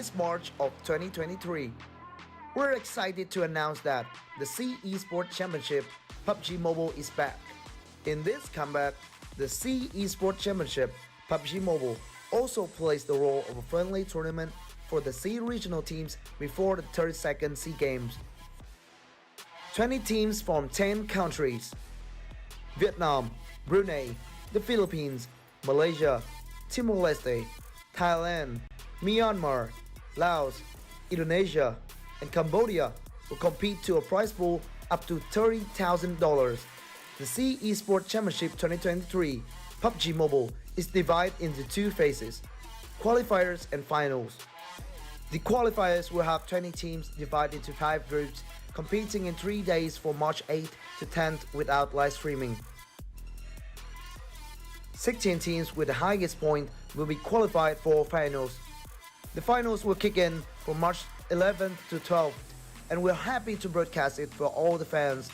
this March of 2023. We're excited to announce that the Sea Esports Championship PUBG Mobile is back. In this comeback, the Sea Esports Championship PUBG Mobile also plays the role of a friendly tournament for the Sea regional teams before the 32nd Sea Games. 20 teams from 10 countries: Vietnam, Brunei, the Philippines, Malaysia, Timor-Leste, Thailand, Myanmar, Laos, Indonesia, and Cambodia will compete to a prize pool up to $30,000. The Sea Esports Championship 2023 PUBG Mobile is divided into two phases: qualifiers and finals. The qualifiers will have 20 teams divided into 5 groups, competing in 3 days from March 8th to 10th without live streaming. 16 teams with the highest point will be qualified for finals. The finals will kick in from March 11th to 12th, and we're happy to broadcast it for all the fans.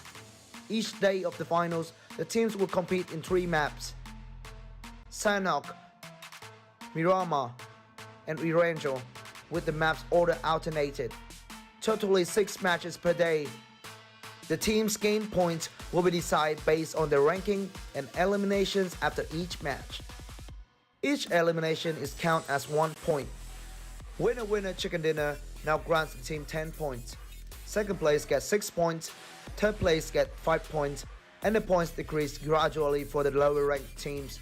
Each day of the finals, the teams will compete in 3 maps: Sanhok, Miramar, and Erangel, with the maps order alternated. Totally 6 matches per day. The team's game points will be decided based on their ranking and eliminations after each match. Each elimination is counted as 1 point. Winner chicken dinner now grants the team 10 points. Second place gets 6 points, third place gets 5 points, and the points decrease gradually for the lower ranked teams.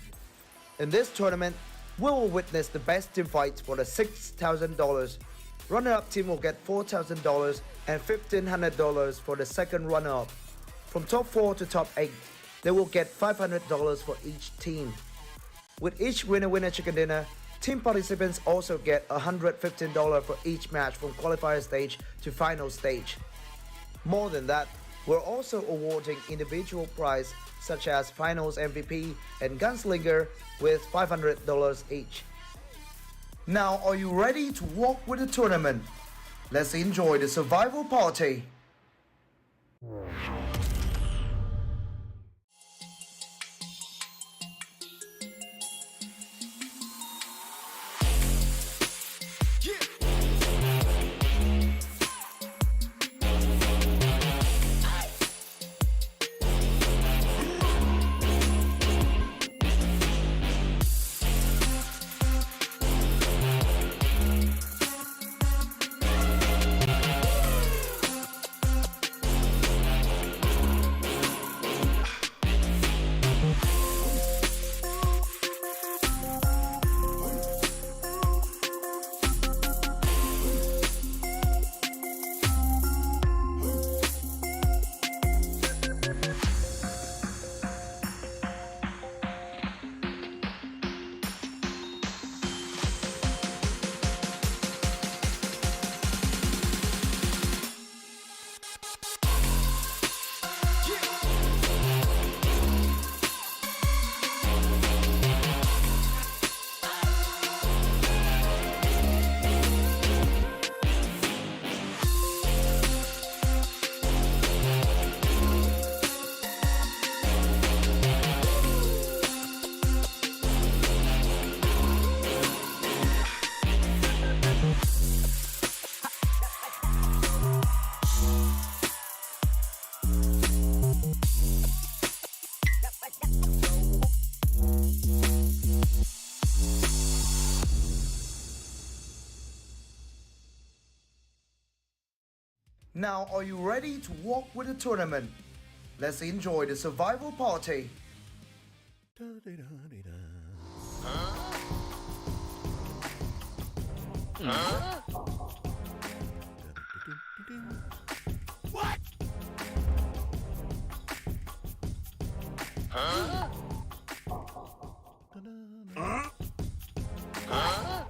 In this tournament, we will witness the best team fights for the $6,000. Runner-up team will get $4,000 and $1,500 for the second runner-up. From top 4 to top 8, they will get $500 for each team. With each winner chicken dinner, team participants also get $115 for each match from qualifier stage to final stage. More than that, we're also awarding individual prize such as finals MVP and gunslinger with $500 each. Now, are you ready to walk with the tournament? Let's enjoy the survival party. Now, are you ready to walk with the tournament? Let's enjoy the survival party. What? Huh? Huh? Huh?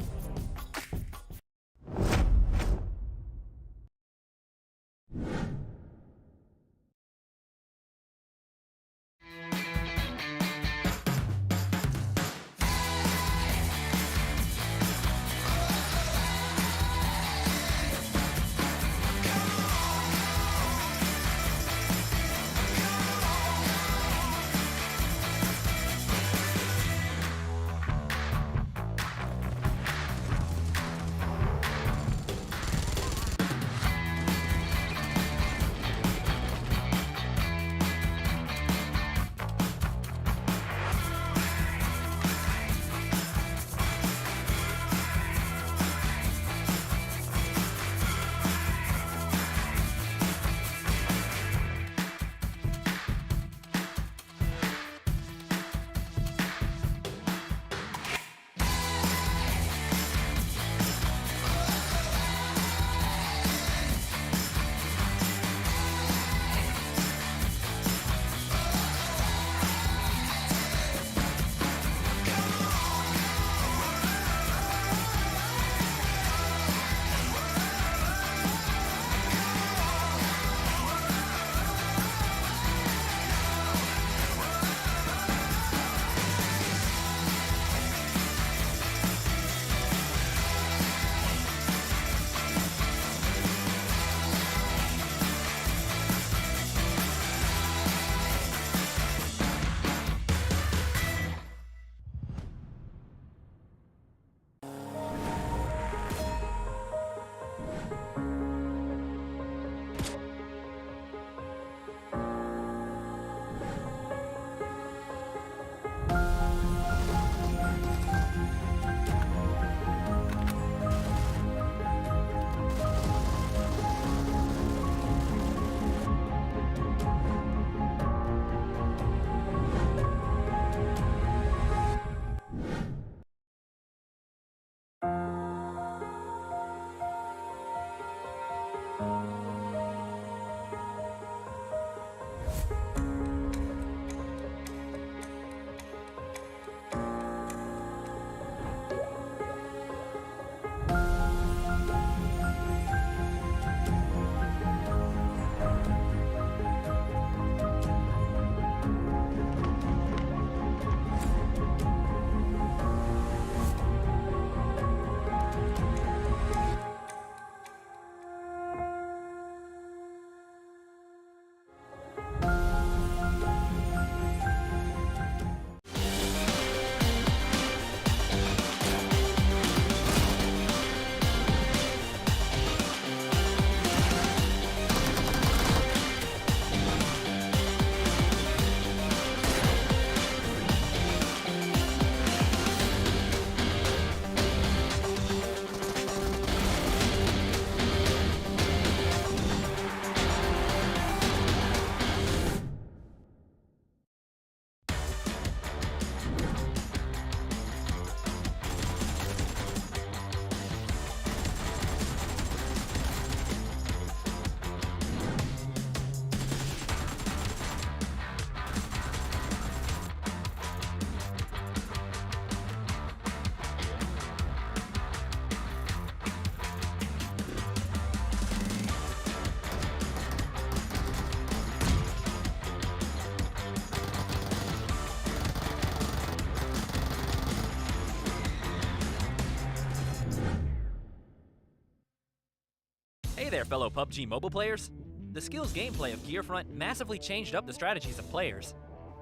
Hey there, fellow PUBG mobile players! The skills gameplay of Gearfront massively changed up the strategies of players.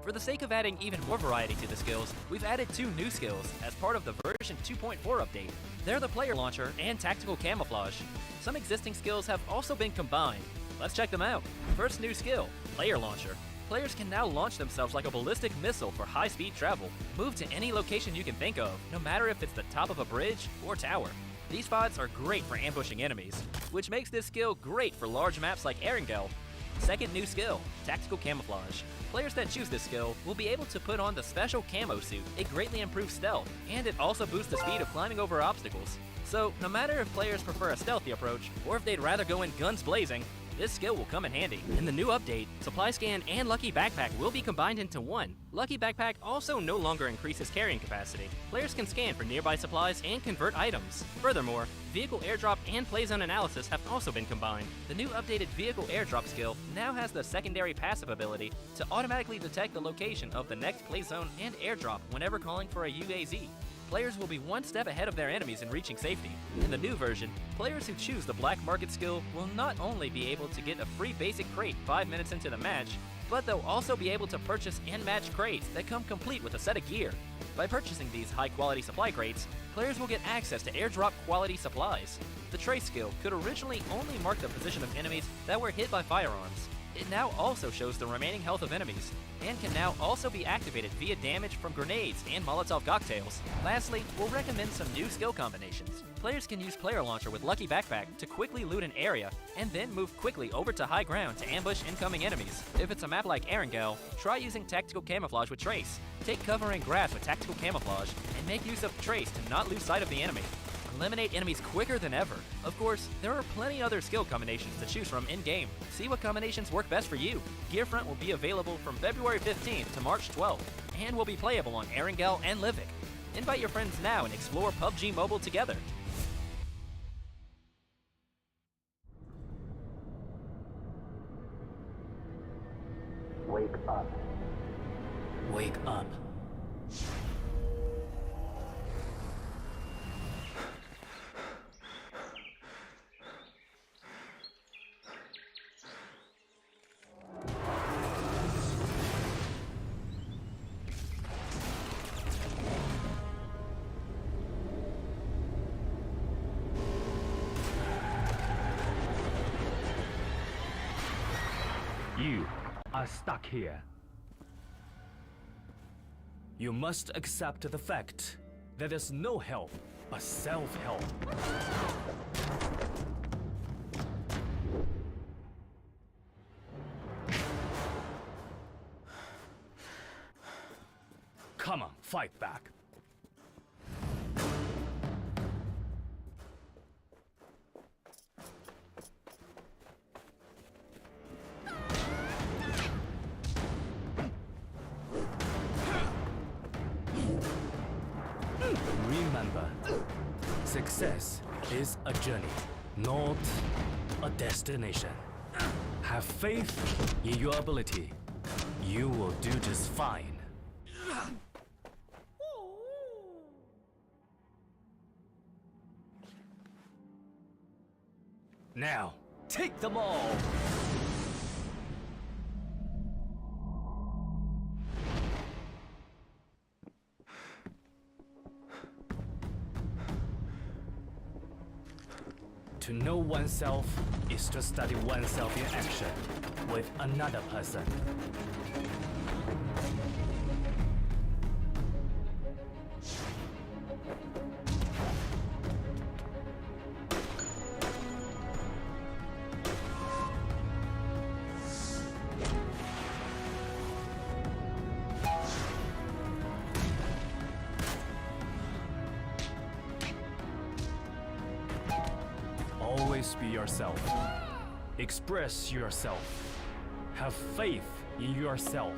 For the sake of adding even more variety to the skills, we've added 2 new skills as part of the version 2.4 update. They're the player launcher and tactical camouflage. Some existing skills have also been combined. Let's check them out. First new skill, player launcher. Players can now launch themselves like a ballistic missile for high-speed travel. Move to any location you can think of, no matter if it's the top of a bridge or tower. These spots are great for ambushing enemies, which makes this skill great for large maps like Erangel. Second new skill, tactical camouflage. Players that choose this skill will be able to put on the special camo suit. It greatly improves stealth, and it also boosts the speed of climbing over obstacles. So, no matter if players prefer a stealthy approach, or if they'd rather go in guns blazing, this skill will come in handy. In the new update, Supply Scan and Lucky Backpack will be combined into one. Lucky Backpack also no longer increases carrying capacity. Players can scan for nearby supplies and convert items. Furthermore, Vehicle Airdrop and Playzone Analysis have also been combined. The new updated Vehicle Airdrop skill now has the secondary passive ability to automatically detect the location of the next playzone and airdrop whenever calling for a UAZ. Players will be one step ahead of their enemies in reaching safety. In the new version, players who choose the Black Market skill will not only be able to get a free basic crate 5 minutes into the match, but they'll also be able to purchase and match crates that come complete with a set of gear. By purchasing these high-quality supply crates, players will get access to airdrop quality supplies. The Trace skill could originally only mark the position of enemies that were hit by firearms. It now also shows the remaining health of enemies, and can now also be activated via damage from grenades and Molotov cocktails. Lastly, we'll recommend some new skill combinations. Players can use Player Launcher with Lucky Backpack to quickly loot an area, and then move quickly over to high ground to ambush incoming enemies. If it's a map like Erangel, try using Tactical Camouflage with Trace. Take cover in grass with Tactical Camouflage, and make use of Trace to not lose sight of the enemy. Eliminate enemies quicker than ever. Of course, there are plenty other skill combinations to choose from in-game. See what combinations work best for you. Gearfront will be available from February 15th to March 12th, and will be playable on Erangel and Livik. Invite your friends now and explore PUBG Mobile together. Wake up. Wake up. You are stuck here. You must accept the fact that there's no help but self-help. Come on, fight back. Remember, success is a journey, not a destination. Have faith in your ability. You will do just fine. Now, take them all! To know oneself is to study oneself in action with another person. Always be yourself. Express yourself. Have faith in yourself.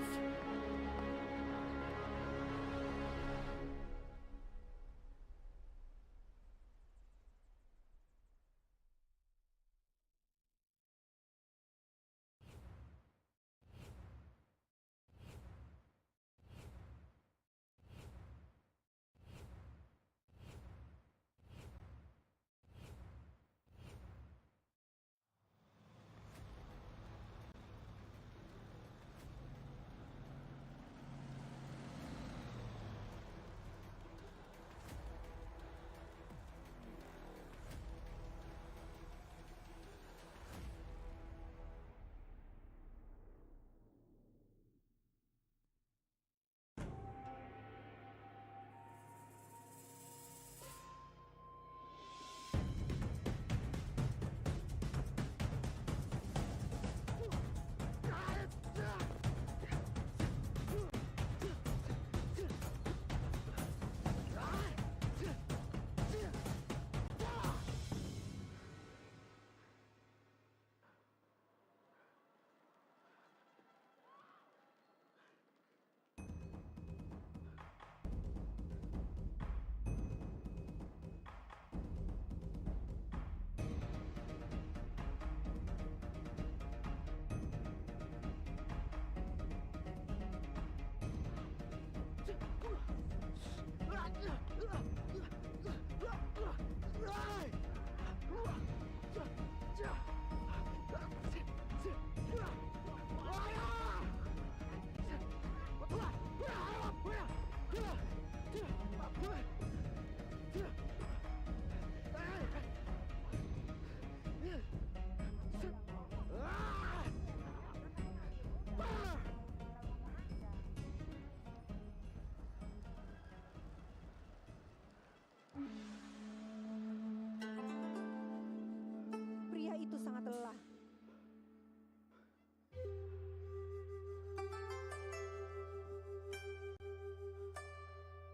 itu sangat lelah.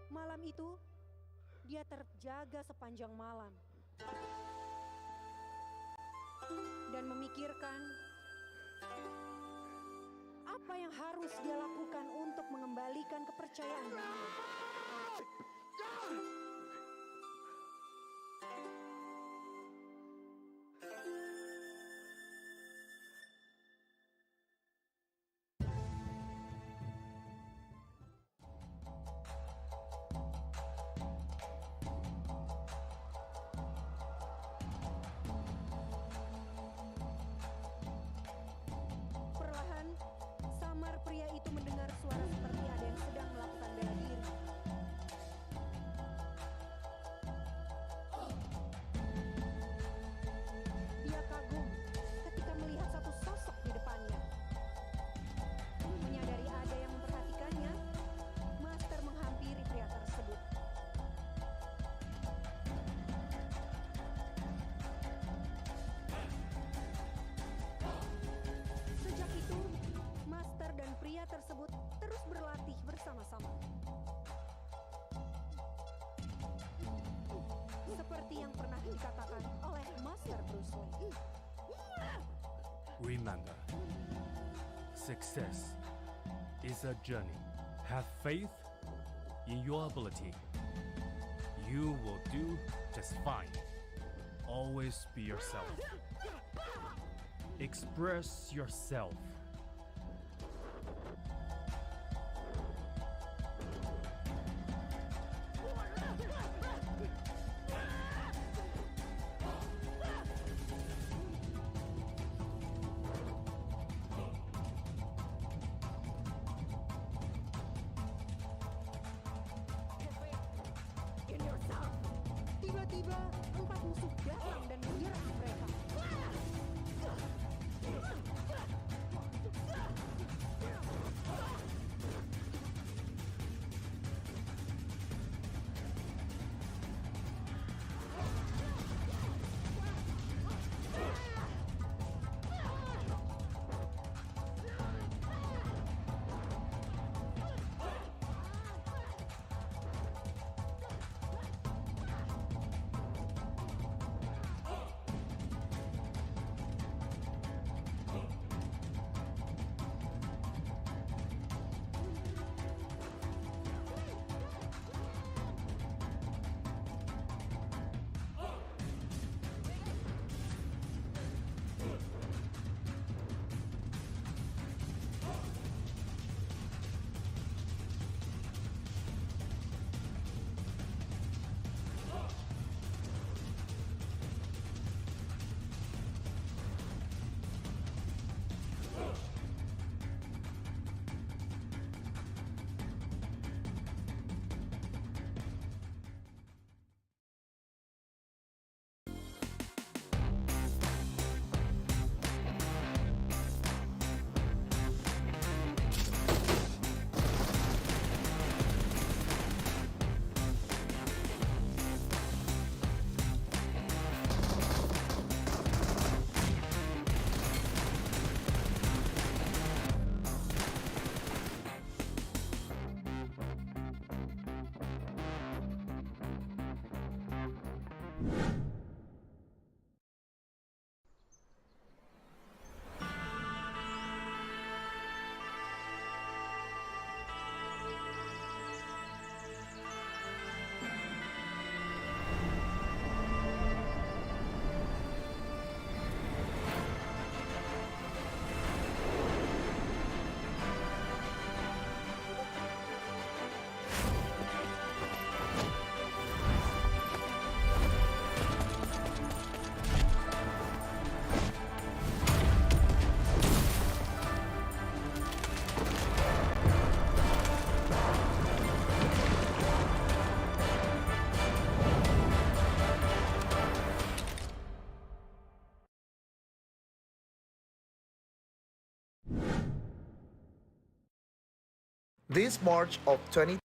Malam itu, dia terjaga sepanjang malam dan memikirkan apa yang harus dia lakukan untuk mengembalikan kepercayaan. Perlahan, samar pria itu mendengar suara seperti ada yang sedang melakukan bela diri. Dia kagum ketika melihat satu sosok di depannya. Menyadari ada yang memperhatikannya, Master menghampiri pria tersebut. Sejak itu, Master dan pria tersebut terus berlatih bersama-sama. Seperti yang pernah dikatakan oleh Master Bruce Lee. Remember, success is a journey. Have faith in your ability. You will do just fine. Always be yourself. Express yourself. In yourself. Tiba-tiba, 4 musuh datang dan menyerang mereka. This March of 20,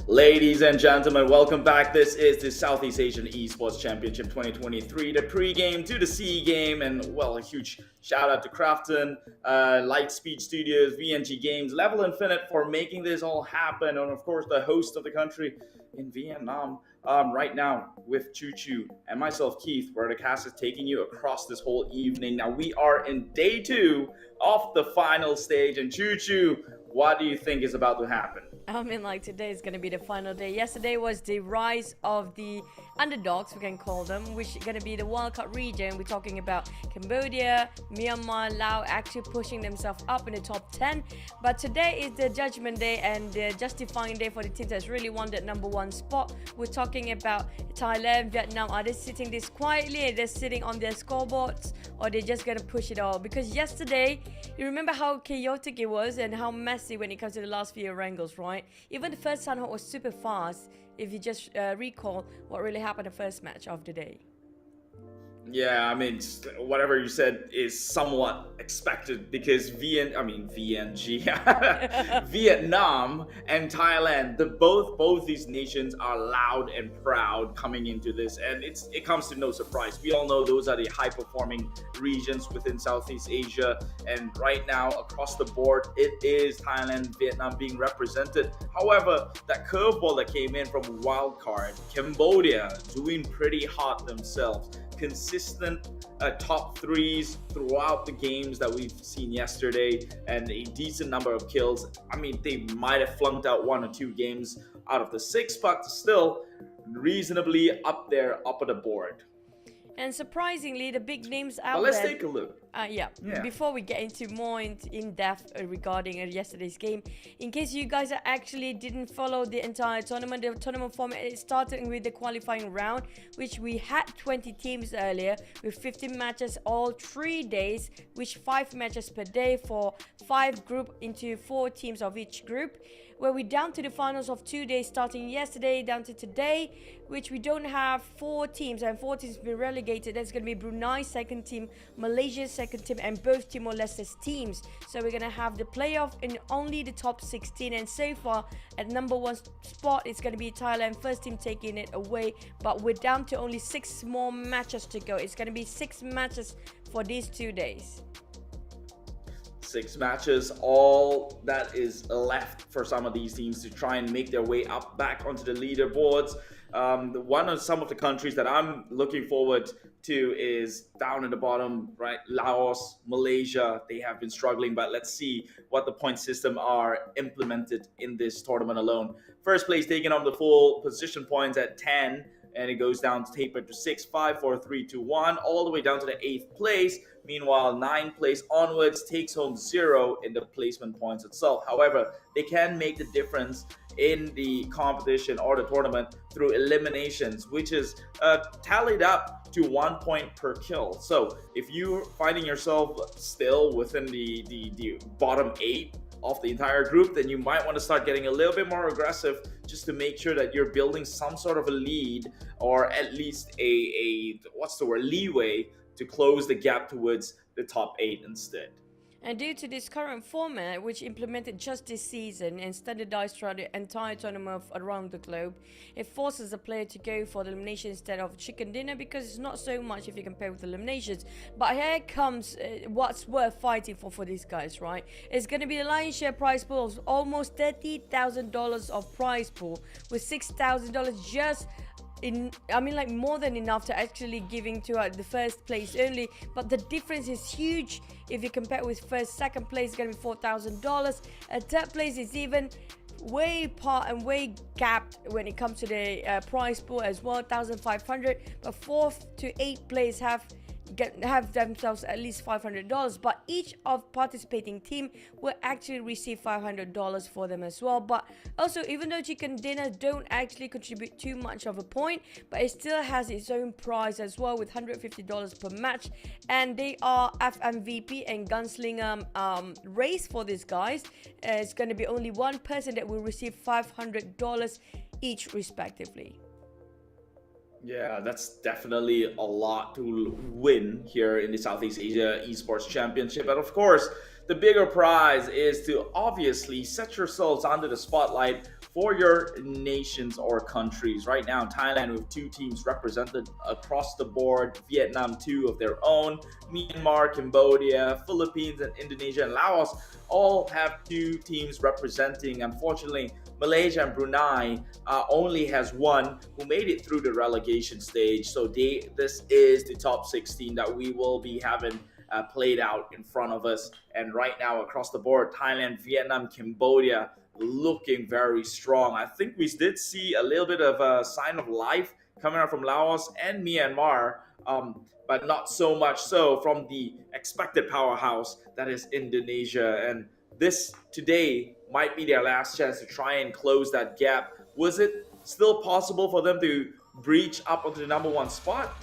Ladies and gentlemen, welcome back. This is the Southeast Asian Esports Championship 2023, the pre-game to the C-game, and well, a huge shout out to Crafton, Lightspeed Studios, VNG Games, Level Infinite for making this all happen, and of course the host of the country in Vietnam right now with Choo Choo and myself, Keith, where the cast is taking you across this whole evening. Now we are in day 2 of the final stage, and Choo Choo, what do you think is about to happen? I mean, like, today is going to be the final day. Yesterday was the rise of the underdogs, we can call them, which is going to be the wildcard region. We're talking about Cambodia, Myanmar, Laos actually pushing themselves up in the top 10. But today is the judgment day and the justifying day for the teams that's really won that number 1 spot. We're talking about Thailand, Vietnam. Are they sitting this quietly? Are they sitting on their scoreboards? Or they're just going to push it all? Because yesterday, you remember how chaotic it was and how messy when it comes to the last few Erangels, right? Even the first Sanhok was super fast, if you just recall what really happened the first match of the day. Yeah, I mean, whatever you said is somewhat expected because VNG, Vietnam and Thailand, both these nations are loud and proud coming into this, and it comes to no surprise. We all know those are the high-performing regions within Southeast Asia, and right now across the board, it is Thailand, Vietnam being represented. However, that curveball that came in from wildcard, Cambodia doing pretty hot themselves. Consistent top 3s throughout the games that we've seen yesterday and a decent number of kills. I mean, they might have flunked out 1 or 2 games out of the 6, but still reasonably up there, up on the board. And surprisingly, the big names out but let's there... take a look. Yeah. Before we get into more in depth regarding yesterday's game, in case you guys actually didn't follow the entire tournament, the tournament format is starting with the qualifying round, which we had 20 teams earlier with 15 matches all 3 days, which 5 matches per day for 5 group into 4 teams of each group. Where we're down to the finals of 2 days starting yesterday down to today, which we don't have 4 teams, and 4 teams have been relegated. That's going to be Brunei second team, Malaysia second team, and both Timor-Leste's teams. So we're going to have the playoff in only the top 16, and so far at number 1 spot it's going to be Thailand first team taking it away, but we're down to only 6 more matches to go. It's going to be 6 matches for these 2 days. 6 matches, all that is left for some of these teams to try and make their way up back onto the leaderboards. Some of the countries that I'm looking forward to is down at the bottom, right? Laos, Malaysia, they have been struggling, but let's see what the point system are implemented in this tournament alone. First place taking on the full position points at 10, and it goes down to taper to 6, 5, 4, 3, 2, 1, all the way down to the 8th place. Meanwhile, 9th place onwards takes home 0 in the placement points itself. However, they can make the difference in the competition or the tournament through eliminations, which is tallied up to 1 point per kill. So if you're finding yourself still within the bottom 8 of the entire group, then you might want to start getting a little bit more aggressive just to make sure that you're building some sort of a lead, or at least a leeway to close the gap towards the top 8 instead. And due to this current format, which implemented just this season and standardized throughout the entire tournament around the globe, it forces the player to go for the elimination instead of chicken dinner, because it's not so much if you compare with eliminations. But here comes what's worth fighting for these guys, right? It's going to be a lion's share prize pool of almost $30,000 of prize pool, with $6,000 just more than enough to actually giving to the first place only. But the difference is huge if you compare with first. Second place is going to be $4,000, and third place is even way part and way gapped when it comes to the prize pool as well, $1,500. But 4th to 8th place have themselves at least $500, but each of participating team will actually receive $500 for them as well. But also, even though chicken dinner don't actually contribute too much of a point, but it still has its own prize as well with $150 per match, and they are FMVP and gunslinger race for these guys. It's going to be only one person that will receive $500 each respectively. Yeah, that's definitely a lot to win here in the Southeast Asia Esports Championship. But of course, the bigger prize is to obviously set yourselves under the spotlight for your nations or countries. Right now, Thailand with 2 teams represented across the board, Vietnam 2 of their own, Myanmar, Cambodia, Philippines, and Indonesia and Laos all have 2 teams representing. Unfortunately, Malaysia and Brunei only has 1 who made it through the relegation stage. So this is the top 16 that we will be having played out in front of us. And right now, across the board, Thailand, Vietnam, Cambodia looking very strong. I think we did see a little bit of a sign of life coming out from Laos and Myanmar, but not so much so from the expected powerhouse that is Indonesia. And this today might be their last chance to try and close that gap. Was it still possible for them to breach up onto the number 1 spot?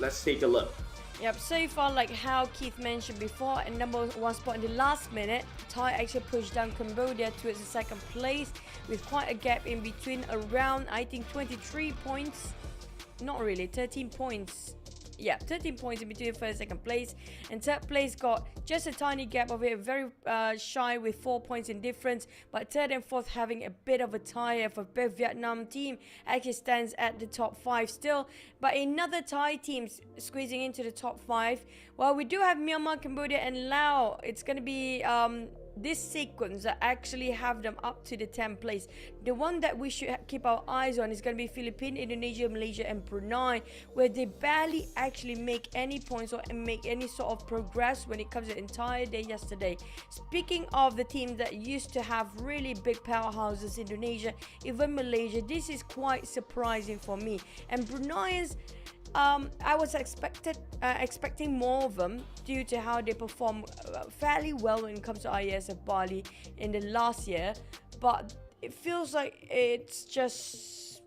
Let's take a look. Yep, so far, like how Keith mentioned before, and number 1 spot in the last minute, Thai actually pushed down Cambodia towards the 2nd place with quite a gap in between, around I think 23 points, not really, 13 points. Yeah, 13 points in between 1st and 2nd place, and 3rd place got just a tiny gap of it, very shy with 4 points in difference, but 3rd and 4th having a bit of a tie for both Vietnam team actually stands at the top 5 still, but another Thai team squeezing into the top 5. Well, we do have Myanmar, Cambodia and Laos. It's going to be this sequence that actually have them up to the 10th place. The one that we should keep our eyes on is going to be Philippines, Indonesia, Malaysia and Brunei, where they barely actually make any points or make any sort of progress when it comes to the entire day yesterday. Speaking of the teams that used to have really big powerhouses, Indonesia, even Malaysia, this is quite surprising for me. And Bruneians, I was expecting more of them due to how they perform fairly well when it comes to IESF Bali in the last year, but it feels like it's just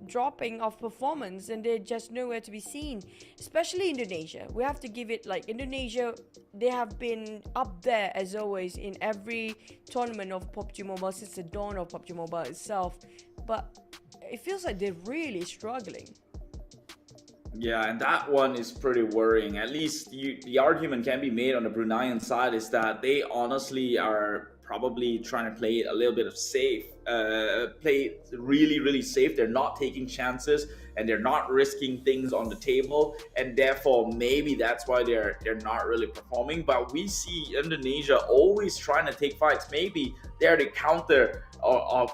dropping off performance and they're just nowhere to be seen, especially Indonesia. We have to give it, like, Indonesia, they have been up there as always in every tournament of PUBG Mobile since the dawn of PUBG Mobile itself, but it feels like they're really struggling. Yeah, and that one is pretty worrying. At least the argument can be made on the Bruneian side is that they honestly are probably trying to play it a little bit of safe, play it really, really safe. They're not taking chances and they're not risking things on the table, and therefore maybe that's why they're not really performing. But we see Indonesia always trying to take fights. Maybe they're the counter of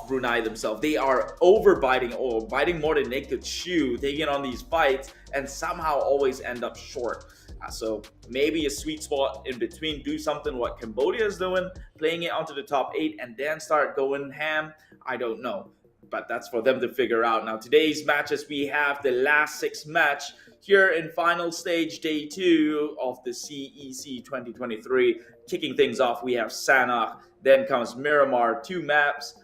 Brunei themselves. They are overbiting or biting more than they could chew, taking on these fights, and somehow always end up short. So maybe a sweet spot in between. Do something what Cambodia is doing, playing it onto the top 8, and then start going ham. I don't know, but that's for them to figure out. Now, today's matches, we have the last 6 match here in final stage, day 2 of the CEC 2023. Kicking things off, we have Sanhok. Then comes Miramar, 2 maps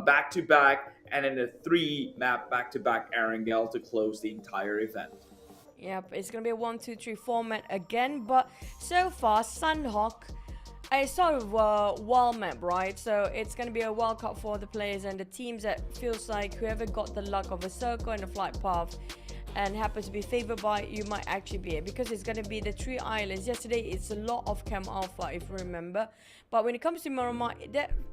back-to-back, and then a 3-map back-to-back Erangel to close the entire event. Yep, it's gonna be a 1-2-3 format again, but so far Sanhok, it's sort of a wild map, right? So it's gonna be a wild card for the players and the teams that feels like whoever got the luck of a circle and a flight path and happens to be favored by, you might actually be it, because it's going to be the 3 islands. Yesterday it's a lot of Cam Alpha, if you remember, but when it comes to Miramar,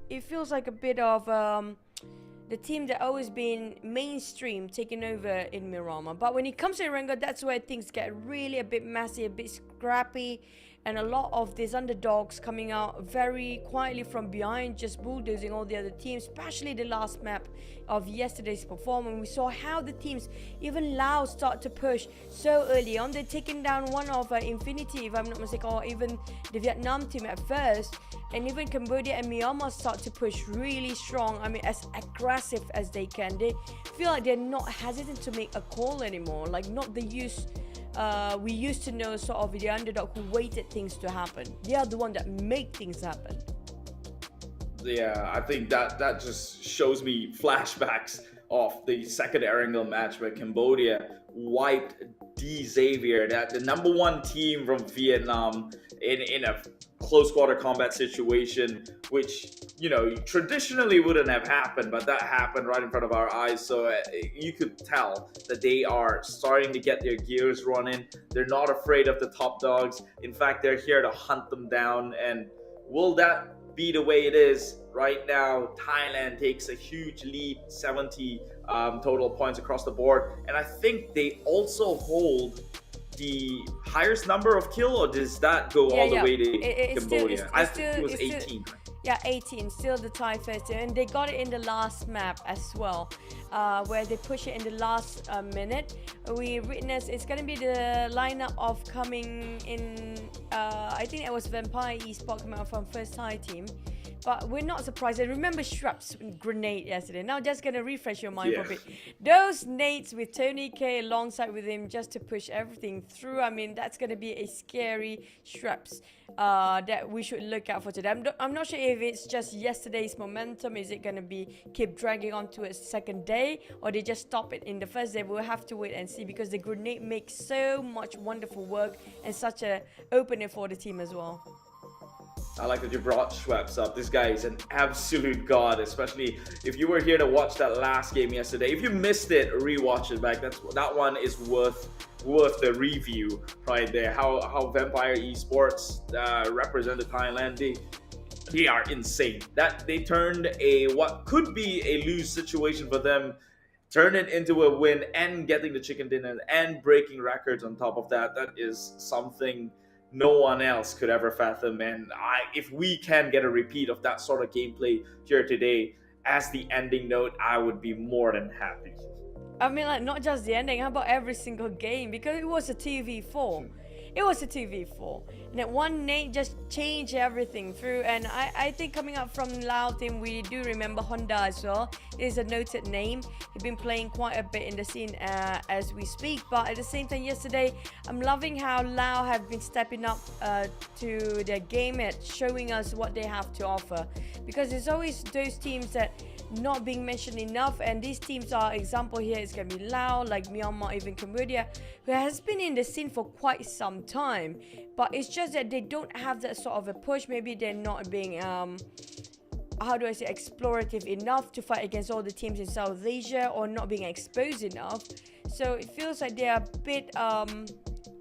it feels like a bit of the team that always been mainstream taking over in Miramar. But when it comes to Erangel, that's where things get really a bit messy, a bit scrappy, and a lot of these underdogs coming out very quietly from behind, just bulldozing all the other teams, especially the last map of yesterday's performance. We saw how the teams, even Laos, start to push so early on. They're taking down one of Infinity, if I'm not mistaken, or even the Vietnam team at first, and even Cambodia and Myanmar start to push really strong. I mean, as aggressive as they can. They feel like they're not hesitant to make a call anymore, like not the we used to know, sort of the underdog who waited things to happen. They are the one that make things happen. Yeah, I think that just shows me flashbacks of the second Erangel match where Cambodia wiped D Xavier, that the number 1 team from Vietnam, in a close quarter combat situation, which, you know, traditionally wouldn't have happened, but that happened right in front of our eyes. So you could tell that they are starting to get their gears running. They're not afraid of the top dogs. In fact, they're here to hunt them down. And will that be the way it is right now, Thailand takes a huge lead, 70 total points across the board. And I think they also hold the highest number of kill, or does that go all the way to Cambodia? I think it was 18. Yeah, 18, still the Thai first, and they got it in the last map as well, where they push it in the last minute. We witnessed it's going to be the lineup of coming in, I think it was Vampire Esport coming out from first Thai team. But we're not surprised. I remember Shrub's grenade yesterday. Now just going to refresh your mind for a bit. Those nades with Tony K alongside with him just to push everything through. I mean, that's going to be a scary Shrubs that we should look out for today. I'm not sure if it's just yesterday's momentum. Is it going to be keep dragging on to its second day? Or they just stop it in the first day? We'll have to wait and see, because the grenade makes so much wonderful work and such a opener for the team as well. I like that you brought Schweppes up. This guy is an absolute god, especially if you were here to watch that last game yesterday. If you missed it, rewatch it back. That one is worth the review right there. How Vampire Esports represented Thailand. They are insane. That they turned what could be a lose situation for them, turn it into a win, and getting the chicken dinner and breaking records on top of that. That is something no one else could ever fathom. And if we can get a repeat of that sort of gameplay here today as the ending note, I would be more than happy. I mean, like, not just the ending, how about every single game? Because it was a 2v4. It was a 2v4. And that one nade just changed everything through. And I think coming up from Laos team, we do remember Honda as well. It is a noted name. He's been playing quite a bit in the scene as we speak. But at the same time, yesterday, I'm loving how Laos have been stepping up to their game at showing us what they have to offer. Because it's always those teams that not being mentioned enough, and these teams are example here. It's gonna be Laos, like Myanmar, even Cambodia, who has been in the scene for quite some time, but it's just that they don't have that sort of a push. Maybe they're not being how do I say, explorative enough to fight against all the teams in South Asia, or not being exposed enough. So it feels like they are a bit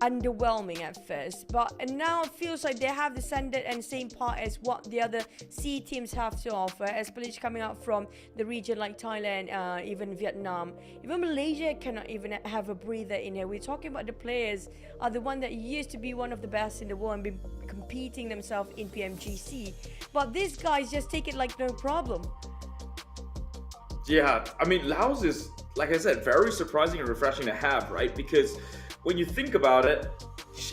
underwhelming at first, but now it feels like they have the standard and same part as what the other C teams have to offer, especially coming out from the region like Thailand, even Vietnam, even Malaysia cannot even have a breather in here. We're talking about the players are the one that used to be one of the best in the world and been competing themselves in PMGC, but these guys just take it like no problem. Yeah, I mean, Laos is, like I said, very surprising and refreshing to have, right? Because when you think about it,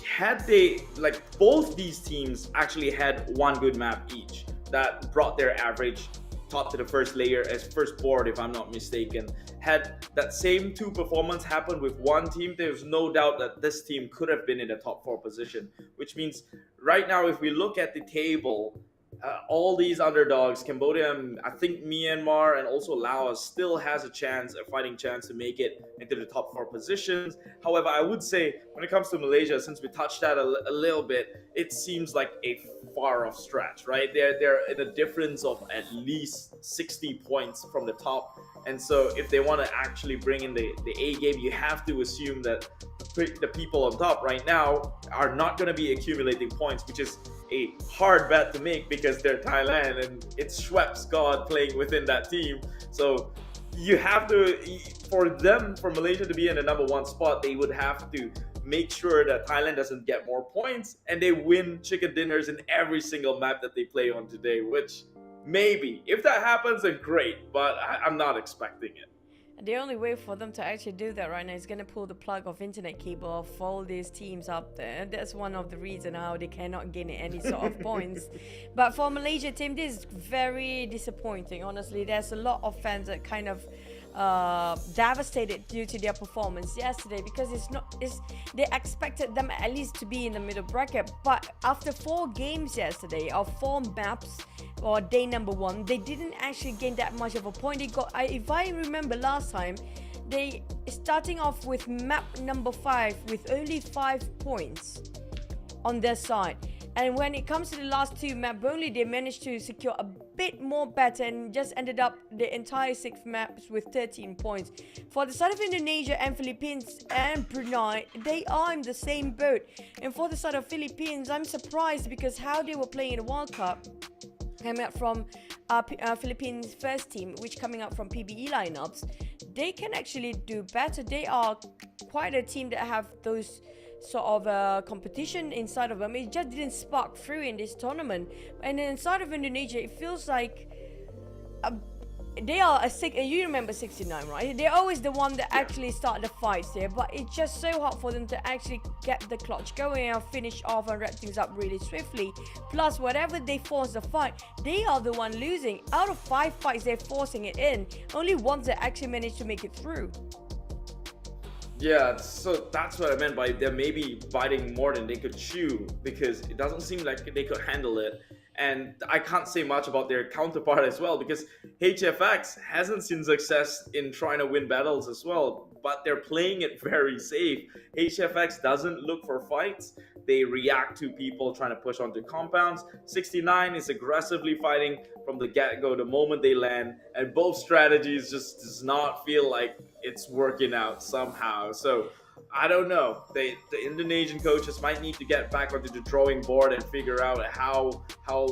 had they, like, both these teams actually had one good map each that brought their average top to the first layer as first board, if I'm not mistaken. Had that same two performance happen with one team, there's no doubt that this team could have been in the top 4 position, which means right now, if we look at the table, all these underdogs, Cambodia, I think Myanmar, and also Laos still has a fighting chance to make it into the top 4 positions. However, I would say when it comes to Malaysia, since we touched that a little bit, it seems like a far off stretch, right? They're in a difference of at least 60 points from the top. And so if they want to actually bring in the A game, you have to assume that the people on top right now are not going to be accumulating points, which is a hard bet to make because they're Thailand and it's Schweppes God playing within that team. So you have to, for Malaysia to be in the number 1 spot, they would have to make sure that Thailand doesn't get more points and they win chicken dinners in every single map that they play on today, which maybe, if that happens, then great, but I'm not expecting it. The only way for them to actually do that right now is going to pull the plug of internet cable of all these teams up there. That's one of the reasons how they cannot gain any sort of points. But for Malaysia team, this is very disappointing. Honestly, there's a lot of fans that kind of devastated due to their performance yesterday, because they expected them at least to be in the middle bracket, but after 4 games yesterday of 4 maps or day number 1, they didn't actually gain that much of a point. They got, if I remember last time, they starting off with map number 5 with only 5 points on their side. And when it comes to the last 2 maps, only they managed to secure a bit more better and just ended up the entire 6 maps with 13 points. For the side of Indonesia and Philippines and Brunei, they are in the same boat. And for the side of Philippines, I'm surprised because how they were playing in the World Cup, coming up from Philippines first team, which coming up from PBE lineups, they can actually do better. They are quite a team that have those sort of competition inside of them. It just didn't spark through in this tournament. And inside of Indonesia, it feels like they are you remember 69, right? They're always the one that actually start the fights here, but it's just so hard for them to actually get the clutch going and finish off and wrap things up really swiftly. Plus, whatever they force the fight, they are the one losing. Out of 5 fights they're forcing it in, only ones that actually managed to make it through. Yeah, so that's what I meant by they're maybe biting more than they could chew, because it doesn't seem like they could handle it. And I can't say much about their counterpart as well, because HFX hasn't seen success in trying to win battles as well, but they're playing it very safe. HFX doesn't look for fights. They react to people trying to push onto compounds. 69 is aggressively fighting from the get-go the moment they land, and both strategies just does not feel like it's working out somehow. So I don't know. The Indonesian coaches might need to get back onto the drawing board and figure out how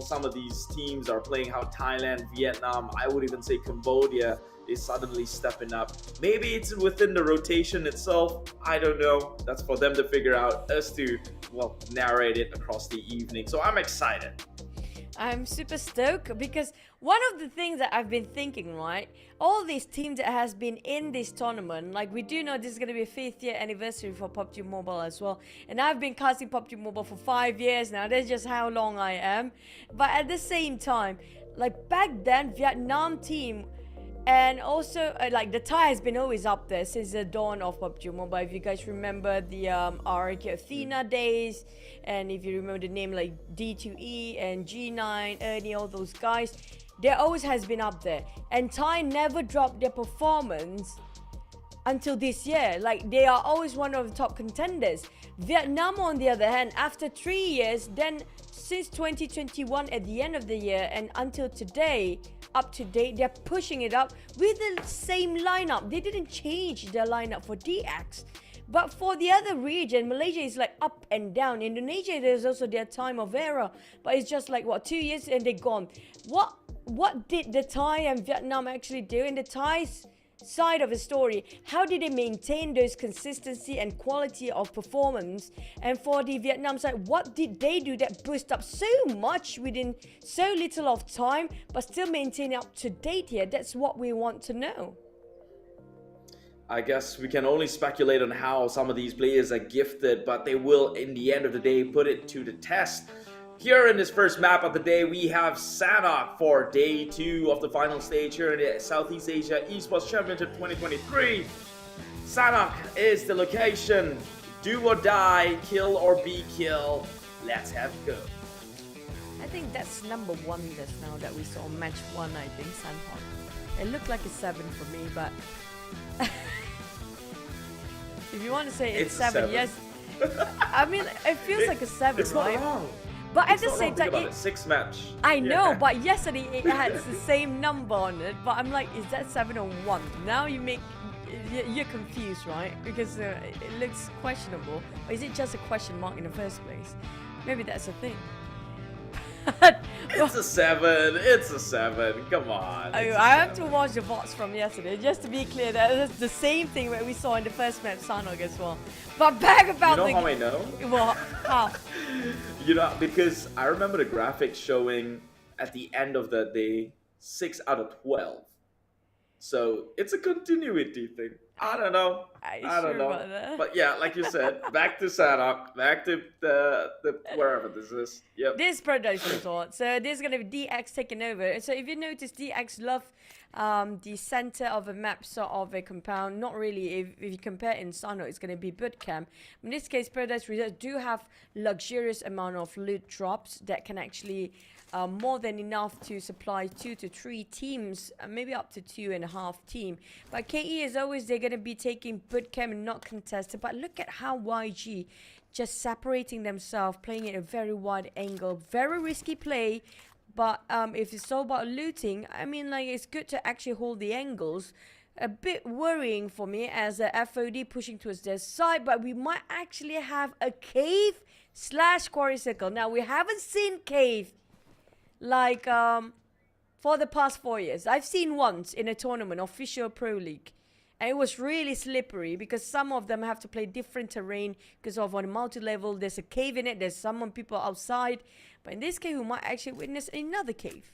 some of these teams are playing, how Thailand, Vietnam, I would even say Cambodia is suddenly stepping up. Maybe it's within the rotation itself. I don't know. That's for them to figure out, us to, well, narrate it across the evening. So I'm excited. I'm super stoked because one of the things that I've been thinking, right, all these teams that has been in this tournament, like we do know this is going to be a 5th year anniversary for PUBG Mobile as well, and I've been casting PUBG Mobile for 5 years now. That's just how long I am. But at the same time, like back then, Vietnam team, and also like the Thai has been always up there since the dawn of PUBG Mobile. If you guys remember the RK Athena days, and if you remember the name like D2E and G9, Ernie, all those guys, they always has been up there. And Thai never dropped their performance until this year. Like they are always one of the top contenders. Vietnam, on the other hand, after 3 years, then since 2021 at the end of the year and until today, up to date, they're pushing it up with the same lineup. They didn't change their lineup for DX. But for the other region, Malaysia is like up and down. Indonesia, there's also their time of era, but it's just like what, 2 years and they're gone. What did the Thai and Vietnam actually do? In the Thai's side of the story, how did they maintain those consistency and quality of performance? And for the Vietnam side, what did they do that boost up so much within so little of time, but still maintain up to date here? That's what we want to know. I guess we can only speculate on how some of these players are gifted, but they will, in the end of the day, put it to the test. Here in this first map of the day, we have Sanhok for day 2 of the final stage here in the Southeast Asia Esports Championship 2023. Sanhok is the location. Do or die, kill or be killed. Let's have a go. I think that's number 1 just now that we saw match 1, I think, Sanhok. It looked like a 7 for me, but if you want to say it's 7, yes. I mean, it feels like a 7, it's right? Not wrong. But it's at the same time, it 6 match. I know, but yesterday it had the same number on it. But I'm like, is that 7 or 1? Now you're confused, right? Because it looks questionable. Or is it just a question mark in the first place? Maybe that's the thing. It's a 7. It's a 7. Come on. I have to watch the VODs from yesterday just to be clear. That's the same thing that we saw in the first match, Sanhok as well. But back about you know how I know? Well, how? You know, because I remember the graphics showing at the end of the day 6 out of 12. So it's a continuity thing. I don't know. I don't know. About that? But yeah, like you said, back to Sanhok, back to the wherever this is. Yep. This Paradise Resort. So this is gonna be DX taking over. So if you notice, DX love the center of a map, sort of a compound. Not really. If you compare in Sanhok, it's gonna be boot camp. In this case, Paradise Resort do have luxurious amount of loot drops that can actually more than enough to supply 2 to 3 teams, maybe up to 2.5 team. But KE, as always, they're going to be taking bootcamp and not contested. But look at how YG just separating themselves, playing at a very wide angle. Very risky play. But if it's all about looting, I mean, like, it's good to actually hold the angles. A bit worrying for me as a FOD pushing towards their side, but we might actually have a cave / quarry circle. Now, we haven't seen cave like for the past 4 years. I've seen once in a tournament, official pro league. And it was really slippery because some of them have to play different terrain because of on a multi-level, there's a cave in it, there's some people outside. But in this case, we might actually witness another cave.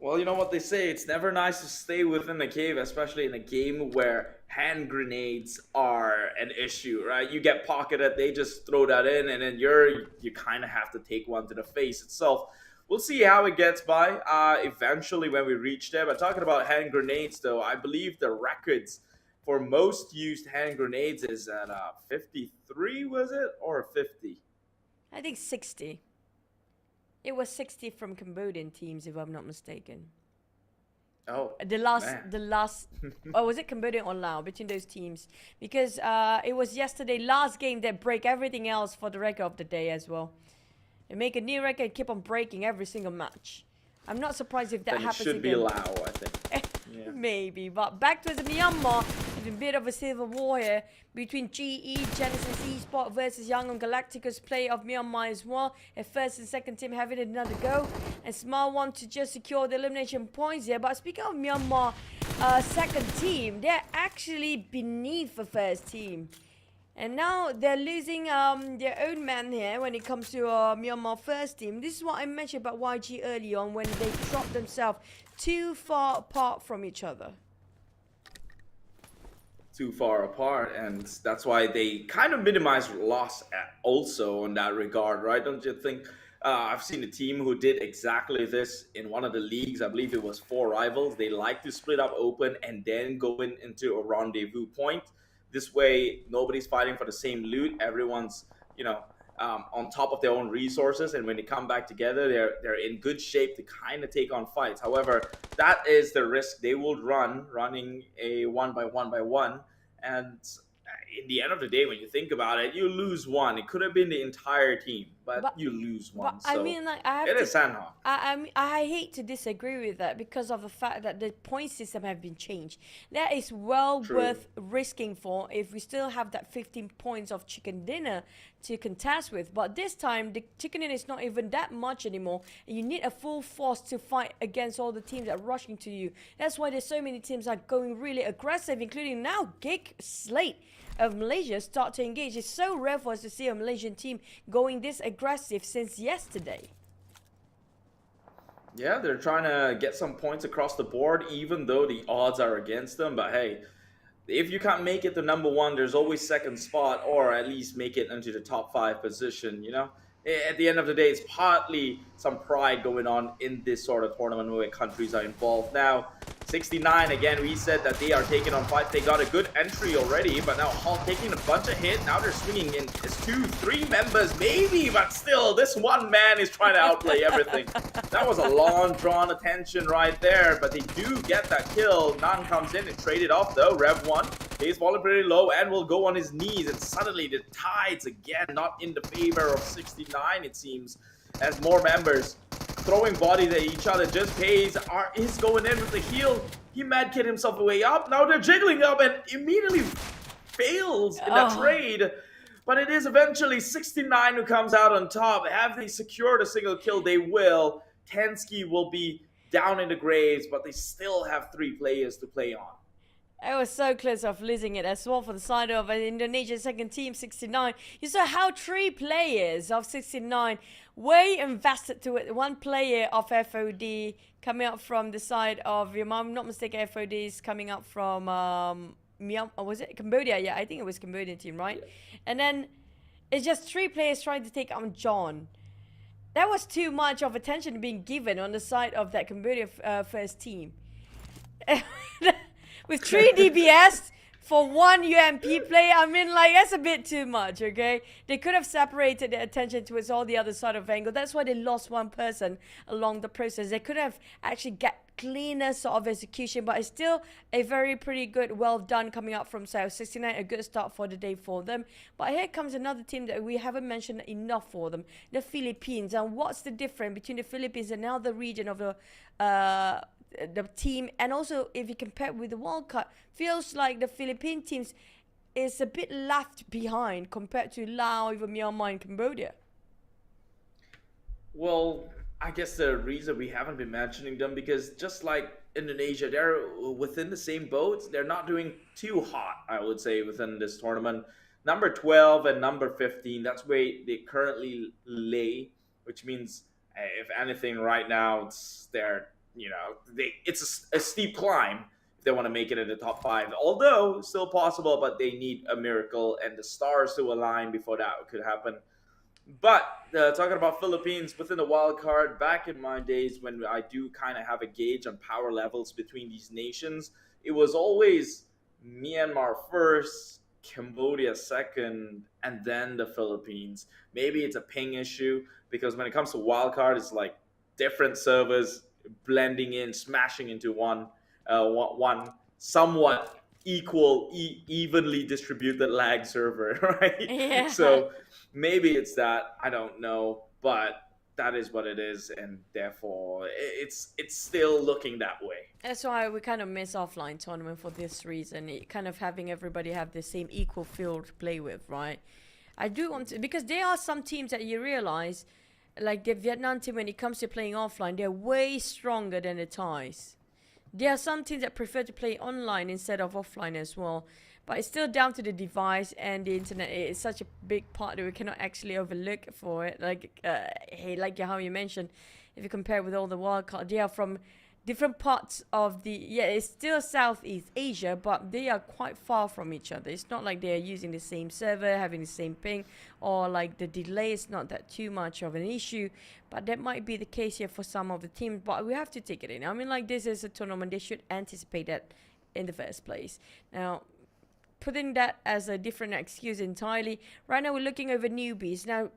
Well, you know what they say, it's never nice to stay within the cave, especially in a game where hand grenades are an issue, right? You get pocketed, they just throw that in, and then you kind of have to take one to the face itself. We'll see how it gets by eventually when we reach there. But talking about hand grenades, though, I believe the records for most used hand grenades is at 53, was it? Or 50? I think 60. It was 60 from Cambodian teams, if I'm not mistaken. Oh, the last oh, was it Cambodia or Laos, between those teams? Because it was yesterday last game that break everything else for the record of the day as well. They make a new record and keep on breaking every single match. I'm not surprised if that then happens it should again. be Laos, I think. Yeah. Maybe, but back to the Myanmar, a bit of a civil war here between GE, Genesis Esport versus Yangon Galacticos, player of Myanmar as well. A first and second team having another go, and Smile want to just secure the elimination points here. But speaking of Myanmar, second team, they're actually beneath the first team. And now they're losing their own man here when it comes to Myanmar first team. This is what I mentioned about YG early on when they dropped themselves too far apart from each other. Too far apart, and that's why they kind of minimize loss also in that regard, right? Don't you think? I've seen a team who did exactly this in one of the leagues. I believe it was 4 rivals. They like to split up open and then go into a rendezvous point. This way, nobody's fighting for the same loot. Everyone's, on top of their own resources, and when they come back together, they're in good shape to kind of take on fights. However, that is the risk they will running a 1-by-1, and in the end of the day, when you think about it, you lose one. It could have been the entire team, but you lose one. But so I mean, like, I have it to, is Sanhok. I hate to disagree with that because of the fact that the point system have been changed. That is well worth risking for if we still have that 15 points of chicken dinner to contest with. But this time, the chicken dinner is not even that much anymore. And you need a full force to fight against all the teams that are rushing to you. That's why there's so many teams that are going really aggressive, including now Gig Slate of Malaysia start to engage. It's so rare for us to see a Malaysian team going this aggressive since yesterday. Yeah, they're trying to get some points across the board, even though the odds are against them. But hey, if you can't make it to number 1, there's always second spot, or at least make it into the top 5 position, At the end of the day, it's partly some pride going on in this sort of tournament where countries are involved. Now, 69, again, we said that they are taking on fights. They got a good entry already, but now Hall taking a bunch of hits. Now they're swinging in. It's 2, 3 members, maybe, but still, this one man is trying to outplay everything. That was a long, drawn attention right there, but they do get that kill. Nan comes in and traded off, though. Rev 1, he's falling pretty low and will go on his knees, and suddenly the tides again not in the favor of 69, it seems, as more members throwing bodies at each other. Just pays is going in with the heal. He mad kid himself way up. Now they're jiggling up and immediately fails in that trade. But it is eventually 69 who comes out on top. Have they secured a single kill? They will. Tensky will be down in the graves, but they still have 3 players to play on. I was so close of losing it as well for the side of an Indonesian second team, 69. You saw how 3 players of 69 were invested to it. 1 player of FOD coming up from the side of, if I'm not mistaken, FOD is coming up from Myanmar, was it Cambodia? Yeah, I think it was Cambodian team, right? Yeah. And then it's just 3 players trying to take on John. That was too much of attention being given on the side of that Cambodia first team. With 3 DBS for 1 UMP player, I mean, like, that's a bit too much, okay? They could have separated their attention towards all the other side of Erangel. That's why they lost 1 person along the process. They could have actually got cleaner sort of execution, but it's still a very pretty good, well done coming up from South 69. A good start for the day for them. But here comes another team that we haven't mentioned enough for them, the Philippines. And what's the difference between the Philippines and now the region of the team? And also, if you compare with the World Cup, feels like the Philippine teams is a bit left behind compared to Laos, even Myanmar and Cambodia. Well, I guess the reason we haven't been mentioning them because just like Indonesia, they're within the same boat. They're not doing too hot, I would say, within this tournament. Number 12 and number 15, that's where they currently lay, which means if anything, right now it's a steep climb if they want to make it in the top five. Although still possible, but they need a miracle and the stars to align before that could happen. But talking about Philippines within the wild card, back in my days when I do kind of have a gauge on power levels between these nations, it was always Myanmar first, Cambodia second, and then the Philippines. Maybe it's a ping issue because when it comes to wild card, it's like different servers blending in, smashing into one somewhat evenly distributed lag server, right? Yeah. So maybe it's that, I don't know, but that is what it is, and therefore it's still looking that way. That's why we kind of miss offline tournament for this reason. It kind of having everybody have the same equal field to play with, right? I do want to, because there are some teams that you realize, like the Vietnam team, when it comes to playing offline, they're way stronger than the Thais. There are some teams that prefer to play online instead of offline as well. But it's still down to the device and the internet. It's such a big part that we cannot actually overlook for it. Like, like how you mentioned, if you compare with all the wildcards, they are from different parts of it's still Southeast Asia, but they are quite far from each other. It's not like they're using the same server, having the same ping, or like the delay is not that too much of an issue. But that might be the case here for some of the teams, but we have to take it in. I mean, like, this is a tournament, they should anticipate that in the first place. Now, putting that as a different excuse entirely, right now we're looking over newbies. Now,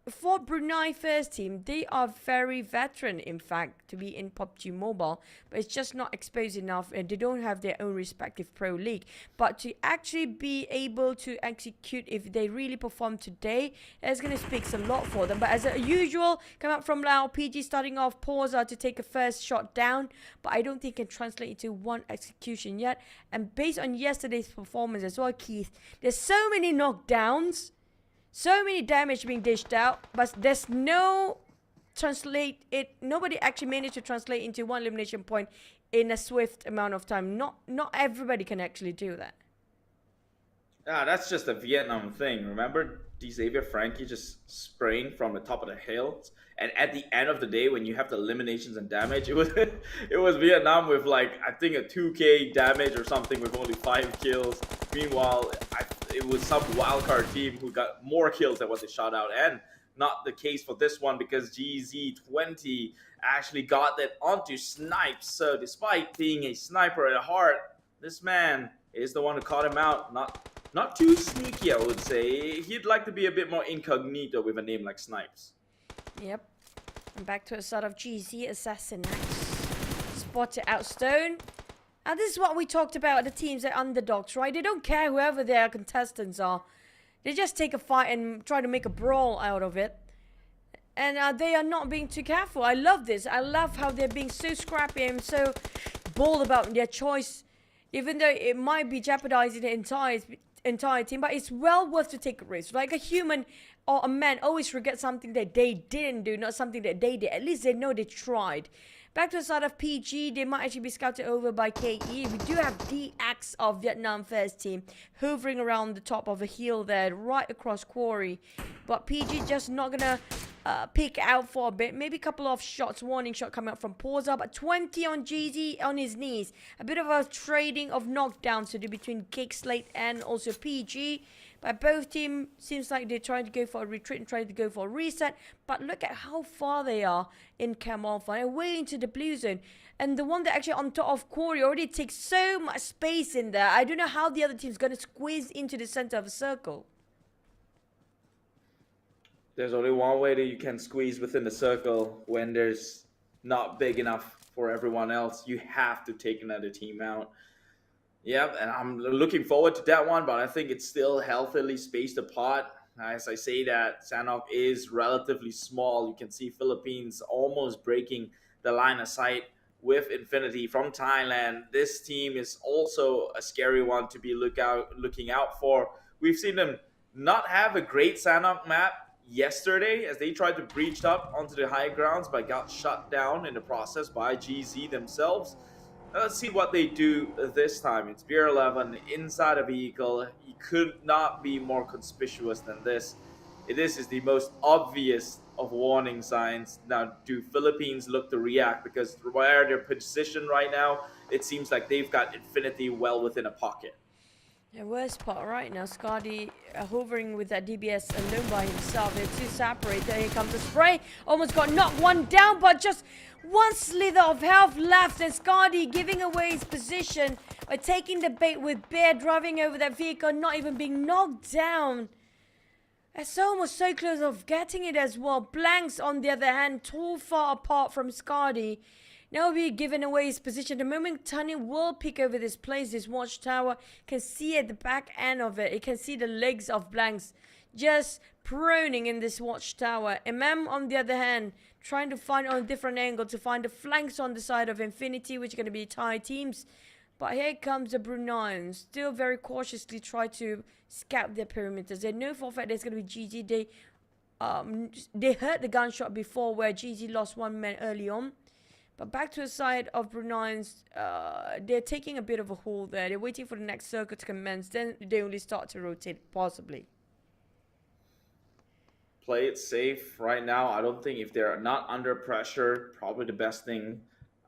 for Brunei first team, they are very veteran, in fact, to be in PUBG Mobile, but it's just not exposed enough, and they don't have their own respective pro league. But to actually be able to execute, if they really perform today, it's going to speak a lot for them. But as usual, come out from Laos, PG starting off, Pausa to take a first shot down, but I don't think it can translate into one execution yet. And based on yesterday's performance as well, Keith, there's so many knockdowns, so many damage being dished out, but there's nobody actually managed to translate into one elimination point in a swift amount of time. Not everybody can actually do that. That's just a Vietnam thing. Remember Xavier Frankie just spraying from the top of the hills, and at the end of the day, when you have the eliminations and damage, it was Vietnam with like, I think, a 2k damage or something with only 5 kills. Meanwhile, it was some wildcard team who got more kills than what they shot out, and not the case for this one because GZ20 actually got that onto Snipes. So despite being a sniper at heart, this man is the one who caught him out. Not too sneaky, I would say. He'd like to be a bit more incognito with a name like Snipes. Yep. And back to a sort of GZ assassin. Spotted out Stone. Now this is what we talked about, the teams that are underdogs, right? They don't care whoever their contestants are. They just take a fight and try to make a brawl out of it. And they are not being too careful. I love this. I love how they're being so scrappy and so bold about their choice. Even though it might be jeopardizing the entire team, but it's well worth to take a risk. Like a human or a man always forget something that they didn't do, not something that they did. At least they know they tried. Back to the side of PG, they might actually be scouted over by KE. We do have DX of Vietnam first team hovering around the top of a hill there, right across Quarry. But PG just not gonna peek out for a bit. Maybe a couple of shots, warning shot coming up from Pausa, but 20 on GZ on his knees. A bit of a trading of knockdowns to do between Cake Slate and also PG. But both teams seems like they're trying to go for a retreat and trying to go for a reset. But look at how far they are in Cam Alpha. They're way into the blue zone. And the one that actually on top of Quarry already takes so much space in there. I don't know how the other team's going to squeeze into the center of a circle. There's only one way that you can squeeze within the circle when there's not big enough for everyone else. You have to take another team out. Yep, and I'm looking forward to that one, but I think it's still healthily spaced apart. As I say that, Sanhok is relatively small. You can see Philippines almost breaking the line of sight with Infinity from Thailand. This team is also a scary one to be looking out for. We've seen them not have a great Sanhok map yesterday as they tried to breach up onto the high grounds but got shut down in the process by GZ themselves. Let's see what they do this time. It's Beer 11 inside a vehicle. He could not be more conspicuous than this. This is the most obvious of warning signs. Now, do Philippines look to react? Because where they're positioned right now, it seems like they've got Infinity well within a pocket. The worst part right now, Scotty hovering with that DBS alone by himself. They're too separated. Here comes the spray. Almost got knocked one down, but just one slither of health left. And Scotty giving away his position by taking the bait with Bear driving over that vehicle, not even being knocked down. It's almost so close of getting it as well. Blanks, on the other hand, too far apart from Scotty. Now we're giving away his position. The moment Tony will pick over this place, this watchtower, can see at the back end of it. You can see the legs of Blanks just proning in this watchtower. Imam, on the other hand, trying to find on a different angle to find the flanks on the side of Infinity, which are going to be Thai teams. But here comes the Bruneians, still very cautiously try to scout their perimeters. They know for a fact there's going to be GG. They heard the gunshot before where GG lost one man early on. But back to the side of Bruneians, they're taking a bit of a hold there. They're waiting for the next circle to commence. Then they only start to rotate, possibly. Play it safe right now. I don't think if they're not under pressure, probably the best thing.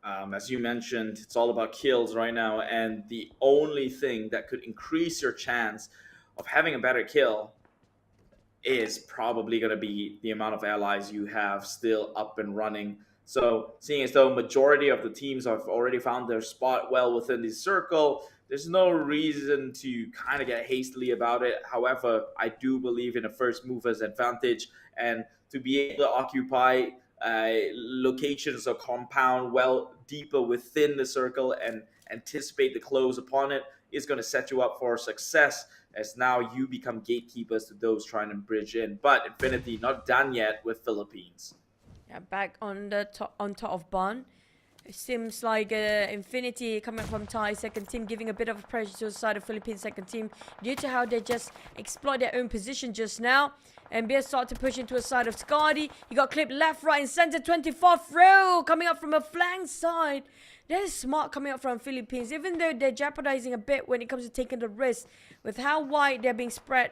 As you mentioned, it's all about kills right now. And the only thing that could increase your chance of having a better kill is probably going to be the amount of allies you have still up and running. So, seeing as though majority of the teams have already found their spot well within the circle, there's no reason to kind of get hastily about it. However, I do believe in a first mover's advantage, and to be able to occupy locations or compound well deeper within the circle and anticipate the close upon it is going to set you up for success, as now you become gatekeepers to those trying to bridge in. But Infinity not done yet with Philippines. Yeah, back on the top of Bun. It seems like Infinity coming from Thai second team, giving a bit of pressure to the side of Philippines second team due to how they just exploit their own position just now. And Beer start to push into a side of Scotty. He got clipped left, right, and center. 24th row coming up from a flank side. That is smart coming up from Philippines, even though they're jeopardizing a bit when it comes to taking the risk with how wide they're being spread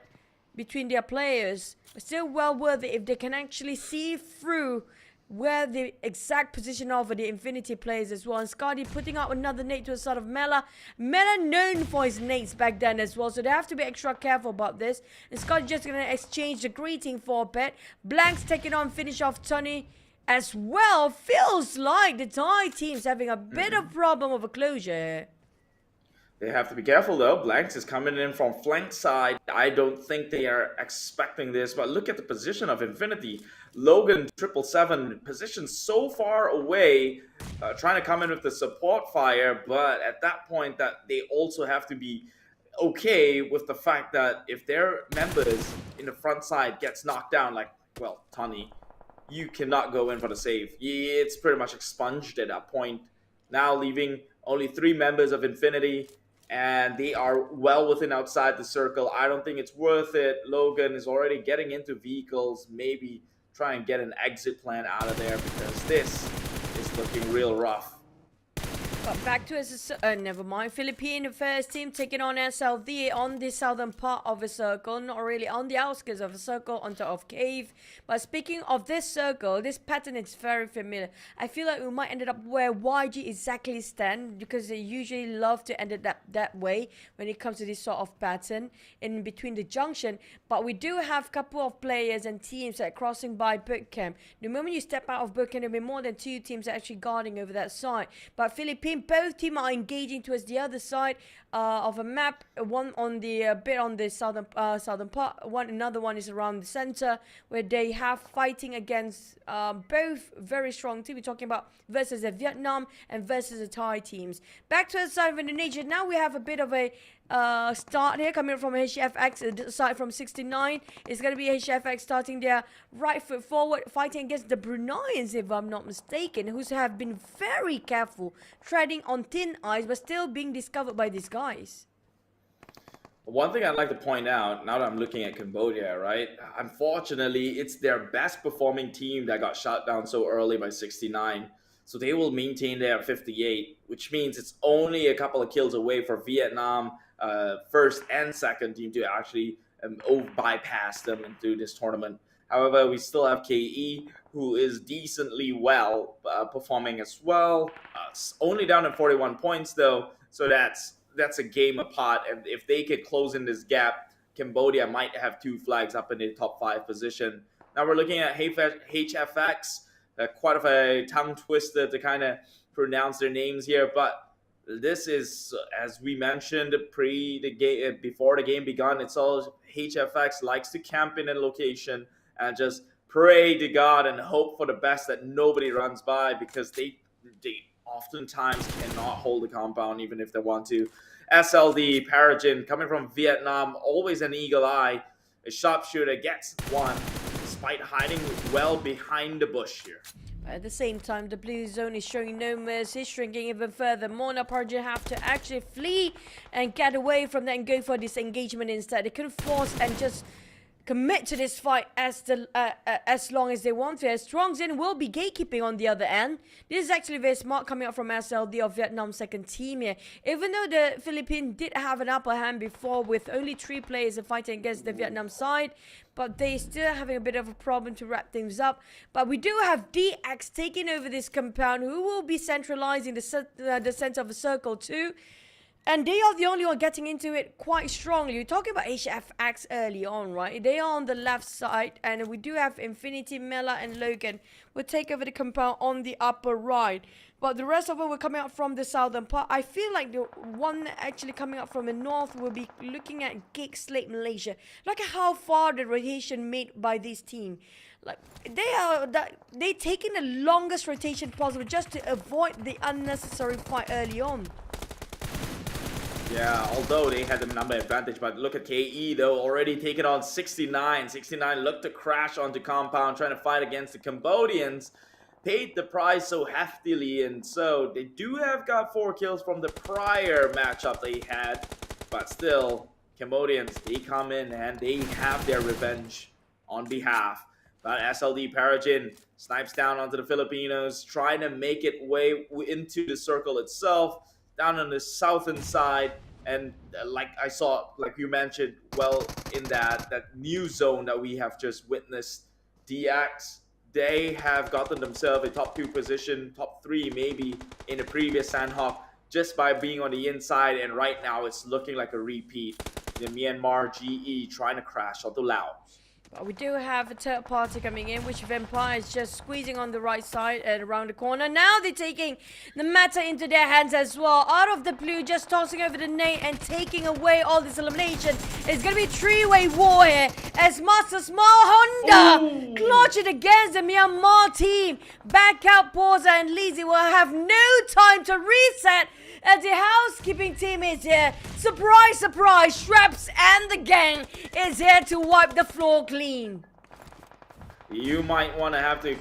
between their players. But still well worth it if they can actually see through where the exact position of the Infinity players as well. And Scotty putting out another nade to the side of Mela. Mela known for his nades back then as well, so they have to be extra careful about this. And Scotty just going to exchange the greeting for a bit. Blanks taking on finish off Tony as well. Feels like the Thai team's having a bit of problem of a closure. They have to be careful though. Blanks is coming in from flank side. I don't think they are expecting this, but look at the position of Infinity. Logan 777 positioned so far away, trying to come in with the support fire, but at that point that they also have to be okay with the fact that if their members in the front side gets knocked down, like, well, Tony, you cannot go in for the save. It's pretty much expunged at that point. Now leaving only 3 members of Infinity, and they are well within outside the circle. I don't think it's worth it. Logan is already getting into vehicles, maybe try and get an exit plan out of there, because this is looking real rough. But back to us, never mind. Philippine first team taking on SLD on the southern part of the circle, not really on the outskirts of the circle, on top of cave. But speaking of this circle, this pattern is very familiar. I feel like we might end up where YG exactly stand, because they usually love to end it that way when it comes to this sort of pattern in between the junction. But we do have a couple of players and teams that are crossing by bootcamp. The moment you step out of bootcamp, there'll be more than 2 teams actually guarding over that side. But Philippine, both teams are engaging towards the other side of a map. One on the bit on the southern part. Another one is around the center, where they have fighting against both very strong teams. We're talking about versus the Vietnam and versus the Thai teams. Back to the side of Indonesia. Now we have a bit of a start here coming from HFX aside from 69. It's going to be HFX starting their right foot forward, fighting against the Bruneians, if I'm not mistaken, who have been very careful, treading on thin ice, but still being discovered by these guys. One thing I'd like to point out, now that I'm looking at Cambodia, right? Unfortunately, it's their best performing team that got shut down so early by 69. So they will maintain their 58, which means it's only a couple of kills away for Vietnam, first and second team to actually bypass them into this tournament. However, we still have KE, who is decently well performing as well. Only down at 41 points though, so that's a game apart. And if they could close in this gap, Cambodia might have 2 flags up in the top 5 position. Now we're looking at HFX. Quite of a tongue twister to kind of pronounce their names here, but this is, as we mentioned before the game begun, it's all HFX likes to camp in a location and just pray to God and hope for the best that nobody runs by, because they oftentimes cannot hold the compound even if they want to. SLD Paragin coming from Vietnam, always an eagle eye. A sharpshooter gets one despite hiding well behind the bush here. At the same time, the blue zone is showing no mercy, shrinking even further. Mona Parja have to actually flee and get away from that and go for this engagement instead. They could force and just commit to this fight as long as they want to. As Strongzin will be gatekeeping on the other end. This is actually very smart coming up from SLD of Vietnam's second team here. Even though the Philippines did have an upper hand before with only 3 players fighting against the Vietnam side, but they still having a bit of a problem to wrap things up. But we do have DX taking over this compound, who will be centralizing the center of the circle too. And they are the only one getting into it quite strongly. You're talking about HFX early on, right? They are on the left side, and we do have Infinity, Mela, and Logan will take over the compound on the upper right. But the rest of them were coming out from the southern part. I feel like the one actually coming up from the north will be looking at Gig Slate Malaysia. Look at how far the rotation made by this team. Like they taking the longest rotation possible just to avoid the unnecessary fight early on. Yeah, although they had the number advantage, but look at KE though, already taken on 69. 69 looked to crash onto compound, trying to fight against the Cambodians. Paid the price so heftily, and so they do have got 4 kills from the prior matchup they had, but still, Cambodians, they come in and they have their revenge on behalf. But SLD Paragin snipes down onto the Filipinos, trying to make it way into the circle itself, down on the southern side. And like you mentioned, well, in that new zone that we have just witnessed, DX, they have gotten themselves a top 2 position, top 3 maybe in the previous Sanhok, just by being on the inside. And right now it's looking like a repeat. The Myanmar GE trying to crash onto Laos. But we do have a third party coming in, which Vampire is just squeezing on the right side and around the corner. Now they're taking the matter into their hands as well. Out of the blue, just tossing over the nade and taking away all this elimination. It's going to be a 3-way war here as Master Small Honda clutch it against the Myanmar team. Back out Porza and Lizzie will have no time to reset as the housekeeping team is here. Surprise, surprise, Straps and the gang is here to wipe the floor clean. You might want to have to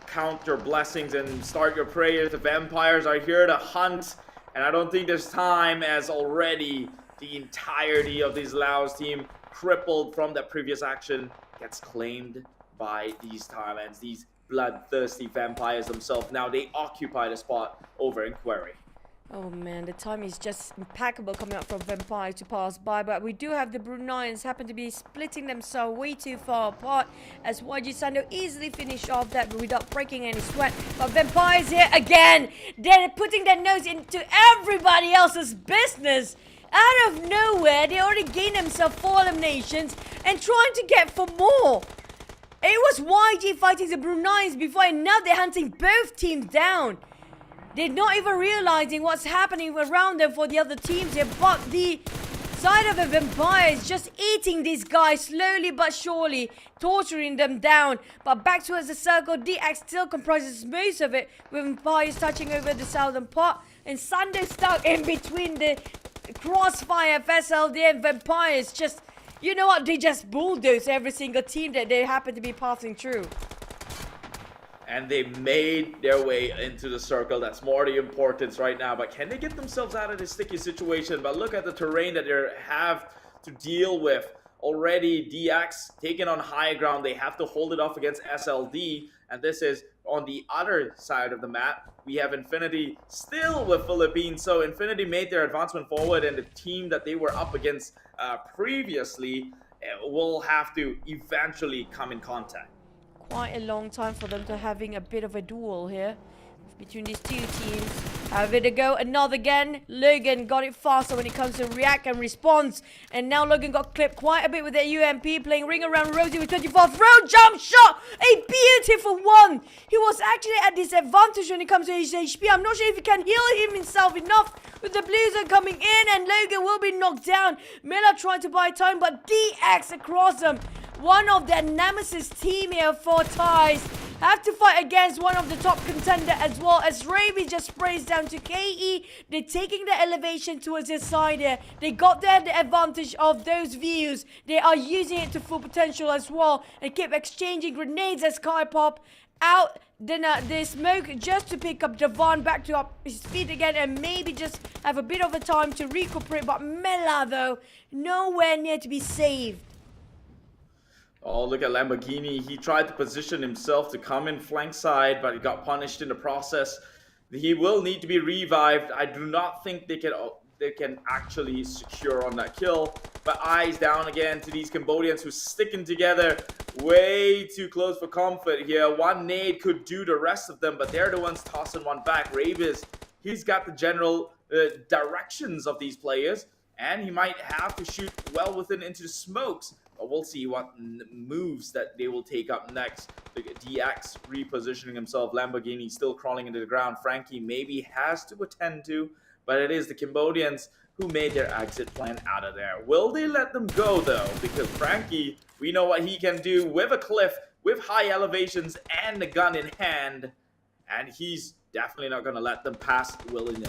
count your blessings and start your prayers. The vampires are here to hunt, and I don't think there's time, as already the entirety of this Laos team, crippled from that previous action, gets claimed by these Thailands, these bloodthirsty vampires themselves. Now they occupy the spot over in Quarry. Oh man, the time is just impeccable coming up from Vampire to pass by, but we do have the Bruneians happen to be splitting themselves way too far apart as YG Sando easily finished off that without breaking any sweat. But Vampire's here again. They're putting their nose into everybody else's business. Out of nowhere, they already gained themselves 4 eliminations and trying to get for more. It was YG fighting the Bruneians before, and now they're hunting both teams down. They're not even realizing what's happening around them for the other teams here, but the side of the Vampire is just eating these guys slowly but surely, torturing them down. But back towards the circle, DX still comprises most of it, with Vampires touching over the southern part, and Sunday stuck in between the crossfire of SLD and Vampires. Just, you know what, they just bulldoze every single team that they happen to be passing through. And they made their way into the circle. That's more the importance right now. But can they get themselves out of this sticky situation? But look at the terrain that they have to deal with. Already DX taken on high ground. They have to hold it off against SLD, and this is on the other side of the map. We have Infinity still with Philippines. So Infinity made their advancement forward, and the team that they were up against previously will have to eventually come in contact. Quite a long time for them to having a bit of a duel here between these two teams. Have it a go, another again. Logan got it faster when it comes to react and response. And now Logan got clipped quite a bit with their UMP, playing ring around Rosie with 24th row jump shot. A beautiful one. He was actually at disadvantage when it comes to his HP. I'm not sure if he can heal himself enough with the blue zone coming in, and Logan will be knocked down. Miller trying to buy time, but DX across them. One of their nemesis team here for ties. Have to fight against one of the top contender as well, as Raby just sprays down to KE. They're taking the elevation towards their side here. They got the advantage of those views. They are using it to full potential as well, and keep exchanging grenades as Kai pop out the smoke just to pick up Devon back to up his feet again, and maybe just have a bit of a time to recuperate. But Mela though, nowhere near to be saved. Oh, look at Lamborghini. He tried to position himself to come in flank side, but he got punished in the process. He will need to be revived. I do not think they can actually secure on that kill. But eyes down again to these Cambodians who sticking together way too close for comfort here. One nade could do the rest of them, but they're the ones tossing one back. Ravis, he's got the general directions of these players, and he might have to shoot well within into the smokes. But we'll see what moves that they will take up next. Look at DX repositioning himself. Lamborghini still crawling into the ground. Frankie maybe has to attend to, but it is the Cambodians who made their exit plan out of there. Will they let them go though? Because Frankie, we know what he can do with a cliff, with high elevations and the gun in hand. And he's definitely not going to let them pass willy-nilly.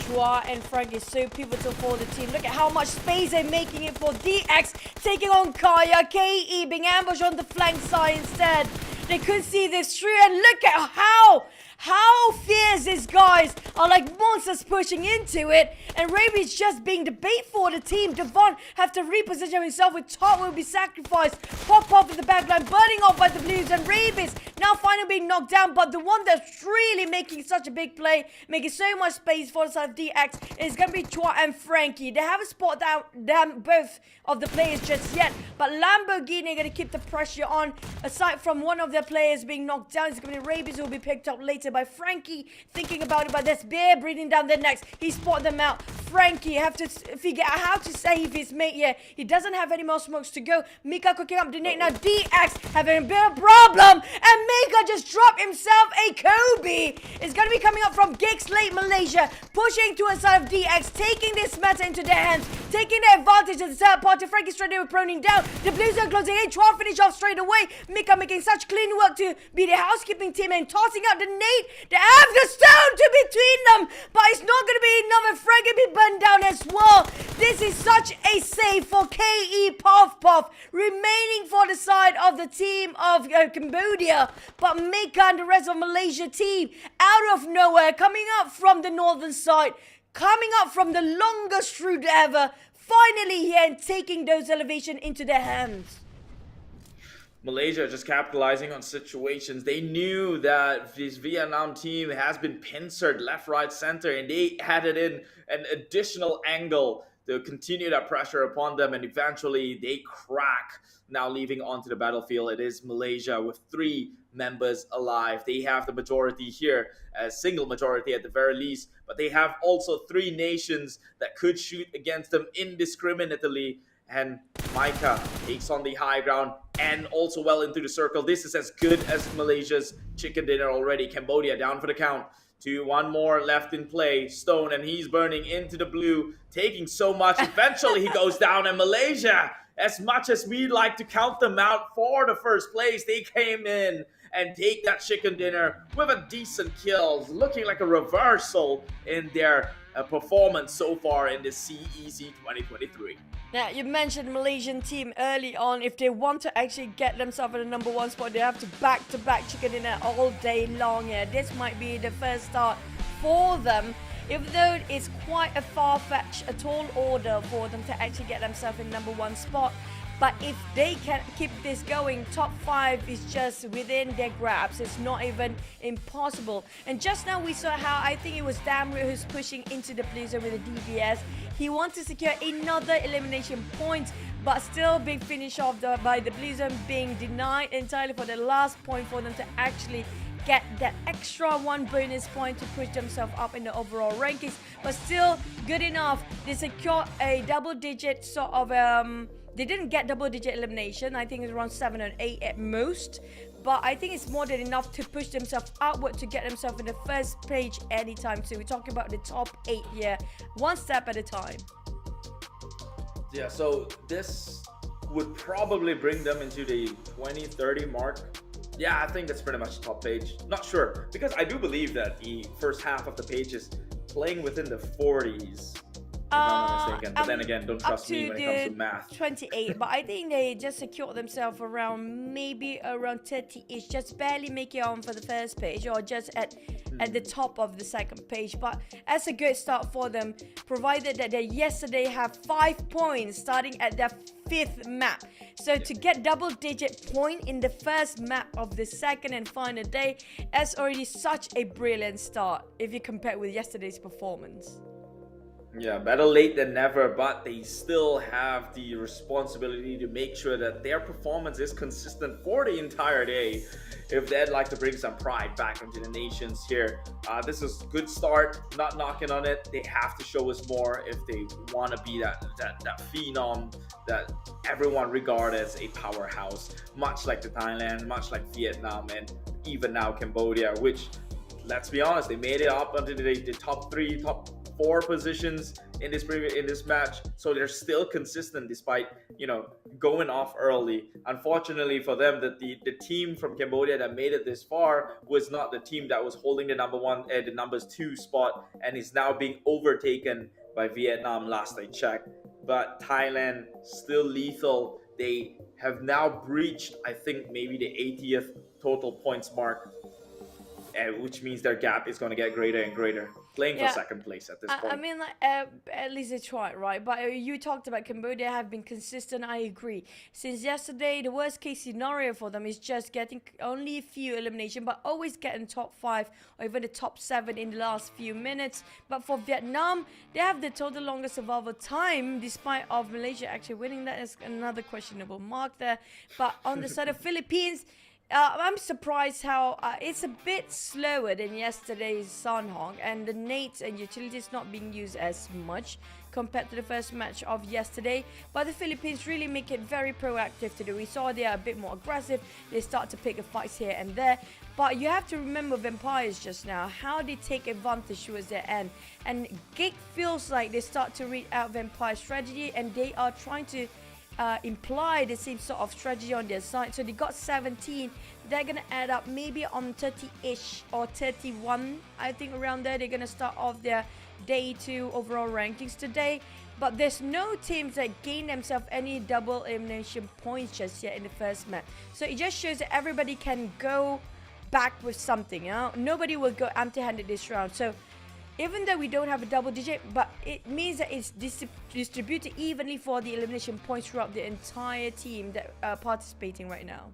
Chua and Frank is so pivotal for the team. Look at how much space they're making it for. DX taking on Kaya. KE being ambushed on the flank side instead. They could see this through, and look at how fierce these guys are, like monsters pushing into it. And Raby's just being the bait for the team. Devon have to reposition himself with Top will be sacrificed. Pop off in the backline, burning off by the Blues, and Raby's now finally being knocked down. But the one that's really making such a big play, making so much space for the side of DX, is going to be Chua and Frankie. They haven't spotted out them, both of the players just yet. But Lamborghini are going to keep the pressure on. Aside from one of their players being knocked down, it's going to be Rabies who will be picked up later by Frankie. Thinking about it, but there's bear breathing down their necks. He spotted them out. Frankie have to figure out how to save his mate here. He doesn't have any more smokes to go. Mika cooking up the nade. Now DX having a bit of problem, and Mika just dropped himself a Kobe. It's going to be coming up from Gigs Late Malaysia, pushing to a side of DX, taking this matter into their hands, taking the advantage of the third party. Frankie straight away proning down. The Blues are closing in. 12 finish off straight away. Mika making such clean work to be the housekeeping team and tossing out the nade. They have the stone to between them, but it's not going to be enough, and Frankie be burned down as well. This is such a save for KE Puff Puff, remaining for the side of the team of Cambodia. But Mika and the rest of Malaysia team, out of nowhere, coming up from the northern side, coming up from the longest route ever, finally here and taking those elevation into their hands. Malaysia just capitalizing on situations. They knew that this Vietnam team has been pincered left, right, center, and they had it in an additional angle to continue that pressure upon them, and eventually they crack. Now leaving onto the battlefield, it is Malaysia with 3 members alive. They have the majority here, a single majority at the very least, but they have also 3 nations that could shoot against them indiscriminately. And Micah takes on the high ground and also well into the circle. This is as good as Malaysia's chicken dinner already. Cambodia down for the count. 1 more left in play. Stone, and he's burning into the blue, taking so much. Eventually he goes down, and Malaysia, as much as we like to count them out for the first place, they came in and take that chicken dinner with a decent kill. Looking like a reversal in their performance so far in the CEC 2023. Now, you mentioned Malaysian team early on. If they want to actually get themselves in the number 1 spot, they have to back-to-back chicken dinner all day long here. This might be the first start for them. even though it's quite a far-fetched, a tall order for them to actually get themselves in number 1 spot. But if they can keep this going, top 5 is just within their grasp. It's not even impossible. And just now we saw how I think it was Damru who's pushing into the blue zone with the DBS. He wants to secure another elimination point, but still being finished off by the blue zone, being denied entirely for the last point for them to actually get that extra 1 bonus point to push themselves up in the overall rankings. But still good enough. They secured a double-digit sort of they didn't get double-digit elimination. I think it's around 7 or 8 at most. But I think it's more than enough to push themselves outward to get themselves in the first page anytime soon. We're talking about the top 8 here, one step at a time. Yeah, so this would probably bring them into the 20-30 mark. Yeah, I think that's pretty much top page. Not sure, because I do believe that the first half of the page is playing within the 40s. If I'm not mistaken. But then again, don't trust me when it comes to math. 28, but I think they just secured themselves around maybe around 30-ish, just barely make it on for the first page or just at the top of the second page. But that's a good start for them, provided that they yesterday have 5 points starting at their 5th map. So to get double-digit point in the first map of the second and final day, that's already such a brilliant start if you compare with yesterday's performance. Yeah, better late than never, but they still have the responsibility to make sure that their performance is consistent for the entire day if they'd like to bring some pride back into the nations here. This is a good start, not knocking on it. They have to show us more if they want to be that phenom that everyone regards as a powerhouse, much like the Thailand, much like Vietnam, and even now Cambodia, which, let's be honest, they made it up into the top 3, top 4 positions in this match, so they're still consistent despite going off early. Unfortunately for them, that the team from Cambodia that made it this far was not the team that was holding the number 1 and the numbers 2 spot, and is now being overtaken by Vietnam last I checked. But Thailand still lethal. They have now breached, I think, maybe the 80th total points mark, which means their gap is going to get greater and greater, playing for second place at this point. I mean, at least they tried, right? But you talked about Cambodia have been consistent. I agree. Since yesterday, the worst case scenario for them is just getting only a few elimination, but always getting top 5 or even the top 7 in the last few minutes. But for Vietnam, they have the total longest survival time, despite of Malaysia actually winning. That is another questionable mark there. But on the side of Philippines, I'm surprised how it's a bit slower than yesterday's Sanhok, and the nades and utilities not being used as much compared to the first match of yesterday. But the Philippines really make it very proactive today. We saw they are a bit more aggressive. They start to pick a fights here and there. But you have to remember Vampires just now, how they take advantage towards their end. And Gig feels like they start to read out Vampire strategy, and they are trying to imply the same sort of strategy on their side. So they got 17. They're gonna add up maybe on 30-ish or 31. I think around there they're gonna start off their day 2 overall rankings today. But there's no teams that gain themselves any double elimination points just yet in the first match. So it just shows that everybody can go back with something. Nobody will go empty-handed this round. So even though we don't have a double digit, but it means that it's distributed evenly for the elimination points throughout the entire team that are participating right now.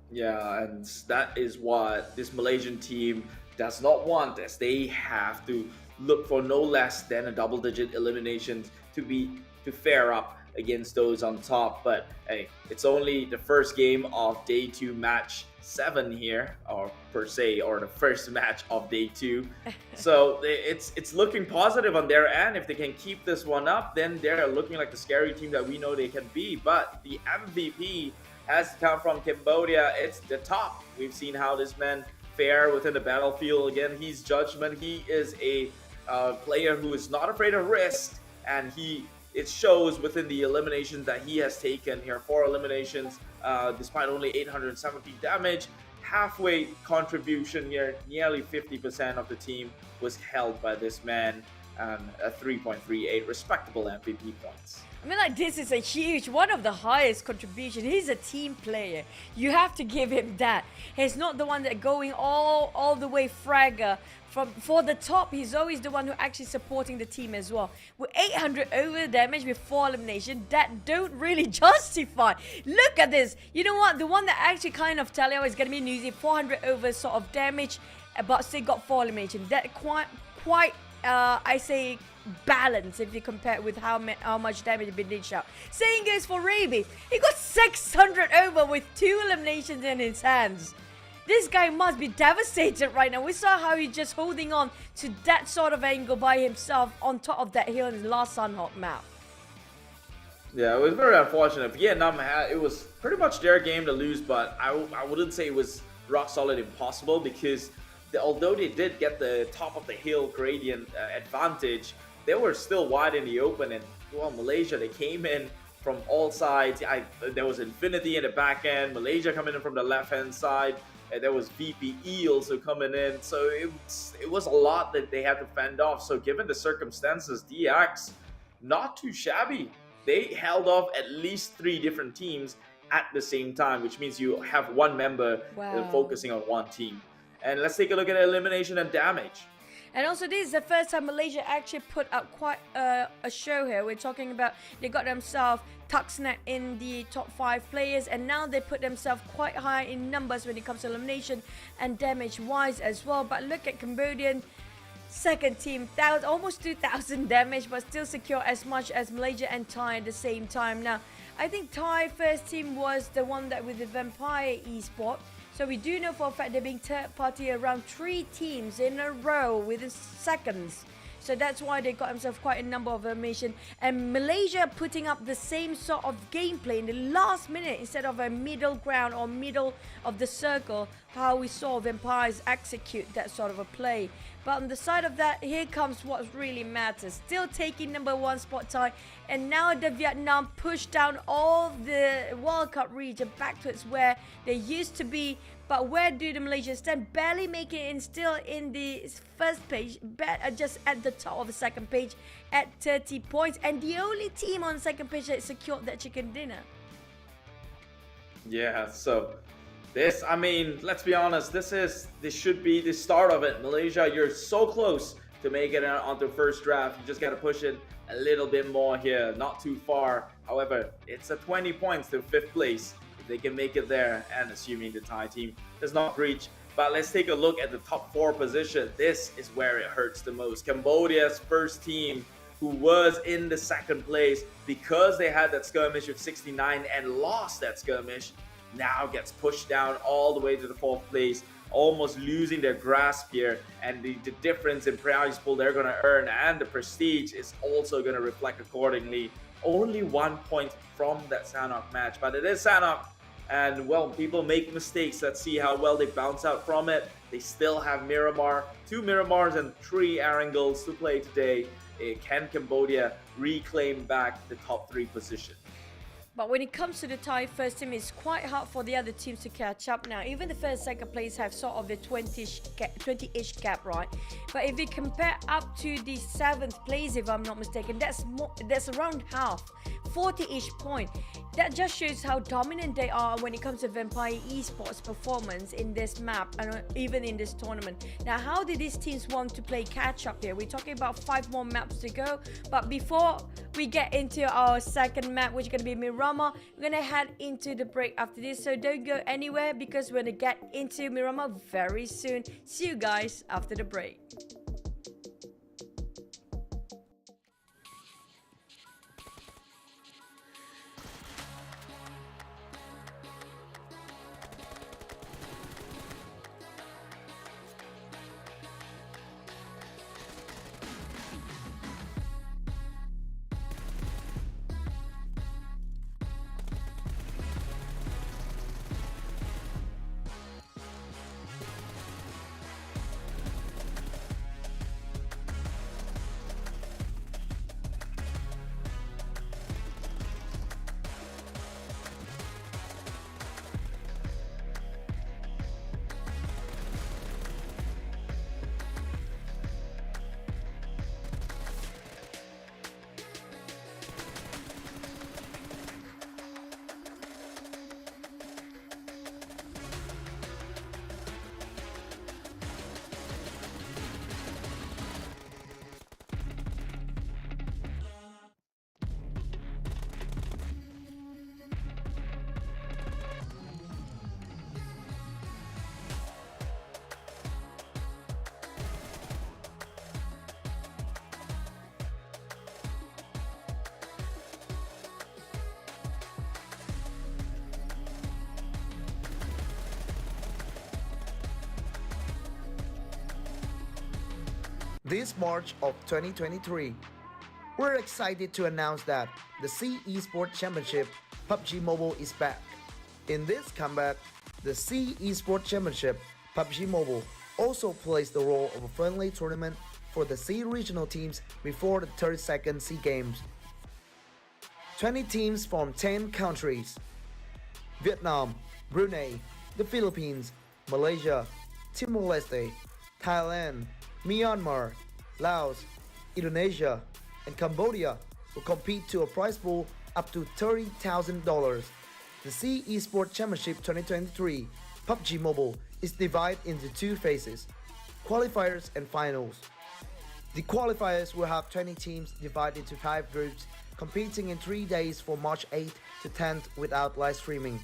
Yeah, and that is what this Malaysian team does not want, as they have to look for no less than a double-digit elimination to fare up against those on top. But hey, it's only the first game of day 2 match 7 here, or per se, or the first match of day 2. So it's looking positive on their end. If they can keep this one up, then they're looking like the scary team that we know they can be. But the MVP has to come from Cambodia. It's the top. We've seen how this man fare within the battlefield. Again, he's judgment. He is a player who is not afraid of risk, and it shows within the eliminations that he has taken here. 4 eliminations, despite only 870 damage. Halfway contribution here, nearly 50% of the team was held by this man, and a 3.38 respectable MVP points. I mean, like, this is a huge, one of the highest contribution. He's a team player. You have to give him that. He's not the one that going all the way fragger for the top, he's always the one who actually supporting the team as well. With 800 over damage with 4 elimination, that don't really justify. Look at this. You know what? The one that actually kind of tell you is going to be Newsy, 400 over sort of damage, but still got 4 elimination. That quite I say balance if you compare it with how much damage been dished out. Same goes for Rabies. He got 600 over with 2 eliminations in his hands. This guy must be devastated right now. We saw how he's just holding on to that sort of angle by himself on top of that hill in the last Sanhok map. Yeah, it was very unfortunate. Vietnam it was pretty much their game to lose, but I wouldn't say it was rock solid impossible, because although they did get the top of the hill gradient advantage, they were still wide in the open. And well, Malaysia, they came in from all sides. There was Infinity in the back end, Malaysia coming in from the left hand side, and there was VPE also coming in. So it was a lot that they had to fend off. So given the circumstances, DX, not too shabby. They held off at least 3 different teams at the same time, which means you have one member focusing on one team. And let's take a look at elimination and damage. And also, this is the first time Malaysia actually put out quite a show here. We're talking about they got themselves Tuxnet in the top 5 players, and now they put themselves quite high in numbers when it comes to elimination and damage wise as well. But look at Cambodian second team, almost 2,000 damage, but still secure as much as Malaysia and Thai at the same time. Now, I think Thai first team was the one that with the Vampire Esport. So we do know for a fact they're being third party around 3 teams in a row within seconds. So that's why they got themselves quite a number of elimination. And Malaysia putting up the same sort of gameplay in the last minute instead of a middle ground or middle of the circle, how we saw Vampires execute that sort of a play. But on the side of that, here comes what really matters. Still taking number 1 spot Thai. And now the Vietnam pushed down all the World Cup region back to where they used to be. But where do the Malaysians stand? Barely making it in, still in the first page, just at the top of the second page at 30 points. And the only team on the second page that secured that chicken dinner. Yeah, so this, I mean, let's be honest, this should be the start of it. Malaysia, you're so close to make it onto first draft. You just got to push it a little bit more here, not too far. However, it's a 20 points to 5th place. If they can make it there, and assuming the Thai team does not reach. But let's take a look at the top 4 position. This is where it hurts the most. Cambodia's first team, who was in the 2nd place because they had that skirmish with 69 and lost that skirmish, now gets pushed down all the way to the 4th place, almost losing their grasp here. And the difference in priority pool they're going to earn and the prestige is also going to reflect accordingly. Only 1 point from that Sanhok match, but it is Sanhok. And well, people make mistakes. Let's see how well they bounce out from it. They still have Miramar, 2 Miramars and 3 Erangels to play today. Can Cambodia reclaim back the top 3 position? But when it comes to the Thai first team, it's quite hard for the other teams to catch up now. Even the first, second place have sort of the 20-ish gap, right? But if we compare up to the 7th place, if I'm not mistaken, that's around half, 40-ish point. That just shows how dominant they are when it comes to Vampire Esports performance in this map and even in this tournament. Now, how did these teams want to play catch up here? We're talking about 5 more maps to go. But before we get into our second map, which is going to be Miramar, we're going to head into the break after this. So don't go anywhere because we're going to get into Miramar very soon. See you guys after the break. this March of 2023. We're excited to announce that the Sea Esports Championship PUBG Mobile is back. In this comeback, the Sea Esports Championship PUBG Mobile also plays the role of a friendly tournament for the Sea regional teams before the 32nd Sea Games. 20 teams from 10 countries: Vietnam, Brunei, the Philippines, Malaysia, Timor-Leste, Thailand, Myanmar, Laos, Indonesia, and Cambodia will compete to a prize pool up to $30,000. The Sea Esports Championship 2023 PUBG Mobile is divided into two phases: qualifiers and finals. The qualifiers will have 20 teams divided into 5 groups competing in 3 days from March 8th to 10th without live streaming.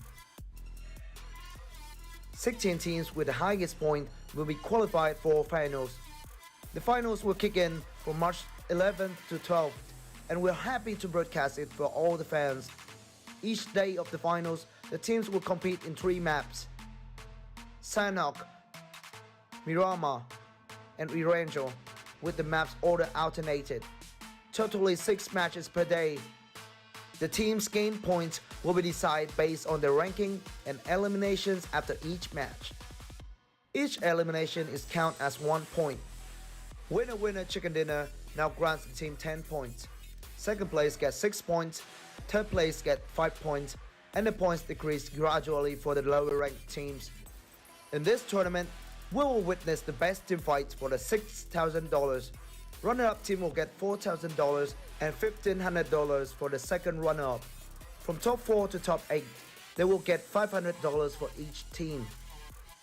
16 teams with the highest point will be qualified for finals. The finals will kick in from March 11th to 12th, and we're happy to broadcast it for all the fans. Each day of the finals, the teams will compete in 3 maps: Sanhok, Miramar, and Erangel, with the maps order alternated. Totally 6 matches per day. The teams gain points will be decided based on their ranking and eliminations after each match. Each elimination is counted as 1 point. Winner chicken dinner now grants the team 10 points. Second place gets 6 points, third place gets 5 points, and the points decrease gradually for the lower ranked teams. In this tournament, we will witness the best team fights for the $6,000. Runner-up team will get $4,000 and $1,500 for the second runner-up. From top 4 to top 8, they will get $500 for each team.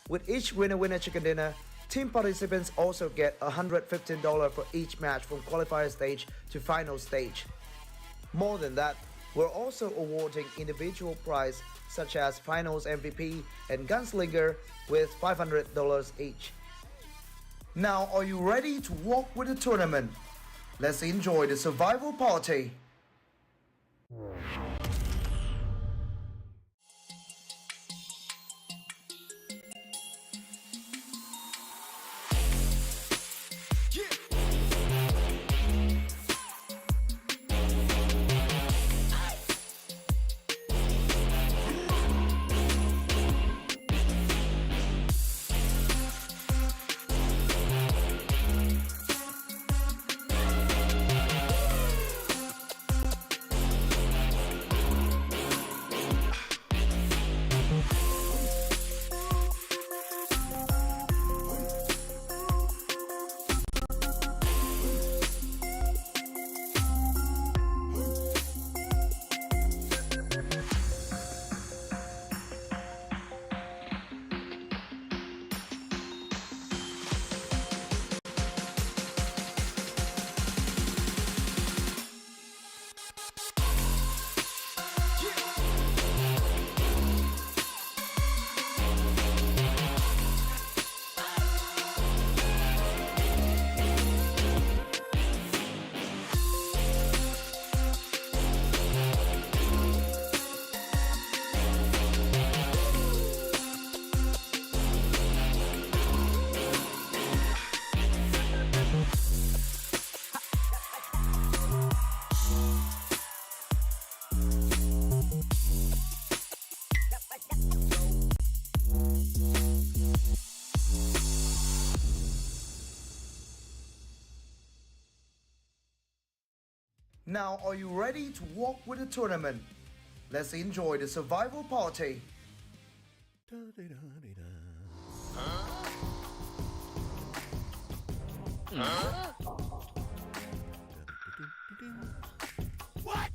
With each winner chicken dinner, team participants also get $115 for each match from qualifier stage to final stage. More than that, we're also awarding individual prize such as finals MVP and gunslinger with $500 each. Now, are you ready to walk with the tournament? Let's enjoy the survival party. Now, are you ready to walk with the tournament? Let's enjoy the survival party. What?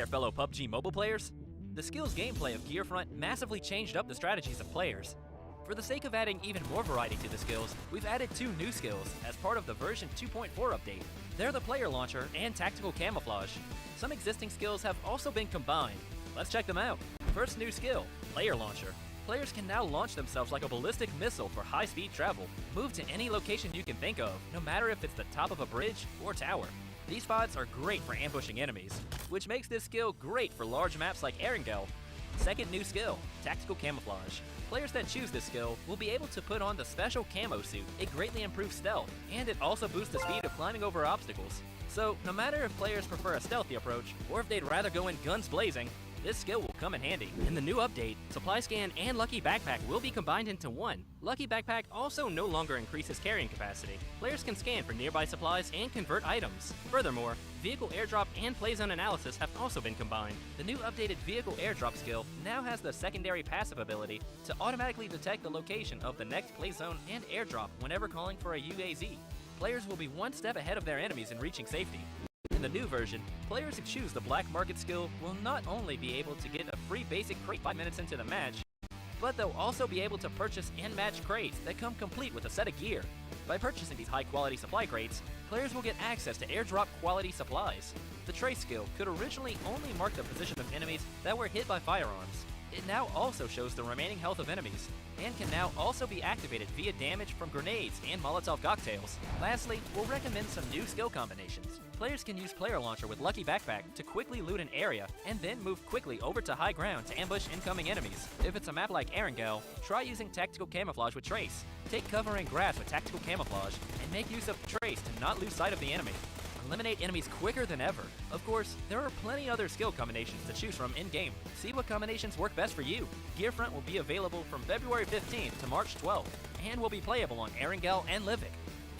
there, fellow PUBG mobile players? The skills gameplay of Gearfront massively changed up the strategies of players. For the sake of adding even more variety to the skills, we've added 2 new skills as part of the version 2.4 update. They're the player launcher and tactical camouflage. Some existing skills have also been combined. Let's check them out. First new skill, player launcher. Players can now launch themselves like a ballistic missile for high-speed travel. Move to any location you can think of, no matter if it's the top of a bridge or tower. These spots are great for ambushing enemies, which makes this skill great for large maps like Erangel. Second new skill, tactical camouflage. Players that choose this skill will be able to put on the special camo suit. It greatly improves stealth, and it also boosts the speed of climbing over obstacles. So, no matter if players prefer a stealthy approach, or if they'd rather go in guns blazing, this skill will come in handy. In the new update, Supply Scan and Lucky Backpack will be combined into one. Lucky Backpack also no longer increases carrying capacity. Players can scan for nearby supplies and convert items. Furthermore, Vehicle Airdrop and Playzone Analysis have also been combined. The new updated Vehicle Airdrop skill now has the secondary passive ability to automatically detect the location of the next Playzone and Airdrop whenever calling for a UAZ. Players will be one step ahead of their enemies in reaching safety. In the new version, players who choose the Black Market skill will not only be able to get a free basic crate 5 minutes into the match, but they'll also be able to purchase and match crates that come complete with a set of gear. By purchasing these high-quality supply crates, players will get access to airdrop quality supplies. The trace skill could originally only mark the position of enemies that were hit by firearms. It now also shows the remaining health of enemies, and can now also be activated via damage from grenades and Molotov cocktails. Lastly, we'll recommend some new skill combinations. Players can use Player Launcher with Lucky Backpack to quickly loot an area, and then move quickly over to high ground to ambush incoming enemies. If it's a map like Erangel, try using Tactical Camouflage with Trace. Take cover in grass with Tactical Camouflage, and make use of Trace to not lose sight of the enemy. Eliminate enemies quicker than ever. Of course, there are plenty other skill combinations to choose from in-game. See what combinations work best for you. Gearfront will be available from February 15th to March 12th, and will be playable on Erangel and Livik.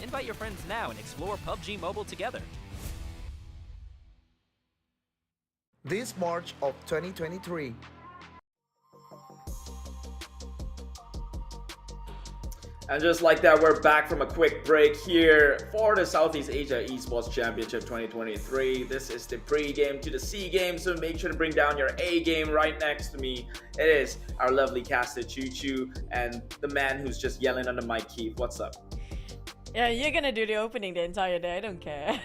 Invite your friends now and explore PUBG Mobile together. This March of 2023. And just like that, we're back from a quick break here for the Southeast Asia Esports Championship 2023. This is the pre-game to the C game, so make sure to bring down your A game. Right next to me, it is our lovely caster Choo Choo and the man who's just yelling under my Keith. What's up? Yeah, you're gonna do the opening the entire day, I don't care.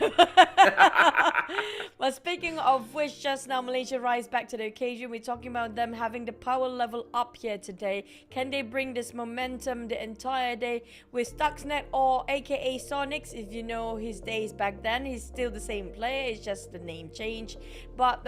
But speaking of which, just now Malaysia rise back to the occasion. We're talking about them having the power level up here today. Can they bring this momentum the entire day with Stuxnet, or aka Sonics? If you know his days back then, he's still the same player, it's just the name change. But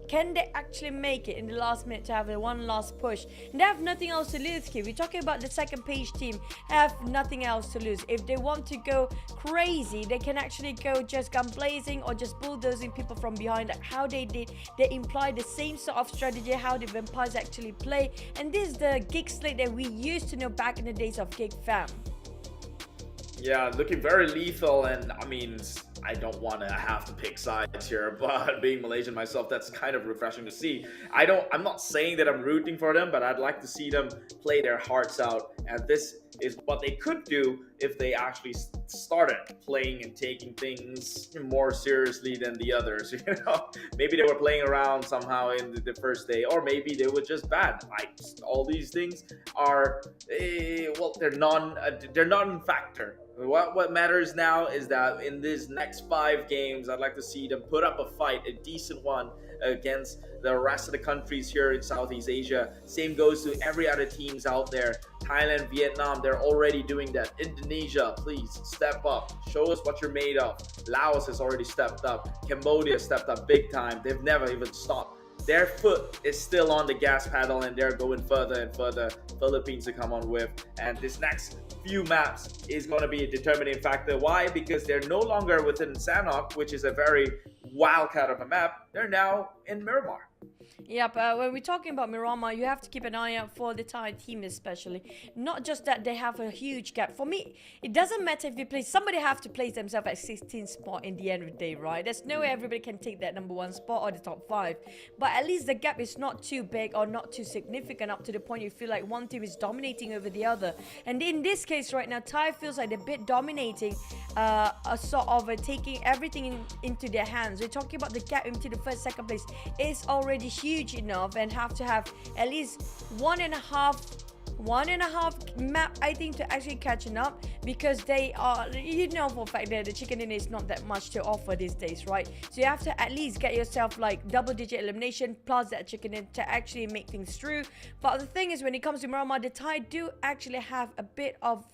can they actually make it in the last minute to have a one last push? And they have nothing else to lose here. We're talking about the second page team, have nothing else to lose. If they want to go crazy, they can actually go just gun blazing or just bulldozing people from behind, like how they did. They imply the same sort of strategy how the vampires actually play, and this is the gig slate that we used to know back in the days of Gig Fam. Yeah, looking very lethal, and I mean, I don't want to have to pick sides here, but being Malaysian myself, that's kind of refreshing to see. I'm not saying that I'm rooting for them, but I'd like to see them play their hearts out, and this is what they could do if they actually started playing and taking things more seriously than the others. You know, maybe they were playing around somehow in the first day, or maybe they were just bad. All these things are well, they're non-factor. What matters now is that in these next 5 games, I'd like to see them put up a fight, a decent one, against the rest of the countries here in Southeast Asia. Same goes to every other teams out there. Thailand, Vietnam, they're already doing that. Indonesia, please step up. Show us what you're made of. Laos has already stepped up. Cambodia stepped up big time. They've never even stopped. Their foot is still on the gas pedal, and they're going further and further. Philippines to come on with, and this next few maps is going to be a determining factor. Why? Because they're no longer within Sanhok, which is a very wildcat of a map. They're now in Miramar. Yeah, but when we're talking about Miramar, you have to keep an eye out for the Thai team especially. Not just that they have a huge gap. For me, it doesn't matter if you play, somebody have to place themselves at 16th spot in the end of the day, right? There's no way everybody can take that number 1 spot or the top 5. But at least the gap is not too big or not too significant up to the point you feel like one team is dominating over the other. And in this case right now, Thai feels like they're a bit dominating, a sort of taking everything into their hands. We're talking about the gap into the first, second place is already huge enough, and have to have at least one and a half map, I think, to actually catching up, because they are, you know for a fact that the chicken dinner is not that much to offer these days, right? So you have to at least get yourself like double-digit elimination plus that chicken dinner to actually make things through. But the thing is, when it comes to Miramar, the Thai do actually have a bit of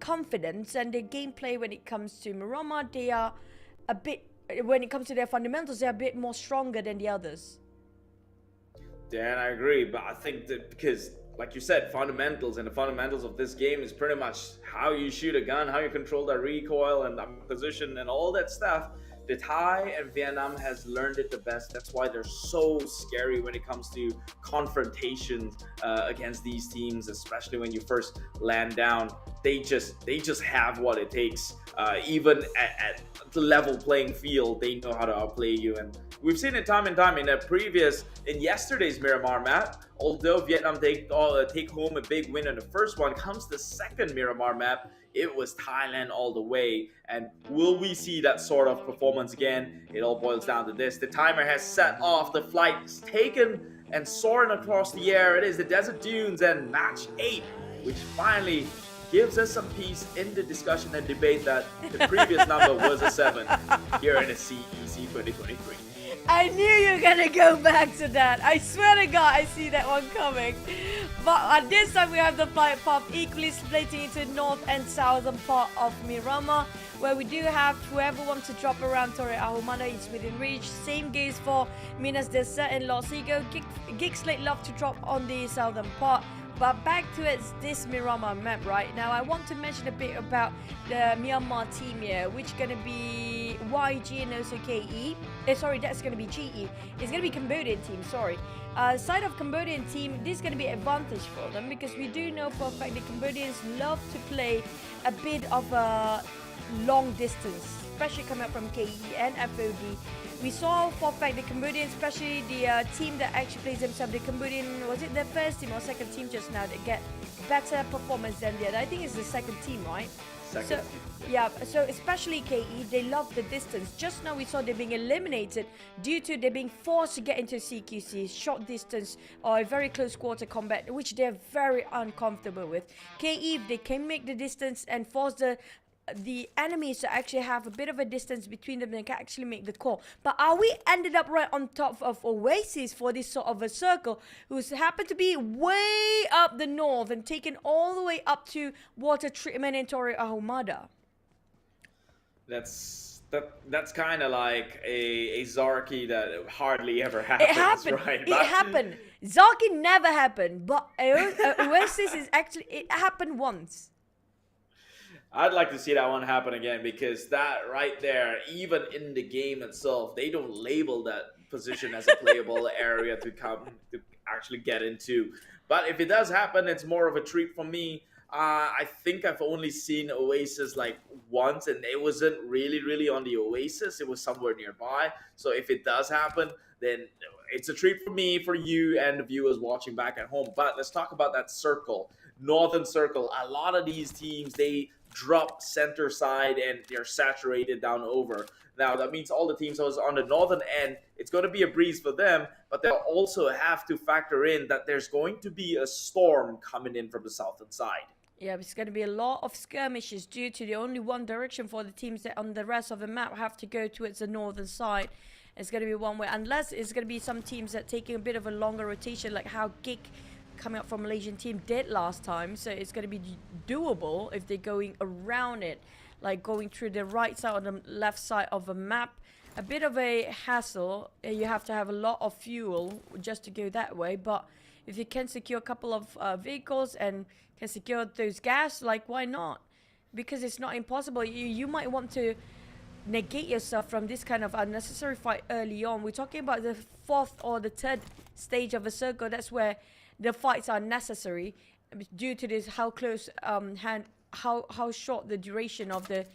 confidence, and their gameplay when it comes to Miramar, they are a bit, when it comes to their fundamentals, they're a bit more stronger than the others. Dan, I agree, but I think that because, like you said, fundamentals, and the fundamentals of this game is pretty much how you shoot a gun, how you control the recoil and the position and all that stuff. The Thai and Vietnam has learned it the best. That's why they're so scary when it comes to confrontations against these teams, especially when you first land down. They just have what it takes. Even at the level playing field, they know how to outplay you. And we've seen it time and time in yesterday's Miramar map. Although Vietnam take home a big win on the first one, comes the second Miramar map, it was Thailand all the way. And will we see that sort of performance again? It all boils down to this. The timer has set off. The flight is taken and soaring across the air. It is the desert dunes and match 8, which finally gives us some peace in the discussion and debate that the previous number was a 7 here in the CEC 2023. I knew you were gonna go back to that. I swear to God, I see that one coming. But at this time, we have the flight path equally splitting into north and southern part of Miramar, where we do have whoever wants to drop around Torre Ahumada is within reach. Same goes for Minas Desa and Los Ego. Geek Slate love to drop on the southern part. But back to this Miramar map right now, I want to mention a bit about the Myanmar team here, which going to be YG and also KE. Sorry, that's going to be GE. It's going to be Cambodian team, sorry. Side of Cambodian team, this is going to be an advantage for them, because we do know for a fact that Cambodians love to play a bit of a long distance, especially coming up from KE and FOD. We saw for a fact the Cambodian, especially the team that actually plays themselves, the Cambodian, was it their first team or second team just now, that get better performance than the other? I think it's the second team, right? Second team. Yeah, so especially KE, they love the distance. Just now we saw them being eliminated due to they being forced to get into CQC, short distance or a very close quarter combat, which they're very uncomfortable with. KE, if they can make the distance and force the enemies to actually have a bit of a distance between them, they can actually make the call. But are we ended up right on top of Oasis for this sort of a circle, who's happened to be way up the north and taken all the way up to water treatment in Torre Ahumada? That's kind of like a Zarki that hardly ever happens. It happened. Right? It happened. Zarki never happened, but Oasis is actually, it happened once. I'd like to see that one happen again, because that right there, even in the game itself, they don't label that position as a playable area to actually get into. But if it does happen, it's more of a treat for me. I think I've only seen Oasis like once, and it wasn't really on the Oasis. It was somewhere nearby. So if it does happen, then it's a treat for me, for you, and the viewers watching back at home. But let's talk about that circle, Northern Circle. A lot of these teams, they drop center side and they're saturated down over. Now that means all the teams on the northern end, it's going to be a breeze for them, but they'll also have to factor in that there's going to be a storm coming in from the southern side. Yeah, it's going to be a lot of skirmishes due to the only one direction for the teams that on the rest of the map have to go towards the northern side. It's going to be one way, unless it's going to be some teams that taking a bit of a longer rotation, like how Geek coming up from Malaysian team did last time. So it's going to be doable if they're going around it, like going through the right side or the left side of a map. A bit of a hassle. You have to have a lot of fuel just to go that way, but if you can secure a couple of vehicles and can secure those gas, like, why not? Because it's not impossible. You might want to negate yourself from this kind of unnecessary fight early on. We're talking about the fourth or the third stage of a circle. That's where the fights are necessary due to this how close how short the duration of the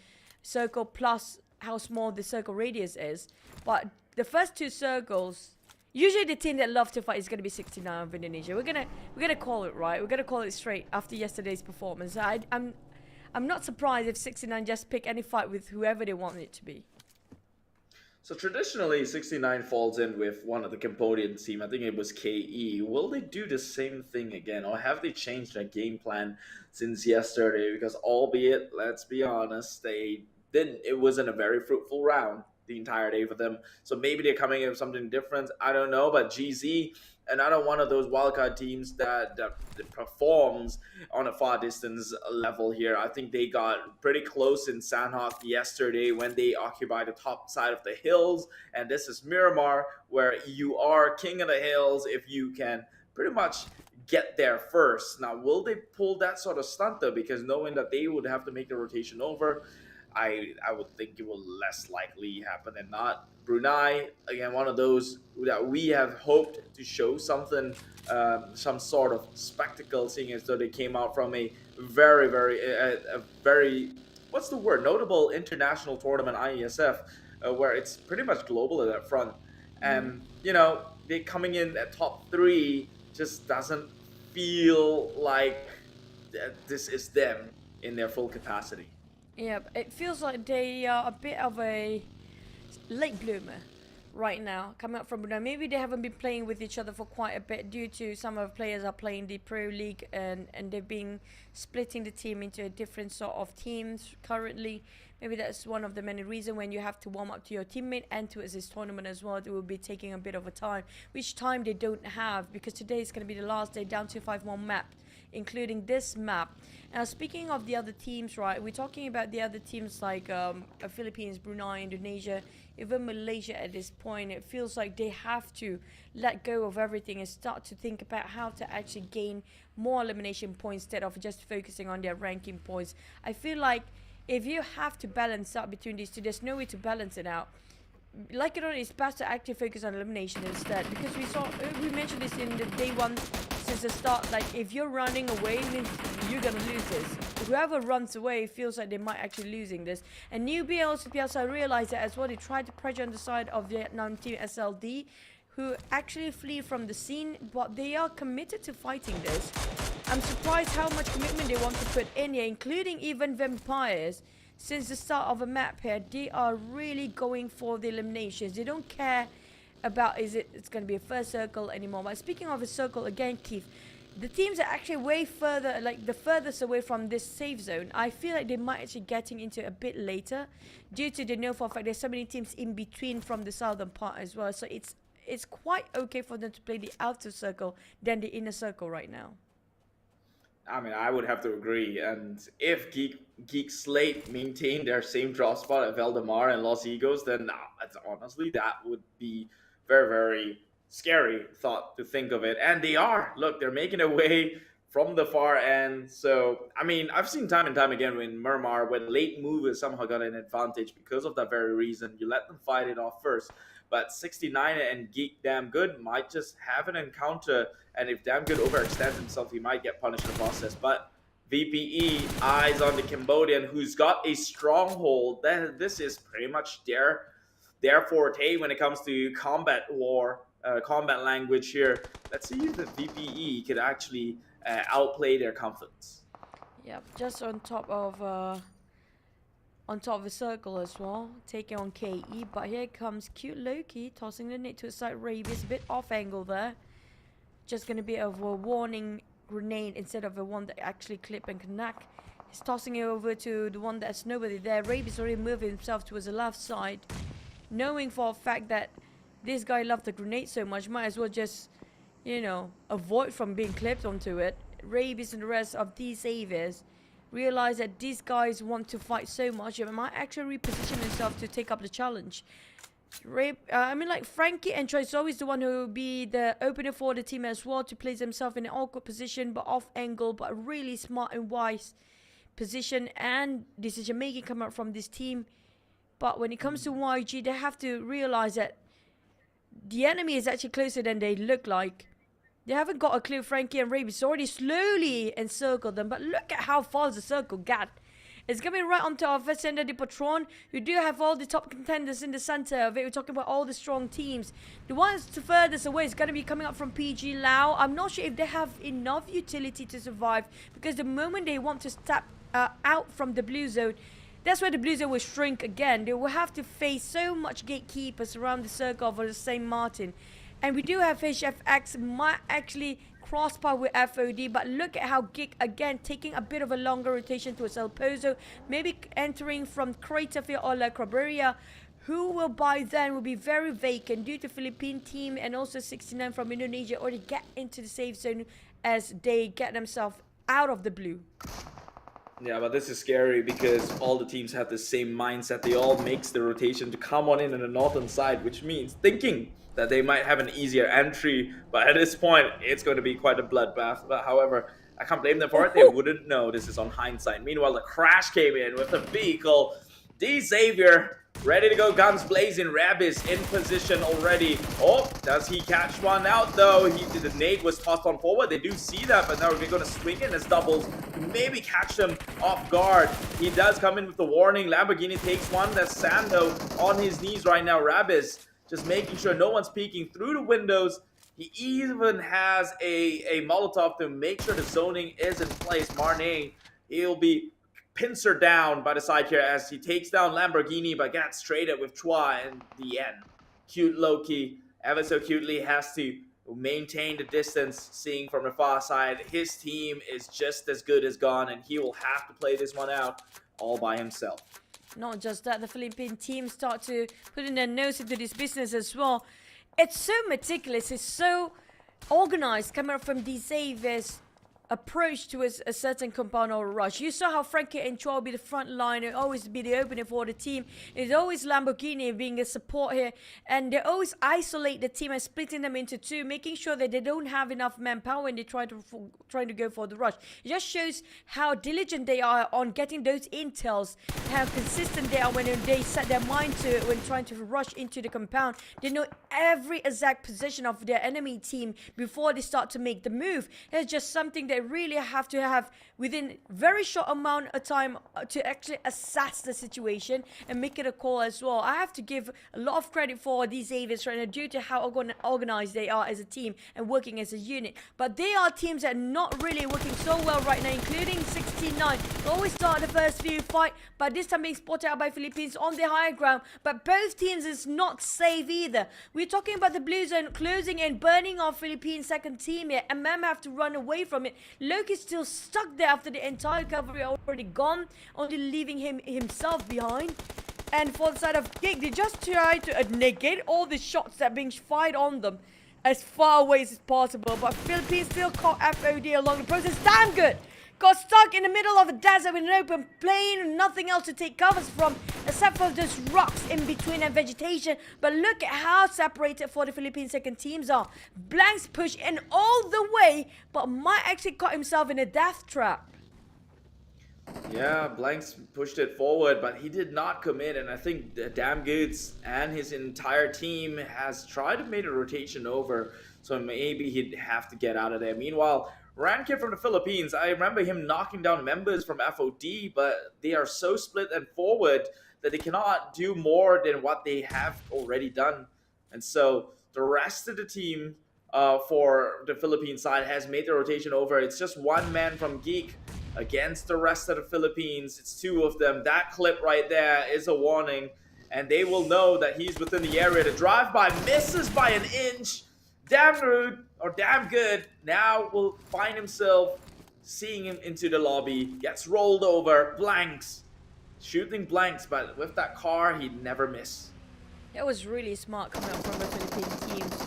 circle plus how small the circle radius is. But the first two circles, usually the team that love to fight is going to be 69 of Indonesia. We're gonna call it right. We're gonna call it straight after yesterday's performance. I'm not surprised if 69 just pick any fight with whoever they want it to be. So traditionally, 69 falls in with one of the Cambodian team. I think it was KE. Will they do the same thing again, or have they changed their game plan since yesterday? Because albeit, let's be honest, they didn't. It wasn't a very fruitful round the entire day for them. So maybe they're coming in with something different. I don't know. But GZ, another one of those wildcard teams that performs on a far distance level here. I think they got pretty close in Sanhok yesterday when they occupied the top side of the hills. And this is Miramar, where you are king of the hills if you can pretty much get there first. Now, will they pull that sort of stunt though? Because knowing that they would have to make the rotation over, I would think it will less likely happen than not. Brunei, again, one of those that we have hoped to show something, some sort of spectacle, seeing as though they came out from a very, what's the word, notable international tournament, IESF, where it's pretty much global at that front. And, you know, they coming in at top 3 just doesn't feel like this is them in their full capacity. Yeah, it feels like they are a bit of a late bloomer right now, coming up from Brunei. Maybe they haven't been playing with each other for quite a bit due to some of the players are playing the Pro League and they've been splitting the team into a different sort of teams currently. Maybe that's one of the many reasons when you have to warm up to your teammate and towards this tournament as well. It will be taking a bit of a time, which time they don't have, because today is going to be the last day down to 5 more maps, including this map. Now, speaking of the other teams, right, we're talking about the other teams like Philippines, Brunei, Indonesia, even Malaysia at this point. It feels like they have to let go of everything and start to think about how to actually gain more elimination points instead of just focusing on their ranking points. I feel like if you have to balance out between these two, there's no way to balance it out. Like it or not, it's best to actually focus on elimination instead, because we mentioned this in the day one since the start. Like, if you're running away, means you're gonna lose this. Whoever runs away feels like they might actually losing this. And newbie also Piazza realized that as well. They tried to pressure on the side of Vietnam team SLD, who actually flee from the scene, but they are committed to fighting this. I'm surprised how much commitment they want to put in here, including even vampires. Since the start of a map here, they are really going for the eliminations. They don't care about it's going to be a first circle anymore. But speaking of a circle again, Keith, the teams are actually way further, like the furthest away from this safe zone. I feel like they might actually getting into a bit later, due to the know for a fact there's so many teams in between from the southern part as well. So it's quite okay for them to play the outer circle than the inner circle right now. I mean, I would have to agree. And if Geek Slate maintained their same drop spot at Valdemar and Los Egos, then honestly, that would be very, very scary thought to think of it. And they are. Look, they're making their way from the far end. So, I mean, I've seen time and time again when Miramar, when late movers somehow got an advantage because of that very reason. You let them fight it off first. But 69 and Geek Damn Good might just have an encounter, and if Damn Good overextends himself, he might get punished in the process. But VPE eyes on the Cambodian, who's got a stronghold. This is pretty much their forte when it comes to combat war, combat language here. Let's see if the VPE could actually outplay their confidence. Yep, just on top of the circle as well, taking on KE. But here comes cute Loki tossing the net to a side. Rabies a bit off angle there. Just gonna be a warning grenade instead of the one that actually clip and connect. He's tossing it over to the one that's nobody there. Rabies already moving himself towards the left side, knowing for a fact that this guy loved the grenade so much, might as well just, you know, avoid from being clipped onto it. Rabies and the rest of these saviors realize that these guys want to fight so much, and might actually reposition himself to take up the challenge. I mean, like, Frankie and Troy is always the one who will be the opener for the team as well, to place himself in an awkward position but off angle, but a really smart and wise position and decision making coming out from this team. But when it comes to YG, they have to realize that the enemy is actually closer than they look like. They haven't got a clue. Frankie and Rabies already slowly encircled them. But look at how far the circle got. It's coming right onto our Vicenda de Patron. We do have all the top contenders in the center of it. We're talking about all the strong teams. The ones to furthest away is going to be coming up from PG Lao. I'm not sure if they have enough utility to survive, because the moment they want to step out from the blue zone, that's where the blue zone will shrink again. They will have to face so much gatekeepers around the circle of the St. Martin. And we do have HFX might actually cross path with FOD, but look at how Gig again taking a bit of a longer rotation towards El Pozo, maybe entering from Craterfield or La Cabrera, who will by then will be very vacant due to Philippine team and also 69 from Indonesia already get into the safe zone as they get themselves out of the blue. Yeah, but this is scary because all the teams have the same mindset. They all makes the rotation to come on in the northern side, which means thinking that they might have an easier entry. But at this point, it's going to be quite a bloodbath. But however, I can't blame them for it. They wouldn't know. This is on hindsight. Meanwhile, the crash came in with the vehicle. D Xavier ready to go, guns blazing. Rabis in position already. Oh, does he catch one out though? The nade was tossed on forward. They do see that, but now they're going to swing in as doubles to maybe catch them off guard. He does come in with the warning. Lamborghini takes one. That's Sando on his knees right now. Rabis just making sure no one's peeking through the windows. He even has a Molotov to make sure the zoning is in place. Marne, he'll be pincer down by the side here as he takes down Lamborghini, but gets traded with Chua in the end. Cute Loki, ever so cutely, has to maintain the distance, seeing from the far side. His team is just as good as gone, and he will have to play this one out all by himself. Not just that, the Philippine team start to put in their nose into this business as well. It's so meticulous, it's so organized coming up from Xavier's approach towards a certain compound or rush. You saw how Frankie and Chua will be the front line and always be the opener for the team. It's always Lamborghini being a support here, and they always isolate the team and splitting them into two, making sure that they don't have enough manpower when they trying to go for the rush. It just shows how diligent they are on getting those intels, how consistent they are when they set their mind to it when trying to rush into the compound. They know every exact position of their enemy team before they start to make the move. It's just something that really have to have within very short amount of time to actually assess the situation and make it a call as well. I have to give a lot of credit for these Avis right now due to how organized they are as a team and working as a unit. But they are teams that are not really working so well right now, including 69. They always start the first few fight, but this time being spotted out by Philippines on the higher ground. But both teams is not safe either. We're talking about the blue zone closing in, burning off Philippines' second team here, and Mem have to run away from it. Loki's still stuck there after the entire cavalry already gone, only leaving himself behind. And for the side of Gig, they just try to negate all the shots that are being fired on them as far away as possible. But Philippines still caught FOD along the process. Damn good! Got stuck in the middle of a desert with an open plain, nothing else to take covers from except for just rocks in between and vegetation. But look at how separated for the Philippine second teams are. Blanks push in all the way, but might actually caught himself in a death trap. Yeah, Blanks pushed it forward, but he did not commit, and I think the Damn Goods and his entire team has tried to make a rotation over, so maybe he'd have to get out of there. Meanwhile, Rankid from the Philippines, I remember him knocking down members from FOD, but they are so split and forward that they cannot do more than what they have already done. And so the rest of the team for the Philippine side has made the rotation over. It's just one man from Geek against the rest of the Philippines. It's two of them. That clip right there is a warning, and they will know that he's within the area. The drive-by misses by an inch. Damn rude, or damn good, now will find himself seeing him into the lobby, gets rolled over, Blanks, shooting Blanks, but with that car, he'd never miss. That was really smart coming up from the Philippine teams.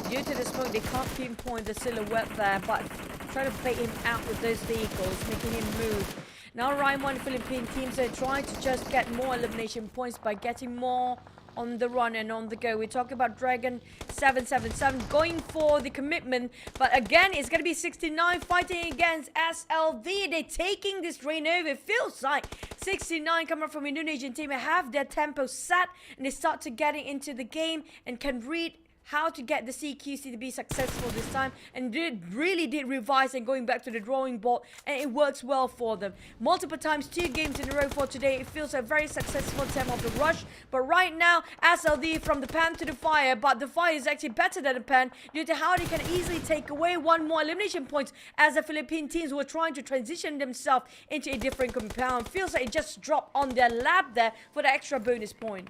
Due to the smoke, they can't pinpoint the silhouette there, but try to bait him out with those vehicles, making him move. Now Ryan, one Philippine teams are trying to just get more elimination points by getting more on the run and on the go. We're talking about Dragon 777 going for the commitment, but again, it's going to be 69 fighting against SLV. They're taking this reign over. It feels like 69 coming from Indonesian team have their tempo set, and they start to getting into the game and can read how to get the CQC to be successful this time, and really did revise and going back to the drawing board, and it works well for them. Multiple times, 2 games in a row for today. It feels a very successful attempt of the rush, but right now, SLD from the pan to the fire, but the fire is actually better than the pan due to how they can easily take away 1 more elimination points as the Philippine teams were trying to transition themselves into a different compound. Feels like it just dropped on their lap there for the extra bonus point.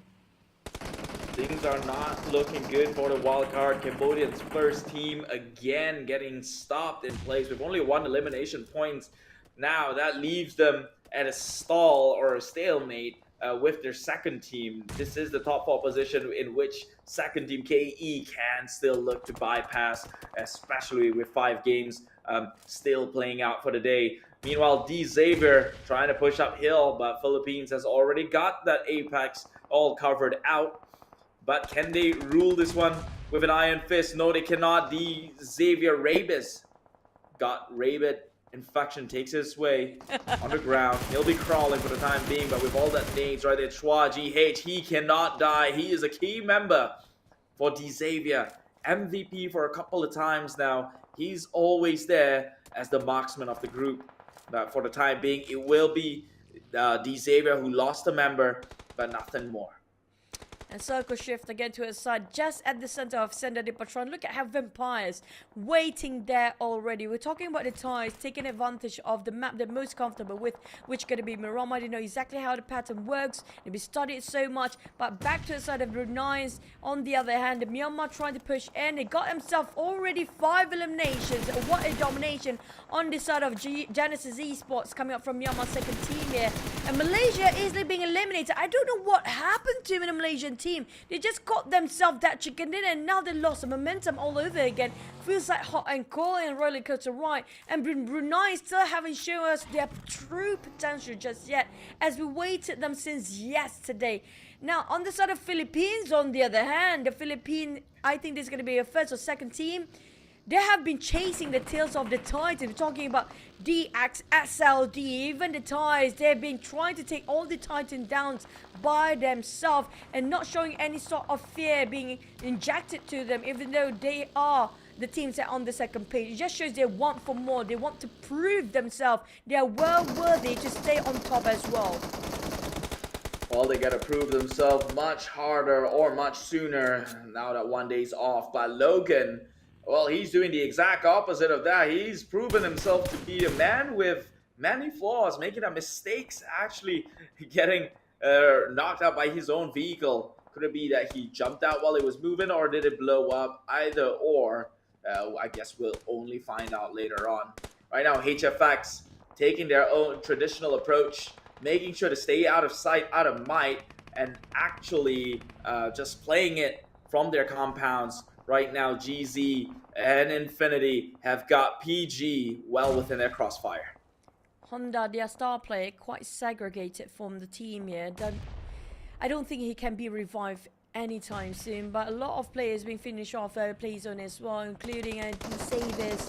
Things are not looking good for the wildcard. Cambodia's first team again getting stopped in place with only 1 elimination points. Now that leaves them at a stall or a stalemate with their second team. This is the top 4 position in which second team KE can still look to bypass, especially with 5 games still playing out for the day. Meanwhile, D Xavier trying to push uphill, but Philippines has already got that apex all covered out. But can they rule this one with an iron fist? No, they cannot. The Xavier Rabies got rabid infection, takes his way on the ground. He'll be crawling for the time being, but with all that nades right there, Chua GH, he cannot die. He is a key member for D Xavier. MVP for a couple of times now. He's always there as the marksman of the group. But for the time being, it will be D Xavier who lost a member, but nothing more. And circle shift again to his side, just at the center of Senda de Patron. Look at how Vampires waiting there already. We're talking about the Thais taking advantage of the map they're most comfortable with, which going to be Miramar. They know exactly how the pattern works. They've been studied so much. But back to the side of Brunei. On the other hand, the Myanmar trying to push in. They got himself already 5 eliminations. What a domination on the side of Genesis Esports coming up from Myanmar's second team here. And Malaysia easily being eliminated. I don't know what happened to him in the Malaysian team. They just got themselves that chicken dinner, and now they lost the momentum all over again. Feels like hot and cold and roller coaster ride. And Brunei still haven't shown us their true potential just yet, as we waited them since yesterday. Now, on the side of Philippines, on the other hand, the Philippines, I think this is going to be a first or second team. They have been chasing the tails of the Titans. We're talking about DX, SLD, even the Thais. They've been trying to take all the Titan downs by themselves and not showing any sort of fear being injected to them, even though they are the teams that are on the second page. It just shows they want for more. They want to prove themselves. They are well worthy to stay on top as well. Well, they gotta prove themselves much harder or much sooner now that 1 day's off. But Logan, well, he's doing the exact opposite of that. He's proven himself to be a man with many flaws, making mistakes, actually getting knocked out by his own vehicle. Could it be that he jumped out while it was moving, or did it blow up? Either or, I guess we'll only find out later on. Right now, HFX taking their own traditional approach, making sure to stay out of sight, out of might, and actually just playing it from their compounds. Right now, GZ and Infinity have got PG well within their crossfire. Honda, their star player, quite segregated from the team here. I don't think he can be revived anytime soon, but a lot of players being finished off play zone as well, including Savers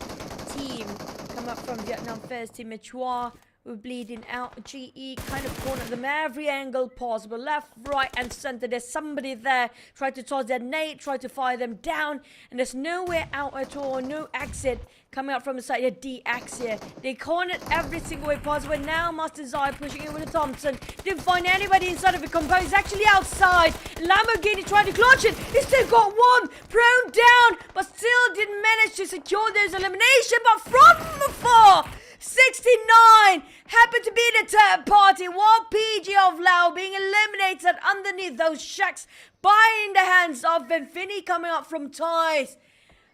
team come up from Vietnam first team, Chua. We're bleeding out. GE kind of cornered them every angle possible. Left, right, and center. There's somebody there. Try to toss their nade. Try to fire them down. And there's nowhere out at all. No exit coming out from the side of DX here. They cornered every single way possible. Now Master Zai pushing in with the Thompson. Didn't find anybody inside of the compound. He's actually outside. Lamborghini tried to clutch it. He still got one. Prone down. But still didn't manage to secure those elimination. But from afar, 69 happened to be the third party, while PG of Laos being eliminated underneath those shacks by in the hands of Infinity coming up from Thais.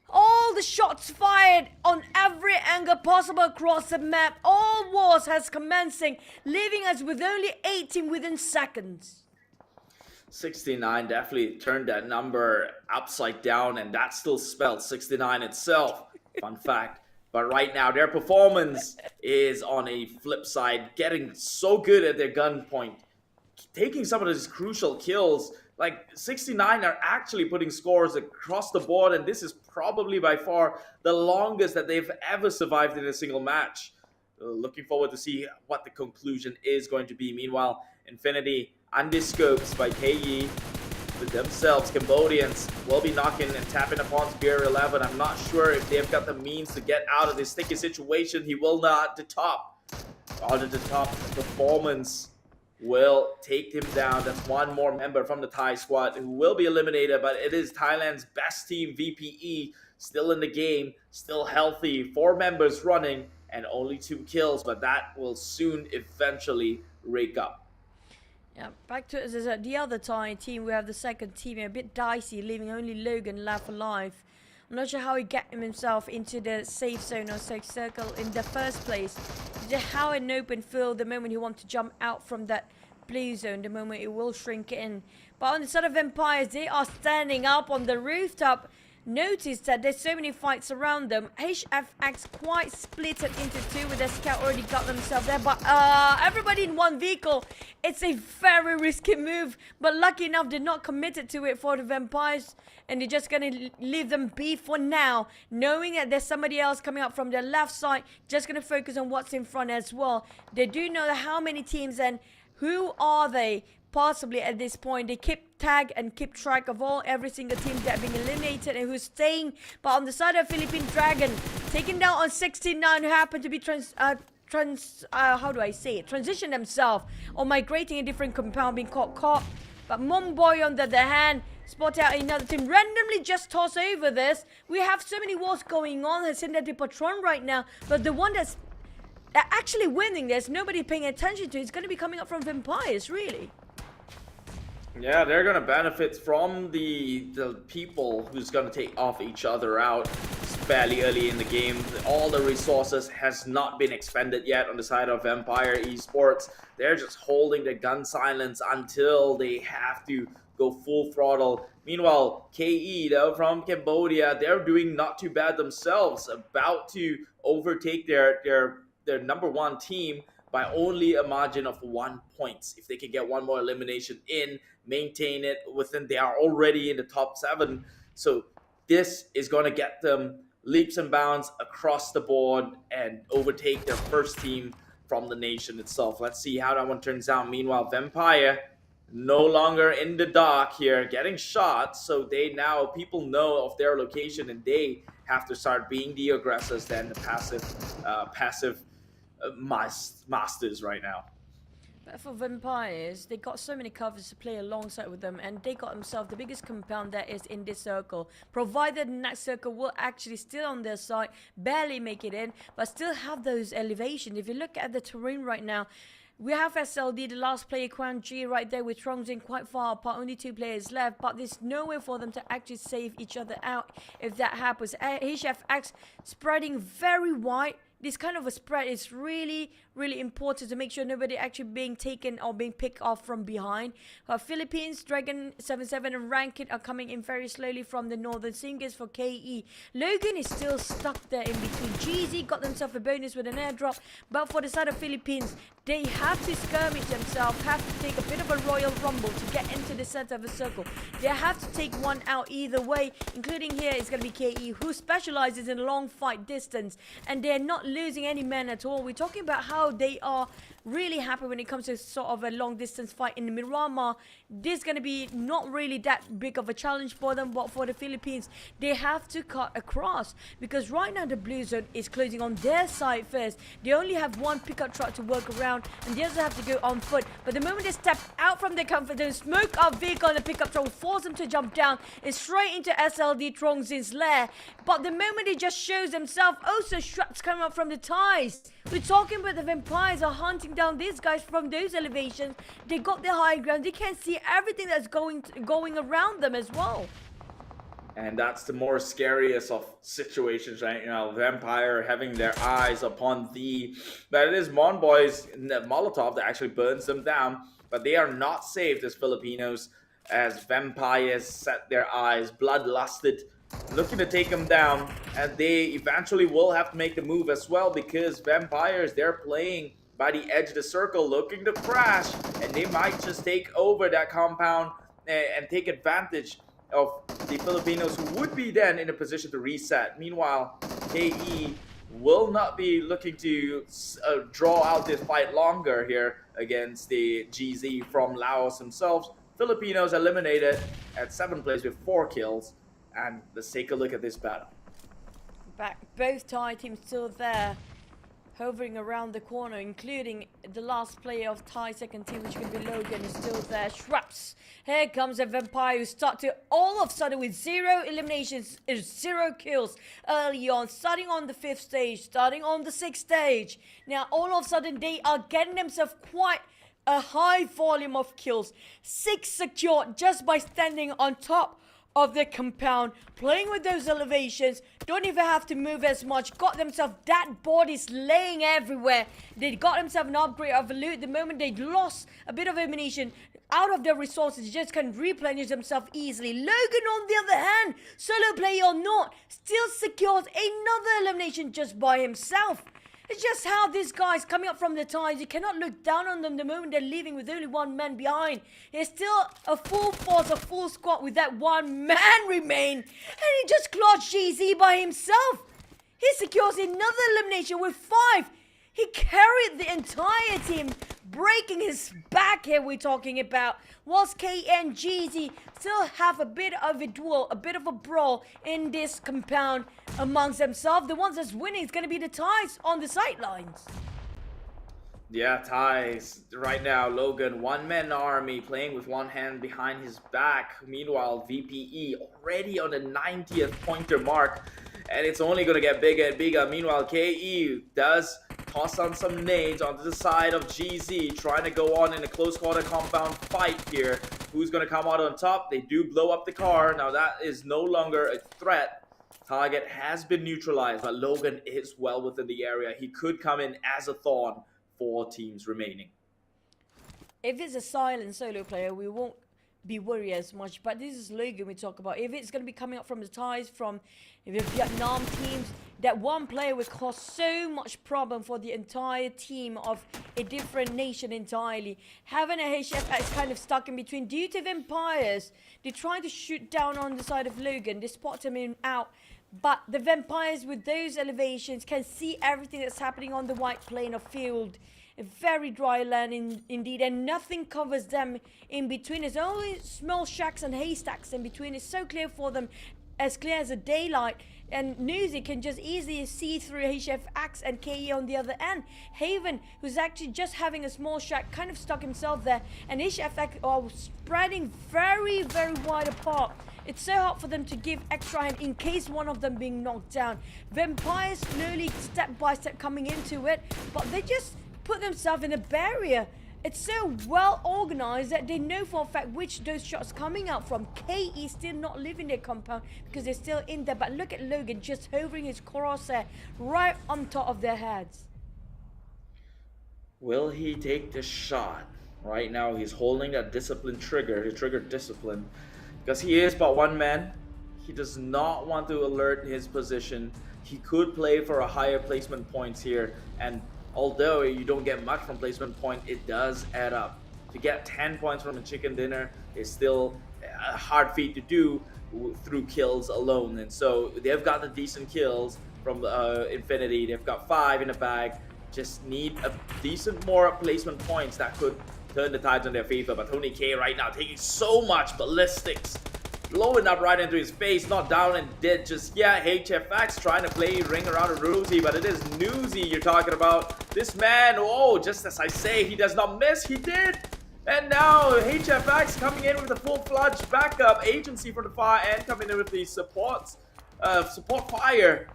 All the shots fired on every angle possible across the map. All wars has commencing, leaving us with only 18 within seconds. 69 definitely turned that number upside down, and that still spelled 69 itself. Fun fact. But right now, their performance is on a flip side, getting so good at their gunpoint, taking some of those crucial kills Like 69 are actually putting scores across the board, and this is probably by far the longest that they've ever survived in a single match. Looking forward to see what the conclusion is going to be. Meanwhile, Infinity undiscopes by KE with themselves. Cambodians will be knocking and tapping upon Spear 11. I'm not sure if they've got the means to get out of this sticky situation. He will not the top. Out of the top performance will take him down. That's one more member from the Thai squad who will be eliminated, but it is Thailand's best team, VPE, still in the game, still healthy, 4 members running, and only 2 kills, but that will soon eventually rake up. Yeah, back to the other Thai team. We have the second team, a bit dicey, leaving only Logan left alive. I'm not sure how he got himself into the safe zone or safe circle in the first place. How an open field the moment he wants to jump out from that blue zone, the moment it will shrink in. But on the side of Vampires, they are standing up on the rooftop. Notice that there's so many fights around them. HFX quite split it into 2 with their scout already got themselves there. But everybody in one vehicle. It's a very risky move. But lucky enough, they're not committed to it for the Vampires. And they're just going to leave them be for now. Knowing that there's somebody else coming up from their left side. Just going to focus on what's in front as well. They do know how many teams and who are they. Possibly at this point, they keep tag and keep track of every single team that are being eliminated and who's staying. But on the side of Philippine Dragon, taken down on 69, who happened to be transition themselves or migrating a different compound, being caught. But Momboy on the other hand, spot out another team, randomly just toss over this. We have so many wars going on. Has seen that the Patron right now, but the one that's actually winning, there's nobody paying attention to. It's going to be coming up from Vampires, really. Yeah, they're going to benefit from the people who's going to take off each other out. It's fairly early in the game. All the resources has not been expended yet on the side of Vampire Esports. They're just holding their gun silence until they have to go full throttle. Meanwhile, KE, though, from Cambodia, they're doing not too bad themselves. About to overtake their number 1 team by only a margin of 1 point. If they can get one more elimination in, maintain it within, they are already in the top 7. So this is going to get them leaps and bounds across the board and overtake their first team from the nation itself. Let's see how that one turns out. Meanwhile, Vampire no longer in the dark here, getting shot. So people know of their location and they have to start being the aggressors than the passive masters right now. But for Vampires, they got so many covers to play alongside with them, and they got themselves the biggest compound that is in this circle. Provided the next circle will actually still on their side, barely make it in, but still have those elevations. If you look at the terrain right now, we have SLD, the last player, Quan G, right there with Trongzin quite far apart, only 2 players left, but there's no way for them to actually save each other out if that happens. HFX spreading very wide. This kind of a spread is really, really important to make sure nobody actually being taken or being picked off from behind. Philippines, Dragon 77 and Ranked are coming in very slowly from the northern. Same goes for KE. Logan is still stuck there in between. GZ got themselves a bonus with an airdrop, but for the side of Philippines, they have to skirmish themselves, have to take a bit of a royal rumble to get into the center of the circle. They have to take one out either way, including here is going to be KE, who specializes in long fight distance, and they're not losing any men at all. We're talking about how they are really happy when it comes to sort of a long distance fight in Miramar. This is going to be not really that big of a challenge for them, but for the Philippines, they have to cut across because right now the blue zone is closing on their side first. They only have 1 pickup truck to work around and the others have to go on foot. But the moment they step out from their comfort zone, smoke up vehicle on the pickup truck will force them to jump down. It's straight into SLD Trongzin's lair. But the moment he just shows themselves, also shots coming up from the ties. We're talking about the Vampires are hunting down these guys from those elevations. They got the high ground. They can see everything that's going around them as well. And that's the more scariest of situations right now. Vampire having their eyes upon but it is Monboy's Molotov that actually burns them down. But they are not saved as Filipinos, as Vampires set their eyes, bloodlusted, looking to take them down. And they eventually will have to make the move as well, because Vampires, they're playing by the edge of the circle, looking to crash, and they might just take over that compound and take advantage of the Filipinos, who would be then in a position to reset. Meanwhile, KE will not be looking to draw out this fight longer here against the GZ from Laos themselves. Filipinos eliminated at 7th place with 4 kills. And let's take a look at this battle. Both Thai teams still there, hovering around the corner, including the last player of Thai second team, which could be Logan, is still there. Shraps. Here comes a Vampire who start to all of a sudden with 0 eliminations, 0 kills early on, starting on the 5th stage, starting on the 6th stage. Now all of a sudden they are getting themselves quite a high volume of kills. 6 secured just by standing on top of the compound, playing with those elevations, don't even have to move as much, got themselves that bodies laying everywhere. They got themselves an upgrade of loot. The moment they lost a bit of ammunition out of their resources, just can replenish themselves easily. Logan on the other hand, solo player or not, still secures another elimination just by himself. It's just how these guys coming up from the Thais, you cannot look down on them the moment they're leaving with only 1 man behind. There's still a full force, a full squad with that 1 man remain. And he just clutched GZ by himself. He secures another elimination with 5. He carried the entire team, breaking his back here we're talking about. Whilst K and GZ still have a bit of a duel, a bit of a brawl in this compound amongst themselves. The ones that's winning is going to be the Thais on the sidelines. Yeah, Thais. Right now, Logan, 1-man army, playing with 1 hand behind his back. Meanwhile, VPE already on the 90th pointer mark. And it's only going to get bigger and bigger. Meanwhile, KE does toss on some nades onto the side of GZ, trying to go on in a close quarter compound fight here. Who's going to come out on top? They do blow up the car. Now that is no longer a threat. Target has been neutralized, but Logan is well within the area. He could come in as a thorn. 4 teams remaining. If it's a silent solo player, we won't be worried as much, but this is Logan we talk about. If it's going to be coming up from the Thais, from the Vietnam teams, that 1 player will cause so much problem for the entire team of a different nation entirely. Having a HFX kind of stuck in between due to vampires. They're trying to shoot down on the side of Logan. They spot him out. But the vampires with those elevations can see everything that's happening on the white plain of field. A very dry land indeed, and nothing covers them in between. There's only small shacks and haystacks in between. It's so clear for them, as clear as the daylight. And Newsy can just easily see through HFX and KE on the other end. Haven, who's actually just having a small shack, kind of stuck himself there. And HFX are spreading very, very wide apart. It's so hard for them to give extra hand in case one of them being knocked down. Vampires slowly, step by step, coming into it, but they just put themselves in a barrier. It's so well organized that they know for a fact which those shots coming out from. KE still not leaving their compound because they're still in there. But look at Logan just hovering his crosshair right on top of their heads. Will he take the shot? Right now he's holding that discipline trigger, the trigger discipline, because he is but 1 man. He does not want to alert his position. He could play for a higher placement points here, and although you don't get much from placement point, it does add up. To get 10 points from a chicken dinner is still a hard feat to do through kills alone. And so they've got the decent kills from Infinity. They've got 5 in the bag. Just need a decent more placement points that could turn the tides in their favor. But Tony K right now taking so much ballistics, blowing up right into his face, not down and dead just yet. HFX trying to play ring around a rosy, but it is Newsy you're talking about. This man, oh, just as I say, he does not miss. He did. And now HFX coming in with a full-fledged backup agency from the far end, coming in with the support fire.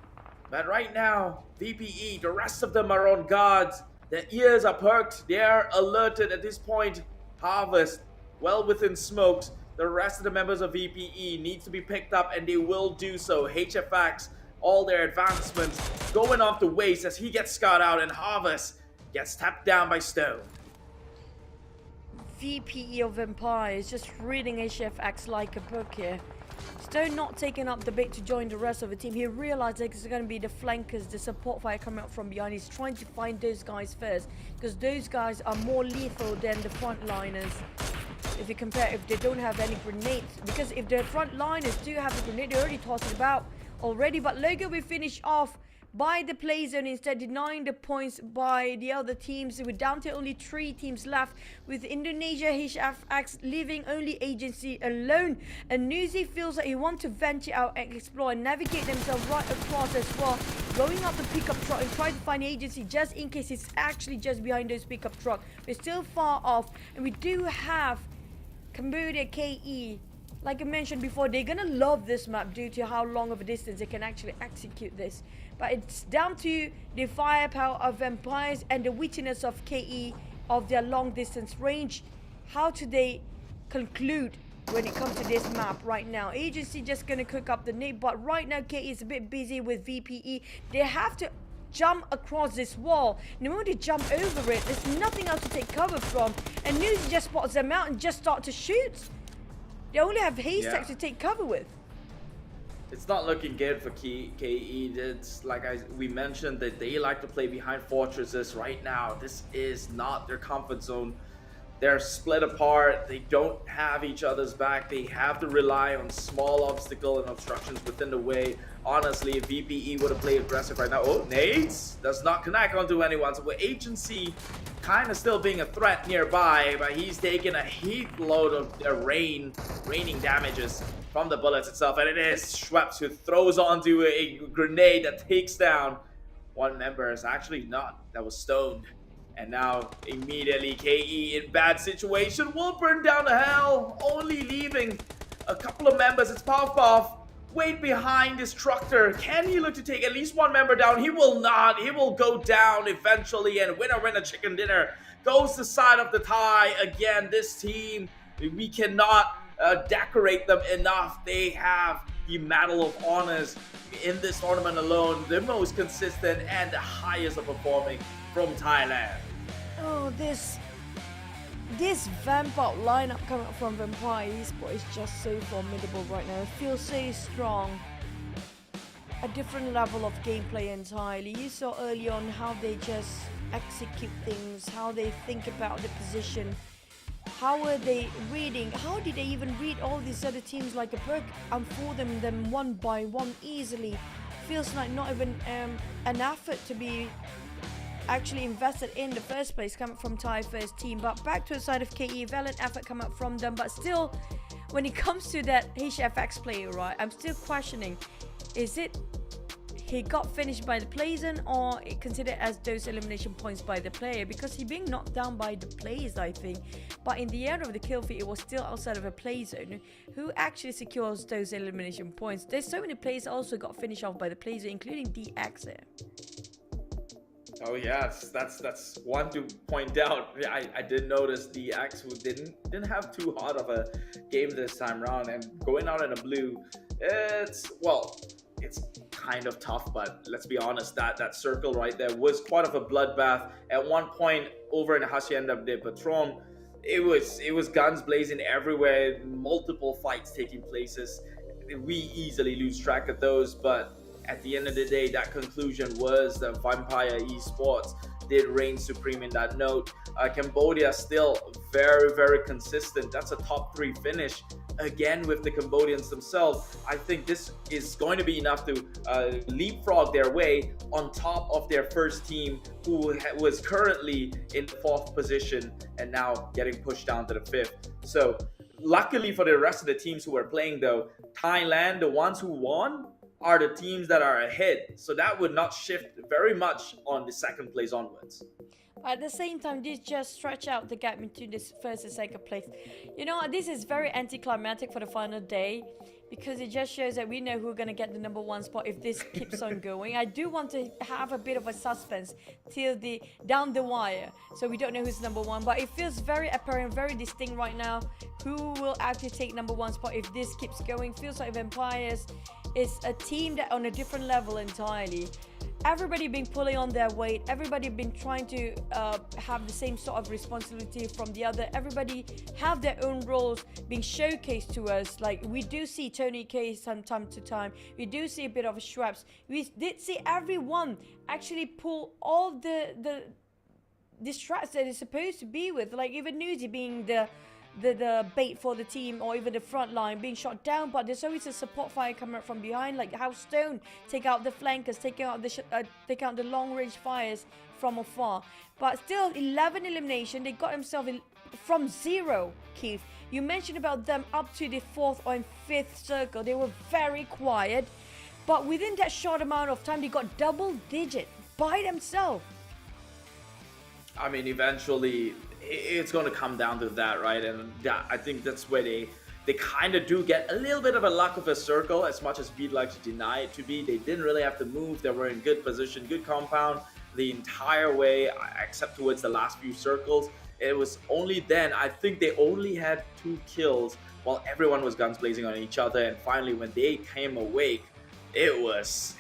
But right now, VPE, the rest of them are on guard. Their ears are perked. They are alerted at this point. Harvest, well within smokes. The rest of the members of VPE needs to be picked up, and they will do so. HFX, all their advancements going off the waste as he gets scarred out, and Harvest gets tapped down by Stone. VPE of Empire is just reading HFX like a book here. Stone not taking up the bait to join the rest of the team. He realized it's going to be the flankers, the support fire coming up from behind. He's trying to find those guys first, because those guys are more lethal than the frontliners. If you compare, if they don't have any grenades, because if the front liners do have the grenade, they already tossed it about already. But Logo will finish off by the play zone, instead denying the points by the other teams. We're down to only 3 teams left, with Indonesia HFX leaving only agency alone. And Nuzi feels that he wants to venture out and explore and navigate themselves right across as well, going up the pickup truck and try to find agency just in case it's actually just behind those pickup truck. We're still far off, and we do have Cambodia KE. Like I mentioned before, they're gonna love this map due to how long of a distance they can actually execute this. But it's down to the firepower of Vampires and the wittiness of KE of their long distance range. How do they conclude when it comes to this map right now? Agency just gonna cook up the nade, but right now KE is a bit busy with VPE. They have to jump across this wall. And the moment they jump over it, there's nothing else to take cover from. And Nuzi just spots them out and just start to shoot. They only have haystacks to take cover with. It's not looking good for KE. It's like we mentioned that they like to play behind fortresses right now. This is not their comfort zone. They're split apart. They don't have each other's back. They have to rely on small obstacles and obstructions within the way. Honestly, if VPE would have played aggressive right now, oh, nades does not connect onto anyone. So with agency kind of still being a threat nearby, but he's taking a heat load of the raining damages from the bullets itself, and it is Schweppes who throws onto a grenade that takes down one member. Is actually not, that was stoned. And now immediately KE in bad situation will burn down to hell, only leaving a couple of members. It's Puff Puff. Wait behind this Trucker. Can he look to take at least one member down? He will not. He will go down eventually, and winner chicken dinner goes the side of the Thai. Again, this team, we cannot decorate them enough. They have the Medal of Honors in this tournament alone, the most consistent and the highest of performing from Thailand. Oh, this Vampire lineup coming up from Vampire Esports is just so formidable right now. It feels so strong. A different level of gameplay entirely. You saw early on how they just execute things, how they think about the position. How were they reading? How did they even read all these other teams like a book, unfolding them one by one easily? Feels like not even an effort to be actually invested in the first place coming from Thai first team. But back to the side of KE, valiant effort coming up from them. But still, when it comes to that HFX player, right, I'm still questioning, is it he got finished by the play zone or considered as those elimination points by the player? Because he being knocked down by the players, I think. But in the end of the kill feed, it was still outside of a play zone. Who actually secures those elimination points? There's so many players also got finished off by the play zone, including DX there. Oh yes, that's one to point out. I did notice DX, who didn't have too hot of a game this time around, and going out in a blue, it's kind of tough, but let's be honest, that circle right there was quite of a bloodbath. At one point over in Hacienda de Patron, it was guns blazing everywhere, multiple fights taking places. We easily lose track of those, but at the end of the day, that conclusion was that Vampire Esports did reign supreme in that note. Cambodia still very, very consistent. That's a top 3 finish. Again, with the Cambodians themselves, I think this is going to be enough to leapfrog their way on top of their first team, who was currently in 4th position and now getting pushed down to the 5th. So luckily for the rest of the teams who are playing though, Thailand, the ones who won, are the teams that are ahead. So that would not shift very much on the 2nd place onwards. At the same time, this just stretch out the gap between this first and 2nd place. You know, this is very anticlimactic for the final day, because it just shows that we know who's going to get the number 1 spot if this keeps on going. I do want to have a bit of a suspense till down the wire, so we don't know who's number 1, but it feels very apparent, very distinct right now who will actually take number 1 spot if this keeps going. Feels like Vampires is a team that on a different level entirely. Everybody been pulling on their weight, everybody been trying to have the same sort of responsibility from the other. Everybody have their own roles being showcased to us. Like, we do see Tony K from time to time, we do see a bit of Schweppes, we did see everyone actually pull all the strats that is supposed to be with, like even Nuzi being the the bait for the team or even the front line being shot down, but there's always a support fire coming up from behind, like how Stone take out the flankers, take out the long range fires from afar. But still, 11 elimination. They got themselves from 0. Keith, you mentioned about them up to the 4th or 5th circle. They were very quiet, but within that short amount of time, they got double digit by themselves. I mean, eventually it's going to come down to that, right? And I think that's where they kind of do get a little bit of a luck of a circle, as much as we'd like to deny it to be. They didn't really have to move. They were in good position, good compound the entire way, except towards the last few circles. It was only then, I think they only had 2 kills while everyone was guns blazing on each other. And finally, when they came awake, it was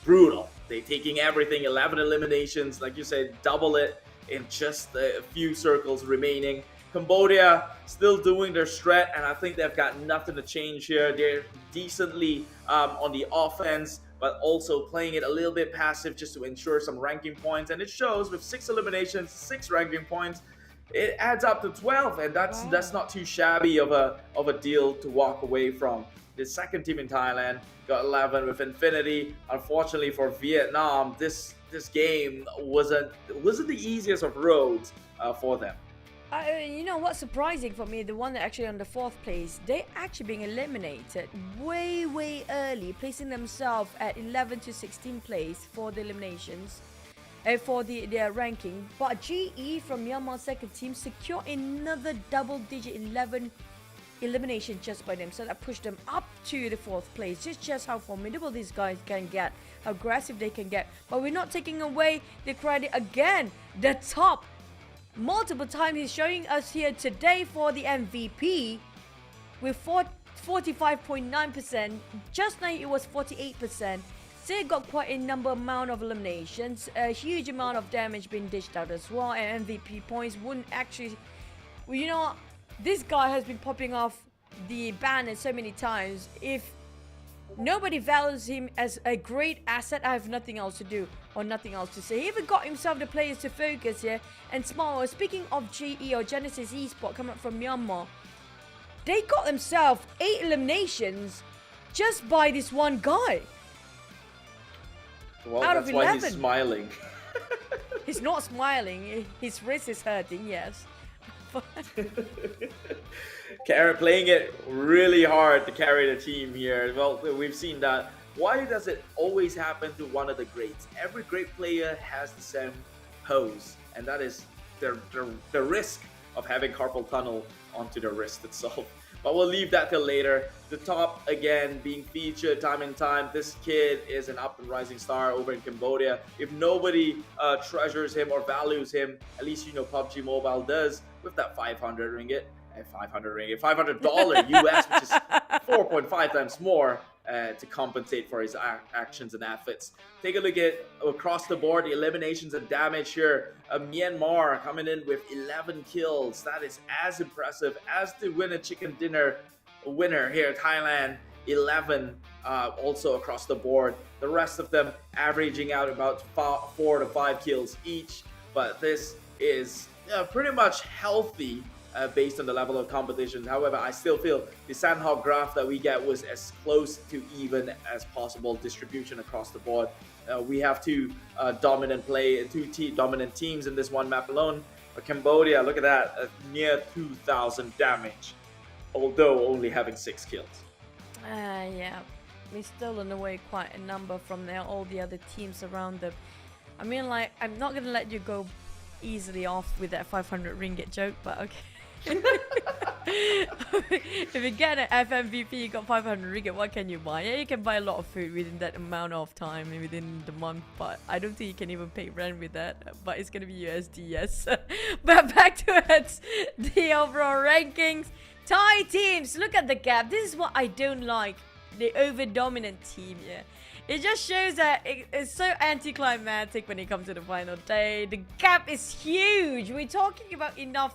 brutal. They taking everything, 11 eliminations, like you said, double it in just a few circles remaining. Cambodia still doing their strat, and I think they've got nothing to change here. They're decently on the offense, but also playing it a little bit passive just to ensure some ranking points. And it shows with 6 eliminations, 6 ranking points, it adds up to 12, and that's not too shabby of a deal to walk away from. The second team in Thailand got 11 with Infinity. Unfortunately for Vietnam, this game wasn't the easiest of roads for them. You know what's surprising for me? The one that actually on the 4th place, they actually being eliminated way early, placing themselves at 11 to 16th place for the eliminations, for their ranking. But GE from Myanmar second team secure another double-digit 11 elimination just by them, so that pushed them up to the 4th place. Just how formidable these guys can get, how aggressive they can get. But we're not taking away the credit again. The top multiple times he's showing us here today for the MVP with 45.9%. Just now it was 48%. Still got quite a amount of eliminations, a huge amount of damage being dished out as well, and MVP points wouldn't actually, well, you know, this guy has been popping off the banner so many times. If nobody values him as a great asset, I have nothing else to do or nothing else to say. He even got himself the players to focus here. And small, speaking of GE or Genesis Esport coming up from Myanmar, they got themselves 8 eliminations just by this one guy. Well, out that's of why 11. he's smiling. He's not smiling. His wrist is hurting, yes. Playing it really hard to carry the team here. Well, we've seen that. Why does it always happen to one of the greats? Every great player has the same pose, and that is the risk of having carpal tunnel onto the wrist itself. But we'll leave that till later. The top, again, being featured time and time. This kid is an up and rising star over in Cambodia. If nobody treasures him or values him, at least you know PUBG Mobile does with that 500 ringgit. $500 US, which is 4.5 times more to compensate for his actions and efforts. Take a look at across the board, the eliminations and damage here. Myanmar coming in with 11 kills. That is as impressive as the winner chicken dinner winner here. Thailand, 11 also across the board. The rest of them averaging out about 4 to 5 kills each. But this is pretty much healthy based on the level of competition. However, I still feel the Sanhok graph that we get was as close to even as possible distribution across the board. We have two dominant teams in this one map alone. Cambodia, look at that, near 2,000 damage, although only having 6 kills. Yeah, we still in a way quite a number from all the other teams around them. I mean, like, I'm not gonna let you go easily off with that 500 ringgit joke, but okay. If you get an FMVP, you got 500 ringgit, what can you buy? Yeah, you can buy a lot of food within that amount of time and within the month, but I don't think you can even pay rent with that. But it's gonna be USD, yes. But back to it, the overall rankings. Thai teams, look at the gap. This is what I don't like. The over-dominant team, yeah. It just shows that it's so anticlimactic when it comes to the final day. The gap is huge. We're talking about enough,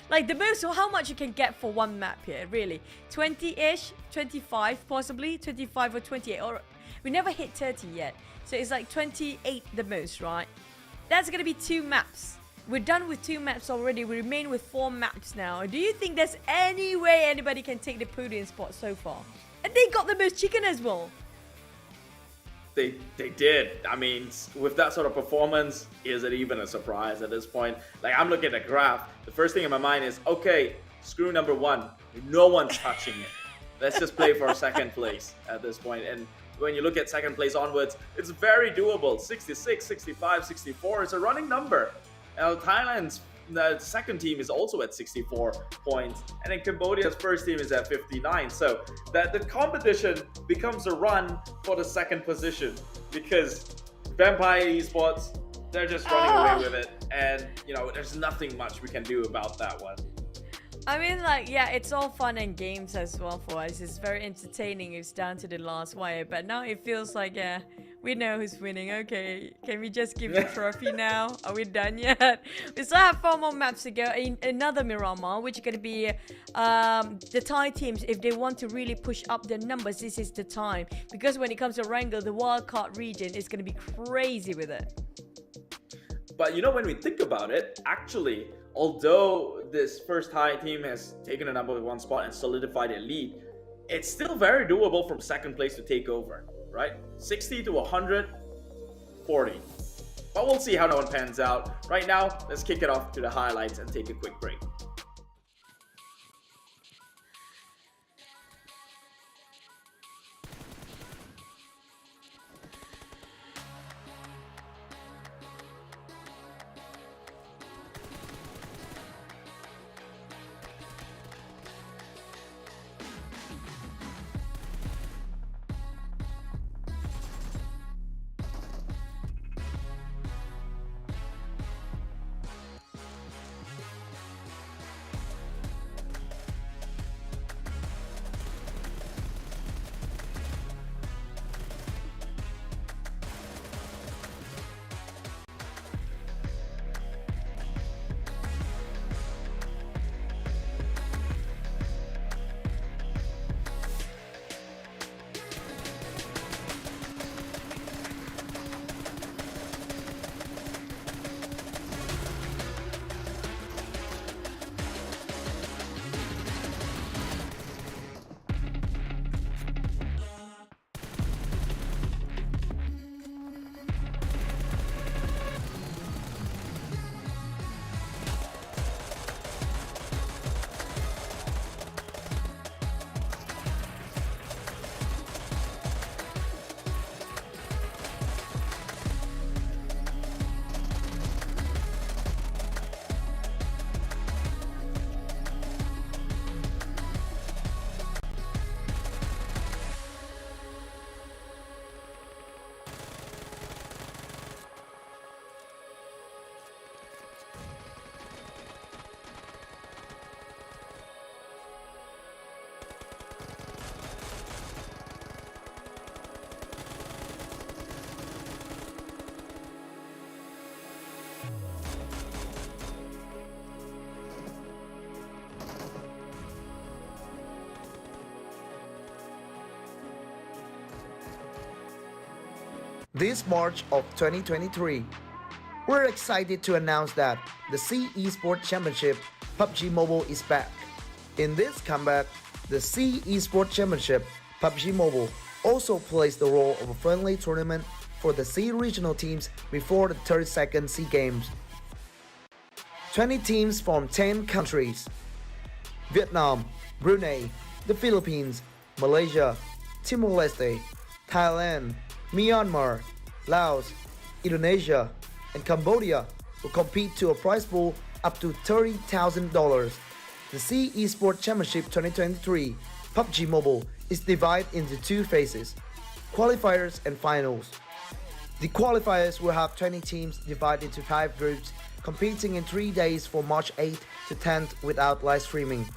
like the most, how much you can get for one map here, really. 20-ish, 25 possibly, 25 or 28, or we never hit 30 yet. So it's like 28 the most, right? That's gonna be 2 maps. We're done with 2 maps already. We remain with 4 maps now. Do you think there's any way anybody can take the podium spot so far? And they got the most chicken as well. They did. I mean, with that sort of performance, is it even a surprise at this point? Like, I'm looking at the graph. The first thing in my mind is, okay, screw number 1. No one's touching it. Let's just play for second place at this point. And when you look at second place onwards, it's very doable. 66, 65, 64 is a running number. Now, Thailand's the second team is also at 64 points, and then Cambodia's first team is at 59. So that the competition becomes a run for the second position, because Vampire Esports, they're just running away with it, and you know, there's nothing much we can do about that one. I mean, like, yeah, it's all fun and games as well for us. It's very entertaining. It's down to the last wire. But now it feels like, yeah, we know who's winning. Okay, can we just give the trophy now? Are we done yet? We still have 4 more maps to go. Another Miramar, which is going to be the Thai teams. If they want to really push up their numbers, this is the time. Because when it comes to Erangel, the wildcard region is going to be crazy with it. But you know, when we think about it, actually, although this first Thai team has taken the number 1 spot and solidified their lead, it's still very doable from second place to take over, right? 60 to 140. But we'll see how that one pans out. Right now, let's kick it off to the highlights and take a quick break. This March of 2023, we're excited to announce that the Sea Esports Championship PUBG Mobile is back. In this comeback, the Sea Esports Championship PUBG Mobile also plays the role of a friendly tournament for the Sea regional teams before the 32nd Sea Games. 20 teams from 10 countries: Vietnam, Brunei, the Philippines, Malaysia, Timor-Leste, Thailand, Myanmar, Laos, Indonesia, and Cambodia will compete to a prize pool up to $30,000. The Sea Esports Championship 2023 PUBG Mobile is divided into 2 phases: qualifiers and finals. The qualifiers will have 20 teams divided into 5 groups, competing in 3 days from March 8th to 10th without live streaming.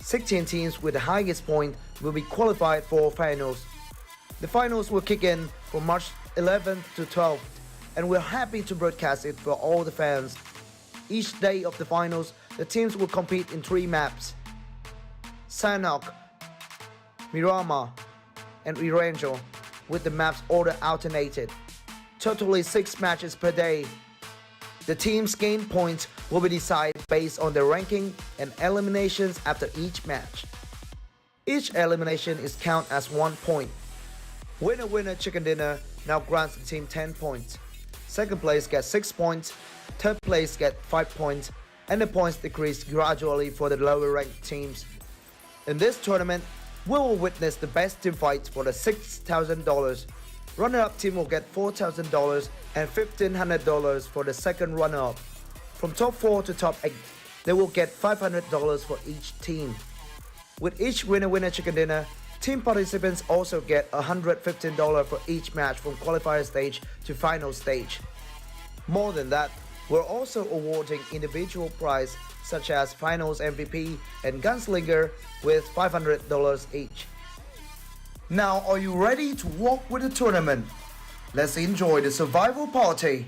16 teams with the highest point will be qualified for finals. The finals will kick in from March 11th to 12th, and we're happy to broadcast it for all the fans. Each day of the finals, the teams will compete in 3 maps: Sanhok, Miramar, and Erangel, with the maps order alternated. Totally 6 matches per day. The teams gain points will be decided based on their ranking and eliminations after each match. Each elimination is counted as 1 point. Winner winner chicken dinner now grants the team 10 points. Second place gets 6 points, third place gets 5 points, and the points decrease gradually for the lower ranked teams. In this tournament, we will witness the best team fight for the $6,000. Runner-up team will get $4,000 and $1,500 for the second runner-up. From top 4 to top 8, they will get $500 for each team. With each winner-winner chicken dinner, team participants also get $115 for each match from qualifier stage to final stage. More than that, we're also awarding individual prize such as Finals MVP and Gunslinger with $500 each. Now, are you ready to walk with the tournament? Let's enjoy the survival party.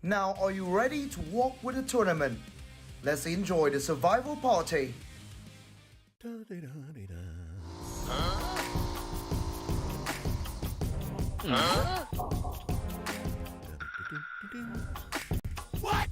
Now, are you ready to walk with the tournament? Let's enjoy the survival party. What?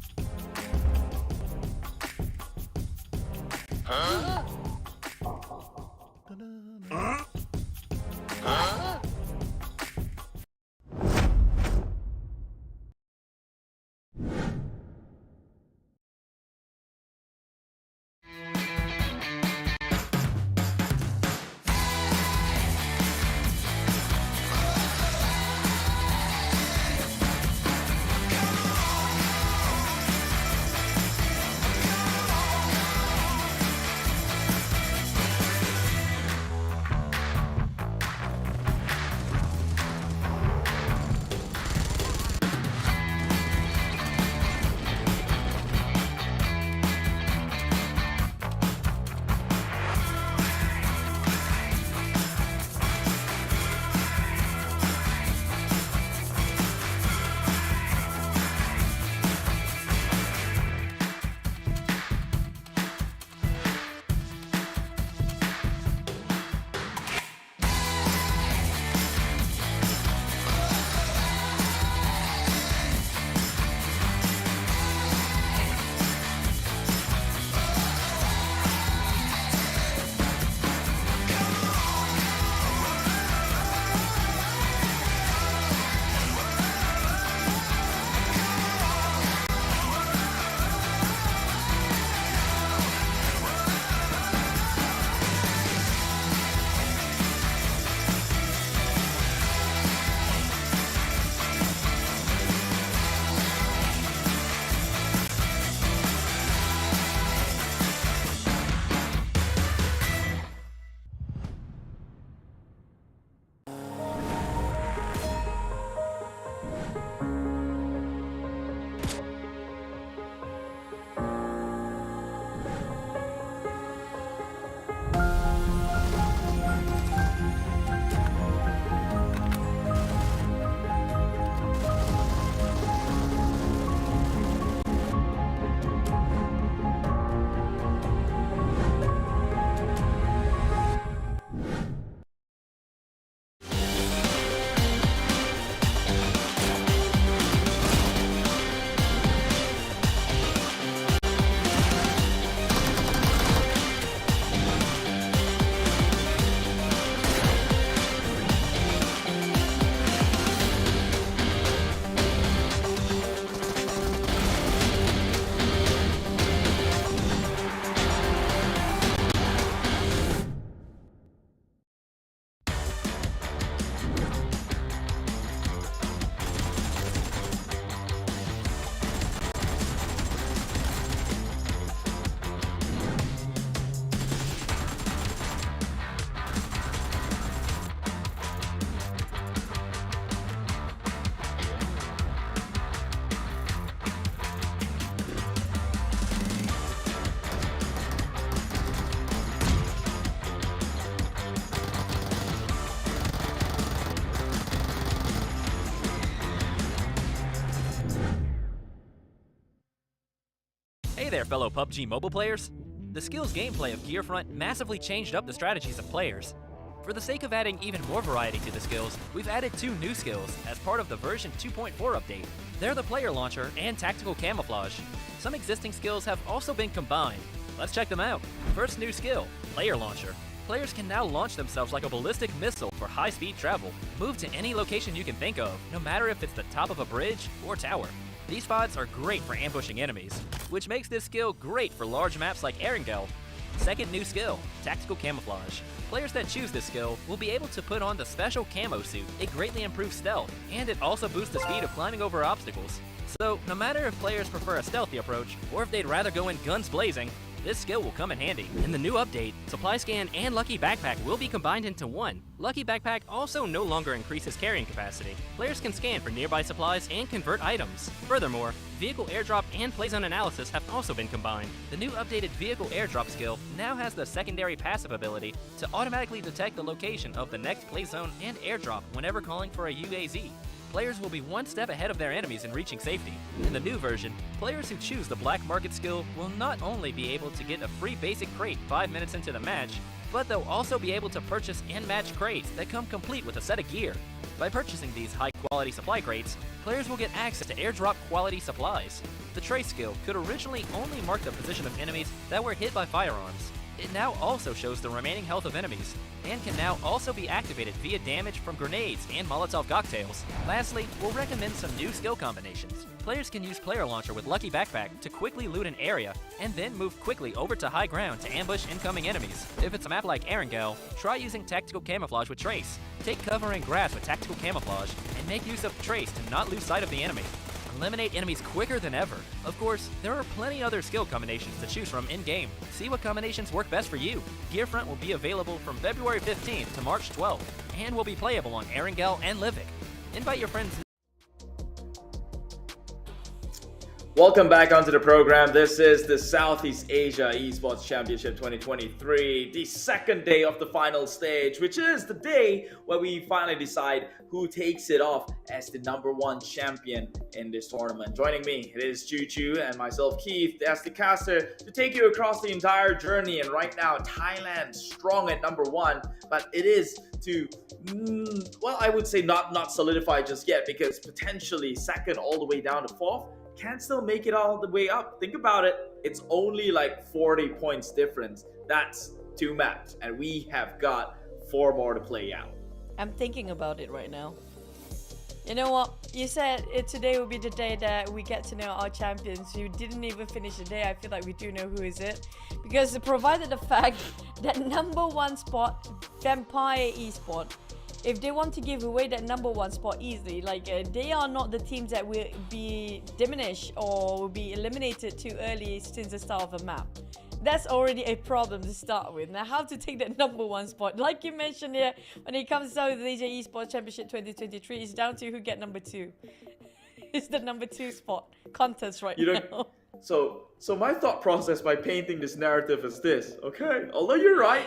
there, fellow PUBG mobile players! The skills gameplay of Gearfront massively changed up the strategies of players. For the sake of adding even more variety to the skills, we've added 2 new skills as part of the version 2.4 update. They're the Player Launcher and Tactical Camouflage. Some existing skills have also been combined. Let's check them out. First new skill, Player Launcher. Players can now launch themselves like a ballistic missile for high-speed travel. Move to any location you can think of, no matter if it's the top of a bridge or tower. These spots are great for ambushing enemies, which makes this skill great for large maps like Erangel. Second new skill, Tactical Camouflage. Players that choose this skill will be able to put on the special camo suit. It greatly improves stealth, and it also boosts the speed of climbing over obstacles. So, no matter if players prefer a stealthy approach, or if they'd rather go in guns blazing, this skill will come in handy. In the new update, Supply Scan and Lucky Backpack will be combined into one. Lucky Backpack also no longer increases carrying capacity. Players can scan for nearby supplies and convert items. Furthermore, Vehicle Airdrop and Playzone Analysis have also been combined. The new updated Vehicle Airdrop skill now has the secondary passive ability to automatically detect the location of the next Playzone and airdrop whenever calling for a UAZ. Players will be one step ahead of their enemies in reaching safety. In the new version, players who choose the Black Market skill will not only be able to get a free basic crate 5 minutes into the match, but they'll also be able to purchase and match crates that come complete with a set of gear. By purchasing these high-quality supply crates, players will get access to airdrop quality supplies. The Trace skill could originally only mark the position of enemies that were hit by firearms. It now also shows the remaining health of enemies, and can now also be activated via damage from grenades and Molotov cocktails. Lastly, we'll recommend some new skill combinations. Players can use Player Launcher with Lucky Backpack to quickly loot an area, and then move quickly over to high ground to ambush incoming enemies. If it's a map like Erangel, try using Tactical Camouflage with Trace. Take cover in grass with Tactical Camouflage, and make use of Trace to not lose sight of the enemy. Eliminate enemies quicker than ever. Of course, there are plenty other skill combinations to choose from in-game. See what combinations work best for you. Gearfront will be available from February 15th to March 12th, and will be playable on Erangel and Livik. Invite your friends. Welcome back onto the program. This is the Southeast Asia Esports Championship 2023, the second day of the final stage, which is the day where we finally decide who takes it off as the #1 champion in this tournament. Joining me, it is Choo Choo and myself, Keith, as the caster to take you across the entire journey. And right now, Thailand strong at #1, but it is to, well, I would say not solidified just yet, because potentially second all the way down to 4th can still make it all the way up. Think about it. It's only like 40 points difference. That's 2 maps, and we have got 4 more to play out. I'm thinking about it right now. You know what? You said today will be the day that we get to know our champions. You didn't even finish the day. I feel like we do know who is it. Because provided the fact that #1 spot, Vampire Esport, if they want to give away that #1 spot easily, like they are not the teams that will be diminished or will be eliminated too early since the start of a map. That's already a problem to start with. Now, how to take that #1 spot? Like you mentioned here, when it comes to Southeast Asia Esports Championship 2023, it's down to who get #2. It's the #2 spot contest right now. So my thought process by painting this narrative is this, okay? Although you're right,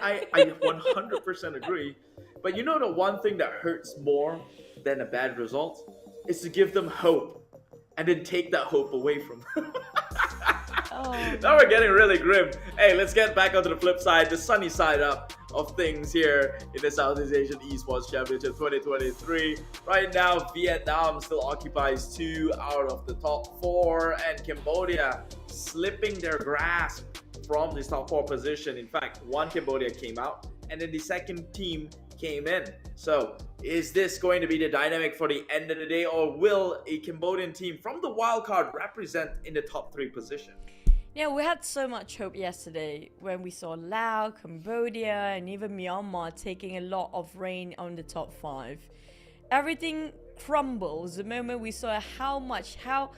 I 100% agree. But you know the one thing that hurts more than a bad result is to give them hope and then take that hope away from them. Now we're getting really grim. Hey, let's get back onto the flip side, the sunny side up of things here in the Southeast Asian Esports Championship 2023. Right now, Vietnam still occupies 2 out of the top 4, and Cambodia slipping their grasp from this top 4 position. In fact, one Cambodia came out, and then the second team came in. So is this going to be the dynamic for the end of the day, or will a Cambodian team from the wildcard represent in the top 3 position? Yeah, we had so much hope yesterday when we saw Laos, Cambodia, and even Myanmar taking a lot of reign on the top 5. Everything crumbles the moment we saw how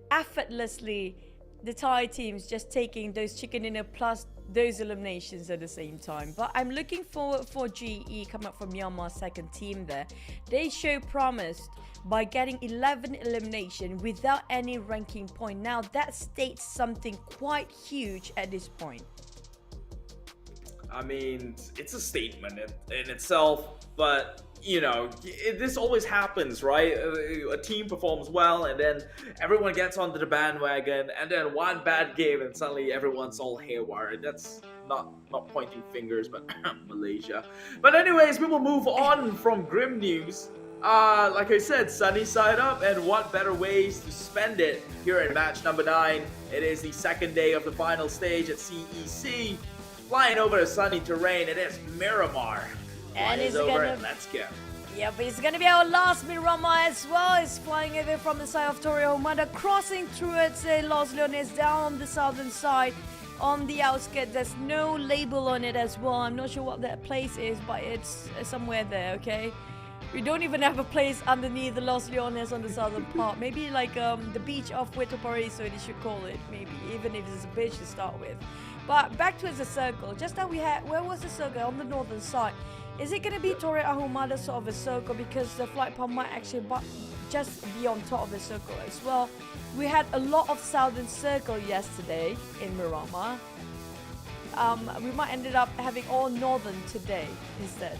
effortlessly the Thai teams just taking those chicken dinner plus those eliminations at the same time. But I'm looking forward for GE coming up from Myanmar's second team there. They show promise by getting 11 elimination without any ranking point. Now that states something quite huge at this point. I mean, it's a statement in itself, but you know, this always happens, right? A team performs well, and then everyone gets onto the bandwagon, and then one bad game, and suddenly everyone's all haywire. That's not pointing fingers, but Malaysia. But anyways, we will move on from grim news. Like I said, sunny side up, and what better ways to spend it here in match number 9. It is the second day of the final stage at CEC. Flying over a sunny terrain, it is Miramar. And It's it's over, gonna... and let's go. Yeah, but it's gonna be our last Miramar as well. It's flying over from the side of Torre Humada, crossing through it, Los Leones, down on the southern side. On the outskirts, there's no label on it as well. I'm not sure what that place is, but it's somewhere there, okay? We don't even have a place underneath the Los Leones on the southern part. Maybe like the beach off Puerto Paraíso, they should call it, maybe, even if it's a beach to start with. But back towards the circle, just that we had, where was the circle? On the northern side. Is it going to be Torre Ahumada sort of a circle, because the flight path might actually just be on top of the circle as well. We had a lot of southern circle yesterday in Miramar. We might ended up having all northern today instead.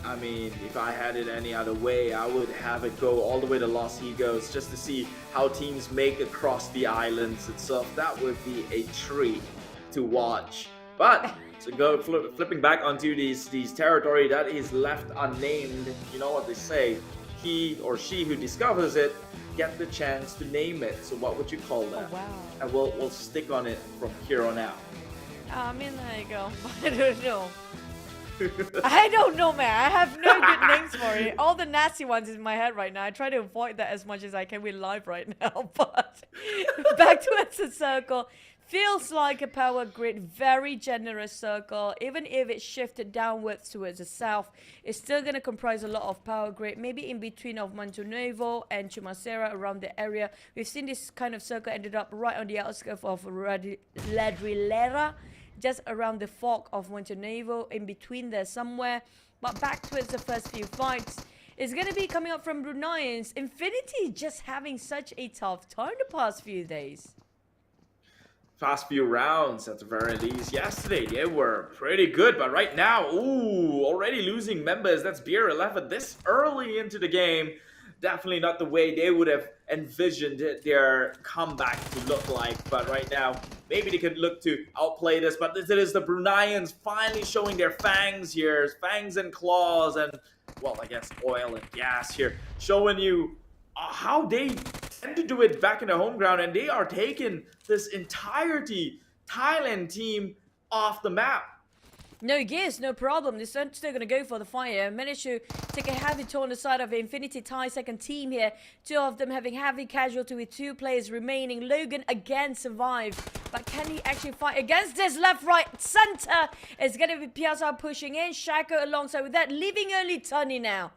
I mean, if I had it any other way, I would have it go all the way to Los Higos just to see how teams make across the islands itself. That would be a treat to watch. But to go flipping back onto these territory that is left unnamed, you know what they say, he or she who discovers it get the chance to name it. So what would you call that? Oh, wow. And we'll stick on it from here on out. I mean, there you go. I don't know. I don't know, man. I have no good names for it. All the nasty ones in my head right now. I try to avoid that as much as I can. We're live right now, but back towards the circle. Feels like a power grid, very generous circle. Even if it shifted downwards towards the south, it's still going to comprise a lot of power grid. Maybe in between of Montenuevo and Chumacera, around the area. We've seen this kind of circle ended up right on the outskirts of Ladrilera, just around the fork of Montenuevo, in between there somewhere. But back towards the first few fights, it's going to be coming up from Brunei. Infinity just having such a tough time the past few days. Past few rounds, at the very least. Yesterday, they were pretty good, but right now, ooh, already losing members. That's Beer 11 this early into the game. Definitely not the way they would have envisioned their comeback to look like. But right now, maybe they could look to outplay this. But it is the Bruneians finally showing their fangs here. Fangs and claws and, well, I guess oil and gas here. Showing you how they tend to do it back in their home ground, and they are taking this entirety Thailand team off the map. No gears, no problem. They're still going to go for the fire. Managed to take a heavy toll on the side of the Infinity Thai second team here. Two of them having heavy casualty with 2 players remaining. Logan again survived. But can he actually fight against this left, right, center? It's going to be Piazza pushing in. Shako alongside with that, leaving only Tony now.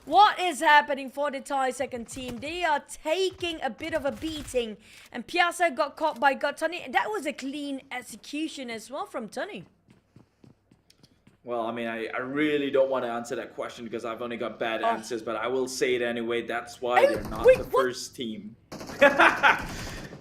What is happening for the Thai second team? They are taking a bit of a beating. And Piazza got caught by Tony. That was a clean execution as well from Tony. Well, I mean, I really don't want to answer that question because I've only got bad answers, but I will say it anyway. That's why they're not the first team.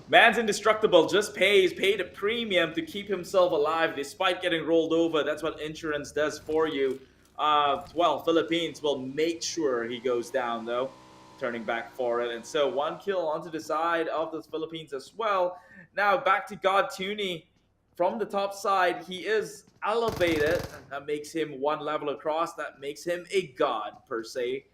Man's indestructible, just paid a premium to keep himself alive despite getting rolled over. That's what insurance does for you. Well, Philippines will make sure he goes down though, turning back for it. And so 1 kill onto the side of the Philippines as well. Now back to God Tooney from the top side. He is elevated, and that makes him 1 level across. That makes him a god per se.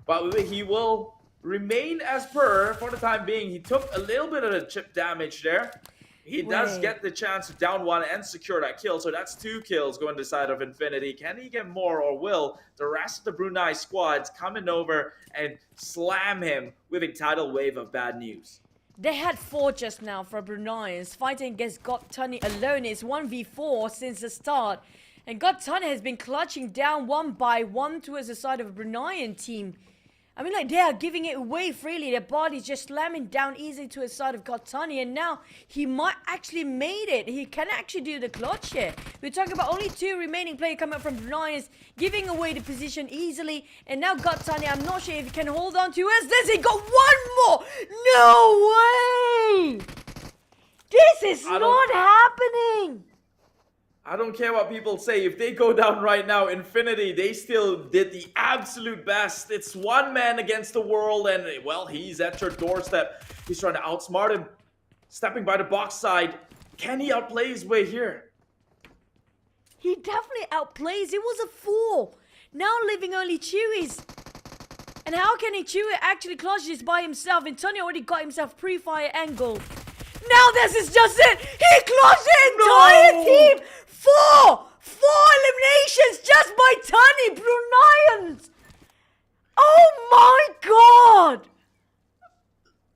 But he will remain as per for the time being. He took a little bit of the chip damage there. He does get the chance to down 1 and secure that kill. So that's 2 kills going to the side of Infinity. Can he get more, or will the rest of the Brunei squads coming over and slam him with a tidal wave of bad news? They had 4 just now for Bruneians. Fighting against God Tony alone is 1v4 since the start. And God Tony has been clutching down 1 by 1 towards the side of a Bruneian team. I mean, like, they are giving it away freely. Their body's just slamming down easily to the side of Gotani. And now he might actually made it. He can actually do the clutch here. We're talking about only 2 remaining players coming up from Brunei, giving away the position easily. And now Gotani, I'm not sure if he can hold on to us. This, he got 1 more. No way. This is not happening. I don't care what people say. If they go down right now, Infinity, they still did the absolute best. It's one man against the world, and well, he's at your doorstep. He's trying to outsmart him. Stepping by the box side. Can he outplay his way here? He definitely outplays. It was a 4. Now leaving only Chewy's. And how can he Chewy actually clutch this by himself? And Tony already got himself pre-fire angle. Now this is just it. He clutched the entire team. 4 eliminations just by Tony Bruneians. Oh my god.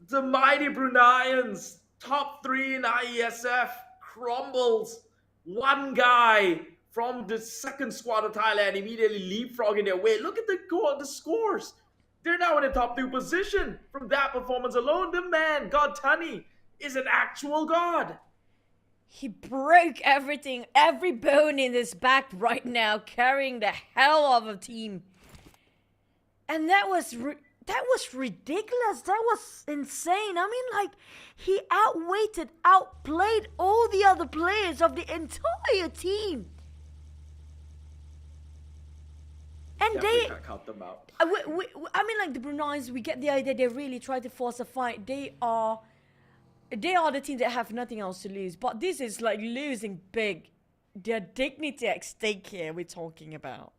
The mighty Bruneians, top 3 in IESF, crumbles. One guy from the second squad of Thailand immediately leapfrogging their way. Look at the scores. They're now in the top 2 position. From that performance alone, the man, God Tani, is an actual god. He broke everything, every bone in his back right now, carrying the hell of a team. And that was ridiculous. That was insane. I mean, like, he outplayed all the other players of the entire team. And Yeah, they, we can't count them out. I mean, like the Bruneians, we get the idea. They really try to force a fight. They are the team that have nothing else to lose. But this is like losing big. Their dignity at stake here. We're talking about.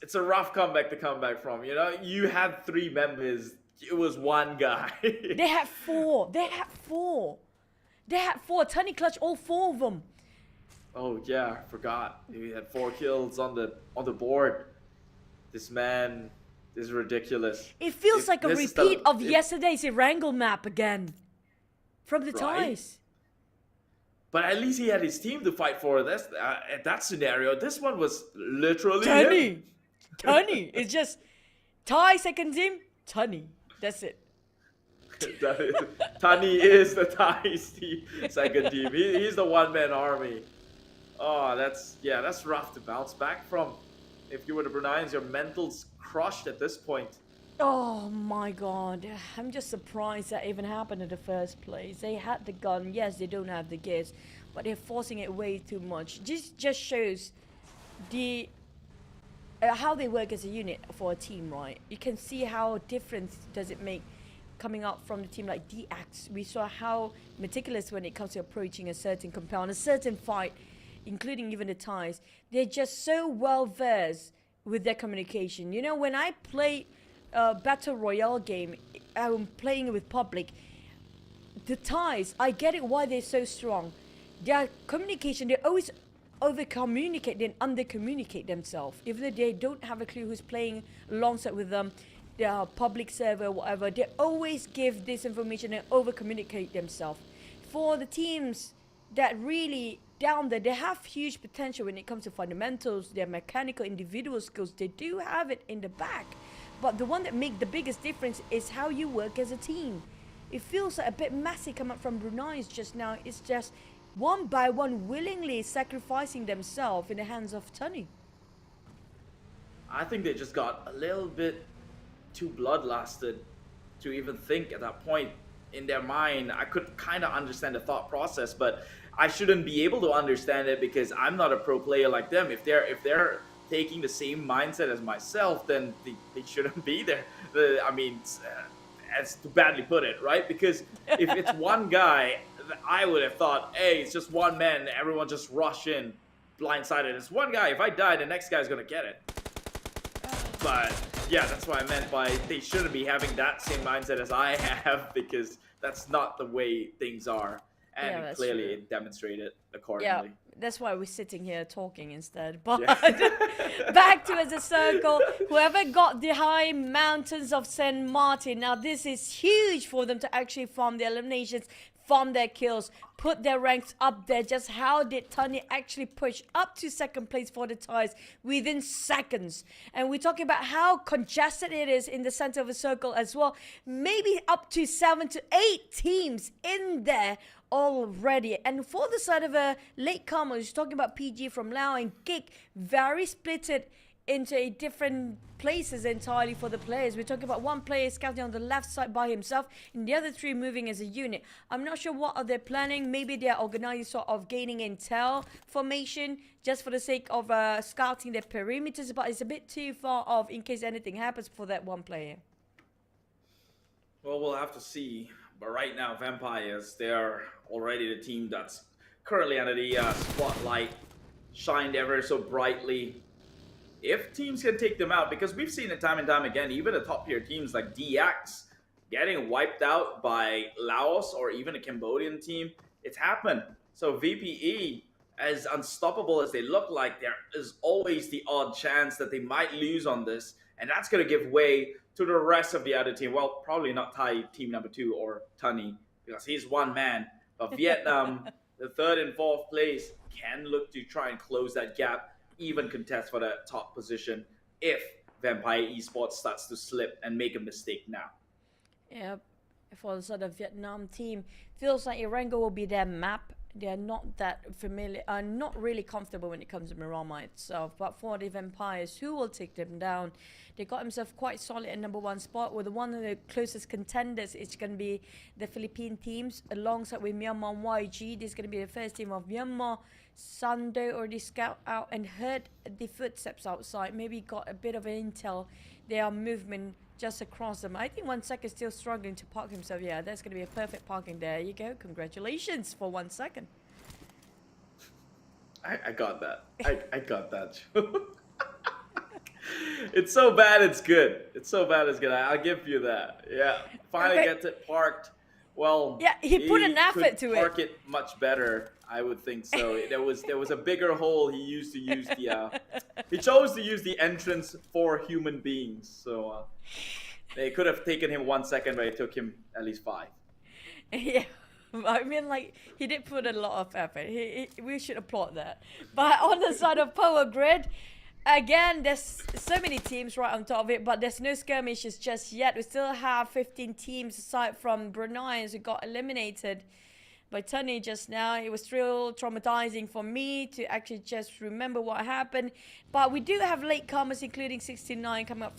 It's a rough comeback to come back from. You know, you had 3 members. It was one guy. They had 4. Tony clutched all 4 of them. Oh yeah, I forgot. He had 4 kills on the board. This man is ridiculous. It feels like a repeat of yesterday's Erangel map again. From the Thais. But at least he had his team to fight for. This at that scenario, this one was literally him. Tony. It's just Thai second team, Tony. That's it. Tani is the Thai second team. He's the one-man army. Oh, that's rough to bounce back from. If you were the Bruneians, your mental's crushed at this point. Oh my god. I'm just surprised that even happened in the first place. They had the gun. Yes, they don't have the gears, but they're forcing it way too much. This just shows the how they work as a unit for a team, right? You can see how difference does it make coming up from the team like DX. We saw how meticulous when it comes to approaching a certain compound, a certain fight, including even the Thais. They're just so well versed with their communication. You know, when I play a battle royale game, I'm playing with public, the Thais, I get it why they're so strong. Their communication, they always over-communicate then under-communicate themselves. Even though they don't have a clue who's playing alongside with them, their public server, whatever, they always give this information and over-communicate themselves. For the teams that really down there, they have huge potential when it comes to fundamentals, their mechanical individual skills, they do have it in the back. But the one that makes the biggest difference is how you work as a team. It feels like a bit messy coming up from Brunei just now. It's just one by one willingly sacrificing themselves in the hands of Tony. I think they just got a little bit too bloodlusted to even think at that point in their mind. I could kind of understand the thought process, but I shouldn't be able to understand it because I'm not a pro player like them. If they're taking the same mindset as myself, then they shouldn't be there. As to badly put it, right? Because if it's one guy, I would have thought, hey, it's just one man, everyone just rush in blindsided. It's one guy. If I die, the next guy's gonna get it. But yeah, that's what I meant by they shouldn't be having that same mindset as I have, because that's not the way things are. And Yeah, clearly true. it demonstrated accordingly. Yeah, that's why we're sitting here talking instead. But back to as a circle, whoever got the high mountains of Saint Martin, now this is huge for them to actually farm their eliminations, farm their kills, put their ranks up there. Just how did Tony actually push up to second place for the Thais within seconds? And we're talking about how congested it is in the center of the circle as well. Maybe up to 7 to 8 teams in there already. And for the side of a latecomer, who's talking about PG from Laos and Gig, very splitted into a different places entirely for the players. We're talking about one player scouting on the left side by himself and the other three moving as a unit. I'm not sure what are they planning. Maybe they're organizing sort of gaining intel formation just for the sake of scouting their perimeters, but it's a bit too far off in case anything happens for that one player. Well, we'll have to see. But right now, Vampires, they're already the team that's currently under the spotlight, shined ever so brightly. If teams can take them out, because we've seen it time and time again, even the top tier teams like DX getting wiped out by Laos or even a Cambodian team, it's happened. So VPE, as unstoppable as they look like, there is always the odd chance that they might lose on this, and that's going to give way to the rest of the other team. Well, probably not Thai team number 2 or Tunny, because he's one man. But Vietnam, the 3rd and 4th place, can look to try and close that gap, even contest for that top position if Vampire Esports starts to slip and make a mistake now. Yeah, for the sort of Vietnam team, feels like Erangel will be their map. They are not that familiar, not really comfortable when it comes to Miramar itself. But for the Vampires, who will take them down? They got himself quite solid at #1 spot. With one of the closest contenders, it's going to be the Philippine teams alongside with Myanmar and YG. This is going to be the first team of Myanmar. Sando already scout out and heard the footsteps outside. Maybe got a bit of intel. Their movement just across them. I think 1 second still struggling to park himself. Yeah, that's going to be a perfect parking. There you go. Congratulations for 1 second. I got that. I got that. It's so bad it's good. It's so bad it's good. I'll give you that. Yeah. Finally gets it parked. Well, yeah, he put an effort to park it much better. I would think so. There was a bigger hole. He used to use the he chose to use the entrance for human beings. So they could have taken him 1 second, but it took him at least 5. Yeah, I mean, like, he did put a lot of effort. We should applaud that. But on the side of Power Grid, again, there's so many teams right on top of it, but there's no skirmishes just yet. We still have 15 teams aside from Brunei who got eliminated by Tunny just now. It was still traumatizing for me to actually just remember what happened. But we do have latecomers, including 69, coming up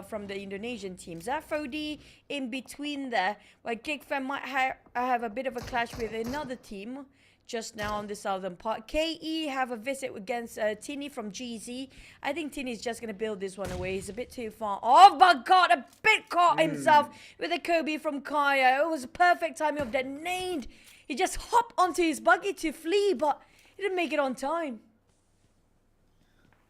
from the Indonesian teams. FOD in between there, where GigFam might have a bit of a clash with another team just now on the southern part. KE have a visit against Tini from GZ. I think Tini's just going to build this one away. He's a bit too far off, but got a bit caught himself with a Kobe from Kaya. It was a perfect timing of that nade. He just hopped onto his buggy to flee, but he didn't make it on time.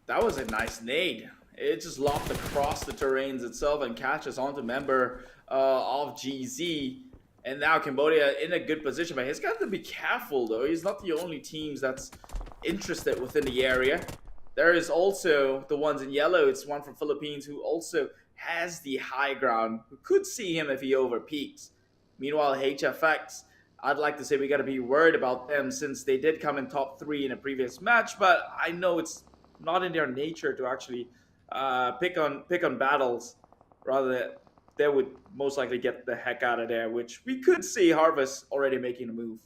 That was a nice nade. It just lopped across the terrains itself and catches onto member of GZ. And now Cambodia in a good position, but he's got to be careful though. He's not the only teams that's interested within the area. There is also the ones in yellow. It's one from Philippines who also has the high ground. We could see him if he overpeaks. Meanwhile, HFX, I'd like to say we got to be worried about them since they did come in top 3 in a previous match, but I know it's not in their nature to actually pick on battles. Rather, they would most likely get the heck out of there, which we could see Harvest already making a move.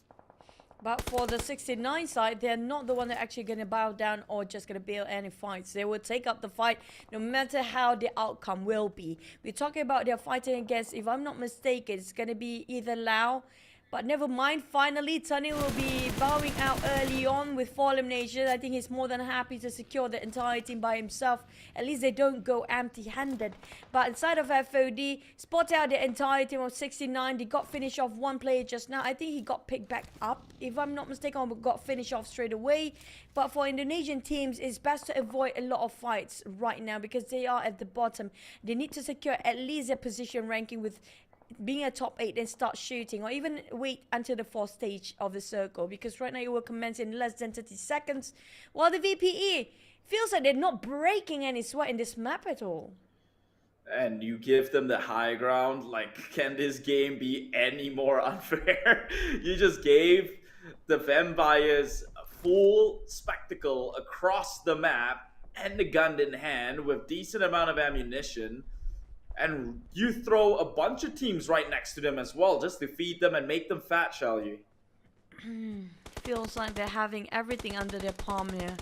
But for the 69 side, they're not the one that actually going to bow down or just going to bail any fights. They will take up the fight no matter how the outcome will be. We're talking about they're fighting against, if I'm not mistaken, it's going to be either Laos. But never mind, finally, Tunny will be bowing out early on with 4 eliminations. I think he's more than happy to secure the entire team by himself. At least they don't go empty-handed. But inside of FOD, spot out the entire team of 69. They got finished off one player just now. I think he got picked back up. If I'm not mistaken, got finished off straight away. But for Indonesian teams, it's best to avoid a lot of fights right now because they are at the bottom. They need to secure at least a position ranking with being a top 8 and start shooting, or even wait until the 4th stage of the circle, because right now it will commence in less than 30 seconds, while the VPE feels like they're not breaking any sweat in this map at all. And you give them the high ground. Like, can this game be any more unfair? You just gave the Vampires a full spectacle across the map and the gun in hand with decent amount of ammunition. And you throw a bunch of teams right next to them as well, just to feed them and make them fat, shall you? Feels like they're having everything under their palm here.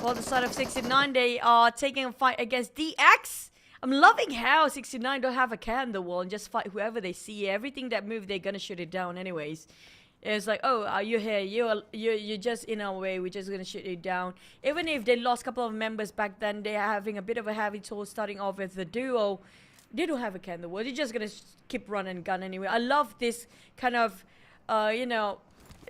Well, the side of 69, they are taking a fight against DX. I'm loving how 69 don't have a cat in the wall and just fight whoever they see. Everything that move, they're gonna shoot it down anyways. It's like, oh, are you here? You're just in our way. We're just gonna shoot you down. Even if they lost a couple of members back then, they're having a bit of a heavy toll starting off with the duo. They don't have a cat in the wall. They're just gonna keep run and gun anyway. I love this kind of,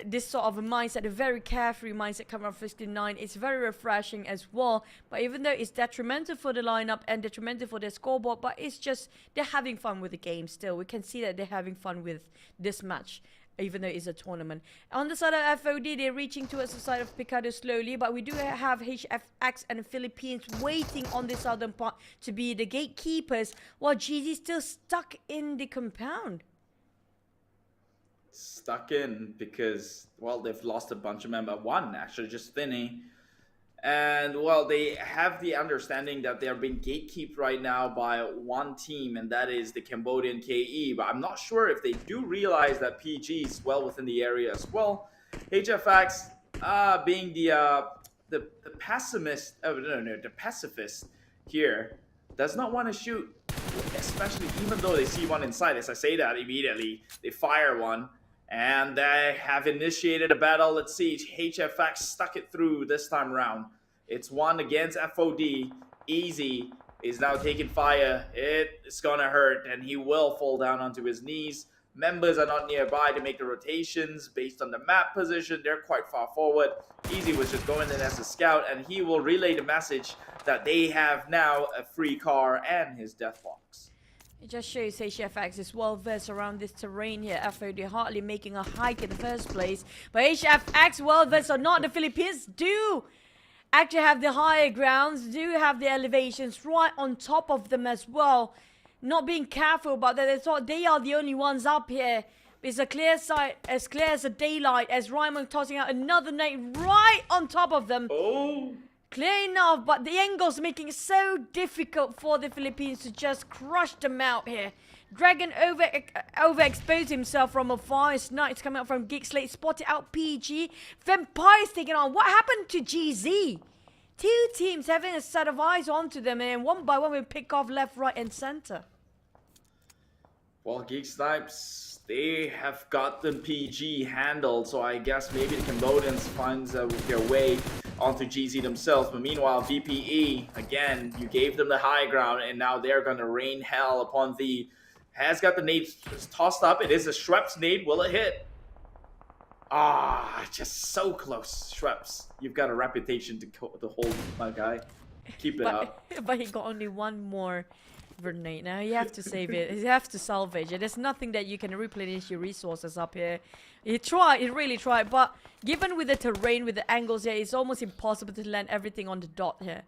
this sort of a mindset, a very carefree mindset coming from 59. It's very refreshing as well. But even though it's detrimental for the lineup and detrimental for their scoreboard, but it's just they're having fun with the game still. We can see that they're having fun with this match, even though it's a tournament. On the side of FOD, they're reaching towards the side of Picado slowly, but we do have HFX and Philippines waiting on the southern part to be the gatekeepers, while GZ still stuck in the compound. Stuck in because, well, they've lost a bunch of members. One, actually, just Finney. And, well, they have the understanding that they're being gatekept right now by one team, and that is the Cambodian KE. But I'm not sure if they do realize that PG is well within the area as well. HFX, being the pessimist, the pacifist here, does not want to shoot, especially even though they see one inside. As I say that, immediately they fire one. And they have initiated a battle. Let's see, HFX stuck it through this time around. It's one against FOD. Easy is now taking fire. It's gonna hurt, and he will fall down onto his knees. Members are not nearby to make the rotations based on the map position. They're quite far forward. Easy was just going in as a scout, and he will relay the message that they have now a free car and his death box. It just shows HFX is well versed around this terrain here. FOD hardly making a hike in the first place. But HFX, well versed or not, the Philippines do actually have the higher grounds, do have the elevations right on top of them as well. Not being careful about that. They thought they are the only ones up here. It's a clear sight, as clear as a daylight, as Ryman tossing out another nade right on top of them. Oh! Clear enough, but the angle's making it so difficult for the Philippines to just crush them out here. Dragon overexposed himself from afar. Snipes coming out from Geek Slate, spotted out PG. Vampires taking on. What happened to GZ? Two teams having a set of eyes onto them, and one by one we pick off left, right, and center. Well, Geek Snipes, they have gotten PG handled, so I guess maybe the Cambodians finds their way onto GZ themselves. But meanwhile, VPE, again, you gave them the high ground, and now they're going to rain hell upon the... Has got the nade tossed up. It is a Shreps nade. Will it hit? Just so close. Shreps, you've got a reputation to hold, my guy. Keep it up. But he got only one more grenade. Now you have to save it. You have to salvage it. There's nothing that you can replenish your resources up here. He really tried, but given with the terrain, with the angles here, it's almost impossible to land everything on the dot here.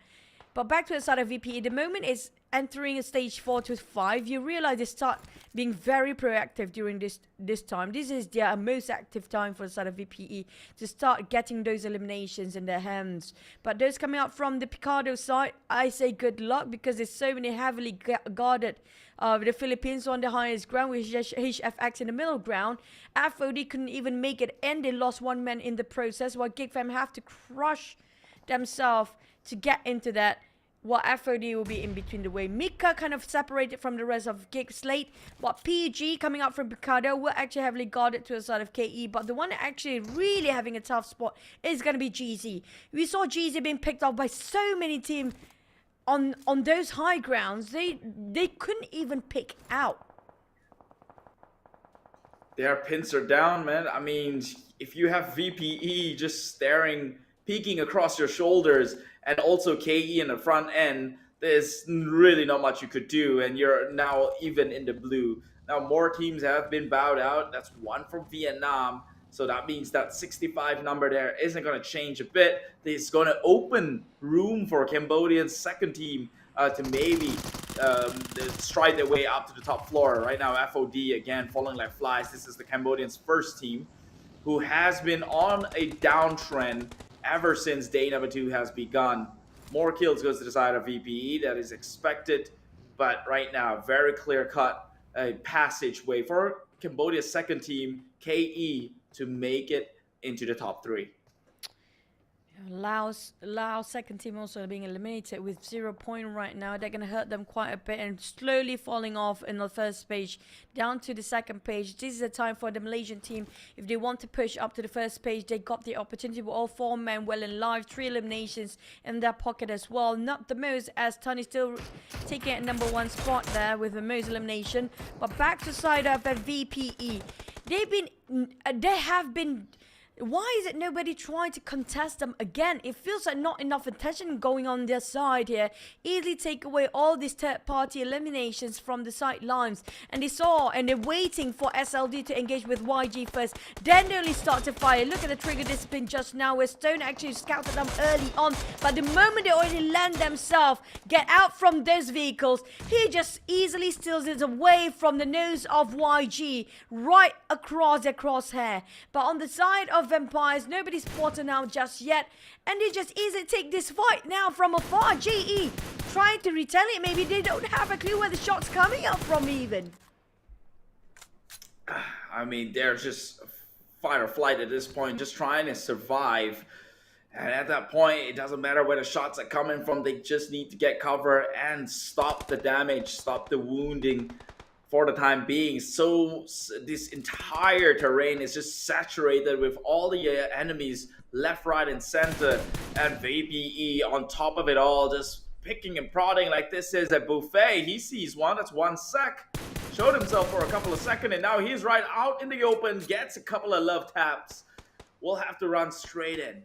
But back to the side of VPE, the moment it's entering a stage 4 to 5, you realize they start being very proactive during this time. This is their most active time for the side of VPE to start getting those eliminations in their hands. But those coming out from the Picado side, I say good luck, because there's so many heavily guarded with the Philippines on the highest ground, with HFX in the middle ground. FOD couldn't even make it, and they lost one man in the process, while GigFam have to crush themselves to get into that. What FOD will be in between the way. Mika kind of separated from the rest of Gig Slate, but PG coming out from Picado will actually heavily guarded to the side of KE, but the one actually really having a tough spot is going to be GZ. We saw GZ being picked off by so many teams on those high grounds. They couldn't even pick out. Their pins are down, man. I mean, if you have VPE just peeking across your shoulders, and also KE in the front end, there's really not much you could do, and you're now even in the blue. Now, more teams have been bowed out. That's one from Vietnam, so that means that 65 number there isn't going to change a bit. It's going to open room for Cambodia's second team to maybe stride their way up to the top floor. Right now, FOD, again, falling like flies. This is the Cambodians' first team, who has been on a downtrend ever since day number 2 has begun. More kills goes to the side of VPE. That is expected. But right now, very clear-cut passageway for Cambodia's second team, KE, to make it into the top 3. Laos second team also being eliminated with 0 point right now. They're going to hurt them quite a bit and slowly falling off in the first page down to the second page. This is the time for the Malaysian team. If they want to push up to the first page, they got the opportunity with all 4 men well in live, 3 eliminations in their pocket as well. Not the most, as Tony still taking a number 1 spot there with the most elimination. But back to side of VPE. They have been. Why is it nobody trying to contest them again? It feels like not enough attention going on their side here. Easily take away all these third-party eliminations from the sidelines. And they're waiting for SLD to engage with YG first. Then they only start to fire. Look at the trigger discipline just now where Stone actually scouted them early on. But the moment they already land themselves, get out from those vehicles, he just easily steals it away from the nose of YG. Right across their crosshair. But on the side of Vampires, nobody's spotted now just yet, and they just easily take this fight now from afar. GE trying to retaliate. Maybe they don't have a clue where the shot's coming up from even. I mean, they're just fight or flight at this point, just trying to survive. And at that point, it doesn't matter where the shots are coming from. They just need to get cover and stop the damage, stop the wounding for the time being. So this entire terrain is just saturated with all the enemies left, right, and center. And VPE on top of it all, just picking and prodding like this is a buffet. He sees one, that's 1 sec. Showed himself for a couple of seconds, and now he's right out in the open, gets a couple of love taps. We'll have to run straight in.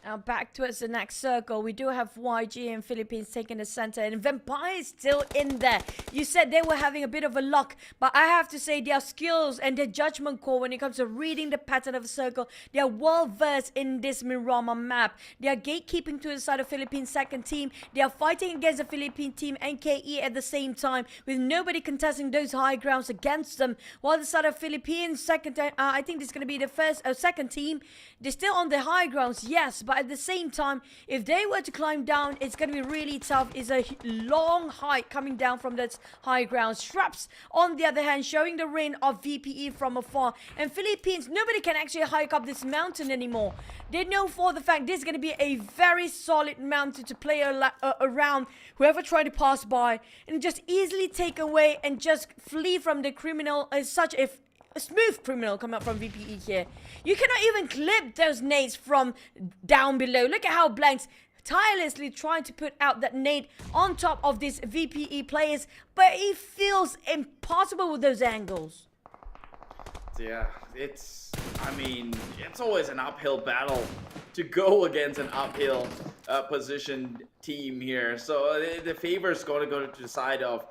Now back towards the next circle, we do have YG and Philippines taking the center, and Vampire is still in there. You said they were having a bit of a luck, but I have to say their skills and their judgment call when it comes to reading the pattern of the circle, they are well versed in this Miramar map. They are gatekeeping to the side of Philippines second team. They are fighting against the Philippine team NKE at the same time, with nobody contesting those high grounds against them. While the side of Philippines second, I think this is going to be the second team. They're still on the high grounds, yes, but at the same time, if they were to climb down, it's going to be really tough. It's a long hike coming down from that high ground. Straps, on the other hand, showing the reign of VPE from afar. And Philippines, nobody can actually hike up this mountain anymore. They know for the fact this is going to be a very solid mountain to play around whoever tried to pass by, and just easily take away and just flee from the criminal. Such a smooth criminal coming up from VPE here. You cannot even clip those nades from down below. Look at how Blanks tirelessly trying to put out that nade on top of these VPE players, but it feels impossible with those angles. Yeah, I mean, it's always an uphill battle to go against an uphill positioned team here. So the favor is going to go to the side of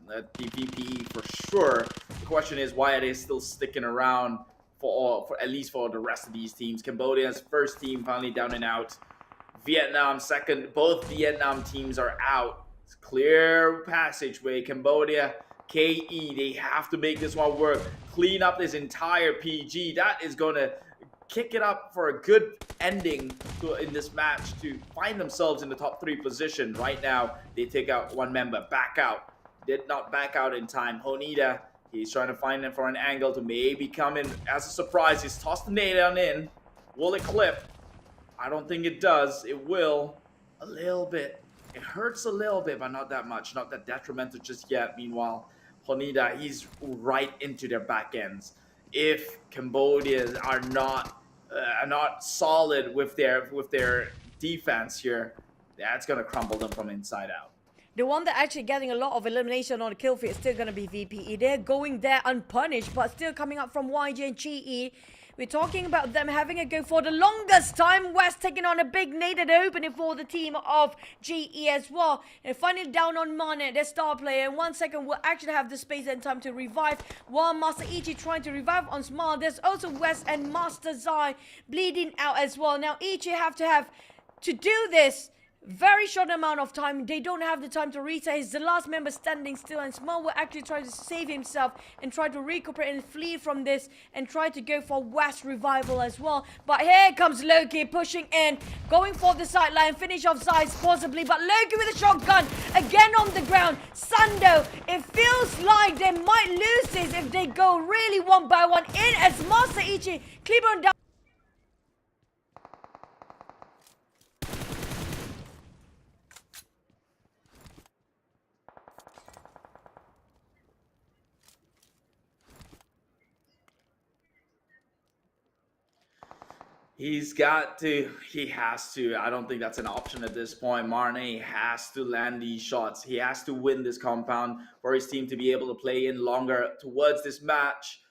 the VPE for sure. The question is, why are they still sticking around for at least for the rest of these teams? Cambodia's first team finally down and out. Vietnam second. Both Vietnam teams are out. It's clear passageway. Cambodia, KE, they have to make this one work. Clean up this entire PG. That is going to kick it up for a good ending in this match to find themselves in the top 3 position. Right now, they take out one member, back out. Did not back out in time. Honida, he's trying to find him for an angle to maybe come in as a surprise. He's tossed the nade on in. Will it clip? I don't think it does. It will. A little bit. It hurts a little bit, but not that much. Not that detrimental just yet. Meanwhile, Honida, he's right into their back ends. If Cambodia are not solid with their defense here, that's gonna crumble them from inside out. The one that actually getting a lot of elimination on the kill feed is still gonna be VPE. They're going there unpunished, but still coming up from YG and GE. We're talking about them having a go for the longest time. West taking on a big naded opening for the team of GE as well. And finally down on Mane, their star player. In 1 second, will actually have the space and time to revive. While Master Ichi trying to revive on Smile. There's also West and Master Zai bleeding out as well. Now Ichi have to do this very short amount of time. They don't have the time to reset. He's the last member standing still, and Small will actually try to save himself and try to recuperate and flee from this and try to go for West revival as well. But here comes Loki pushing in, going for the sideline, finish off sides possibly, but Loki with a shotgun again on the ground. Sando, it feels like they might lose this if they go really one by one in as Master Ichi, Cleburne down. He's got to, he has to. I don't think that's an option at this point. Marne has to land these shots. He has to win this compound for his team to be able to play in longer towards this match.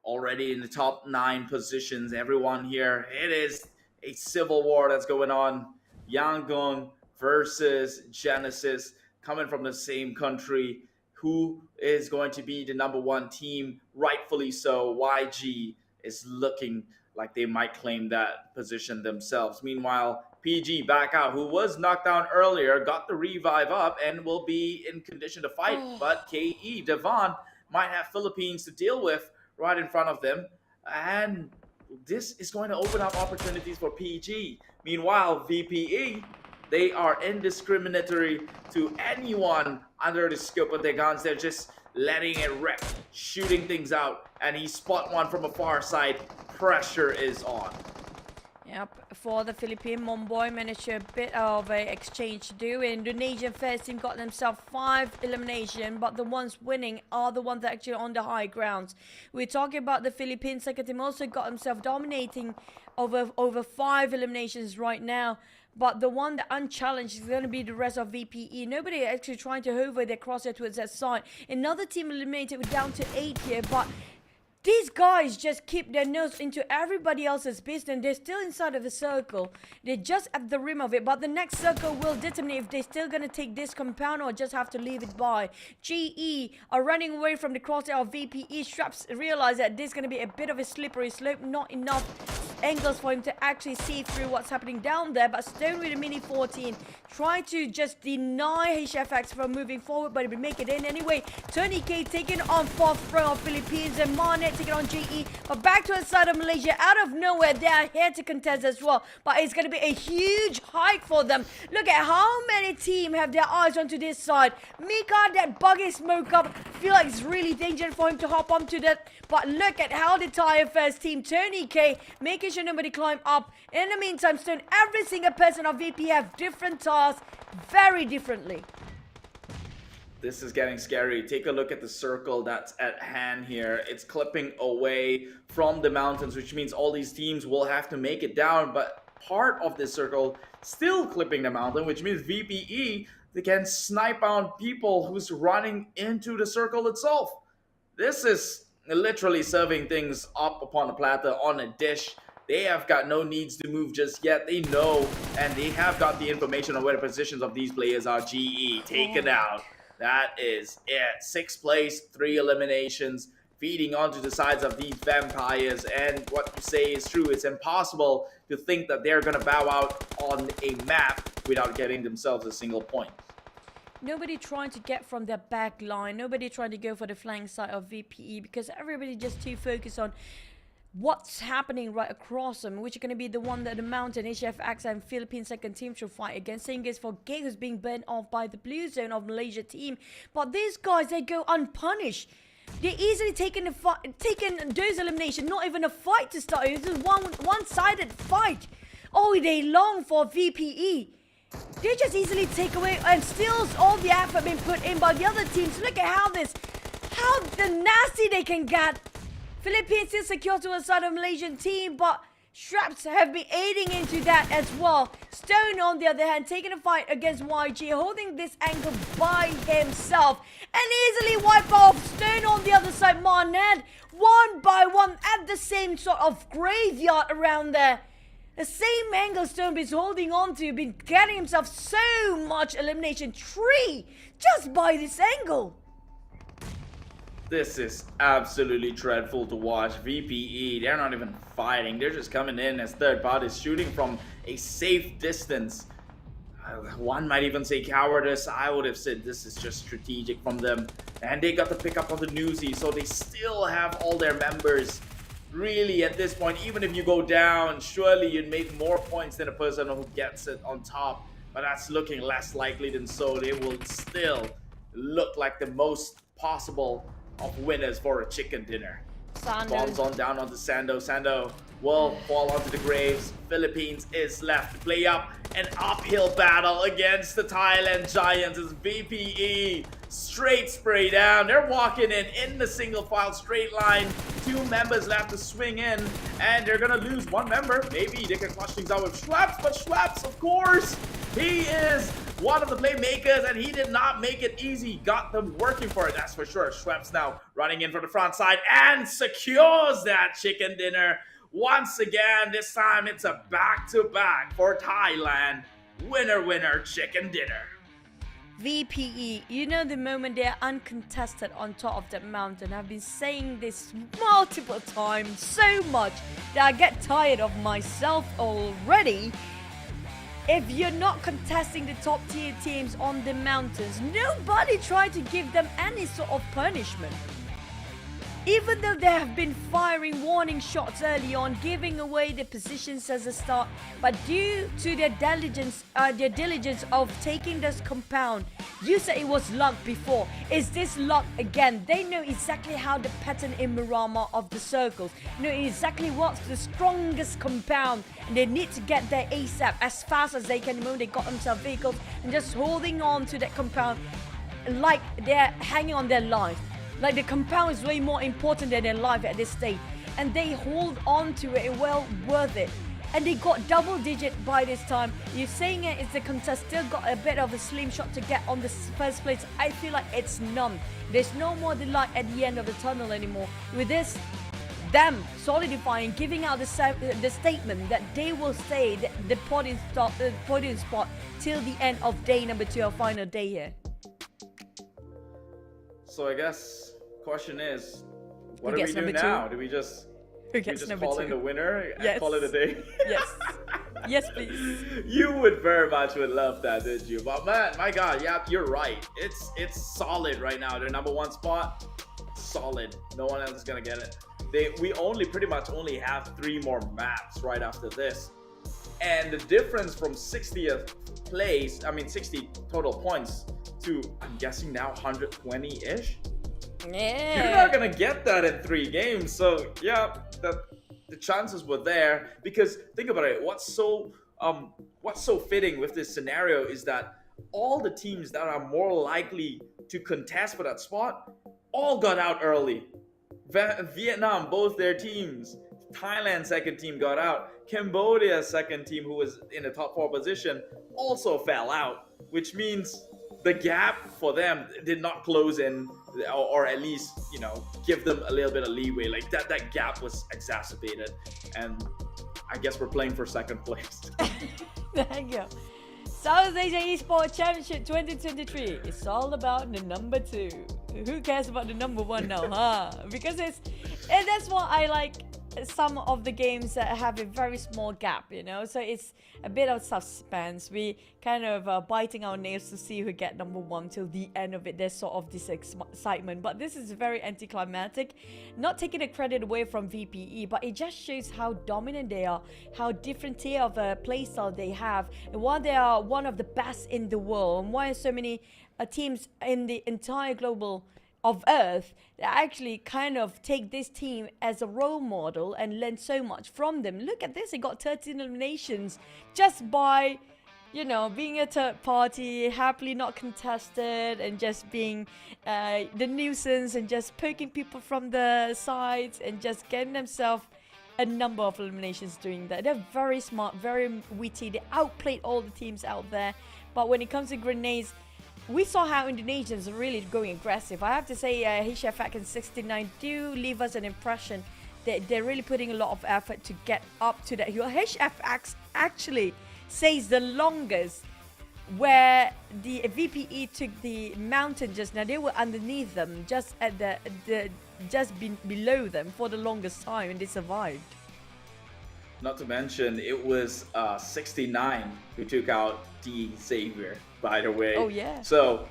Already in the top 9 positions, everyone here. It is a civil war that's going on. Yangon versus Genesis, coming from the same country. Who is going to be the #1 team? Rightfully so. YG is looking like they might claim that position themselves. Meanwhile, PG back out, who was knocked down earlier, got the revive up and will be in condition to fight. But KE, Devon, might have Philippines to deal with right in front of them. And this is going to open up opportunities for PG. Meanwhile, VPE, they are indiscriminatory to anyone under the scope of their guns. They're just letting it rip, shooting things out. And he spot one from a far side. Pressure is on. Yep, for the Philippine, Momboy managed a bit of an exchange to do. Indonesian first team got themselves 5 elimination, but the ones winning are the ones that actually on the high grounds. We're talking about the Philippine second team also got themselves dominating over 5 eliminations right now. But the one that unchallenged is going to be the rest of VPE. Nobody actually trying to hover their crosshair towards that side. Another team eliminated, we're down to 8 here, but these guys just keep their nose into everybody else's business. They're still inside of the circle. They're just at the rim of it. But the next circle will determine if they're still going to take this compound or just have to leave it by. GE are running away from the crosshair of VPE. Straps realize that this is going to be a bit of a slippery slope. Not enough angles for him to actually see through what's happening down there. But Stone with a mini 14 try to just deny HFX from moving forward, but he will make it in anyway. Tony K taking on 4th row of Philippines and Mane taking on GE. But back to the side of Malaysia, out of nowhere, they are here to contest as well. But it's going to be a huge hike for them. Look at how many teams have their eyes onto this side. Mika, that buggy smoke up, feel like it's really dangerous for him to hop onto that. But look at how the entire first team, Tony K, making sure nobody climb up. In the meantime, Stone, every single person of VP have different tasks, very differently. This is getting scary. Take a look at the circle that's at hand here. It's clipping away from the mountains, which means all these teams will have to make it down. But part of this circle still clipping the mountain, which means VPE, they can snipe on people who's running into the circle itself. This is literally serving things up upon a platter on a dish. They have got no needs to move just yet. They know, and they have got the information on where the positions of these players are. GE taken out. That is it. 6th place, 3 eliminations, feeding onto the sides of these vampires. And what you say is true. It's impossible to think that they're going to bow out on a map without getting themselves a single point. Nobody trying to get from their back line. Nobody trying to go for the flank side of VPE because everybody just too focused on what's happening right across them, which are going to be the one that the Mountain, HFX and Philippine second team should fight against. Same goes for Gay, who's being burnt off by the blue zone of Malaysia team. But these guys, they go unpunished. They easily taken those elimination, not even a fight to start. It's just one-sided fight all day long for VPE. They just easily take away and steals all the effort being put in by the other teams. Look at how the nasty they can get. Philippines still secure to the side of Malaysian team, but Straps have been aiding into that as well. Stone, on the other hand, taking a fight against YG, holding this angle by himself, and easily wipe off Stone on the other side. Marned, one by one, at the same sort of graveyard around there. The same angle Stone is holding on to, been getting himself so much elimination. 3 just by this angle. This is absolutely dreadful to watch. VPE, they're not even fighting. They're just coming in as third parties, shooting from a safe distance. One might even say cowardice. I would have said this is just strategic from them. And they got the pick up on the newsy, so they still have all their members. Really, at this point, even if you go down, surely you'd make more points than a person who gets it on top. But that's looking less likely than so. They will still look like the most possible of winners for a chicken dinner. Bombs on down onto Sando. Sando will fall onto the graves. Philippines is left to play up an uphill battle against the Thailand Giants as VPE straight spray down. They're walking in the single file straight line. 2 members left to swing in, and they're gonna lose 1 member. Maybe they can clutch things out with Schweppes, but Schweppes, of course, he is one of the playmakers, and he did not make it easy. Got them working for it, that's for sure. Schweppes now running in from the front side and secures that chicken dinner. Once again, this time it's a back-to-back for Thailand. Winner, winner, chicken dinner. VPE, you know, the moment they're uncontested on top of that mountain. I've been saying this multiple times, so much that I get tired of myself already. If you're not contesting the top tier teams on the mountains, nobody tried to give them any sort of punishment. Even though they have been firing warning shots early on, giving away the positions as a start, but due to their diligence of taking this compound, you said it was luck before. Is this luck again? They know exactly how the pattern in Miramar of the circles, know exactly what's the strongest compound, and they need to get there ASAP as fast as they can. The moment they got themselves vehicles and just holding on to that compound like they're hanging on their life. Like the compound is way more important than their life at this stage. And they hold on to it, well worth it. And they got double digit by this time. You're saying it is the contest still got a bit of a slim shot to get on the first place. I feel like it's none. There's no more delight at the end of the tunnel anymore. With this, them solidifying, giving out the statement that they will stay the podium spot till the end of day number 2, our final day here. So I guess question is, what Who do we gets do number now? 2? Do we just number call 2? in the winner and Yes. call it a day? Yes. Yes, please. You would very much would love that, did you? But man, my God, yeah, you're right. It's solid right now. Their number 1 spot, solid. No one else is gonna get it. We pretty much only have 3 more maps right after this, and the difference from 60th place, 60 total points to, I'm guessing now 120-ish. Yeah. You're not gonna get that in 3 games. So yeah, the chances were there, because think about it. What's so fitting with this scenario is that all the teams that are more likely to contest for that spot all got out early. Vietnam, both their teams. Thailand second team got out. Cambodia second team, who was in the top 4 position, also fell out, which means the gap for them did not close in, or at least, give them a little bit of leeway. Like that gap was exacerbated, and I guess we're playing for second place. There you go. South Asia Esports Championship 2023. It's all about the number 2. Who cares about the number 1 now, huh? Because and that's what I like. Some of the games that have a very small gap, so it's a bit of suspense. We kind of biting our nails to see who get number 1 till the end of it. There's sort of this excitement, but this is very anticlimactic. Not taking the credit away from VPE, but it just shows how dominant they are, how different tier of a playstyle they have, and why they are one of the best in the world, and why so many teams in the entire global of Earth that actually kind of take this team as a role model and learn so much from them. Look at this, they got 13 eliminations just by, being a third party, happily not contested, and just being the nuisance and just poking people from the sides and just getting themselves a number of eliminations doing that. They're very smart, very witty. They outplayed all the teams out there. But when it comes to grenades, we saw how Indonesians are really going aggressive. I have to say, HFX and 69 do leave us an impression that they're really putting a lot of effort to get up to that hill. HFX actually says the longest, where the VPE took the mountain just now. They were underneath them, just at below them for the longest time, and they survived. Not to mention, it was 69 who took out D Xavier, by the way. Oh, yeah. So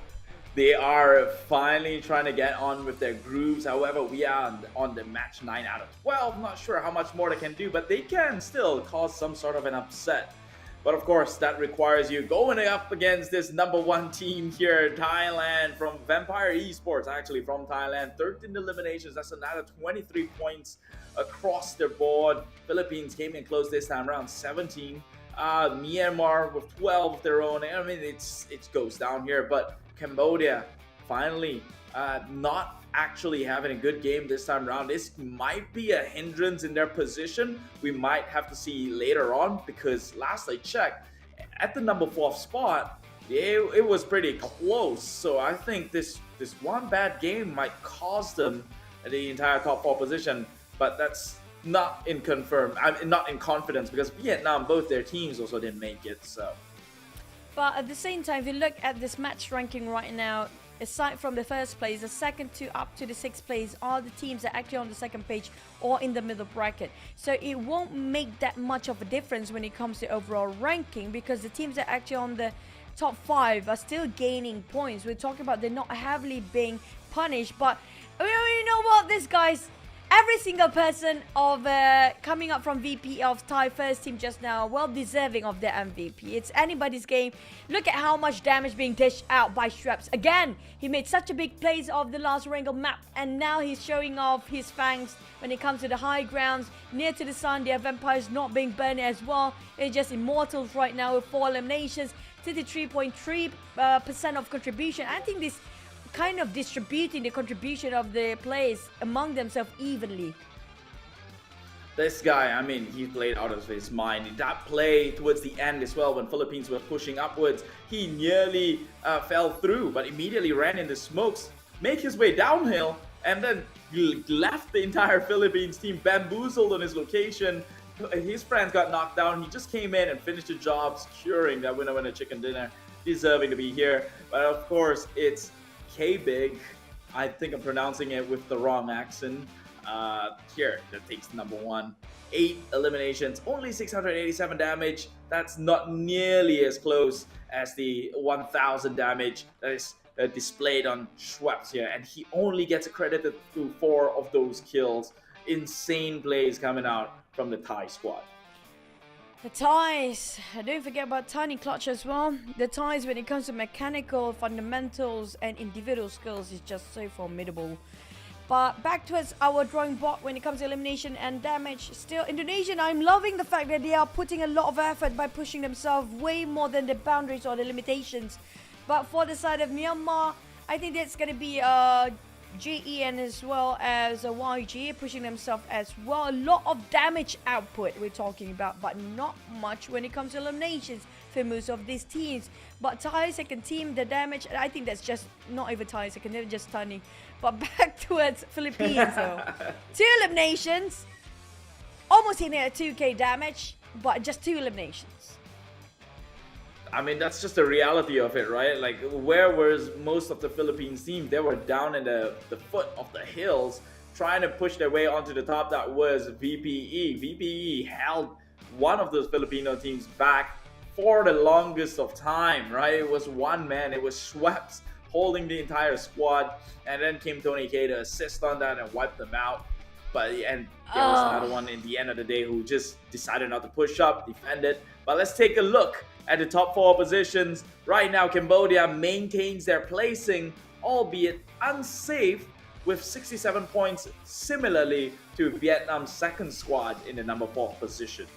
they are finally trying to get on with their grooves. However, we are on the match 9 out of 12. Not sure how much more they can do, but they can still cause some sort of an upset. But of course, that requires you going up against this number 1 team here, Thailand, from Vampire Esports, actually from Thailand. 13 eliminations, that's another 23 points across the board. Philippines came in close this time around, 17. Myanmar with 12 of their own. I mean, it goes down here, but Cambodia finally not actually having a good game this time around. This might be a hindrance in their position. We might have to see later on, because last I checked, at the number 4th spot, it was pretty close. So I think this one bad game might cost them the entire top 4 position, but that's not in confidence, because Vietnam, both their teams also didn't make it. So, but at the same time, if you look at this match ranking right now, aside from the first place, the second to up to the 6th place are the teams that are actually on the second page or in the middle bracket. So it won't make that much of a difference when it comes to overall ranking, because the teams that are actually on the top 5 are still gaining points. We're talking about they're not heavily being punished, but you know what, this guys, every single person of coming up from VP of Thai first team just now, well deserving of their MVP. It's anybody's game. Look at how much damage being dished out by Schweppes. Again, he made such a big plays of the last Erangel map, and now he's showing off his fangs when it comes to the high grounds near to the sun. Their vampires not being burned as well. It's just immortals right now with 4 eliminations, 33.3% of contribution. I think this kind of distributing the contribution of the players among themselves evenly. This guy, I mean, he played out of his mind. That play towards the end as well, when Philippines were pushing upwards, he nearly fell through, but immediately ran into smokes, make his way downhill, and then left the entire Philippines team bamboozled on his location. His friends got knocked down. He just came in and finished the job, securing that winner chicken dinner, deserving to be here. But of course, it's K-Big. I think I'm pronouncing it with the wrong accent. Here, that takes number 1. 8 eliminations, only 687 damage. That's not nearly as close as the 1000 damage that is displayed on Schweppes here. And he only gets accredited to 4 of those kills. Insane plays coming out from the Thai squad. The Thais, don't forget about Tiny Clutch as well. The Thais, when it comes to mechanical fundamentals and individual skills, is just so formidable. But back towards our drawing board when it comes to elimination and damage. Still, Indonesian, I'm loving the fact that they are putting a lot of effort by pushing themselves way more than the boundaries or the limitations. But for the side of Myanmar, I think that's going to be GE and as well as YG pushing themselves as well. A lot of damage output we're talking about, but not much when it comes to eliminations for most of these teams. But Thai second team, the damage, I think that's just not even Thai second, they're just stunning. But back towards Philippines though. 2 eliminations, almost hitting at 2k damage, but just 2 eliminations. I mean, that's just the reality of it, right? Like, where was most of the Philippines team? They were down in the foot of the hills, trying to push their way onto the top. That was VPE. VPE held one of those Filipino teams back for the longest of time, right? It was one man. It was Schweppes holding the entire squad. And then came Tony K to assist on that and wipe them out. But and there was another one in the end of the day who just decided not to push up, defend it. But let's take a look at the top 4 positions. Right now, Cambodia maintains their placing, albeit unsafe, with 67 points, similarly to Vietnam's second squad in the number 4th position.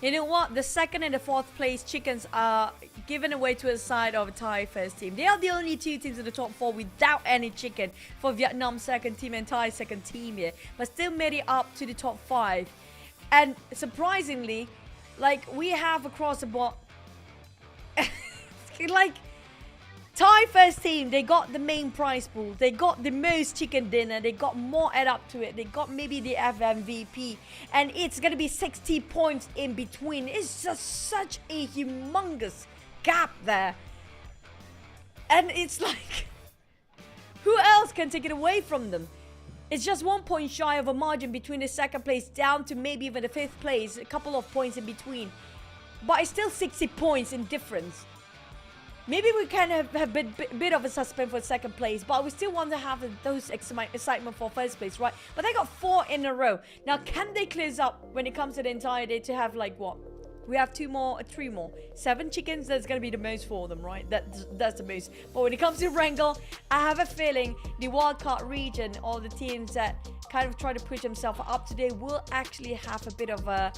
You know what? The 2nd and the 4th place chickens are given away to the side of Thai first team. They are the only 2 teams in the top 4 without any chicken for Vietnam second team and Thai second team here. But still made it up to the top 5. And surprisingly, like, we have across the board, like, Thai first team, they got the main prize pool, they got the most chicken dinner, they got more add up to it, they got maybe the FMVP, and it's gonna be 60 points in between. It's just such a humongous gap there, and it's like, who else can take it away from them? It's just 1 point shy of a margin between the 2nd place down to maybe even the 5th place, a couple of points in between, but it's still 60 points in difference. Maybe we can have a bit of a suspense for 2nd place, but we still want to have those excitement for 1st place, right? But they got 4 in a row. Now, can they close up when it comes to the entire day to have, like, what? We have 2 more, 3 more. 7 chickens, that's going to be the most for them, right? That's the most. But when it comes to Erangel, I have a feeling the wildcard region, or the teams that kind of try to push themselves up today, will actually have a bit of a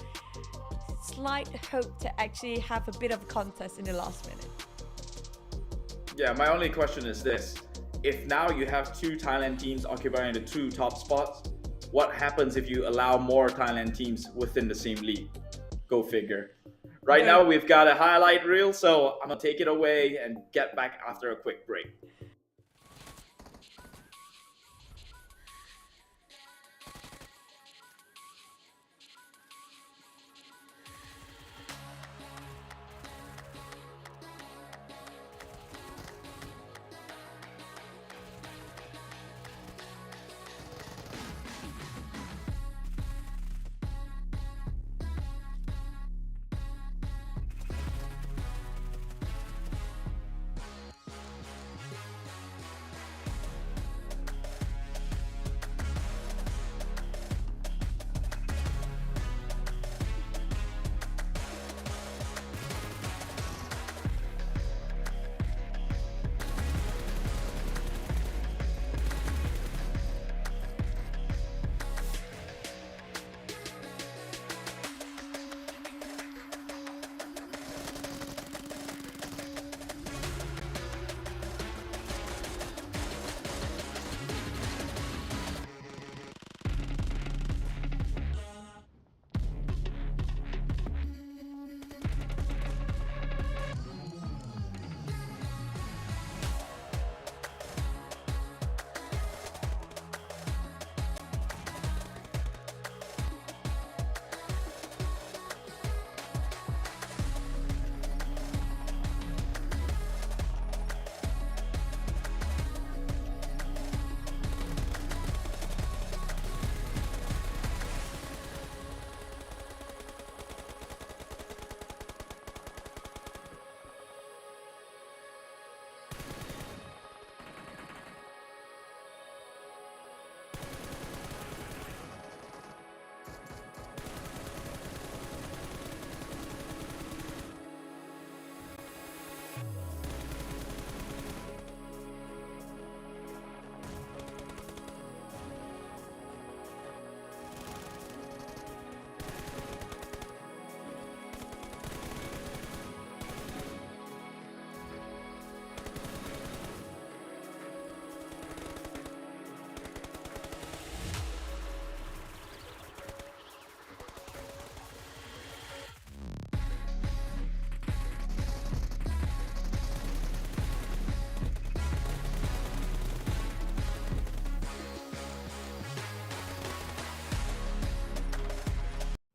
slight hope to actually have a bit of a contest in the last minute. Yeah, my only question is this. if now you have two Thailand teams occupying the two top spots, what happens if you allow more Thailand teams within the same league? Go figure. Right now we've got a highlight reel, so I'm gonna take it away and get back after a quick break.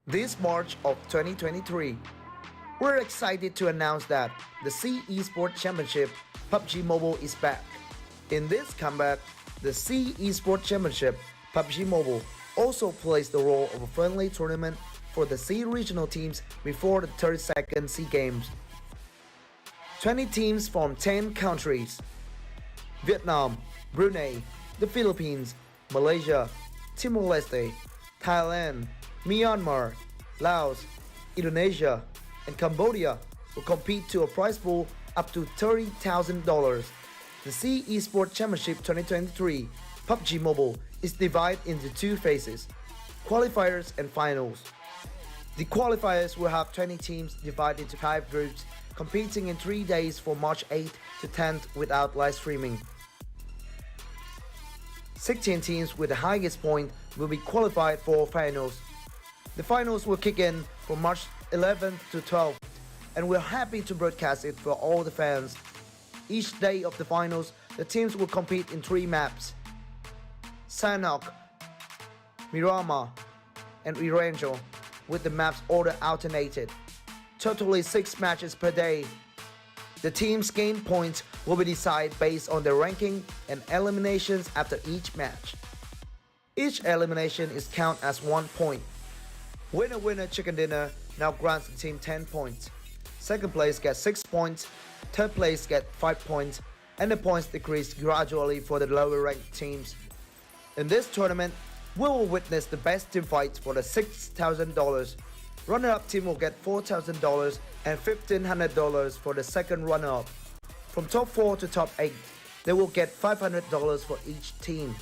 This March of 2023, we're excited to announce that the Sea Esports Championship PUBG Mobile is back. In this comeback, the Sea Esports Championship PUBG Mobile also plays the role of a friendly tournament for the Sea regional teams before the 32nd Sea Games. 20 teams from 10 countries: Vietnam, Brunei, the Philippines, Malaysia, Timor-Leste, Thailand, Myanmar, Laos, Indonesia, and Cambodia will compete to a prize pool up to $30,000. The Sea Esports Championship 2023 PUBG Mobile is divided into two phases: qualifiers and finals. The qualifiers will have 20 teams divided into 5 groups, competing in 3 days from March 8th to 10th without live streaming. 16 teams with the highest point will be qualified for finals. The finals will kick in from March 11th to 12th, and we're happy to broadcast it for all the fans. Each day of the finals, the teams will compete in 3 maps: Sanhok, Miramar, and Erangel, with the maps order alternated. Totally 6 matches per day. The teams gain points will be decided based on their ranking and eliminations after each match. Each elimination is counted as 1 point. Winner chicken dinner now grants the team 10 points. Second place gets 6 points, third place gets 5 points, and the points decrease gradually for the lower ranked teams. In this tournament, we will witness the best team fights for the $6,000. Runner-up team will get $4,000 and $1,500 for the second runner-up. From top 4 to top 8, they will get $500 for each team.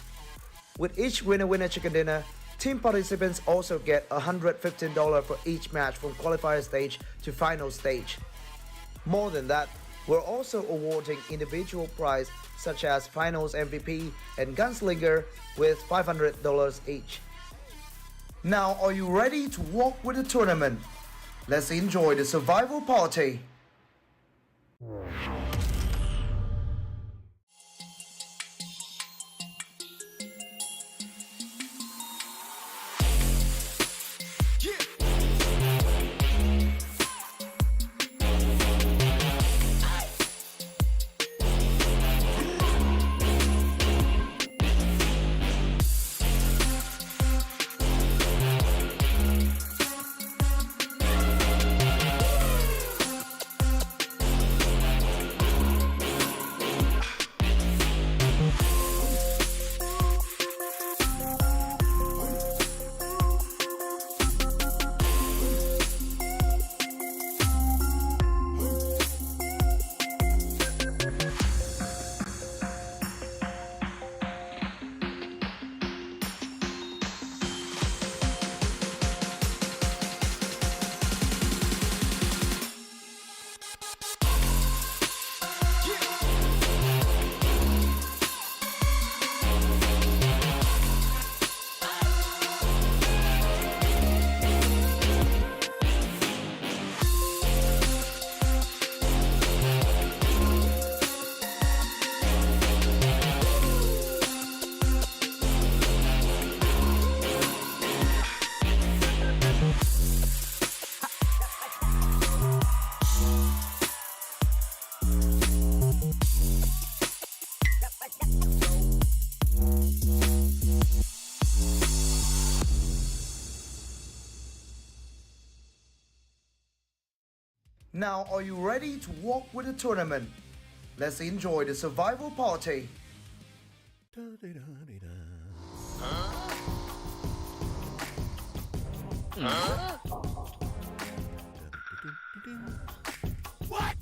With each winner chicken dinner, team participants also get $115 for each match from qualifier stage to final stage. More than that, We're also awarding individual prize such as Finals MVP and Gunslinger with $500 each. Now, are you ready to walk with the tournament? Let's enjoy the survival party. Now, are you ready to walk with the tournament? Let's enjoy the survival party. What?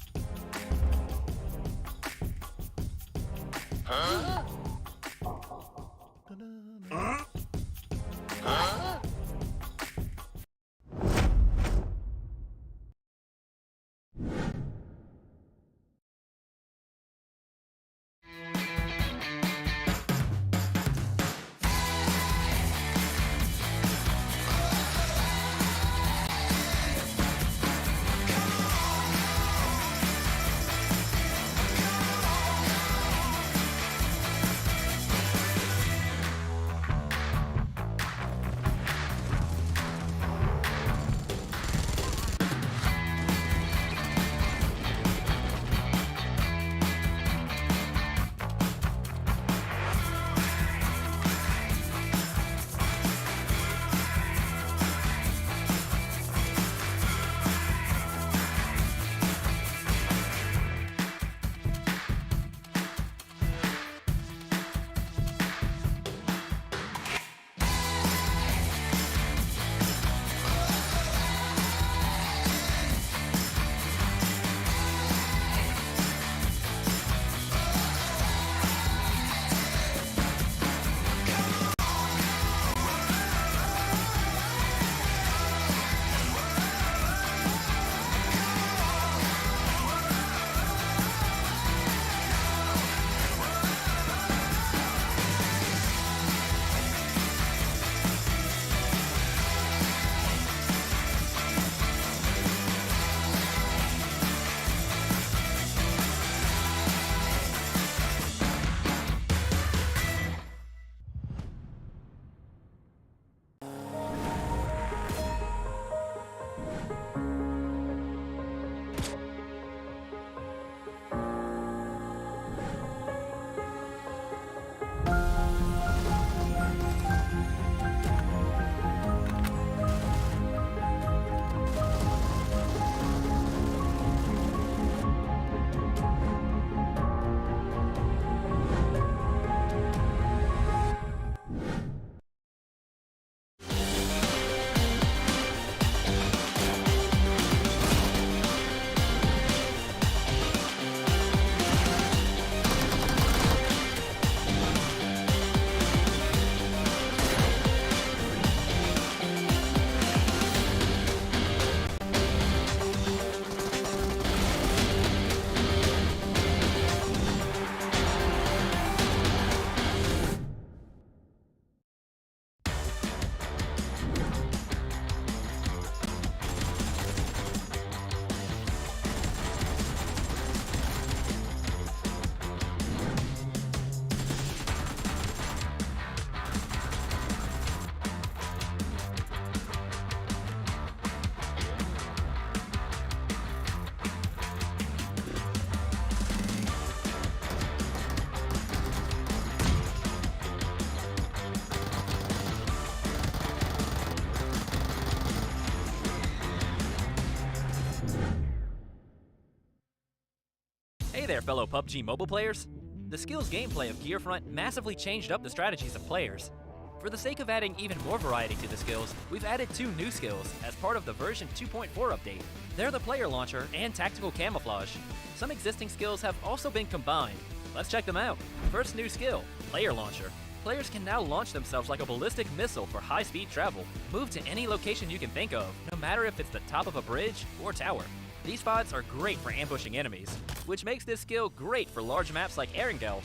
Hey there, fellow PUBG mobile players! The skills gameplay of Gearfront massively changed up the strategies of players. For the sake of adding even more variety to the skills, we've added 2 new skills as part of the version 2.4 update. They're the player launcher and tactical camouflage. Some existing skills have also been combined. Let's check them out. First new skill, player launcher. Players can now launch themselves like a ballistic missile for high-speed travel. Move to any location you can think of, no matter if it's the top of a bridge or tower. These spots are great for ambushing enemies, which makes this skill great for large maps like Erangel.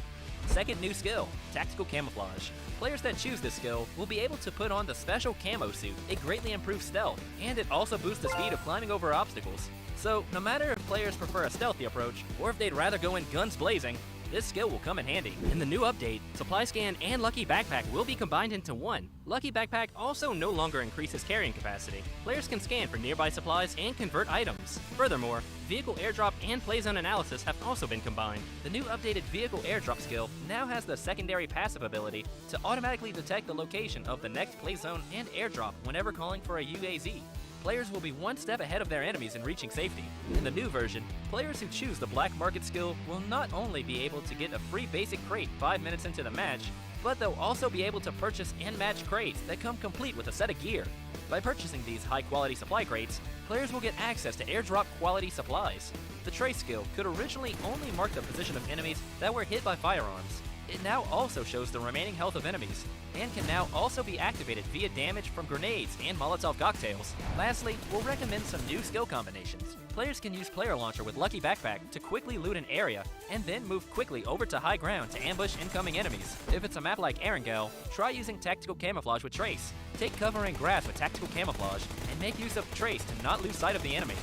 Second new skill, tactical camouflage. Players that choose this skill will be able to put on the special camo suit. It greatly improves stealth, and it also boosts the speed of climbing over obstacles. So, no matter if players prefer a stealthy approach, or if they'd rather go in guns blazing, this skill will come in handy. In the new update, Supply Scan and Lucky Backpack will be combined into one. Lucky Backpack also no longer increases carrying capacity. Players can scan for nearby supplies and convert items. Furthermore, Vehicle Airdrop and Playzone Analysis have also been combined. The new updated Vehicle Airdrop skill now has the secondary passive ability to automatically detect the location of the next Playzone and airdrop whenever calling for a UAZ. Players will be one step ahead of their enemies in reaching safety. In the new version, players who choose the Black Market skill will not only be able to get a free basic crate 5 minutes into the match, but they'll also be able to purchase and match crates that come complete with a set of gear. By purchasing these high-quality supply crates, players will get access to airdrop quality supplies. The Trace skill could originally only mark the position of enemies that were hit by firearms. It now also shows the remaining health of enemies, and can now also be activated via damage from grenades and Molotov cocktails. Lastly, we'll recommend some new skill combinations. Players can use Player Launcher with Lucky Backpack to quickly loot an area, and then move quickly over to high ground to ambush incoming enemies. If it's a map like Erangel, try using Tactical Camouflage with Trace. Take cover in grass with Tactical Camouflage, and make use of Trace to not lose sight of the enemy.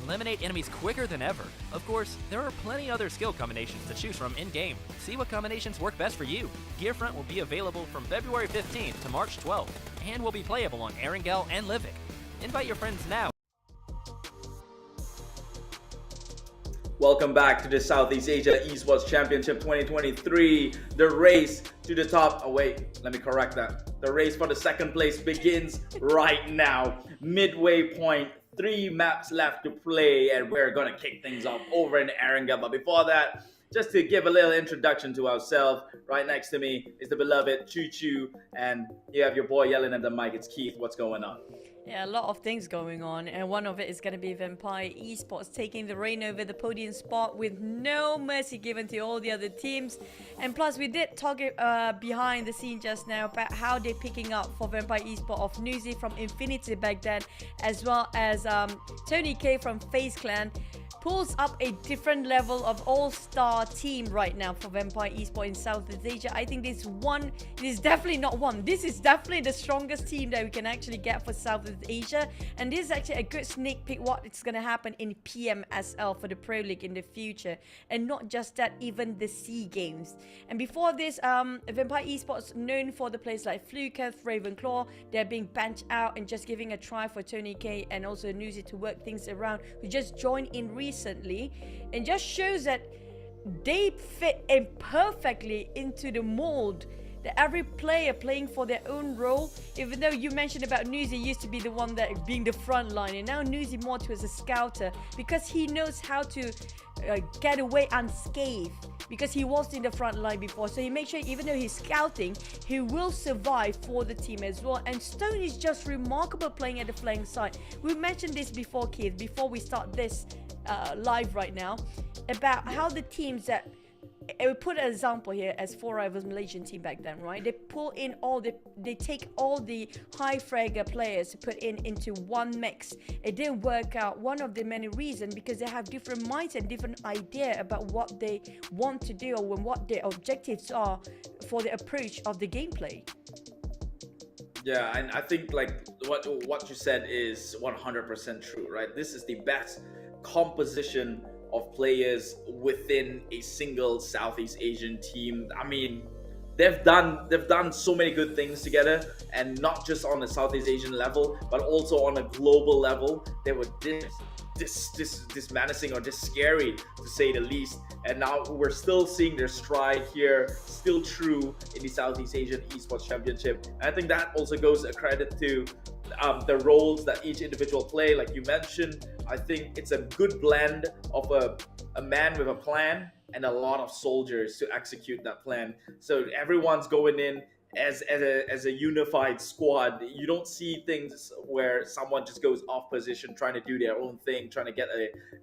Eliminate enemies quicker than ever. Of course, there are plenty other skill combinations to choose from in-game. See what combinations work best for you. Gearfront will be available from February 15th to March 12th, and will be playable on Erangel and Livik. Invite your friends now. Welcome back to the Southeast Asia Esports Championship 2023. The race to the top. Oh wait, let me correct that. The race for the second place begins right now. Midway point. 3 maps left to play, and we're gonna kick things off over in Erangel. But before that, just to give a little introduction to ourselves, right next to me is the beloved Choo Choo, and you have your boy yelling at the mic. It's Keith. What's going on? Yeah, a lot of things going on, and one of it is going to be Vampire Esports taking the reign over the podium spot with no mercy given to all the other teams. And plus, we did talk behind the scene just now about how they're picking up for Vampire Esports of Nuzi from Infinity back then, as well as Tony K from FaZe Clan. Pulls up a different level of all-star team right now for Vampire Esports in Southeast Asia. I think this is definitely not one. This is definitely the strongest team that we can actually get for Southeast Asia. And this is actually a good sneak peek what's going to happen in PMSL for the Pro League in the future. And not just that, even the SEA Games. And before this, Vampire Esports known for the players like Fluketh, Ravenclaw. They're being benched out and just giving a try for Tony K and also Nuzi to work things around, who just joined in recently, and just shows that they fit in perfectly into the mold that every player playing for their own role. Even though you mentioned about Nuzi used to be the one that being the front line, and now Nuzi more to as a scouter, because he knows how to get away unscathed, because he was in the front line before. So he makes sure even though he's scouting, he will survive for the team as well. And Stone is just remarkable playing at the flank side. We mentioned this before, Keith, before we start this live right now, about how the teams that I would put an example here as 4 Rivals Malaysian team back then, right? They pull in they take all the high fragger players to put into one mix. It didn't work out. One of the many reasons because they have different minds and different idea about what they want to do or what their objectives are for the approach of the gameplay. Yeah, and I think like what you said is 100% true, right? This is the best composition of players within a single Southeast Asian team. I mean, they've done so many good things together, and not just on the Southeast Asian level, but also on a global level. They were this menacing or this scary, to say the least. And now we're still seeing their stride here, still true in the Southeast Asian Esports Championship. And I think that also goes a credit to the roles that each individual play. Like you mentioned, I think it's a good blend of a man with a plan and a lot of soldiers to execute that plan. So everyone's going in as a unified squad. You don't see things where someone just goes off position trying to do their own thing, trying to get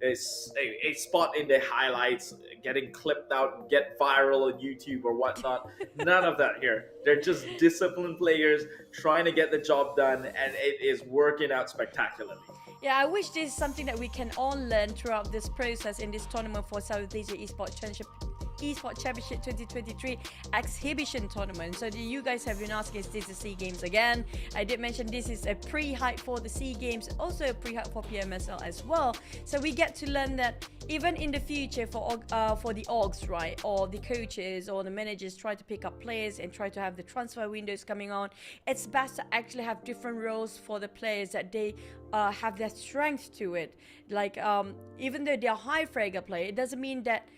a spot in the highlights, getting clipped out, get viral on YouTube or whatnot. None of that here. They're just disciplined players trying to get the job done, and it is working out spectacularly. Yeah, I wish this is something that we can all learn throughout this process in this tournament for Southeast Asia Esports Championship 2023 exhibition tournament. So you guys have been asking, is this the SEA Games again? I did mention this is a pre-hype for the SEA Games, also a pre-hype for PMSL as well. So we get to learn that even in the future for the orgs, right, or the coaches or the managers try to pick up players and try to have the transfer windows coming on, it's best to actually have different roles for the players that they have their strength to it. Like even though they're high fragger player, it doesn't mean that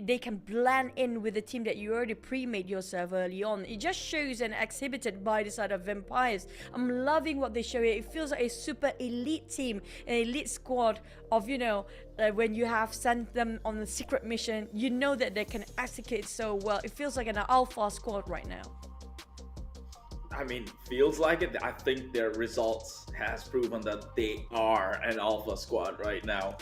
they can blend in with the team that you already pre-made yourself early on. It just shows and exhibited by the side of Vampires. I'm loving what they show here. It feels like a super elite team, an elite squad of, you know, when you have sent them on a secret mission, you know that they can execute so well. It feels like an alpha squad right now. I mean, feels like it. I think their results has proven that they are an alpha squad right now.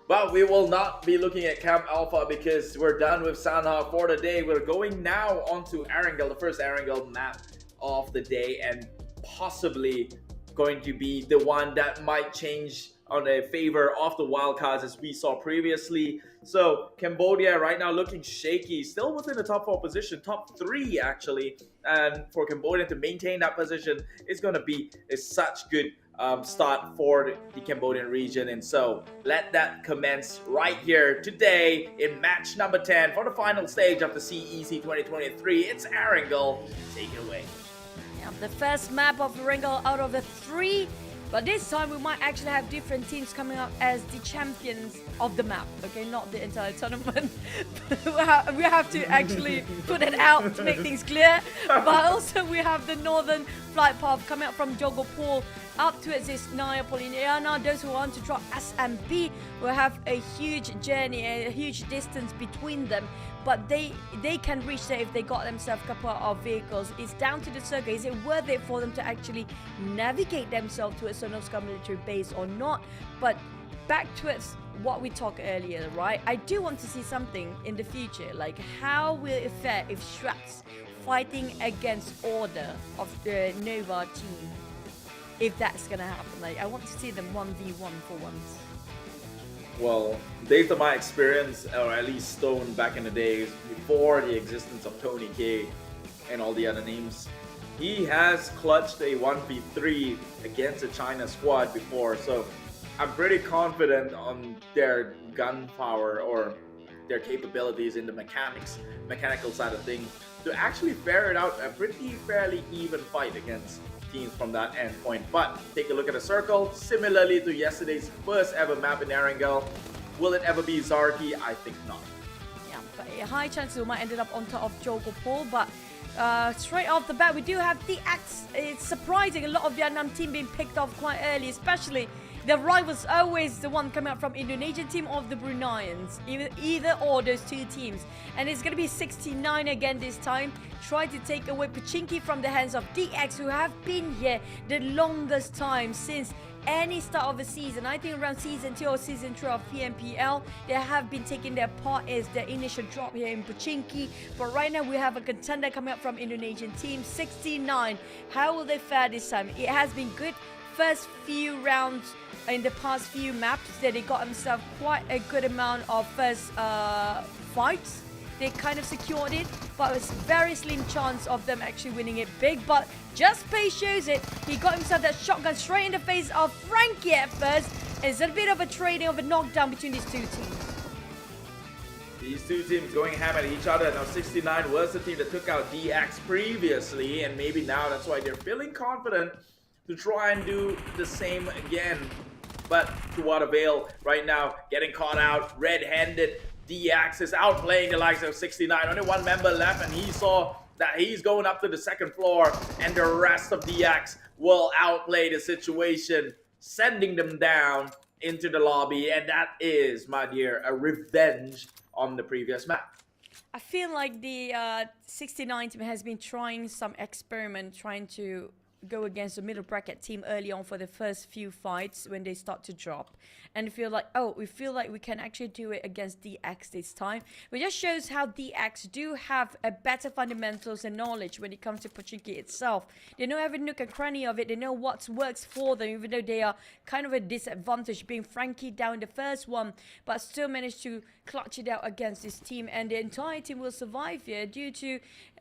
But we will not be looking at Camp Alpha because we're done with Sanhok for the day. We're going now onto Erangel, the first Erangel map of the day, and possibly going to be the one that might change on a favor of the wildcards as we saw previously. So Cambodia right now looking shaky, still within the top 4 position, top 3 actually, and for Cambodia to maintain that position is going to be such good start for the Cambodian region. And so let that commence right here today in match number 10 for the final stage of the CEC 2023. It's Erangel. Take it away. Yeah, the first map of Erangel out of the 3. But this time we might actually have different teams coming up as the champions of the map, okay? Not the entire tournament. We have to actually put it out to make things clear. But also we have the northern flight path coming up from Jogopol up towards this Naya Polineana. Those who want to drop SMB will have a huge journey, a huge distance between them. But they can reach there if they got themselves a couple of vehicles. It's down to the circle. Is it worth it for them to actually navigate themselves to a Sanhok military base or not? But back towards what we talked earlier, right? I do want to see something in the future. Like, how will it fare if Shrats fighting against Order of the Nova team? If that's gonna happen, like, I want to see them 1v1 for once. Well, based on my experience, or at least Stone back in the days, before the existence of Tony K and all the other names, he has clutched a 1v3 against a China squad before, so I'm pretty confident on their gun power or their capabilities in the mechanical side of things to actually ferret out a pretty fairly even fight against teams from that end point. But take a look at the circle. Similarly to yesterday's first ever map in Erangel, will it ever be Zarki? I think not. Yeah, but a high chance we might end up on top of Jogopol. But straight off the bat, we do have the Axe. It's surprising a lot of Vietnam team being picked off quite early, especially the rival's always the one coming out from Indonesian team or the Bruneians, either or those two teams. And it's going to be 69 again this time. Try to take away Pachinki from the hands of DX, who have been here the longest time since any start of the season. I think around season 2 or season 3 of PMPL, they have been taking their part as their initial drop here in Pachinki. But right now we have a contender coming up from Indonesian team, 69. How will they fare this time? It has been good first few rounds in the past few maps that they got themselves quite a good amount of first fights. They kind of secured it, but it's very slim chance of them actually winning it big. But Just Pace shows it. He got himself that shotgun straight in the face of Frankie at first. It's a bit of a trading of a knockdown between these two teams. These two teams going ham at each other. Now 69 was the team that took out DX previously, and maybe now that's why they're feeling confident to try and do the same again. But to what avail right now, getting caught out red-handed. DX is outplaying the likes of 69. Only one member left, and he saw that he's going up to the second floor, and the rest of DX will outplay the situation, sending them down into the lobby. And that is, my dear, a revenge on the previous map. I feel like the 69 team has been trying some experiment, trying to go against the middle bracket team early on for the first few fights when they start to drop, and feel like, oh, we feel like we can actually do it against DX this time. It just shows how DX do have a better fundamentals and knowledge when it comes to Pochinki itself. They know every nook and cranny of it. They know what works for them, even though they are kind of a disadvantage, being Frankie down the first one, but still managed to clutch it out against this team, and the entire team will survive here due to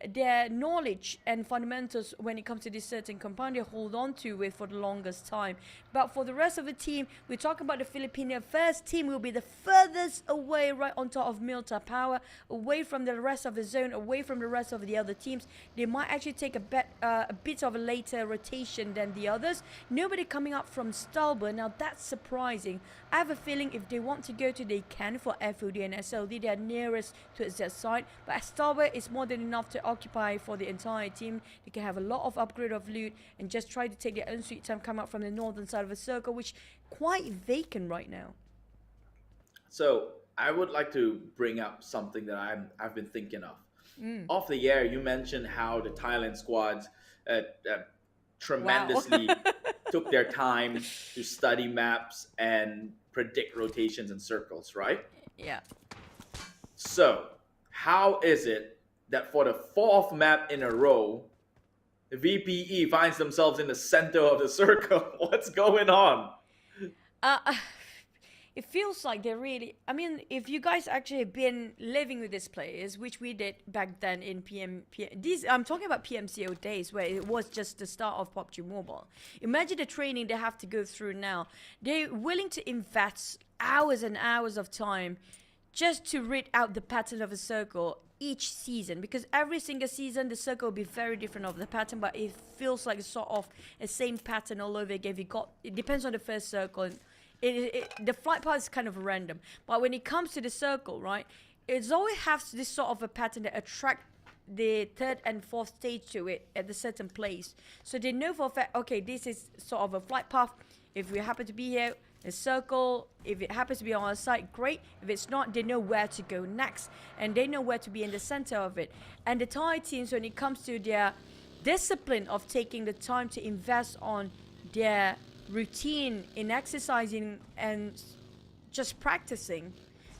their knowledge and fundamentals when it comes to this certain compound they hold on to with for the longest time. But for the rest of the team, we talk about the Filipino first team will be the furthest away, right on top of Milta Power, away from the rest of the zone, away from the rest of the other teams. They might actually take a bit of a later rotation than the others. Nobody coming up from Stalber. Now that's surprising. I have a feeling if they want to go to, they can for FOD and SLD. They are nearest towards their side, but Stalber is more than enough to occupy for the entire team. They can have a lot of upgrade of loot and just try to take their own sweet time, come out from the northern side of the circle, which quite vacant right now. So I would like to bring up something that I've been thinking of. Off the air, you mentioned how the Thailand squads tremendously took their time to study maps and predict rotations and circles, right? Yeah. So how is it that for the fourth map in a row, VPE finds themselves in the center of the circle? What's going on? It feels like they're really... I mean, if you guys actually have been living with these players, which we did back then in I'm talking about PMCO days, where it was just the start of PUBG Mobile. Imagine the training they have to go through now. They're willing to invest hours and hours of time just to read out the pattern of a circle each season, because every single season the circle will be very different of the pattern, but it feels like sort of a same pattern all over again. It depends on the first circle, and the flight path is kind of random, but when it comes to the circle, right, it's always has this sort of a pattern that attract the third and fourth stage to it at a certain place. So they know for a fact, okay, this is sort of a flight path. If we happen to be here, a circle, if it happens to be on our side, great. If it's not, they know where to go next, and they know where to be in the center of it. And the Thai teams, when it comes to their discipline of taking the time to invest on their routine in exercising and just practicing,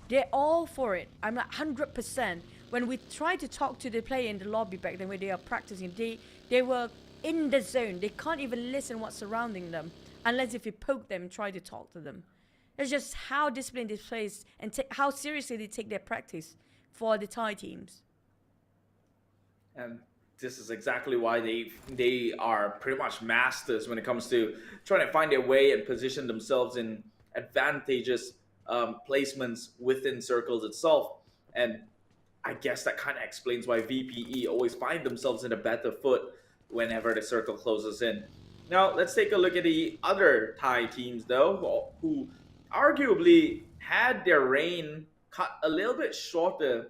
they're all for it. I'm like 100%. When we try to talk to the player in the lobby back then, when they are practicing, they were in the zone. They can't even listen what's surrounding them unless if you poke them and try to talk to them. It's just how disciplined this plays and how seriously they take their practice for the Thai teams. And this is exactly why they are pretty much masters when it comes to trying to find their way and position themselves in advantageous placements within circles itself. And I guess that kind of explains why VPE always find themselves in a better foot whenever the circle closes in. Now, let's take a look at the other Thai teams, though, who arguably had their reign cut a little bit shorter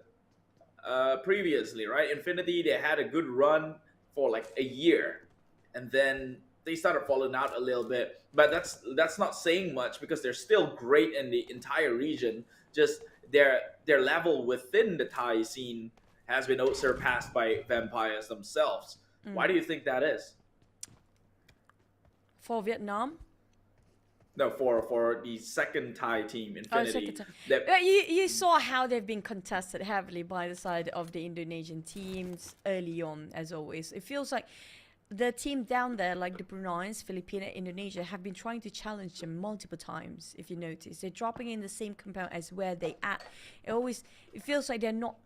previously, right? Infinity, they had a good run for like a year, and then they started falling out a little bit. But that's not saying much, because they're still great in the entire region. Just their level within the Thai scene has been surpassed by Vampires themselves. Why do you think that is? For Vietnam? No, for the second Thai team, Infinity. You saw how they've been contested heavily by the side of the Indonesian teams early on, as always. It feels like the team down there, like the Brunei's, Filipina, Indonesia, have been trying to challenge them multiple times, if you notice. They're dropping in the same compound as where they at. It feels like they're not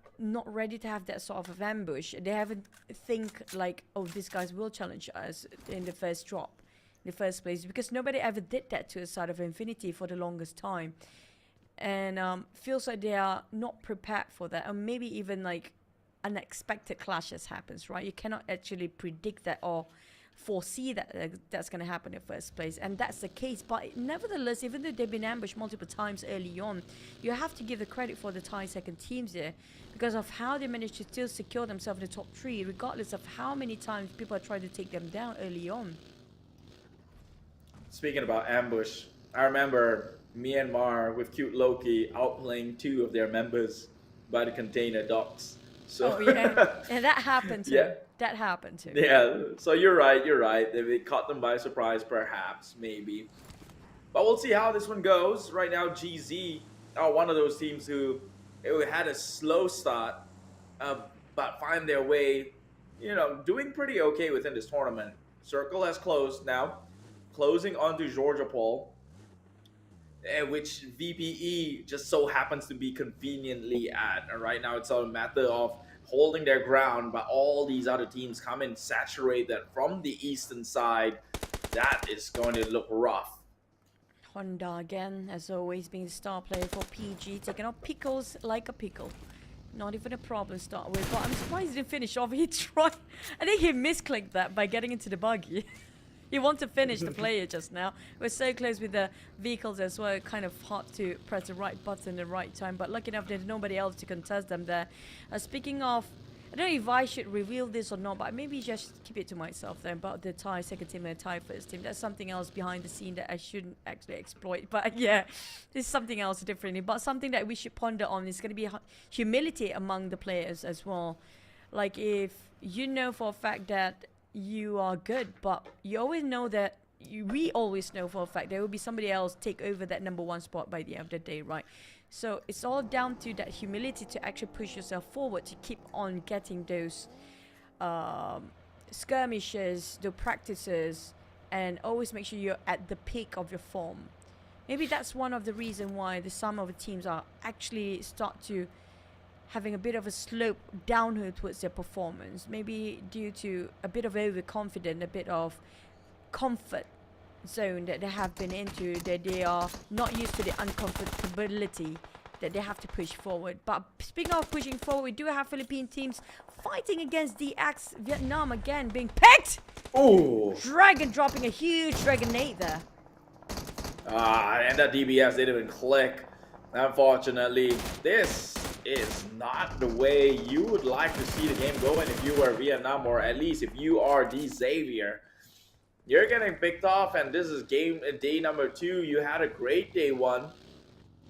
ready to have that sort of ambush. They haven't think like, oh, these guys will challenge us in the first drop. In the first place, because nobody ever did that to the side of Infinity for the longest time, and feels like they are not prepared for that, or maybe even like unexpected clashes happens, right? You cannot actually predict that or foresee that that's going to happen in the first place, and that's the case. But nevertheless, even though they've been ambushed multiple times early on, you have to give the credit for the Thai second teams there, because of how they managed to still secure themselves in the top 3, regardless of how many times people are trying to take them down early on. Speaking about ambush, I remember Myanmar with Cute Loki outplaying 2 of their members by the container docks. So Oh yeah, and that happened too. Yeah. That happened too. yeah, so you're right. They caught them by surprise, perhaps, maybe. But we'll see how this one goes. Right now, GZ are one of those teams who had a slow start, but find their way, doing pretty okay within this tournament. Circle has closed now, closing onto Georgia Paul, which VPE just so happens to be conveniently at. And right now, it's a matter of holding their ground, but all these other teams come and saturate that from the eastern side. That is going to look rough. Honda again, as always, being the star player for PG, taking out Pickles like a pickle. Not even a problem to start with, but I'm surprised he didn't finish off. He tried. I think he misclicked that by getting into the buggy. He wanted to finish the player just now. We're so close with the vehicles as well, kind of hard to press the right button at the right time, but lucky enough there's nobody else to contest them there. Speaking of, I don't know if I should reveal this or not, but maybe just keep it to myself then about the Thai second team and the Thai first team. That's something else behind the scene that I shouldn't actually exploit. But yeah, this is something else differently. But something that we should ponder on is going to be humility among the players as well. Like if you know for a fact that you are good, but you always know that we always know for a fact there will be somebody else take over that number one spot by the end of the day, right? So it's all down to that humility to actually push yourself forward, to keep on getting those skirmishes, the practices, and always make sure you're at the peak of your form. Maybe that's one of the reasons why some of the teams are actually start to having a bit of a slope downhill towards their performance. Maybe due to a bit of overconfidence, a bit of comfort zone that they have been into, that they are not used to the uncomfortability that they have to push forward. But speaking of pushing forward, we do have Philippine teams fighting against DX Vietnam again, being picked. Oh, Dragon dropping a huge Dragonade there. And that DBS didn't even click. Unfortunately, this is not the way you would like to see the game going if you were Vietnam, or at least if you are the Xavier. You're getting picked off, and this is day number 2. You had a great day 1.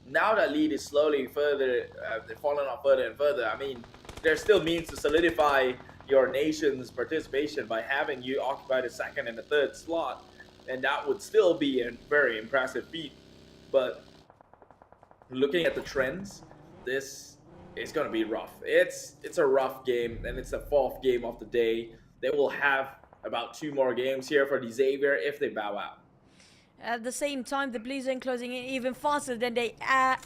Now that lead is slowly falling off further and further. I mean, there's still means to solidify your nation's participation by having you occupy the second and the third slot, and that would still be a very impressive feat. But looking at the trends, this is going to be rough. It's a rough game, and it's the 4th game of the day. They will have about 2 more games here for the Xavier if they bow out. At the same time, the Blue Zone closing in even faster than they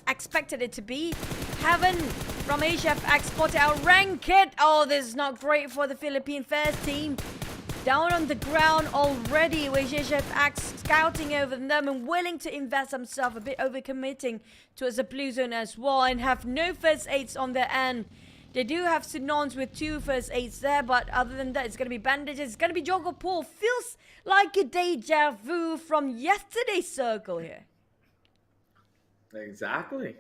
expected it to be. Heaven from HFX spotted out Ranked. Oh, this is not great for the Philippine first team. Down on the ground already with HFX scouting over them and willing to invest himself, a bit overcommitting towards the Blue Zone as well, and have no first aids on their end. They do have Sinons with 2 first aids there, but other than that, it's going to be bandages. It's going to be Jogo Pool. Feels like a deja vu from yesterday's circle here. Exactly.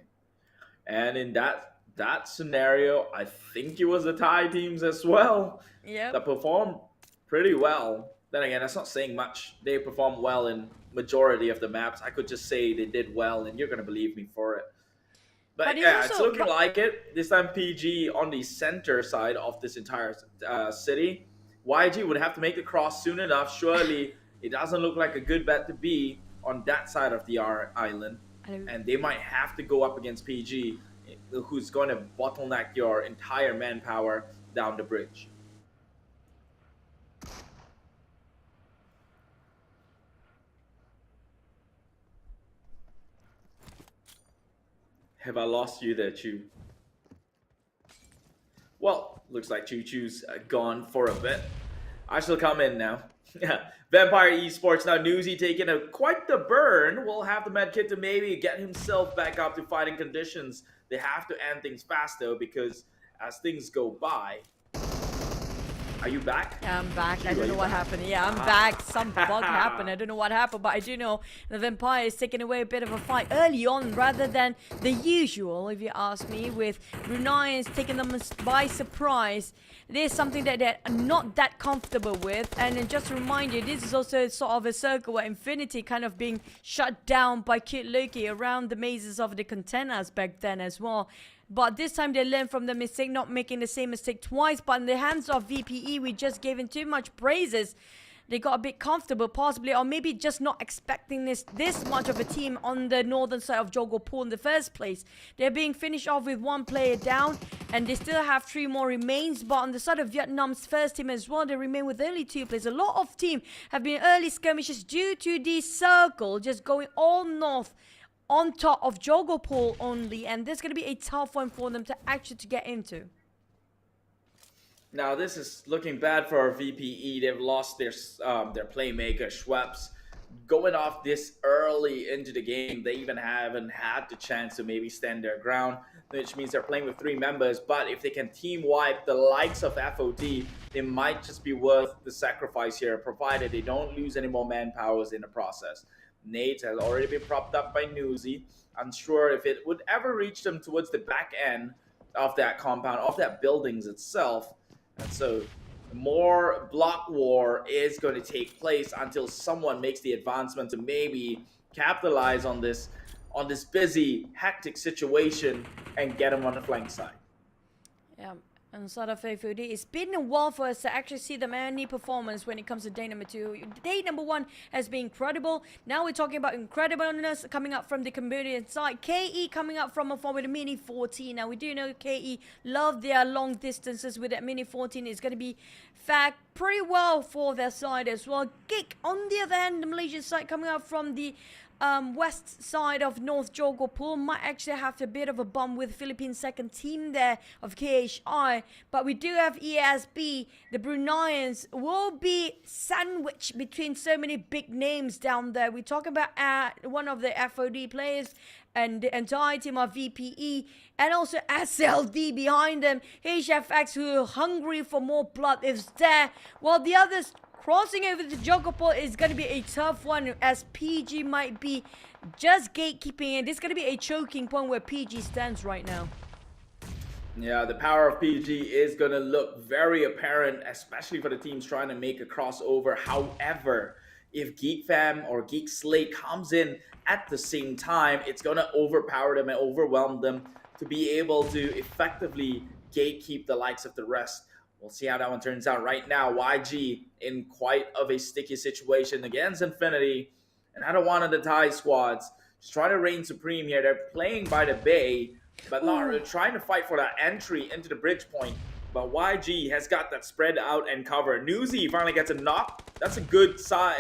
And in that scenario, I think it was the Thai teams as well that performed pretty well. Then again, that's not saying much. They performed well in majority of the maps. I could just say they did well, and you're going to believe me for it. But yeah, it's looking like it. This time PG on the center side of this entire city. YG would have to make the cross soon enough. Surely it doesn't look like a good bet to be on that side of the island. And they might have to go up against PG, who's going to bottleneck your entire manpower down the bridge. Have I lost you there, Chu? Well, looks like Choo Choo's gone for a bit. I shall come in now. Vampire Esports now. Newsy taking quite the burn. Will have the medkit to maybe get himself back up to fighting conditions. They have to end things fast though, because as things go by. Are you back? Yeah, I'm back. I don't know what happened. Yeah, I'm back. Some bug happened. I don't know what happened, but I do know the Vampire is taking away a bit of a fight early on rather than the usual, if you ask me, with Brunei is taking them by surprise. It is something that they're not that comfortable with. And then just to remind you, this is also sort of a circle where Infinity kind of being shut down by Kid Loki around the mazes of the containers back then as well. But this time they learned from the mistake, not making the same mistake twice. But in the hands of VPE, we just gave him too much praises. They got a bit comfortable, possibly, or maybe just not expecting this much of a team on the northern side of Jogo Pool in the first place. They're being finished off with 1 player down, and they still have 3 more remains. But on the side of Vietnam's first team as well, they remain with only 2 players. A lot of team have been early skirmishes due to the circle just going all north on top of Jogo Pool only, and this is going to be a tough one for them to actually get into. Now this is looking bad for VPE. They've lost their playmaker Schweppes. Going off this early into the game, they even haven't had the chance to maybe stand their ground, which means they're playing with 3 members. But if they can team wipe the likes of FOD, it might just be worth the sacrifice here, provided they don't lose any more manpowers in the process. Nate has already been propped up by Newsy. Unsure if it would ever reach them towards the back end of that compound, of that buildings itself. And so more block war is going to take place until someone makes the advancement to maybe capitalize on this busy, hectic situation and get them on the flank side. Yeah. And sort of FOD, it's been a while for us to actually see the Myanmar performance when it comes to day number 2. Day number 1 has been incredible. Now we're talking about incredibleness coming up from the Cambodian side. KE coming up from afar with a Mini 14. Now we do know KE love their long distances with that Mini 14. It's going to be fact pretty well for their side as well. Gig on the other hand, the Malaysian side coming up from the west side of North Jogo Pool might actually have a bit of a bump with Philippines' second team there of KHI. But we do have ESB. The Bruneians will be sandwiched between so many big names down there. We talk about one of the FOD players and the entire team of VPE and also SLD behind them. HFX, who are hungry for more blood, is there, while the others crossing over to Jogo Pool is going to be a tough one, as PG might be just gatekeeping, and this is going to be a choking point where PG stands right now. Yeah, the power of PG is going to look very apparent, especially for the teams trying to make a crossover. However, if Geek Fam or Geek Slate comes in at the same time, it's going to overpower them and overwhelm them to be able to effectively gatekeep the likes of the rest. We'll see how that one turns out. Right now, YG in quite of a sticky situation against Infinity. Another one of the Thai squads. Just trying to reign supreme here. They're playing by the bay, but not really trying to fight for that entry into the bridge point. But YG has got that spread out and cover. Newsy finally gets a knock. That's a good sign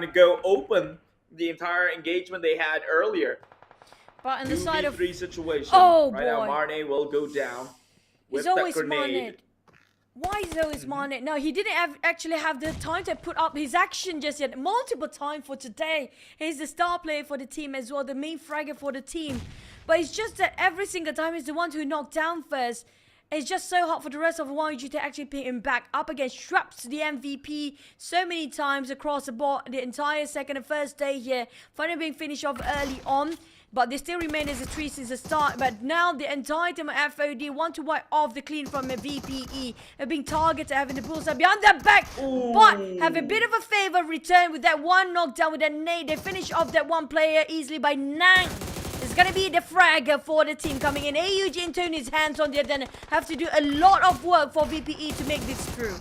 to go open the entire engagement they had earlier. But on the side of 3 situation. Oh right boy. Now, Marne will go down with It's always that grenade. Marne. Why is always Marne? No, he didn't actually have the time to put up his action just yet. Multiple times for today. He's the star player for the team as well, the main fragger for the team. But it's just that every single time he's the one who knocked down first. It's just so hard for the rest of YG to actually pick him back up against Schweppes, the MVP, so many times across the board, the entire second and first day here. Finally being finished off early on. But they still remain as a 3 since the start. But now the entire team of FOD want to wipe off the clean from a VPE. They're being targeted, having the bullseye behind their back. Ooh. But have a bit of a favor return with that one knockdown with that nade. They finish off that one player easily by 9. It's going to be the fragger for the team coming in. AUG and Tony's hands on the other end have to do a lot of work for VPE to make this through.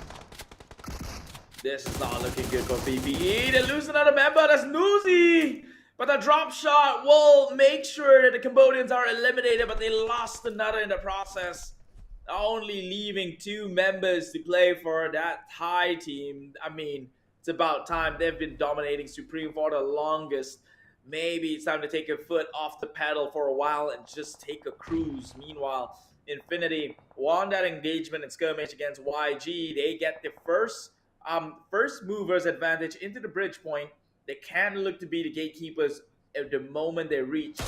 This is not looking good for VPE. They lose another member. That's Newsy. But the drop shot will make sure that the Cambodians are eliminated, but they lost another in the process. Only leaving 2 members to play for that Thai team. I mean, it's about time. They've been dominating Supreme for the longest. Maybe it's time to take a foot off the pedal for a while and just take a cruise. Meanwhile, Infinity won that engagement and skirmish against YG. They get the first movers advantage into the bridge point. They can look to be the gatekeepers at the moment they reach.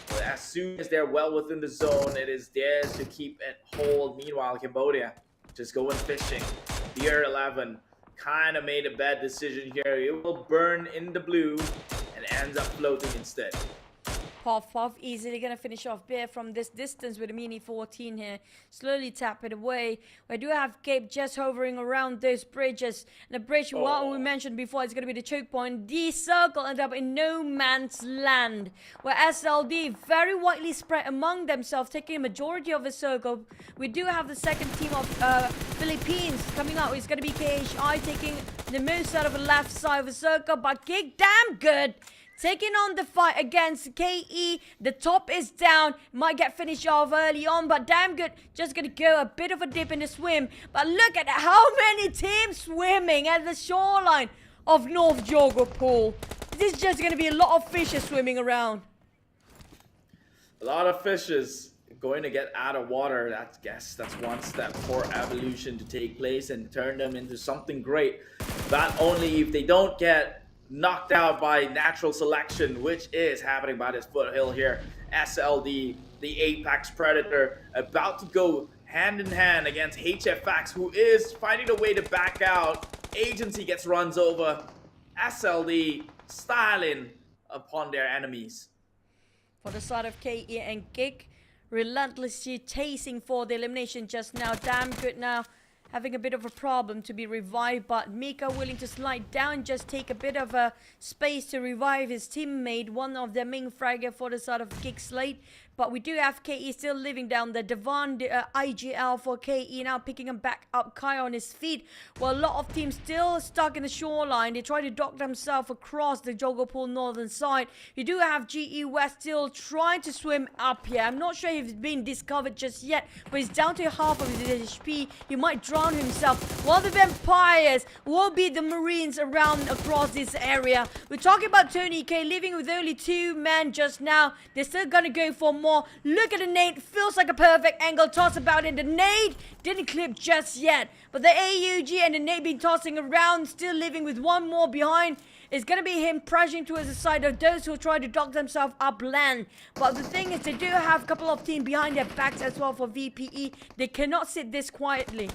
But as soon as they're well within the zone, it is theirs to keep it hold. Meanwhile, Cambodia just going fishing. Tier 11 kind of made a bad decision here. It will burn in the blue and ends up floating instead. Puff easily gonna finish off Bear from this distance with a Mini 14 here. Slowly tap it away. We do have Cape just hovering around those bridges. And the bridge, what we mentioned before, is gonna be the choke point. The circle ended up in no man's land, where SLD very widely spread among themselves, taking a majority of the circle. We do have the second team of Philippines coming out. It's gonna be KHI taking the most out of the left side of the circle, but Kick damn good. Taking on the fight against KE. The top is down. Might get finished off early on, but damn good. Just gonna go a bit of a dip in the swim. But look at how many teams swimming at the shoreline of North Jogo Pool. This is just gonna be a lot of fishes swimming around. A lot of fishes going to get out of water. That's one step for evolution to take place and turn them into something great. Not only if they don't get knocked out by natural selection, which is happening by this foothill here. SLD, the Apex Predator, about to go hand in hand against HFX, who is finding a way to back out. Agency gets runs over. SLD styling upon their enemies. For the side of KE and Gig, relentlessly chasing for the elimination just now. Damn good now. Having a bit of a problem to be revived, but Mika willing to slide down, just take a bit of a space to revive his teammate, one of their main fragger for the side of Kick Slate. But we do have KE still living down the Devon, IGL for KE now picking him back up, Kai on his feet. While a lot of teams still stuck in the shoreline, they try to dock themselves across the Jogo Pool northern side. You do have GE West still trying to swim up here. I'm not sure if he's been discovered just yet, but he's down to half of his HP. He might drown himself. While the Vampires will be the Marines around across this area. We're talking about Tony K living with only 2 men just now. They're still gonna go for more. Look at the nade. Feels like a perfect angle toss about it. The nade didn't clip just yet, but the AUG and the nade been tossing around, still living with 1 more behind. It's gonna be him pressuring towards the side of those who try to dock themselves up land. But the thing is, they do have a couple of teams behind their backs as well for VPE. They cannot sit this quietly.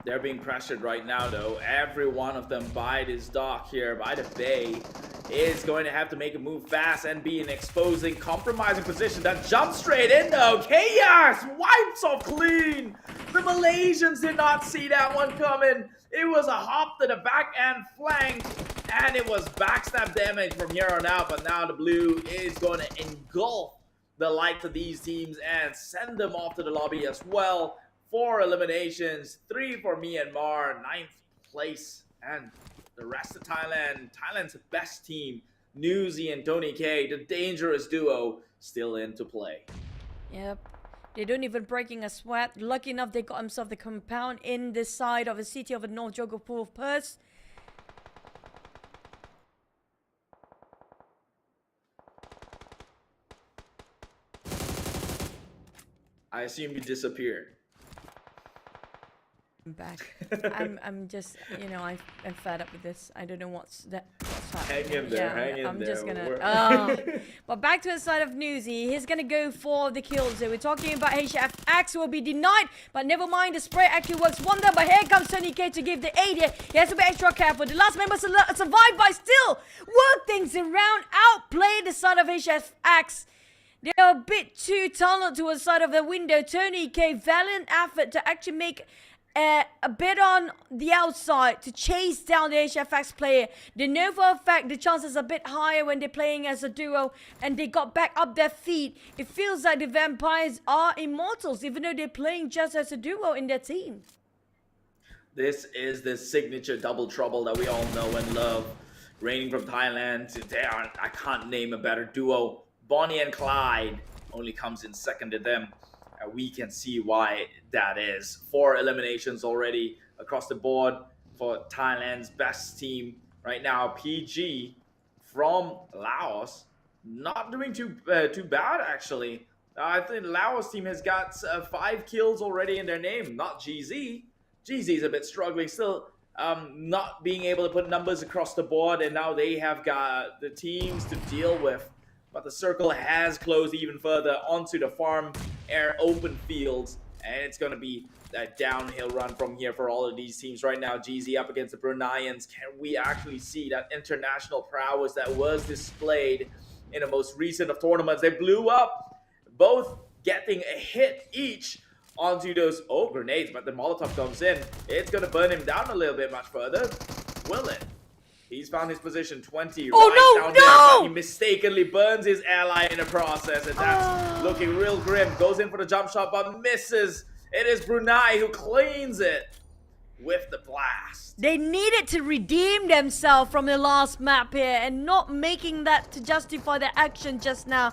They're being pressured right now, though. Every one of them by this dock here, by the bay, is going to have to make a move fast and be in exposing, compromising position. That jumps straight in, though. Chaos wipes off clean. The Malaysians did not see that one coming. It was a hop to the back and flank, and it was backstab damage from here on out. But now the blue is going to engulf the likes of these teams and send them off to the lobby as well. 4 eliminations, 3 for Myanmar, 9th place, and the rest of Thailand. Thailand's best team, Newsy and Tony K, the dangerous duo, still into play. Yep. They don't even breaking a sweat. Lucky enough, they got themselves the compound in this side of the city of the North Jogo Pool of Perth. I assume you disappeared. I'm back. I'm just, you know, I'm fed up with this. I don't know what's happening. Hang in there, hang in I'm there. just gonna. But back to the side of Newsy. He's gonna go for the kills. So we're talking about HFX will be denied, but never mind. The spray actually works wonder. But here comes Tony K to give the aid here. He has to be extra careful. The last member survived, but still work things around, outplay the side of HFX. They're a bit too tunneled to the side of the window. Tony K, valiant effort to actually make a bit on the outside to chase down the HFX player. They know for a fact the chances are a bit higher when they're playing as a duo, and they got back up their feet. It feels like the Vampires are immortals, even though they're playing just as a duo in their team. This is the signature double trouble that we all know and love. Reigning from Thailand, I can't name a better duo. Bonnie and Clyde only comes in second to them. We can see why that is. 4 eliminations already across the board for Thailand's best team right now. PG from Laos, not doing too bad actually. I think Laos team has got 5 kills already in their name. Not GZ. GZ's a bit struggling still, not being able to put numbers across the board, and now they have got the teams to deal with. But the circle has closed even further onto the farm air open fields, and it's going to be a downhill run from here for all of these teams right now. GZ up against the Bruneians. Can we actually see that international prowess that was displayed in the most recent of tournaments. They blew up, both getting a hit each onto those grenades, but the Molotov comes in. It's gonna burn him down a little bit much further. Will it? He's found his position 20 down there, but he mistakenly burns his ally in the process, and that's looking real grim. Goes in for the jump shot, but misses. It is Brunei who cleans it with the blast. They needed to redeem themselves from the last map here and not making that to justify their action just now.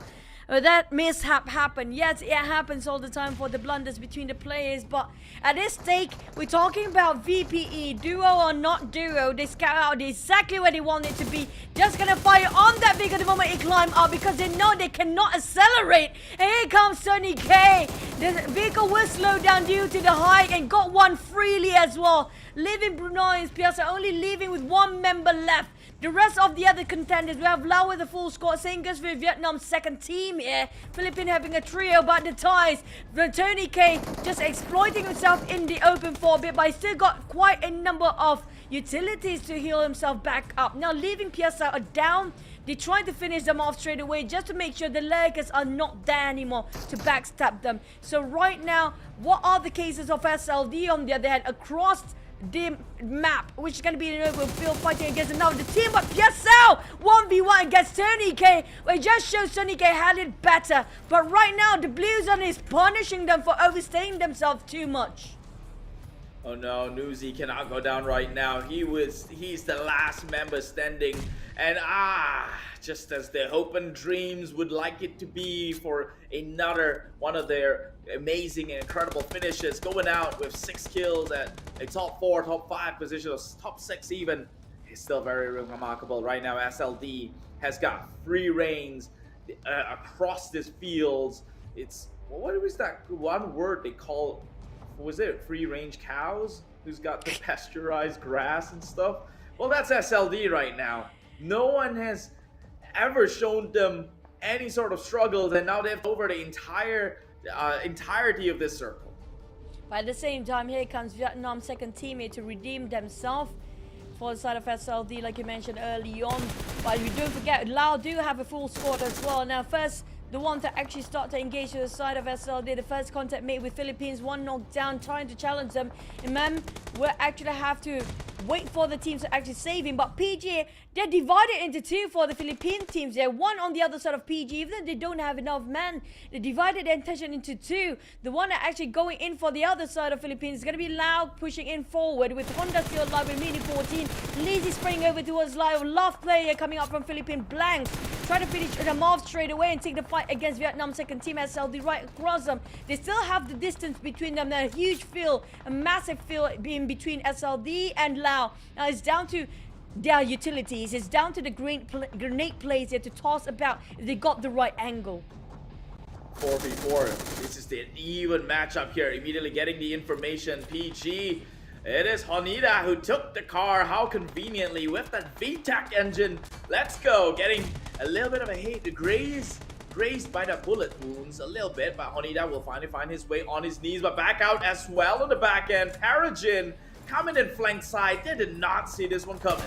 That mishap happened. Yes, it happens all the time for the blunders between the players, but at this stake, we're talking about VPE, duo or not duo. They scout out exactly where they want it to be. Just gonna fire on that vehicle the moment it climb up because they know they cannot accelerate. And here comes Sonny K. The vehicle will slow down due to the height and got one freely as well. Leaving Brunei's Piazza, only leaving with one member left. The rest of the other contenders, we have Laos with a full squad. Same goes for Vietnam's second team here. Philippines having a trio, but the ties. The Tony K just exploiting himself in the open for a bit, but he still got quite a number of utilities to heal himself back up. Now leaving Piazza down. They tried to finish them off straight away just to make sure the Lakers are not there anymore to backstab them. So right now, what are the cases of SLD on the other hand across the map, which is going to be an open field fighting against another team, but Piazzale 1v1 against Tony K. Well, it just shows Tony K had it better, but right now the Blue Zone is punishing them for overstaying themselves too much. Oh no, Newsy cannot go down right now. He's the last member standing, and just as their hope and dreams would like it to be for another one of their amazing and incredible finishes, going out with 6 kills at a top 4, top 5 position, or top 6 even, is still very remarkable. Right now, SLD has got free reigns across this field. It's, what was that one word they call, was it free range cows? Who's got the pasteurized grass and stuff? Well, that's SLD right now. No one has ever shown them any sort of struggles, and now they've over the entirety of this circle. But at the same time, here comes Vietnam's second teammate to redeem themselves for the side of SLD, like you mentioned early on. But you don't forget, Laos do have a full squad as well. Now, first, the one to actually start to engage to the side of SLD, the first contact made with Philippines, one knockdown, trying to challenge them. Imam will actually have to wait for the teams to actually save him, but PG, they're divided into two for the Philippine teams. They're one on the other side of PG, even though they don't have enough men. They divided their intention into two. The one that actually going in for the other side of Philippines is going to be Lao pushing in forward with Honda still alive with Mini 14. Lazy spraying over towards Lao. Last player coming up from Philippine Blanks. Try to finish them off straight away and take the fight against Vietnam's second team SLD right across them. They still have the distance between them. There's a huge field, a massive field being between SLD and Lao. Now it's down to their utilities. It's down to the grenade plays here to toss about if they got the right angle. 4v4. This is the even matchup here. Immediately getting the information. PG. It is Honida who took the car. How conveniently with that VTEC engine. Let's go. Getting a little bit of a hit. Grazed by the bullet wounds a little bit, but Honida will finally find his way on his knees, but back out as well on the back end. Paragin coming in flank side. They did not see this one coming.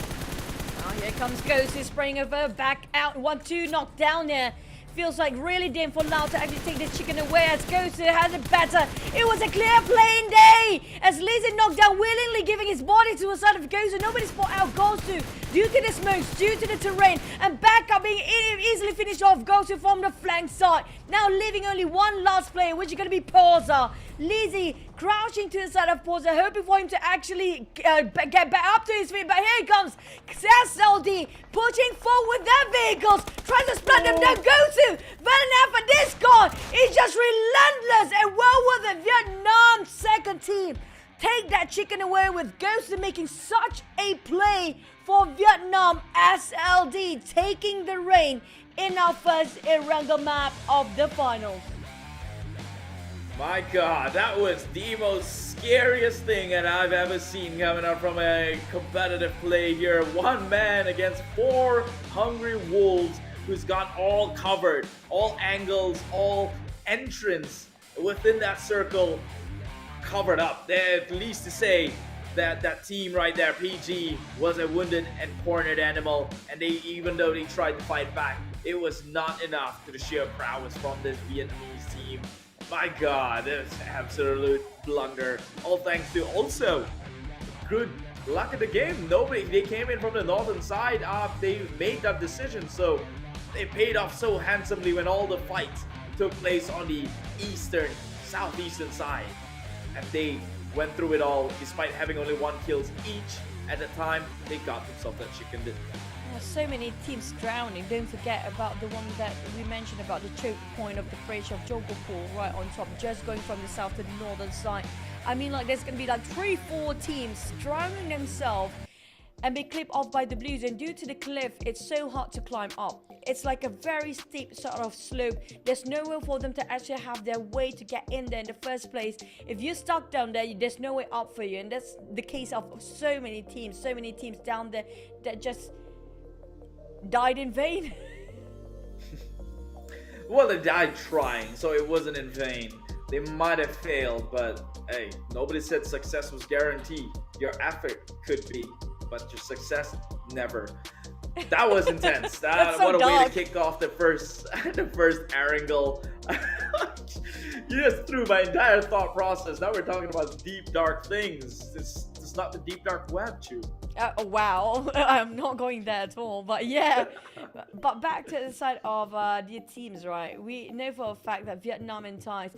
Oh, here comes Ghost, who's spraying over, back out, 1-2, knocked down there. Feels like really dim for Lao to actually take the chicken away as Ghost has it better. It was a clear playing day as Lizzie knocked down, willingly giving his body to the side of Ghost, and nobody spot out Ghost due to the smokes, due to the terrain, and back up being easily finished off Ghost from the flank side. Now leaving only one last player, which is going to be Porza. Lizzie crouching to the side of Porza, hoping for him to actually get back up to his feet, but here he comes. SLD pushing forward with their vehicles, trying to split them down. Gosu, Van for this god is just relentless, and well with the Vietnam second team. Take that chicken away with Gosu making such a play for Vietnam. SLD taking the reign in our first Erangel map of the finals. My god, that was the most scariest thing that I've ever seen coming out from a competitive play here. One man against 4 hungry wolves who's got all covered, all angles, all entrance within that circle covered up. At least to say, that team right there, PG, was a wounded and cornered animal, and even though they tried to fight back, it was not enough to the sheer prowess from this Vietnamese team. My God, it's absolute blunder. All thanks to also good luck in the game. They came in from the northern side. They made that decision, so they paid off so handsomely when all the fights took place on the southeastern side, and they went through it all despite having only 1 kills each. At the time, they got themselves that chicken dinner. So many teams drowning. Don't forget about the one that we mentioned about the choke point of the bridge of Jogopur right on top, just going from the south to the northern side. I mean, like, there's gonna be like 3-4 teams drowning themselves and be clipped off by the blues, and due to the cliff, it's so hard to climb up. It's like a very steep sort of slope. There's nowhere for them to actually have their way to get in there in the first place. If you're stuck down there, there's no way up for you, and that's the case of so many teams down there that just died in vain. Well, they died trying, so it wasn't in vain. They might have failed, but hey, nobody said success was guaranteed. Your effort could be, but your success never. That was intense. That's so what a dark. way to kick off the first Erangel. You just threw my entire thought process. Now we're talking about deep dark things. It's not the deep dark web, Chu. Wow, I'm not going there at all, but yeah. But back to the side of the teams, right? We know for a fact that Vietnam and Thai,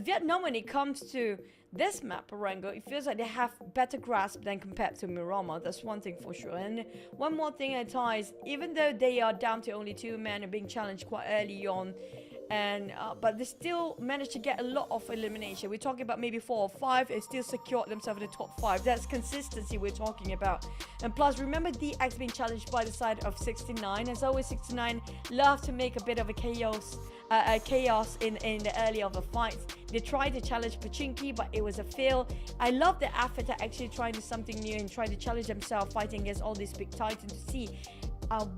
Vietnam, when it comes to this map, Erangel, it feels like they have better grasp than compared to Miramar. That's one thing for sure. And one more thing at Thai, even though they are down to only 2 men and being challenged quite early on, and but they still managed to get a lot of elimination. We're talking about maybe 4 or 5 and still secured themselves in the top 5. That's consistency we're talking about. And plus, remember DX being challenged by the side of 69. As always, 69 love to make a bit of a chaos in the early of the fights. They tried to challenge Pachinki, but it was a fail. I love the effort to actually try to do something new and try to challenge themselves fighting against all these big titans to see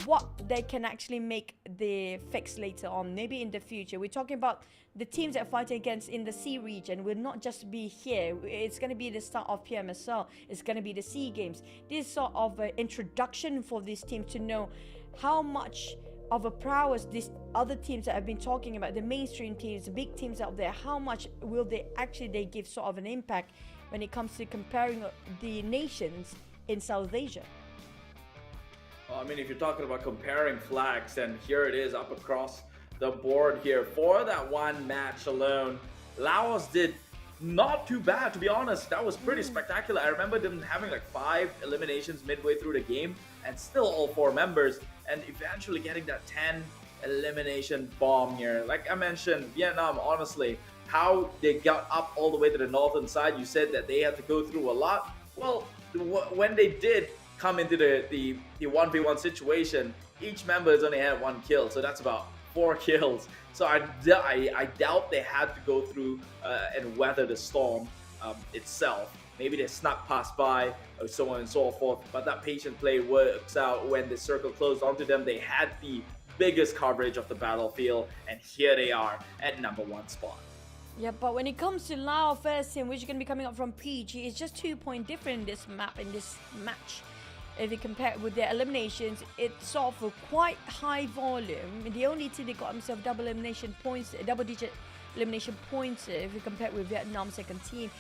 what they can actually make the fix later on, maybe in the future. We're talking about the teams that are fighting against in the sea region will not just be here. It's going to be the start of PMSL. It's going to be the SEA Games. This sort of introduction for this team to know how much of a prowess these other teams that I've been talking about, the mainstream teams, the big teams out there, how much will they give sort of an impact when it comes to comparing the nations in South Asia. Well, I mean, if you're talking about comparing flags, then here it is up across the board here. For that one match alone, Laos did not too bad, to be honest. That was pretty spectacular. I remember them having like 5 eliminations midway through the game, and still all 4 members, and eventually getting that 10 elimination bomb here. Like I mentioned, Vietnam, honestly, how they got up all the way to the northern side, you said that they had to go through a lot. Well, when they did come into the 1v1 situation, each member has only had 1 kill, so that's about 4 kills. So I doubt they had to go through and weather the storm itself. Maybe they snuck past by or so on and so forth, but that patient play works out. When the circle closed onto them, they had the biggest coverage of the battlefield, and here they are at number 1 spot. Yeah, but when it comes to Laos first team, which is going to be coming up from PG, it's just 2 point different in this map, in this match. If you compare it with their eliminations, it's sort of a quite high volume. The only team that got themselves double-digit elimination points if you compare it with Vietnam's second team.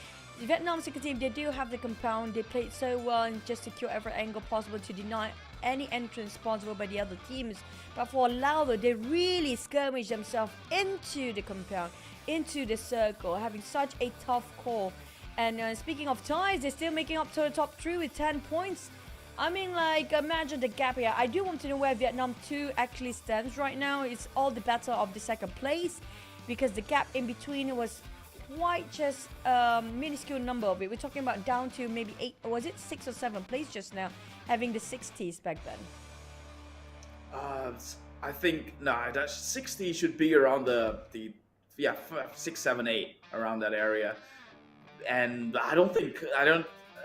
The Vietnam second team, they do have the compound. They played so well and just secure every angle possible to deny any entrance possible by the other teams. But for Laos, they really skirmished themselves into the compound, into the circle, having such a tough call. And speaking of ties, they're still making up to the top 3 with 10 points. I mean, like, imagine the gap here. I do want to know where Vietnam 2 actually stands right now. It's all the better of the second place, because the gap in between was quite just a minuscule number of it. We're talking about down to maybe 8, or was it 6 or 7 place just now, having the 60s back then. I think, that 60 should be around the 6, 7, 8, around that area. And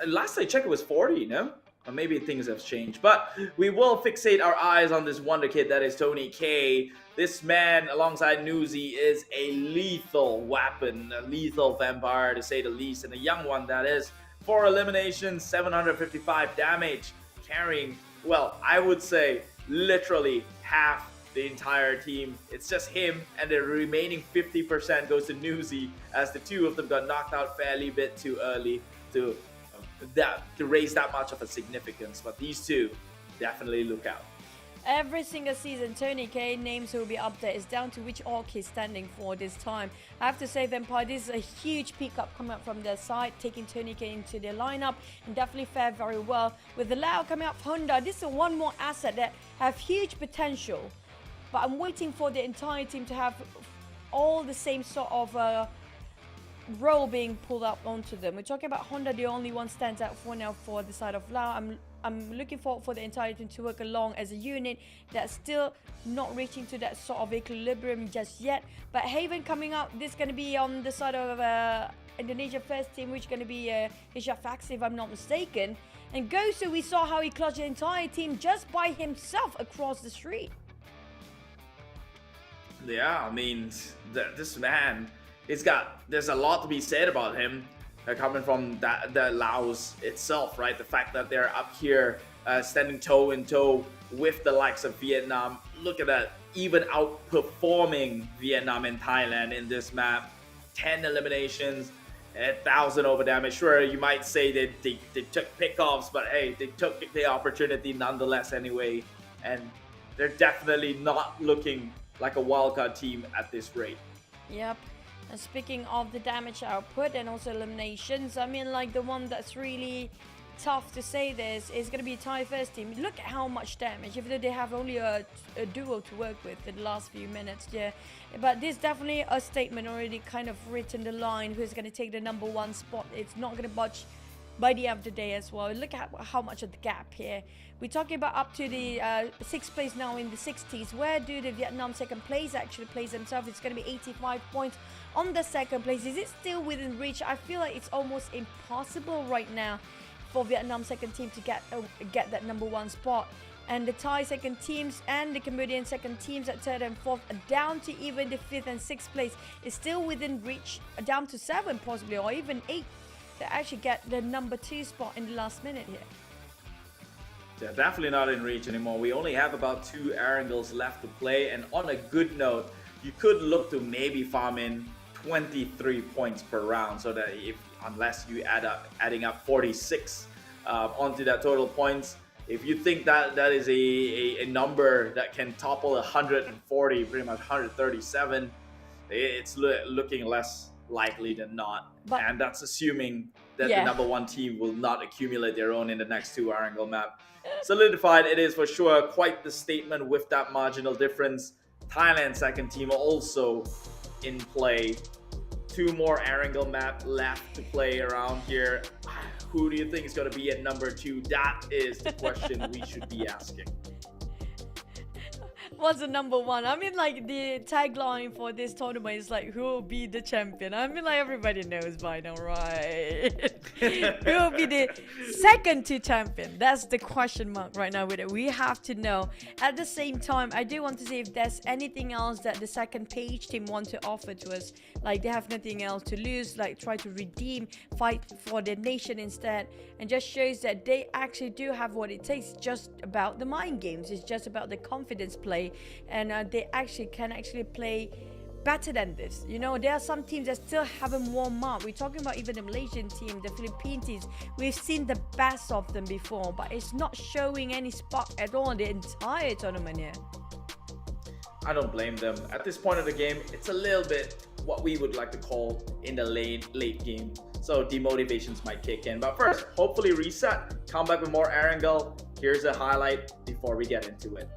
last I checked it was 40, no? Or maybe things have changed, but we will fixate our eyes on this wonder kid that is Tony K. This man, alongside Newsy, is a lethal weapon, a lethal vampire to say the least, and a young one that is. 4 eliminations, 755 damage, carrying, well, I would say literally half the entire team. It's just him, and the remaining 50% goes to Newsy, as the two of them got knocked out fairly bit too early to raise that much of a significance. But these two definitely look out. Every single season, Tony K names will be up there. It's down to which orc he's standing for this time. I have to say, Vampire, this is a huge pickup coming up from their side, taking Tony K into their lineup, and definitely fared very well. With the Lao coming up for Honda, this is one more asset that have huge potential. But I'm waiting for the entire team to have all the same sort of role being pulled up onto them. We're talking about Honda, the only one stands out for now for the side of Lao. I'm looking forward for the entire team to work along as a unit that's still not reaching to that sort of equilibrium just yet. But Haven coming out, this is going to be on the side of Indonesia first team, which is going to be Asia Fax, if I'm not mistaken. And Gosu, we saw how he clutched the entire team just by himself across the street. Yeah, I mean, this man, there's a lot to be said about him. Coming from the Laos itself, right? The fact that they're up here standing toe in toe with the likes of Vietnam. Look at that, even outperforming Vietnam and Thailand in this map. 10 eliminations, 1,000 over damage. Sure, you might say that they took pickoffs, but hey, they took the opportunity nonetheless anyway. And they're definitely not looking like a wildcard team at this rate. Yep. And speaking of the damage output and also eliminations, I mean, like, the one that's really tough to say this is going to be Thai first team. Look at how much damage, even though they have only a duo to work with in the last few minutes, yeah. But this is definitely a statement already kind of written the line who's going to take the #1 spot. It's not going to budge by the end of the day as well. Look at how much of the gap here. We're talking about up to the 6th place now in the 60s. Where do the Vietnam second place actually place themselves? It's going to be 85 points on the second place. Is it still within reach? I feel like it's almost impossible right now for Vietnam second team to get that #1 spot. And the Thai second teams and the Cambodian second teams at 3rd and 4th, down to even the 5th and 6th place, is still within reach, down to 7 possibly, or even 8, to actually get the #2 spot in the last minute here. They're definitely not in reach anymore. We only have about 2 Erangels left to play, and on a good note, you could look to maybe farm in 23 points per round, so that unless you adding up 46 onto that total points, if you think that is a number that can topple 140, pretty much 137, it's looking less likely than not. And that's assuming that the #1 team will not accumulate their own in the next 2 Erangel map. Solidified it is for sure. Quite the statement with that marginal difference. Thailand second team also in play. 2 more Erangel map left to play around here. Who do you think is going to be at #2? That is the question we should be asking. What's the #1? I mean, like, the tagline for this tournament is like, who will be the champion? I mean, like, everybody knows by now, right? Who will be the second to champion? That's the question mark right now with it. We have to know. At the same time, I do want to see if there's anything else that the second page team want to offer to us. Like, they have nothing else to lose, like try to redeem, fight for their nation instead, and just shows that they actually do have what it takes. It's just about the mind games. It's just about the confidence play. And they can actually play better than this. You know, there are some teams that still haven't warmed up. We're talking about even the Malaysian team, the Philippine teams. We've seen the best of them before, but it's not showing any spark at all the entire tournament here. I don't blame them. At this point of the game, it's a little bit what we would like to call in the late game. So demotivations might kick in. But first, hopefully reset, come back with more Erangel. Here's a highlight before we get into it.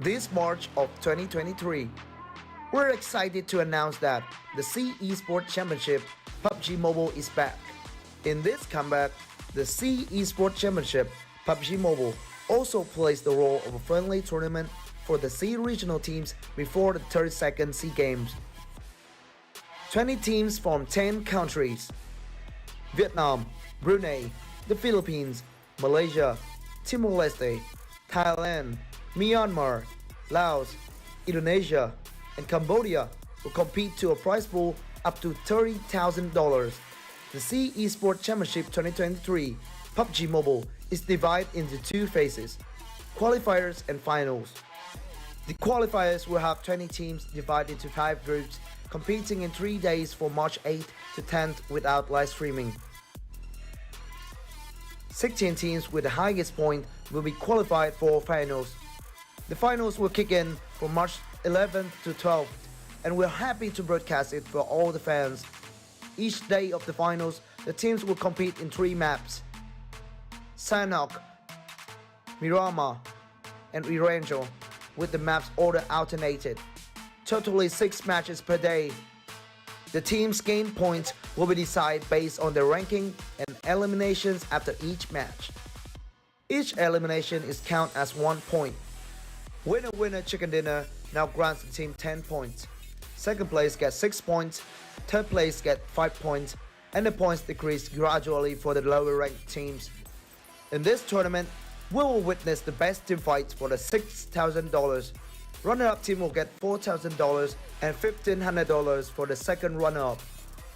This March of 2023, we're excited to announce that the Sea Esports Championship PUBG Mobile is back. In this comeback, the Sea Esports Championship PUBG Mobile also plays the role of a friendly tournament for the Sea regional teams before the 32nd Sea Games. 20 teams from 10 countries: Vietnam, Brunei, the Philippines, Malaysia, Timor-Leste, Thailand, Myanmar, Laos, Indonesia, and Cambodia will compete to a prize pool up to $30,000. The Sea Esports Championship 2023 PUBG Mobile is divided into two phases: qualifiers and finals. The qualifiers will have 20 teams divided into 5 groups, competing in 3 days from March 8th to 10th without live streaming. 16 teams with the highest point will be qualified for finals. The finals will kick in from March 11th to 12th, and we're happy to broadcast it for all the fans. Each day of the finals, the teams will compete in 3 maps: Sanhok, Miramar, and Erangel, with the maps order alternated. Totally 6 matches per day. The teams gain points will be decided based on their ranking and eliminations after each match. Each elimination is counted as 1 point. Winner chicken dinner now grants the team 10 points. Second place gets 6 points, third place gets 5 points, and the points decrease gradually for the lower ranked teams. In this tournament, we will witness the best team fights for the $6,000. Runner-up team will get $4,000 and $1,500 for the second runner-up.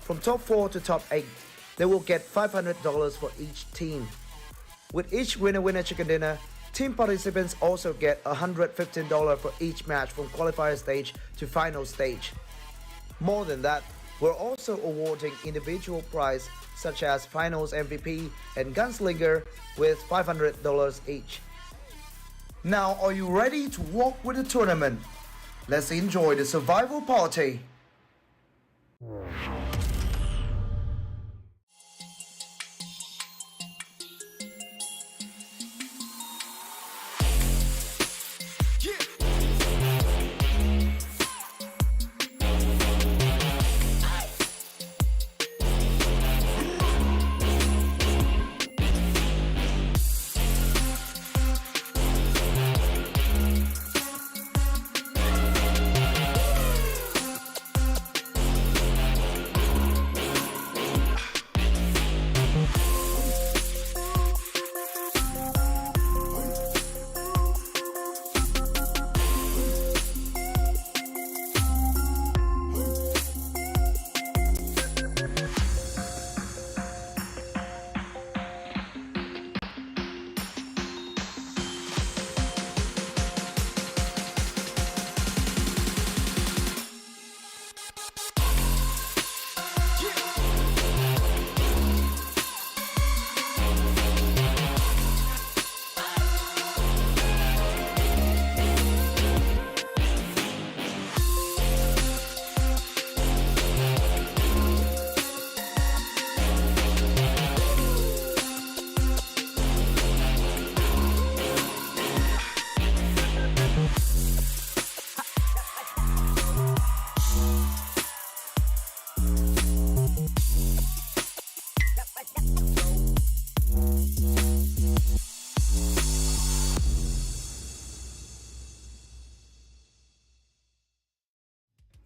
From top 4 to top 8, they will get $500 for each team. With each winner chicken dinner, team participants also get $115 for each match from qualifier stage to final stage. More than that, we're also awarding individual prize such as finals MVP and gunslinger with $500 each. Now, are you ready to walk with the tournament? Let's enjoy the survival party.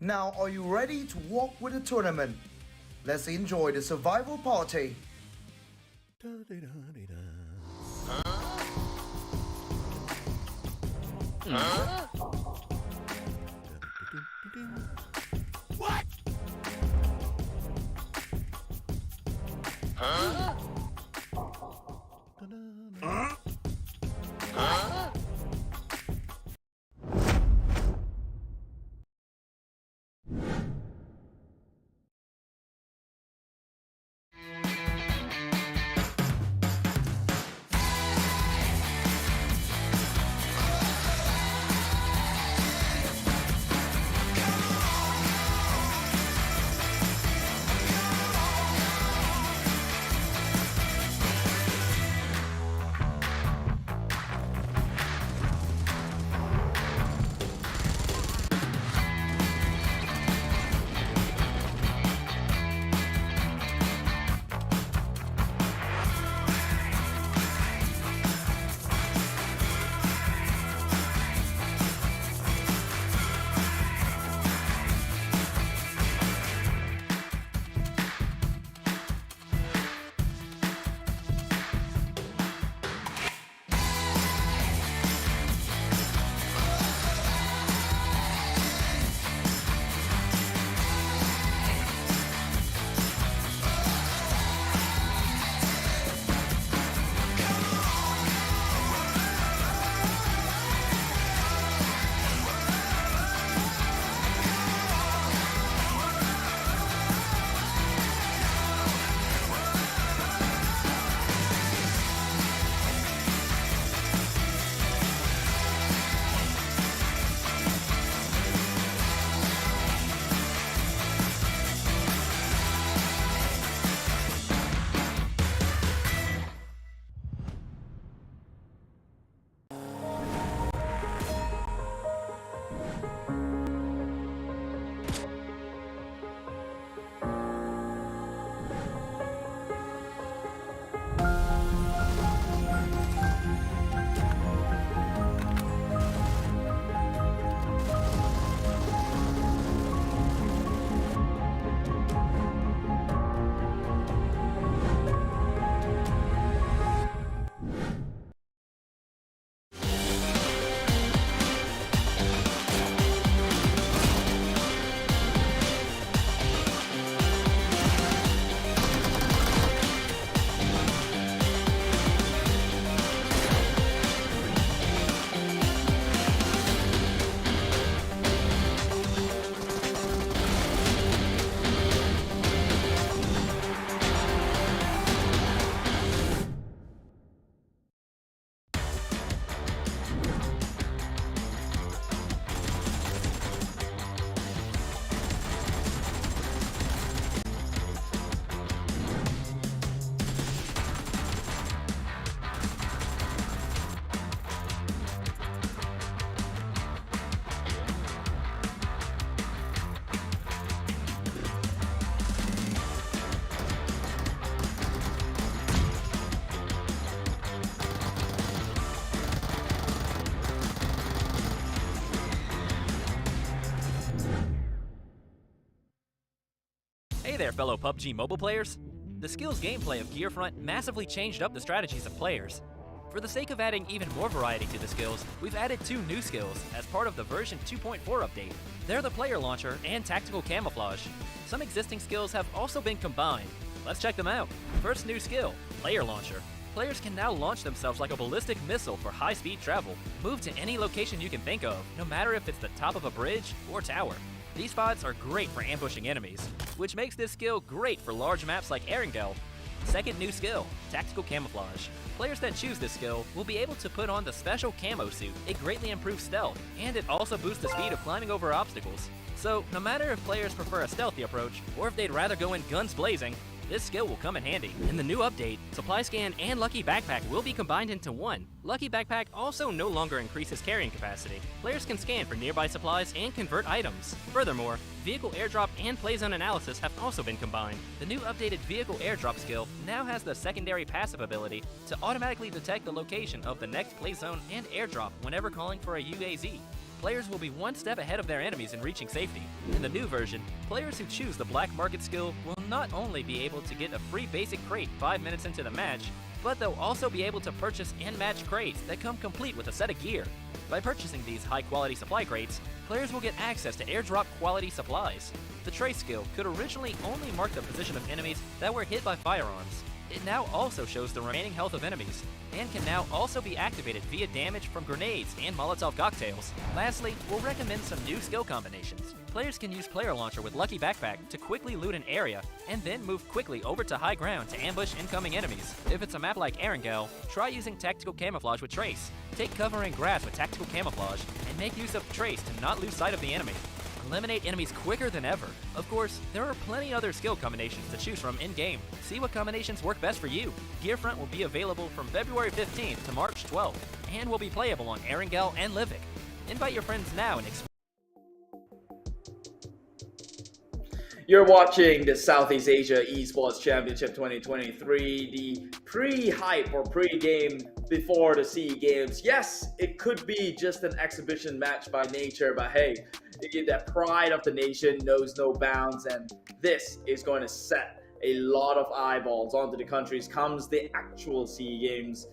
Now, are you ready to walk with the tournament? Let's enjoy the survival party. What? there, fellow PUBG mobile players! The skills gameplay of Gearfront massively changed up the strategies of players. For the sake of adding even more variety to the skills, we've added 2 new skills as part of the version 2.4 update. They're the player launcher and tactical camouflage. Some existing skills have also been combined. Let's check them out. First new skill, player launcher. Players can now launch themselves like a ballistic missile for high-speed travel. Move to any location you can think of, no matter if it's the top of a bridge or tower. These spots are great for ambushing enemies, which makes this skill great for large maps like Erangel. Second new skill, tactical camouflage. Players that choose this skill will be able to put on the special camo suit. It greatly improves stealth, and it also boosts the speed of climbing over obstacles. So, no matter if players prefer a stealthy approach, or if they'd rather go in guns blazing, this skill will come in handy. In the new update, Supply Scan and Lucky Backpack will be combined into one. Lucky Backpack also no longer increases carrying capacity. Players can scan for nearby supplies and convert items. Furthermore, Vehicle Airdrop and Playzone Analysis have also been combined. The new updated Vehicle Airdrop skill now has the secondary passive ability to automatically detect the location of the next Playzone and Airdrop whenever calling for a UAZ. Players will be one step ahead of their enemies in reaching safety. In the new version, players who choose the Black Market skill will not only be able to get a free basic crate 5 minutes into the match, but they'll also be able to purchase and match crates that come complete with a set of gear. By purchasing these high-quality supply crates, players will get access to airdrop quality supplies. The trace skill could originally only mark the position of enemies that were hit by firearms. It now also shows the remaining health of enemies, and can now also be activated via damage from grenades and Molotov cocktails. Lastly, we'll recommend some new skill combinations. Players can use Player Launcher with Lucky Backpack to quickly loot an area, and then move quickly over to high ground to ambush incoming enemies. If it's a map like Erangel, try using Tactical Camouflage with Trace. Take cover in grass with Tactical Camouflage, and make use of Trace to not lose sight of the enemy. Eliminate enemies quicker than ever. Of course, there are plenty other skill combinations to choose from in-game. See what combinations work best for you. Gearfront will be available from February 15th to March 12th, and will be playable on Erangel and Livik. Invite your friends now and You're watching the Southeast Asia Esports Championship 2023, the pre-hype or pre-game before the SEA Games. Yes, it could be just an exhibition match by nature, but hey, the pride of the nation knows no bounds, and this is going to set a lot of eyeballs onto the countries comes the actual SEA Games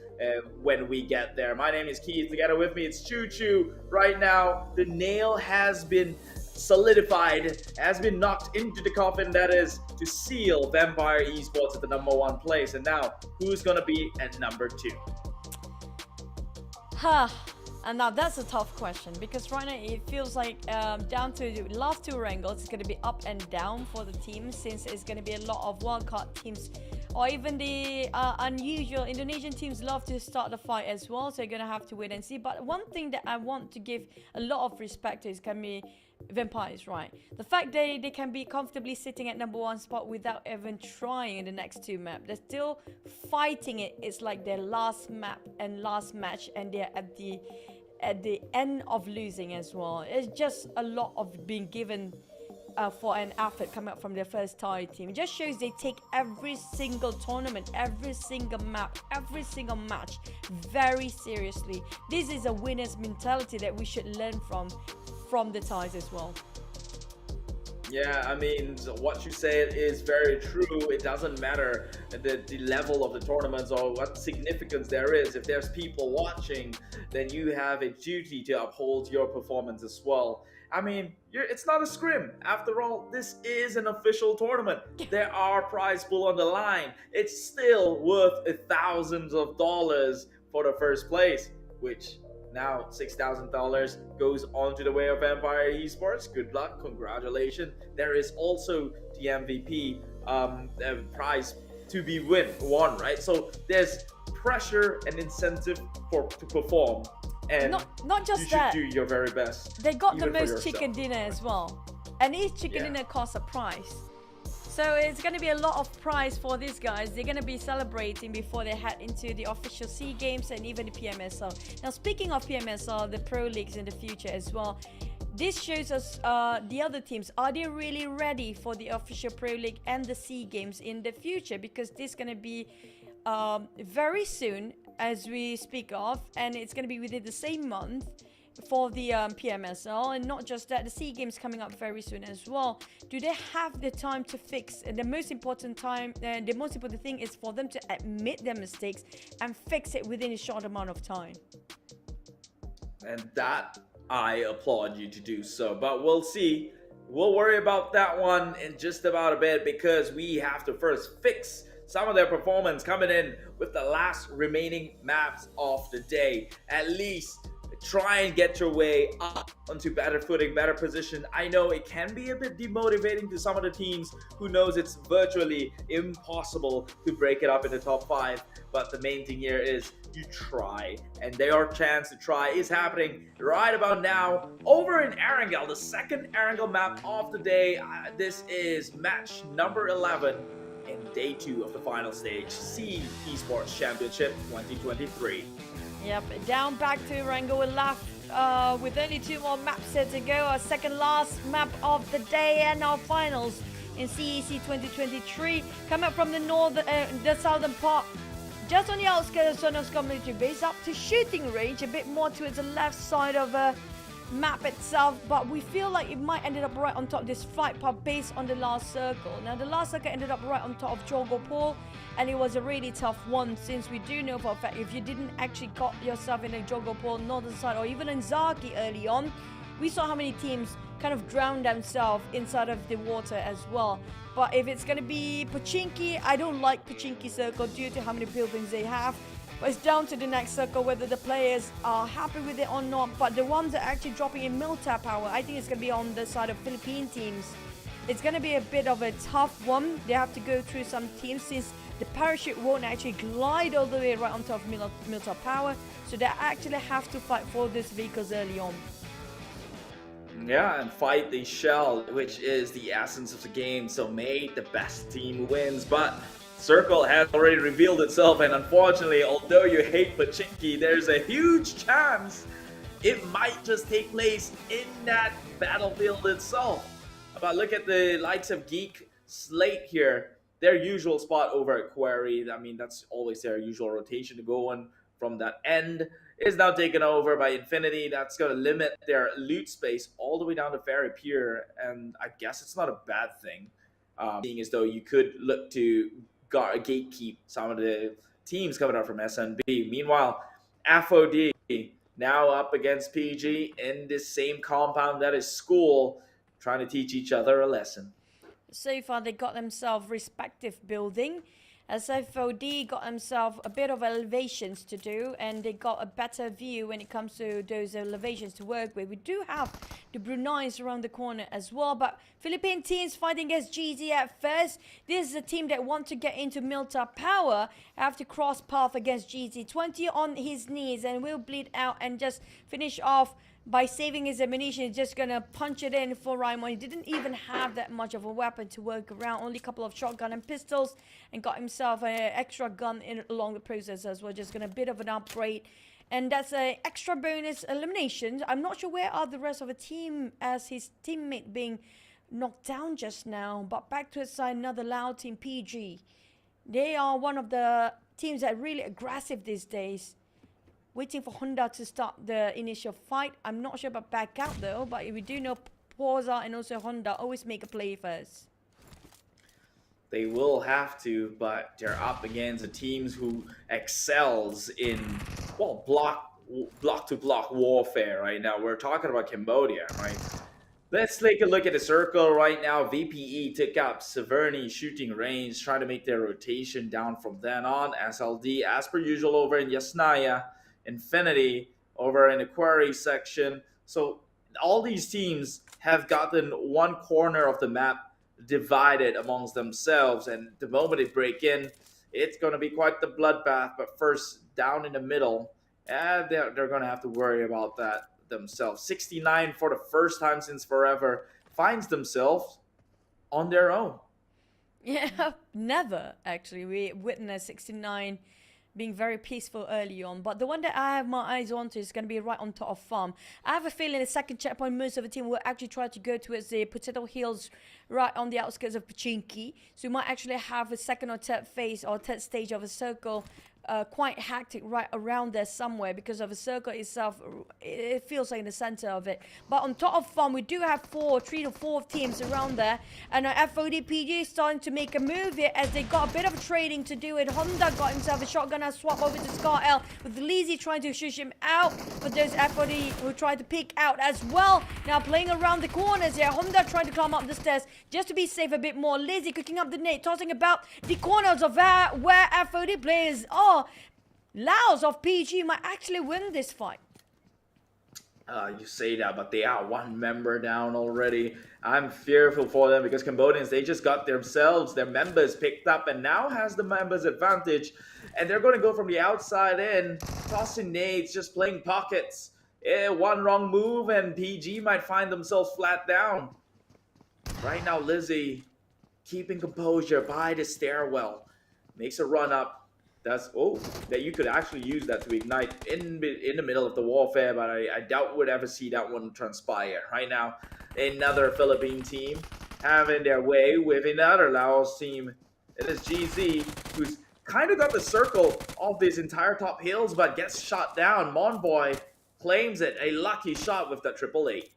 when we get there. My name is Keith. Together with me, it's Choo Choo. Right now, the nail has been solidified, has been knocked into the coffin, that is to seal Vampire Esports at the #1 place. And now, who's going to be at number 2? And now that's a tough question, because right now it feels like down to the last 2 wrangles, it's going to be up and down for the teams, since it's going to be a lot of wildcard teams, or even the unusual Indonesian teams love to start the fight as well, so you're going to have to wait and see. But one thing that I want to give a lot of respect to is can be Vampires, right? The fact that they can be comfortably sitting at #1 spot without even trying in the next 2 maps. They're still fighting it. It's like their last map and last match, and they're at the end of losing as well. It's just a lot of being given for an effort coming up from their first Thai team. It just shows they take every single tournament, every single map, every single match very seriously. This is a winner's mentality that we should learn from the Thais as well. Yeah, I mean, what you said is very true. It doesn't matter the level of the tournaments or what significance there is. If there's people watching, then you have a duty to uphold your performance as well. I mean, it's not a scrim. After all, this is an official tournament. There are prize pool on the line. It's still worth thousands of dollars for the first place, which now $6,000 goes on to the way of Vampire Esports. Good luck, congratulations. There is also the MVP prize to be won, right? So there's pressure and incentive to perform, and not just you should that, do your very best. They got the even for most yourself. chicken dinner as well, and each chicken dinner costs a price. So it's going to be a lot of prize for these guys. They're going to be celebrating before they head into the official SEA Games and even the PMSL. Now, speaking of PMSL, the Pro Leagues in the future as well, this shows us the other teams. Are they really ready for the official Pro League and the SEA Games in the future? Because this is going to be very soon, as we speak of, and it's going to be within the same month. for the PMSL, and not just that, the SEA Games coming up very soon as well. Do they have the time to fix? The most important thing is for them to admit their mistakes and fix it within a short amount of time. And that I applaud you to do so, but we'll see. We'll worry about that one in just about a bit, because we have to first fix some of their performance coming in with the last remaining maps of the day. At least try and get your way up onto better footing, better position. I know it can be a bit demotivating to some of the teams who knows it's virtually impossible to break it up in the top 5, but the main thing here is you try, and their chance to try is happening right about now over in Erangel, the second Erangel map of the day. This is match number 11 in day 2 of the final stage, SEA Esports Championship 2023. Yep, down back to Erangel. We're left with only 2 more maps set to go. Our second last map of the day and our finals in CEC 2023. Come up from the southern part, just on the outskirts of Sanhok's community base, up to shooting range, a bit more towards the left side of map itself, but we feel like it might ended up right on top of this flight path based on the last circle. Now the last circle ended up right on top of Jogopol, and it was a really tough one, since we do know for a fact if you didn't actually got yourself in a Jogopol northern side or even in Zaki early on, we saw how many teams kind of drowned themselves inside of the water as well. But if it's going to be Pochinki, I don't like Pochinki circle due to how many buildings they have. But it's down to the next circle whether the players are happy with it or not. But the ones that are actually dropping in Milta power, I think it's going to be on the side of Philippine teams. It's going to be a bit of a tough one. They have to go through some teams, since the parachute won't actually glide all the way right on top of Milta power. So they actually have to fight for these vehicles early on. Yeah, and fight the shell, which is the essence of the game. So may the best team wins. But Circle has already revealed itself, and unfortunately, although you hate Pochinki, there's a huge chance it might just take place in that battlefield itself. But look at the likes of Geek Slate here. Their usual spot over at Quarry, I mean, that's always their usual rotation to go on from that end, is now taken over by Infinity. That's going to limit their loot space all the way down to Ferry Pier, and I guess it's not a bad thing, seeing as though you could look to gatekeep some of the teams coming out from SNB. Meanwhile, FOD now up against PG in this same compound that is school, trying to teach each other a lesson. So far, they got themselves respective building. As FOD got themselves a bit of elevations to do, and they got a better view when it comes to those elevations to work with. We do have the Brunei around the corner as well, but Philippine teams fighting against GZ at first. This is a team that want to get into Milta power, have to cross path against GZ. 20 on his knees and will bleed out and just finish off by saving his ammunition. He's just gonna punch it in for Raimon. He didn't even have that much of a weapon to work around, only a couple of shotgun and pistols, and got himself an extra gun in along the process as well. Just gonna a bit of an upgrade, and that's an extra bonus elimination. I'm not sure where are the rest of the team, as his teammate being knocked down just now. But back to his side, another loud team, PG. They are one of the teams that are really aggressive these days, waiting for Honda to start the initial fight. I'm not sure about back out though, but we do know Porza and also Honda always make a play first. They will have to, but they're up against the teams who excels in, well, block-to-block warfare right now. We're talking about Cambodia, right? Let's take a look at the circle right now. VPE took up Severny shooting range, trying to make their rotation down from then on. SLD, as per usual, over in Yasnaya. Infinity over in the Quarry section. So all these teams have gotten one corner of the map divided amongst themselves, and the moment they break in, it's going to be quite the bloodbath. But first, down in the middle, they're going to have to worry about that themselves. 69 for the first time since forever finds themselves on their own. Yeah, never actually. We witnessed 69 being very peaceful early on, but the one that I have my eyes on to is going to be right on top of farm. I have a feeling the second checkpoint, most of the team will actually try to go towards the Potato Hills right on the outskirts of Pochinki, so we might actually have a second or third phase or third stage of a circle quite hectic right around there somewhere because of the circle itself. It feels like in the center of it. But on top of farm, we do have 3 to 4 teams around there. And FODPG is starting to make a move here as they got a bit of trading to do it. Honda got himself a shotgun and swap over to Scar L with Lizzie trying to shush him out. But there's FOD who tried to pick out as well. Now playing around the corners here. Honda trying to climb up the stairs just to be safe a bit more. Lizzie cooking up the nade, tossing about the corners of where FOD players are. Laos of PG might actually win this fight. You say that, but they are one member down already. I'm fearful for them because Cambodians, they just got their members picked up and now has the members advantage. And they're going to go from the outside in, tossing nades, just playing pockets. One wrong move and PG might find themselves flat down. Right now, Lizzie keeping composure by the stairwell. Makes a run up. That you could actually use that to ignite in the middle of the warfare, but I doubt we'd ever see that one transpire. Right now, another Philippine team having their way with another Laos team. It is GZ, who's kind of got the circle of this entire top hills, but gets shot down. Monboy claims it, a lucky shot with that 888.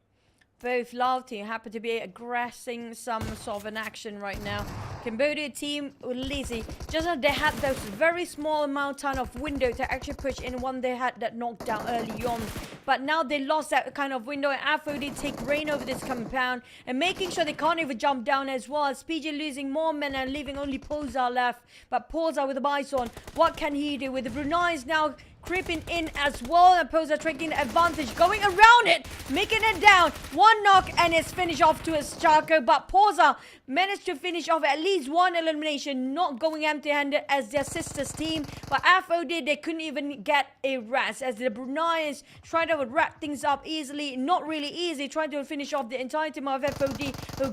Both Lao team happen to be aggressing some sort of an action right now. Cambodia team with Lizzie, just as they had those very small amount of window to actually push in one they had that knocked down early on. But now they lost that kind of window and FOD take reign over this compound and making sure they can't even jump down as well as PG losing more men and leaving only Poza left. But Poza with the Bison, what can he do with the Brunei is now creeping in as well and Poza taking the advantage, going around it, making it down. One knock and it's finished off to his Charco, but Poza managed to finish off at least one elimination, not going empty-handed as their sister's team. But FOD, they couldn't even get a rest as the Bruneians tried to wrap things up easily, not really easy, trying to finish off the entire team of FOD who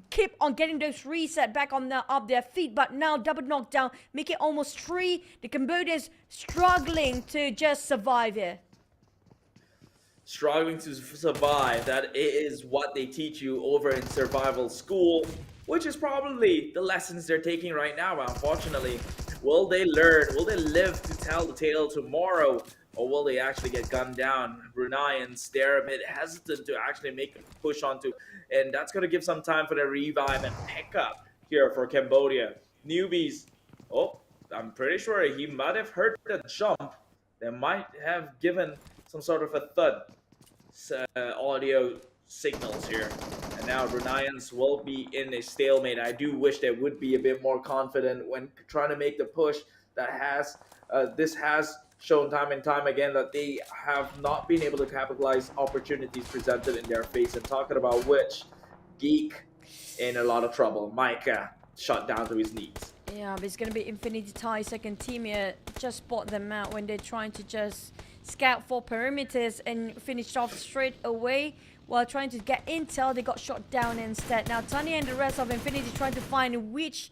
keep on getting those reset back on up their feet, but now double knockdown, make it almost 3. The Cambodians struggling to just survive here. Struggling to survive, that is what they teach you over in survival school, which is probably the lessons they're taking right now. Unfortunately, will they learn, will they live to tell the tale tomorrow, or will they actually get gunned down? Bruneians, they're a bit hesitant to actually make a push onto, and that's going to give some time for the revive and pick up here for Cambodia. Newbies, I'm pretty sure he might have heard the jump. They might have given some sort of a thud audio signals here. And now Bruneians will be in a stalemate. I do wish they would be a bit more confident when trying to make the push. This has shown time and time again that they have not been able to capitalize opportunities presented in their face. And talking about which, Geek in a lot of trouble. Micah shot down to his knees. Yeah, but it's going to be Infinity Thai second team here. Just spot them out when they're trying to just scout for perimeters and finish off straight away. While trying to get intel, they got shot down instead. Now, Tanya and the rest of Infinity trying to find which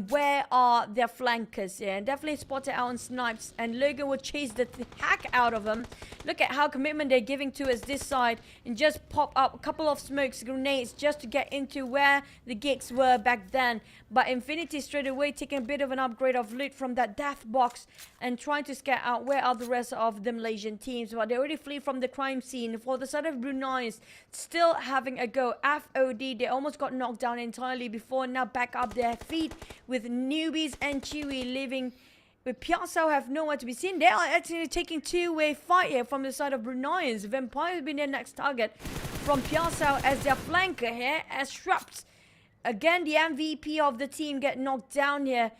where are their flankers here, and definitely spotted out on snipes, and Logan will chase the heck out of them. Look at how commitment they're giving to us this side, and just pop up a couple of smokes, grenades, just to get into where the gigs were back then. But Infinity straight away taking a bit of an upgrade of loot from that death box and trying to scout out where are the rest of the Malaysian teams. But they already flee from the crime scene. For the side of Brunei, still having a go. FOD, they almost got knocked down entirely before, now back up their feet with newbies and Chewy living with Piazzao have nowhere to be seen. They are actually taking two-way fight here from the side of Bruneians. Vampire has been their next target from Piazzao as their flanker here as Shrubs. Again, the MVP of the team get knocked down here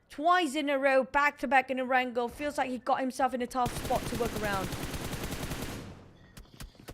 twice in a row, back-to-back in Erangel. Feels like he got himself in a tough spot to work around.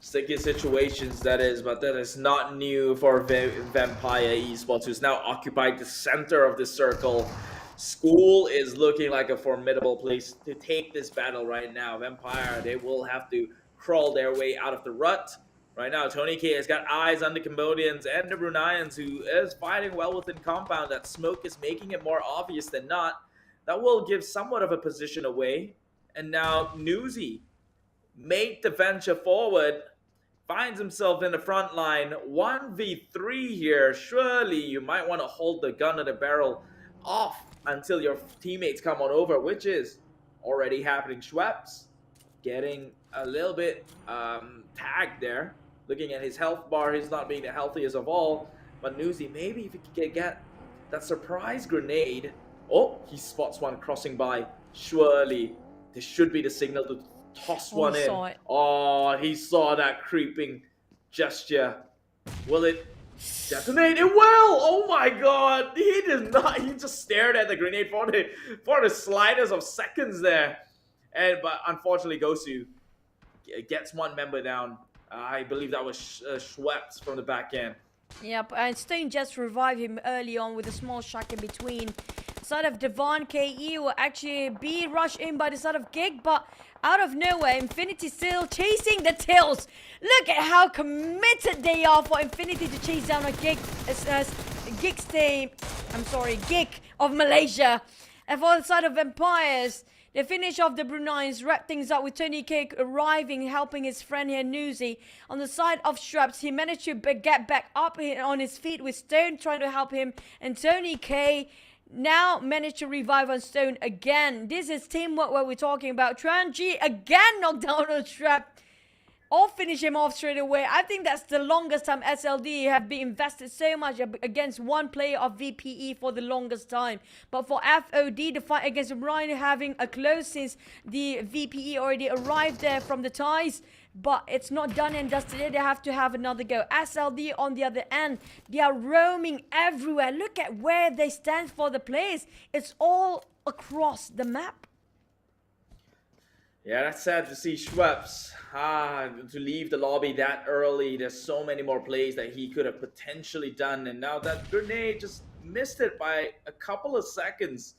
Sticky situations, that is, but that is not new for Vampire Esports, who's now occupied the center of the circle. School is looking like a formidable place to take this battle right now. Vampire, they will have to crawl their way out of the rut. Right now, Tony K has got eyes on the Cambodians and the Bruneians, who is fighting well within compound. That smoke is making it more obvious than not. That will give somewhat of a position away. And now Newsy made the venture forward, finds himself in the front line. 1v3 here. Surely you might want to hold the gun at the barrel off until your teammates come on over, which is already happening. Schweppes getting a little bit tagged there. Looking at his health bar, he's not being the healthiest of all. But Nuzi, maybe if he could get that surprise grenade. Oh, he spots one crossing by. Surely, this should be the signal to toss one in. Saw it. Oh, he saw that creeping gesture. Will it detonate? It will! Oh my god! He did not. He just stared at the grenade for the slightest of seconds there. But unfortunately, Gosu gets one member down. I believe that was Schweppes from the back end. Yep, and Stone just revived him early on with a small shock in between. Side of Devon, KE will actually be rushed in by the side of Gig, but out of nowhere, Infinity still chasing the tails. Look at how committed they are for Infinity to chase down a Gig Gig of Malaysia. And for the side of Vampires, they finish off the Brunei's, wrap things up with Tony K arriving, helping his friend here, Nuzi. On the side of Schweppes, he managed to get back up on his feet with Stone trying to help him. And Tony K now managed to revive on Stone again. This is teamwork what we're talking about. Tran G again knocked down on Strap. Or finish him off straight away. I think that's the longest time SLD have been invested so much against one player of VPE for the longest time. But for FOD, the fight against Ryan having a close since the VPE already arrived there from the ties. But it's not done and dusted yet. They have to have another go. SLD on the other end, they are roaming everywhere. Look at where they stand for the players. It's all across the map. Yeah, that's sad to see Schweppes to leave the lobby that early. There's so many more plays that he could have potentially done. And now that grenade just missed it by a couple of seconds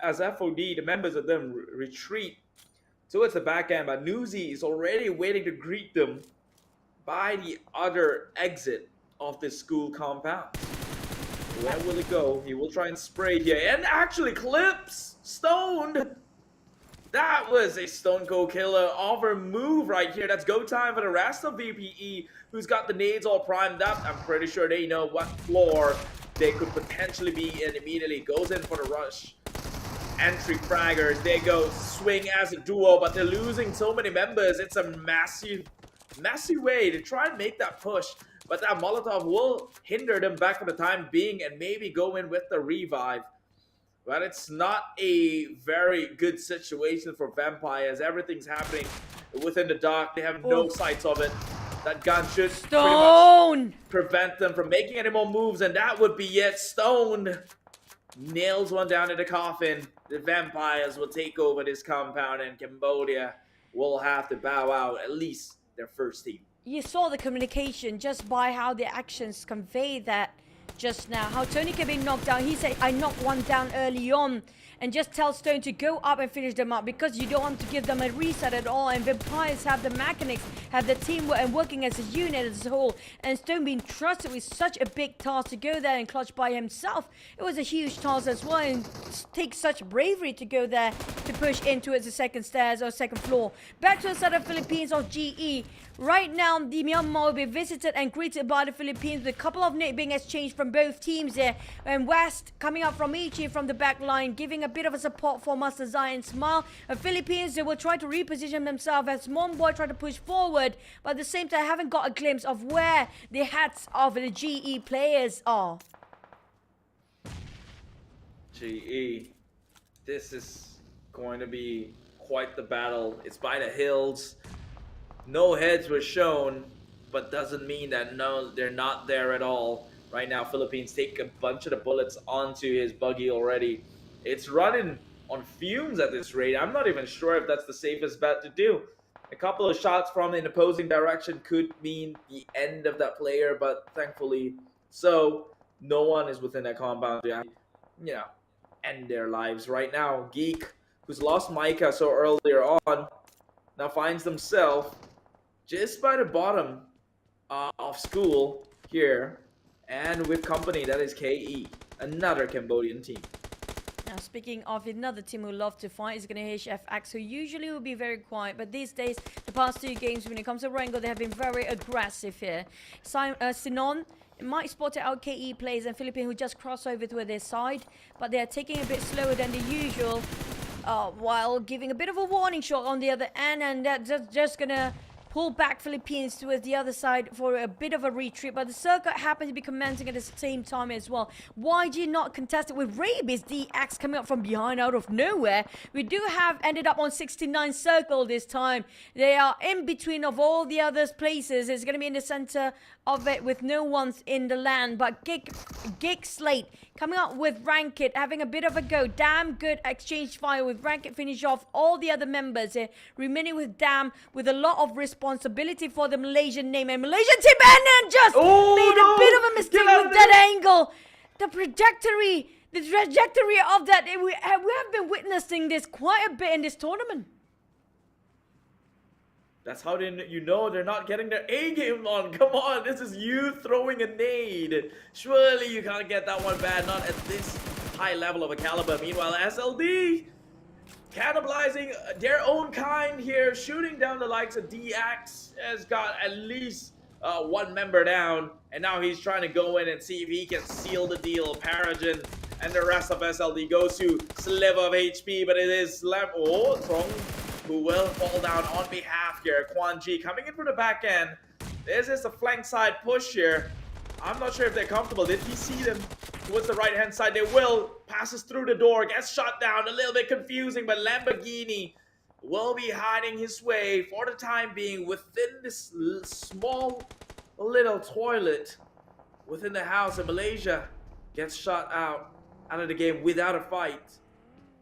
as FOD, the members of them retreat towards the back end. But Nuzi is already waiting to greet them by the other exit of this school compound. Where will it go? He will try and spray here and actually clips Stoned. That was a Stone Cold Killer offer move right here. That's go time for the rest of VPE, who's got the nades all primed up. I'm pretty sure they know what floor they could potentially be in immediately. Goes in for the rush. Entry fraggers. They go swing as a duo, but they're losing so many members. It's a massive way to try and make that push. But that Molotov will hinder them back for the time being and maybe go in with the revive. But it's not a very good situation for Vampires. Everything's happening within the dark. They have no sights of it. That gun should pretty much prevent them from making any more moves, and that would be it. Stone nails one down in the coffin. The Vampires will take over this compound, and Cambodia will have to bow out, at least their first team. You saw the communication just by how the actions convey that. Just now, how Tony can be knocked down. He said, I knocked one down early on. And just tell Stone to go up and finish them up because you don't want to give them a reset at all. And Vampires have the mechanics, have the teamwork and working as a unit as a whole. And Stone being trusted with such a big task to go there and clutch by himself. It was a huge task as well, and takes such bravery to go there to push into the second stairs or second floor. Back to the side of Philippines of GE. Right now, the Myanmar will be visited and greeted by the Philippines with a couple of nades being exchanged from both teams there. And West coming up from Ichi from the back line, giving a bit of a support for Master Zion Smile. The Philippines, they will try to reposition themselves as Monboy try to push forward. But at the same time, I haven't got a glimpse of where the hats of the GE players are. GE, this is going to be quite the battle. It's by the hills. No heads were shown, but doesn't mean that no, they're not there at all. Right now, Philippines take a bunch of the bullets onto his buggy already. It's running on fumes at this rate. I'm not even sure if that's the safest bet to do. A couple of shots from an opposing direction could mean the end of that player, but thankfully, so no one is within that compound to, end their lives. Right now, Geek, who's lost Micah so earlier on, now finds themselves just by the bottom of school here, and with company, that is KE, another Cambodian team. Now, speaking of another team who love to fight, is going to hear Chef Axe, who usually will be very quiet, but these days, the past two games, when it comes to Erangel, they have been very aggressive here. Sinon might spot out KE players and Philippines who just cross over to their side, but they are taking a bit slower than the usual. while giving a bit of a warning shot on the other end, and that's just gonna pull back Philippines towards the other side for a bit of a retreat, but the circuit happened to be commencing at the same time as well. YG not contested with Rabies DX coming up from behind out of nowhere. We do have ended up on 69 circle this time. They are in between of all the other places. It's going to be in the center of it with no one's in the land, but Gig Slate coming up with Rankit, having a bit of a go. Damn good exchange fire with Rankit finish off all the other members here, remaining with Damn with a lot of responsibility for the Malaysian name, and Malaysian team, and then just made a bit of a mistake with that angle. The trajectory of that, we have been witnessing this quite a bit in this tournament. That's how you know they're not getting their A game on. Come on, this is you throwing a nade. Surely you can't get that one bad, not at this high level of a caliber. Meanwhile, SLD cannibalizing their own kind here, shooting down the likes of DX, has got at least one member down, and now he's trying to go in and see if he can seal the deal. Paragon and the rest of SLD goes to sliver of HP, but it is left. Oh, Trong, who will fall down on behalf here. Quan Ji coming in from the back end. This is a flank side push here. I'm not sure if they're comfortable. Did he see them towards the right hand side? They will. Passes through the door, gets shot down. A little bit confusing, but Lamborghini will be hiding his way for the time being within this small little toilet within the house in Malaysia. Gets shot out of the game without a fight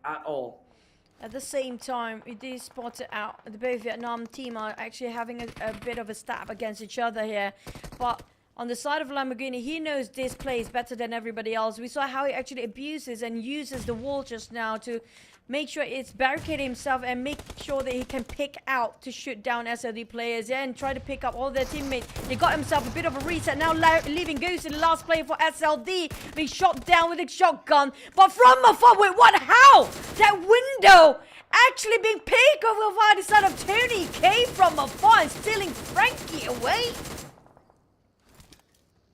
at all. At the same time, we do spot it out. The both Vietnam team are actually having a bit of a stab against each other here. But on the side of Lamborghini, he knows this place better than everybody else. We saw how he actually abuses and uses the wall just now to make sure it's barricade himself and make sure that he can pick out to shoot down SLD players and try to pick up all their teammates. He got himself a bit of a reset. Now leaving Goose in the last player for SLD, being shot down with a shotgun. But from afar, wait, what? How? That window actually being picked over by the side of Tony K from afar and stealing Frankie away.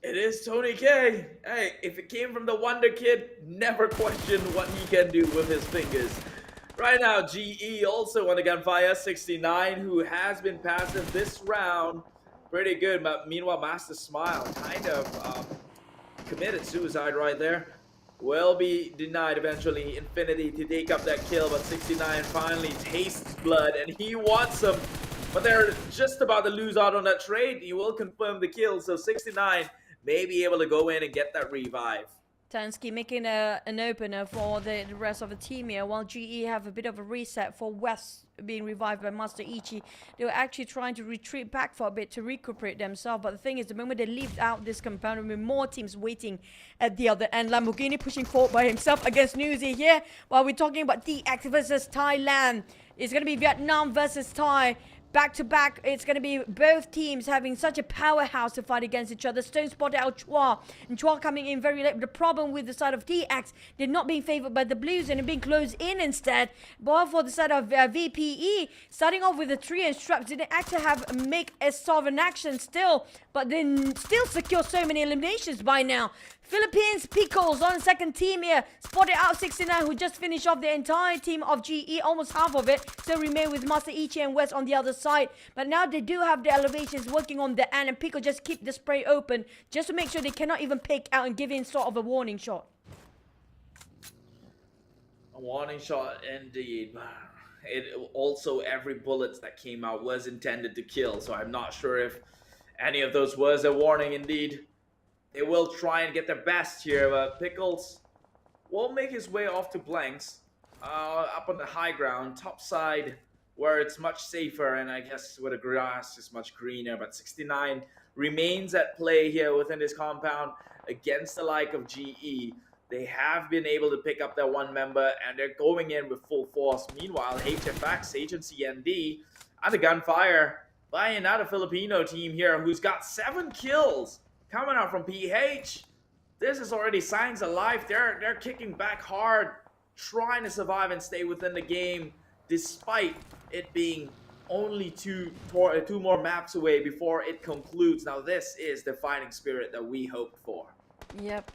It is Tony K. Hey, if it came from the Wonder Kid, never question what he can do with his fingers. Right now, GE also on the gunfire, 69, who has been passive this round. Pretty good, but meanwhile, Master Smile kind of committed suicide right there. Will be denied eventually. Infinity to take up that kill, but 69 finally tastes blood, and he wants them. But they're just about to lose out on that trade. He will confirm the kill, so 69 may be able to go in and get that revive. Tansky making an opener for the rest of the team here, while GE have a bit of a reset for West being revived by Master Ichi. They were actually trying to retreat back for a bit to recuperate themselves, but the thing is, the moment they leave out this compound, there will be more teams waiting at the other end. Lamborghini pushing forward by himself against Newsy here, while we're talking about DX versus Thailand. It's going to be Vietnam versus Thai. Back to back, it's going to be both teams having such a powerhouse to fight against each other. Stone spotted out Chua, and Chua coming in very late. The problem with the side of DX, they're not being favored by the Blues and being closed in instead. But for the side of VPE, starting off with the 3 and straps, didn't actually have make a sovereign action still, but then still secure so many eliminations by now. Philippines Pickles on the second team here, spotted out 69, who just finished off the entire team of GE, almost half of it. Still remain with Master Ichi and West on the other side. But now they do have the elevations working on the end, and Pickle just keep the spray open just to make sure they cannot even pick out and give in sort of a warning shot. A warning shot indeed. It also, every bullet that came out was intended to kill, so I'm not sure if any of those was a warning indeed. They will try and get their best here, but Pickles will make his way off to blanks. Up on the high ground, top side, where it's much safer, and I guess where the grass is much greener. But 69 remains at play here within this compound against the like of GE. They have been able to pick up their one member, and they're going in with full force. Meanwhile, HFX, Agency ND, and the gunfire by another Filipino team here who's got 7 kills. Coming out from PH, this is already signs of life. They're kicking back hard, trying to survive and stay within the game, despite it being only two more maps away before it concludes. Now this is the fighting spirit that we hoped for. Yep.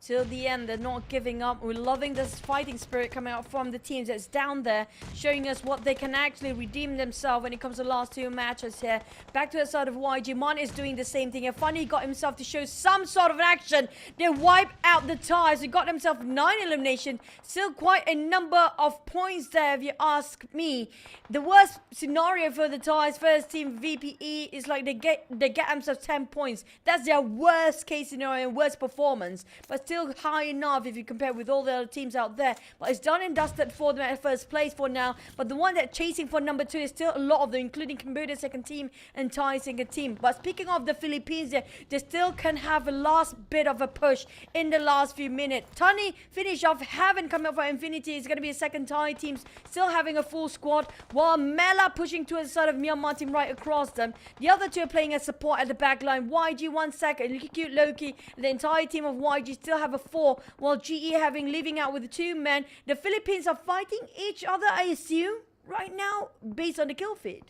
till the end. They're not giving up. We're loving this fighting spirit coming out from the teams that's down there, showing us what they can actually redeem themselves when it comes to the last two matches here. Back to the side of YG. Mon is doing the same thing. And finally got himself to show some sort of action. They wiped out the Thais. He got himself 9 elimination. Still quite a number of points there, if you ask me. The worst scenario for the Thais first team VPE is like they get themselves 10 points. That's their worst case scenario and worst performance. But still high enough if you compare with all the other teams out there. But it's done and dusted for them at first place for now. But the one that's chasing for number 2 is still a lot of them, including Cambodia second team and Thai second team. But speaking of the Philippines, they still can have a last bit of a push in the last few minutes. Tani finish off, haven't come up for Infinity. It's going to be a second Thai team, still having a full squad. While Mela pushing to the side of Myanmar team right across them. The other two are playing as support at the back line. YG 1 second, cute Loki. The entire team of YG still have a 4, while GE leaving out with the 2 men. The Philippines are fighting each other, I assume, right now, based on the kill feed.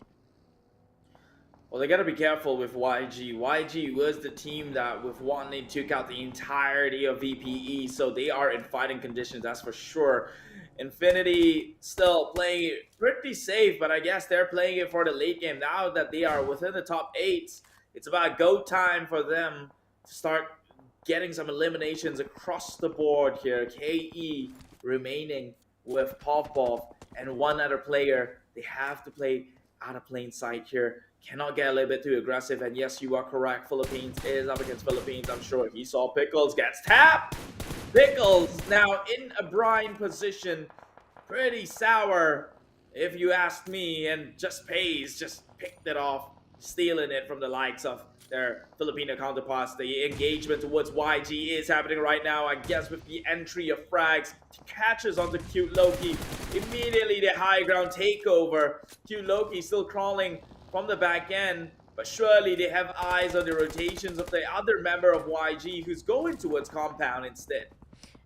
Well, they gotta be careful with YG. YG was the team that with one they took out the entirety of VPE, so they are in fighting conditions, that's for sure. Infinity still playing it pretty safe, but I guess they're playing it for the late game. Now that they are within the top 8, it's about go time for them to start getting some eliminations across the board here. KE remaining with Popov and one other player. They have to play out of plain sight here. Cannot get a little bit too aggressive. And yes, you are correct. Philippines is up against Philippines. I'm sure he saw Pickles gets tapped. Pickles now in a brine position. Pretty sour, if you ask me. And just Pays just picked it off, stealing it from the likes of their Filipino counterparts. The engagement towards YG is happening right now. I guess with the entry of frags, catches onto Cute Loki. Immediately the high ground takeover. Cute Loki still crawling from the back end, but surely they have eyes on the rotations of the other member of YG who's going towards compound instead.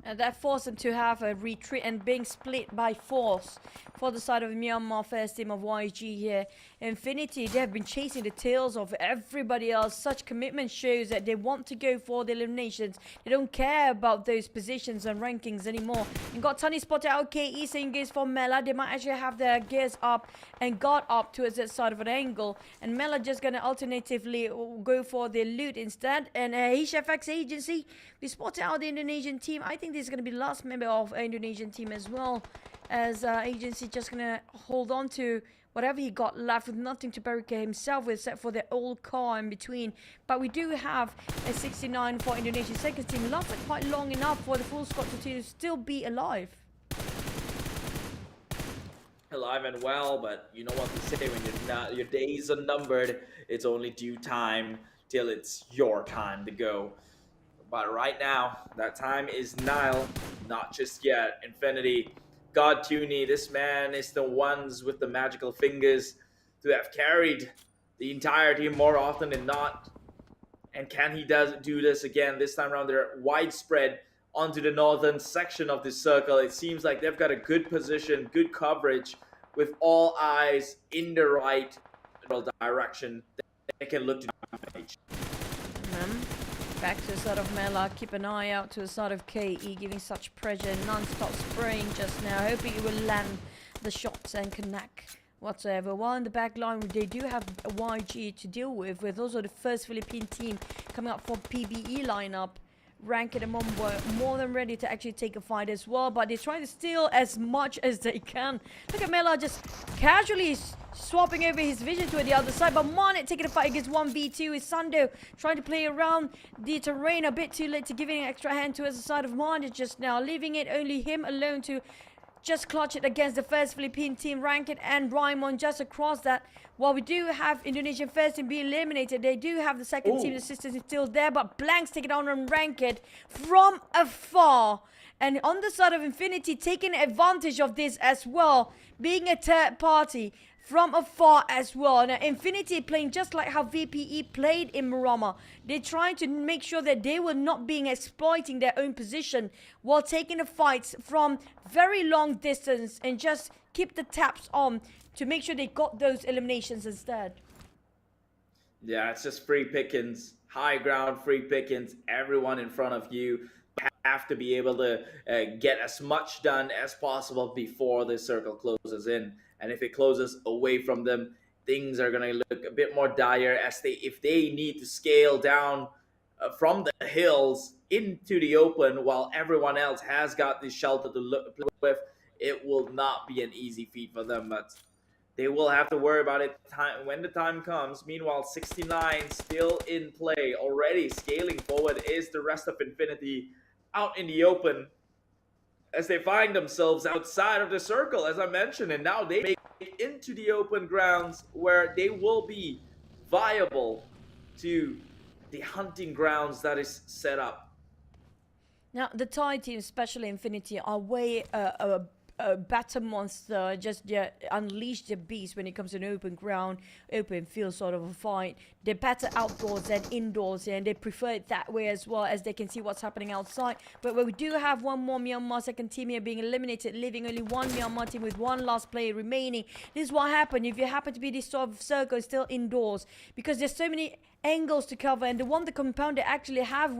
And that forced them to have a retreat and being split by force for the side of Myanmar first team of YG here. Infinity, they have been chasing the tails of everybody else. Such commitment shows that they want to go for the eliminations. They don't care about those positions and rankings anymore. And got Tani spotted out. KE saying goes for Mela. They might actually have their gears up and guard up towards that side of an angle. And Mela just going to alternatively go for the loot instead. And HFX Agency, we spotted out the Indonesian team. I think this is going to be the last member of Indonesian team as well, as Agency just going to hold on to whatever he got left with nothing to barricade himself with except for the old car in between. But we do have a 69 for Indonesian second team. Lasted quite long enough for the full squad to still be alive. Alive and well, but you know what to say when you're not, your days are numbered. It's only due time till it's your time to go. But right now, that time is now, not just yet. Infinity, God Tuny, this man is the ones with the magical fingers to have carried the entire team more often than not. And can he do this again? This time around, they're widespread onto the northern section of this circle. It seems like they've got a good position, good coverage, with all eyes in the right direction. They can look to damage. Back to the side of Mela, keep an eye out to the side of KE, giving such pressure, non-stop spraying just now, hoping it will land the shots and connect whatsoever. While in the back line, they do have a YG to deal with also the first Philippine team coming up for PBE lineup. Rank at the moment were more than ready to actually take a fight as well, but they're trying to steal as much as they can. Look at Mela just casually swapping over his vision to the other side, but Monet taking a fight against 1v2 is Sando trying to play around the terrain a bit too late to giving an extra hand to the side of Monet just now, leaving it only him alone to just clutch it against the first Philippine team, Ranked and Raimon just across that. While we do have Indonesian first team being eliminated, they do have the second team assistance still there, but Blanks take it on Ranked from afar. And on the side of Infinity, taking advantage of this as well, being a third party from afar as well. Now, Infinity playing just like how VPE played in Miramar. They're trying to make sure that they were not being exploiting their own position while taking the fights from very long distance and just keep the taps on to make sure they got those eliminations instead. Yeah, it's just free pickings, high ground, free pickings, everyone in front of you. have to be able to get as much done as possible before the circle closes in. And if it closes away from them, things are going to look a bit more dire, as if they need to scale down from the hills into the open while everyone else has got this shelter to look with. It will not be an easy feat for them, but they will have to worry about it when the time comes. Meanwhile, 69 still in play. Already scaling forward is the rest of Infinity out in the open, as they find themselves outside of the circle, as I mentioned, and now they make it into the open grounds where they will be viable to the hunting grounds that is set up. Now, the Thai team, especially Infinity, are way better monster, just unleash the beast when it comes to an open ground, open field sort of a fight. They're better outdoors than indoors, and they prefer it that way as well, as they can see what's happening outside. But we do have one more Myanmar second team here being eliminated, leaving only one Myanmar team with one last player remaining. This is what happened if you happen to be this sort of circle still indoors, because there's so many angles to cover, and the one the compound they actually have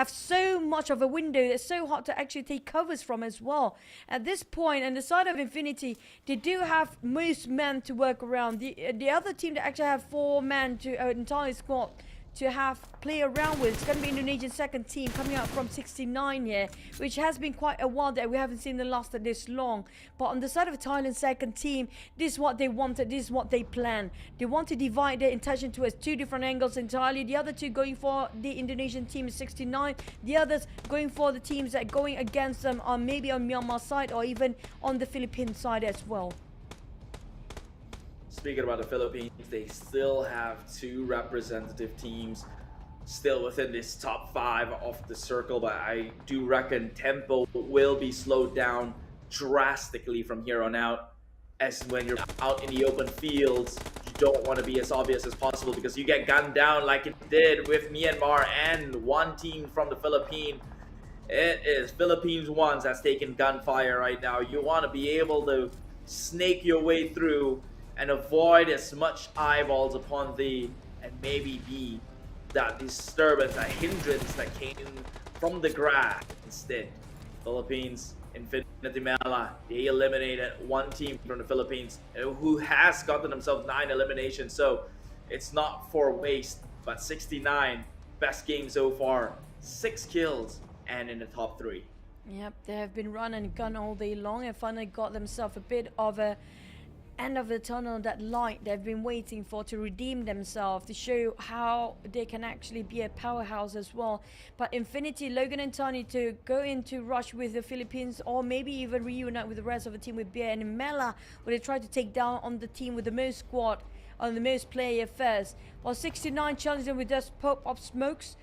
so much of a window that's so hard to actually take covers from as well. At this point, on the side of Infinity, they do have most men to work around. The other team that actually have 4 men to an entire squad to have play around with. It's going to be Indonesian second team coming out from 69 here, which has been quite a while that we haven't seen them last this long. But on the side of Thailand second team, this is what they wanted, this is what they planned. They want to divide their intention towards 2 different angles entirely. The other 2 going for the Indonesian team is 69. The others going for the teams that going against them are maybe on Myanmar side or even on the Philippine side as well. Speaking about the Philippines, they still have 2 representative teams still within this top 5 of the circle, but I do reckon tempo will be slowed down drastically from here on out, as when you're out in the open fields, you don't want to be as obvious as possible, because you get gunned down like it did with Myanmar and one team from the Philippines. It is Philippines ones that's taking gunfire right now. You want to be able to snake your way through and avoid as much eyeballs upon thee, and maybe be that disturbance, that hindrance that came from the grass. Instead, Philippines, Infinity Mela, they eliminated one team from the Philippines who has gotten themselves 9 eliminations, so it's not for waste. But 69, best game so far, 6 kills, and in the top 3. Yep, they have been run and gun all day long and finally got themselves a bit of a end of the tunnel, that light they've been waiting for to redeem themselves, to show how they can actually be a powerhouse as well. But Infinity, Logan and Tony to go into rush with the Philippines, or maybe even reunite with the rest of the team with Bear and Mela, where they try to take down on the team with the most squad, on the most player first. While 69 challenge them with just pop-up smokes,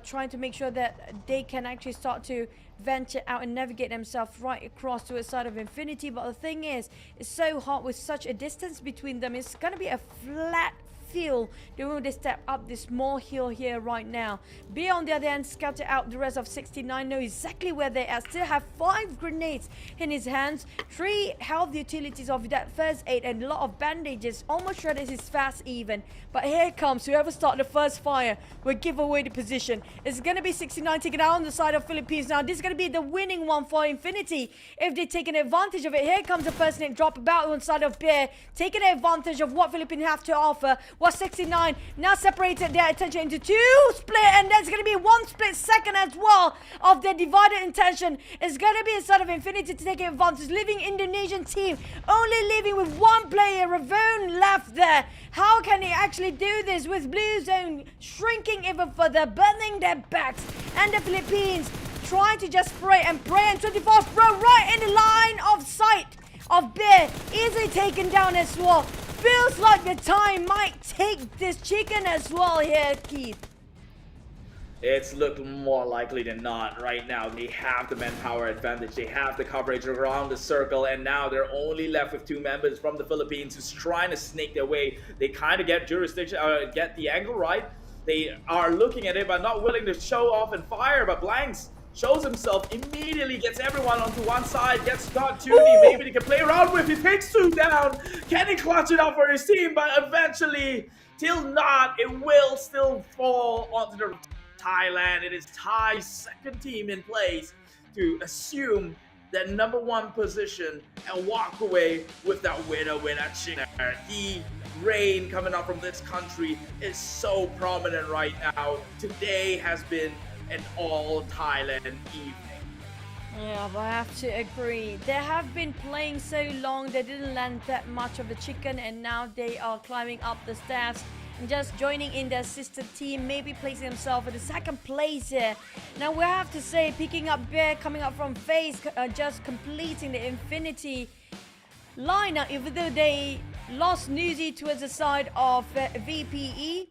trying to make sure that they can actually start to venture out and navigate themselves right across to the side of Infinity. But the thing is, it's so hard with such a distance between them. It's going to be a flat field the moment they step up this small hill here right now. Beer on the other hand scouted out the rest of 69, know exactly where they are, still have 5 grenades in his hands, 3 health utilities of that first aid, and a lot of bandages, almost shredded his fast even. But here comes whoever started the first fire will give away the position. It's gonna be 69 taken out on the side of Philippines. Now this is gonna be the winning one for Infinity if they're taking advantage of it. Here comes the first name drop about on side of Bear, taking advantage of what Philippines have to offer. Was 69 now separated their attention into 2 split, and there's going to be 1 split second as well of their divided intention. It's going to be a sort of Infinity to take advantage, leaving Indonesian team only leaving with 1 player, Ravone, left there. How can he actually do this with Blue Zone shrinking even further, burning their backs, and the Philippines trying to just spray and pray, and 24th row right in the line of sight of Bear, easily taken down as well. Feels like the time might take this chicken as well here, Keith. It's looked more likely than not right now. They have the manpower advantage, they have the coverage around the circle, and now they're only left with 2 members from the Philippines who's trying to snake their way. They kind of get jurisdiction, get the angle right. They are looking at it but not willing to show off and fire, but Blanks shows himself, immediately gets everyone onto one side, gets Scott Tooney, maybe they can play around with, he takes 2 down, can he clutch it up for his team? But eventually, till not, it will still fall onto the Thailand. It is Thai's second team in place to assume that number one position and walk away with that winner chicken. The rain coming up from this country is so prominent right now. Today has been an all Thailand evening. Yeah, but I have to agree. They have been playing so long, they didn't land that much of the chicken, and now they are climbing up the stairs and just joining in their sister team, maybe placing themselves in the second place here. Now we have to say, picking up Bear coming up from FaZe, just completing the Infinity lineup, even though they lost Newsy towards the side of VPE.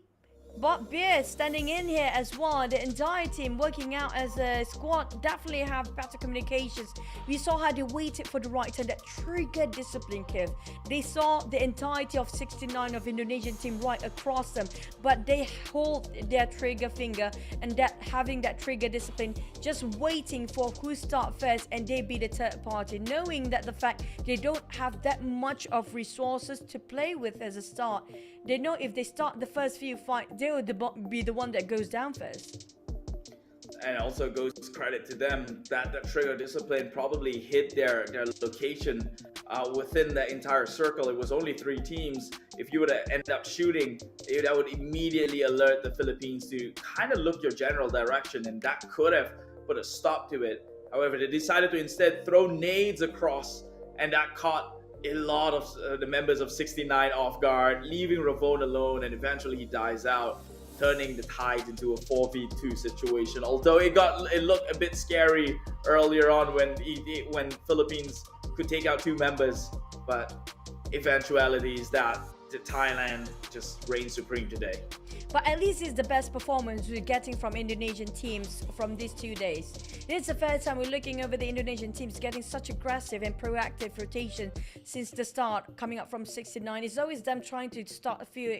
But Beer standing in here as well, the entire team working out as a squad, definitely have better communications. We saw how they waited for the right time, that trigger discipline, Kev. They saw the entirety of 69 of Indonesian team right across them, but they hold their trigger finger and that having that trigger discipline, just waiting for who start first and they be the third party, knowing that the fact they don't have that much of resources to play with as a start. They know if they start the first few fights, they will be the one that goes down first. And also goes credit to them that the trigger discipline probably hit their location within the entire circle. It was only 3 teams. If you were to end up shooting, that would immediately alert the Philippines to kind of look your general direction, and that could have put a stop to it. However, they decided to instead throw nades across, and that caught a lot of the members of 69 off guard, leaving Ravone alone, and eventually he dies out, turning the Tides into a 4v2 situation. Although it looked a bit scary earlier on when Philippines could take out 2 members, but eventuality is that the Thailand just reigns supreme today. But at least it's the best performance we're getting from Indonesian teams from these 2 days. This is the first time we're looking over the Indonesian teams getting such aggressive and proactive rotation since the start, coming up from 69. It's always them trying to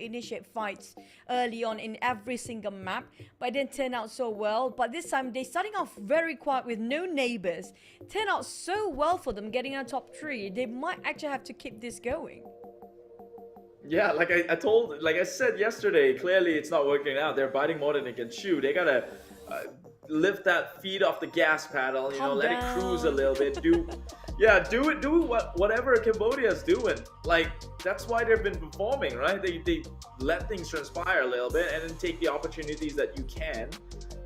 initiate fights early on in every single map, but it didn't turn out so well. But this time they're starting off very quiet with no neighbors. Turned out so well for them, getting on top 3. They might actually have to keep this going. Yeah, like I said yesterday, clearly it's not working out. They're biting more than they can chew. They gotta lift that feet off the gas pedal, let it cruise a little bit. Do whatever Cambodia's doing. Like, that's why they've been performing, right? They let things transpire a little bit and then take the opportunities that you can,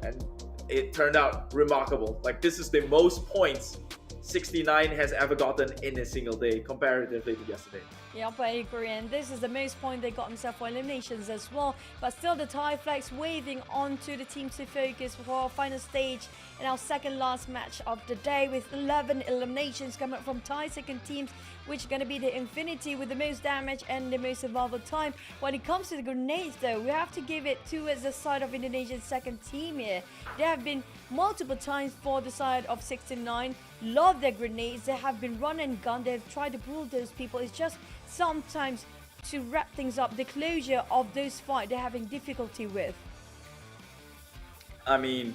and it turned out remarkable. Like, this is the most points 69 has ever gotten in a single day comparatively to yesterday. Yep, I agree, and this is the most point they got themselves for eliminations as well. But still, the Thai flags waving on to the team to focus for our final stage in our second last match of the day, with 11 eliminations coming up from Thai second teams, which is going to be the Infinity with the most damage and the most survival time. When it comes to the grenades though, we have to give it towards the side of Indonesia's second team here. There have been multiple times for the side of 69. Love their grenades. They have been run and gun. They've tried to bulldoze people. It's just sometimes to wrap things up, the closure of those fights they're having difficulty with. I mean,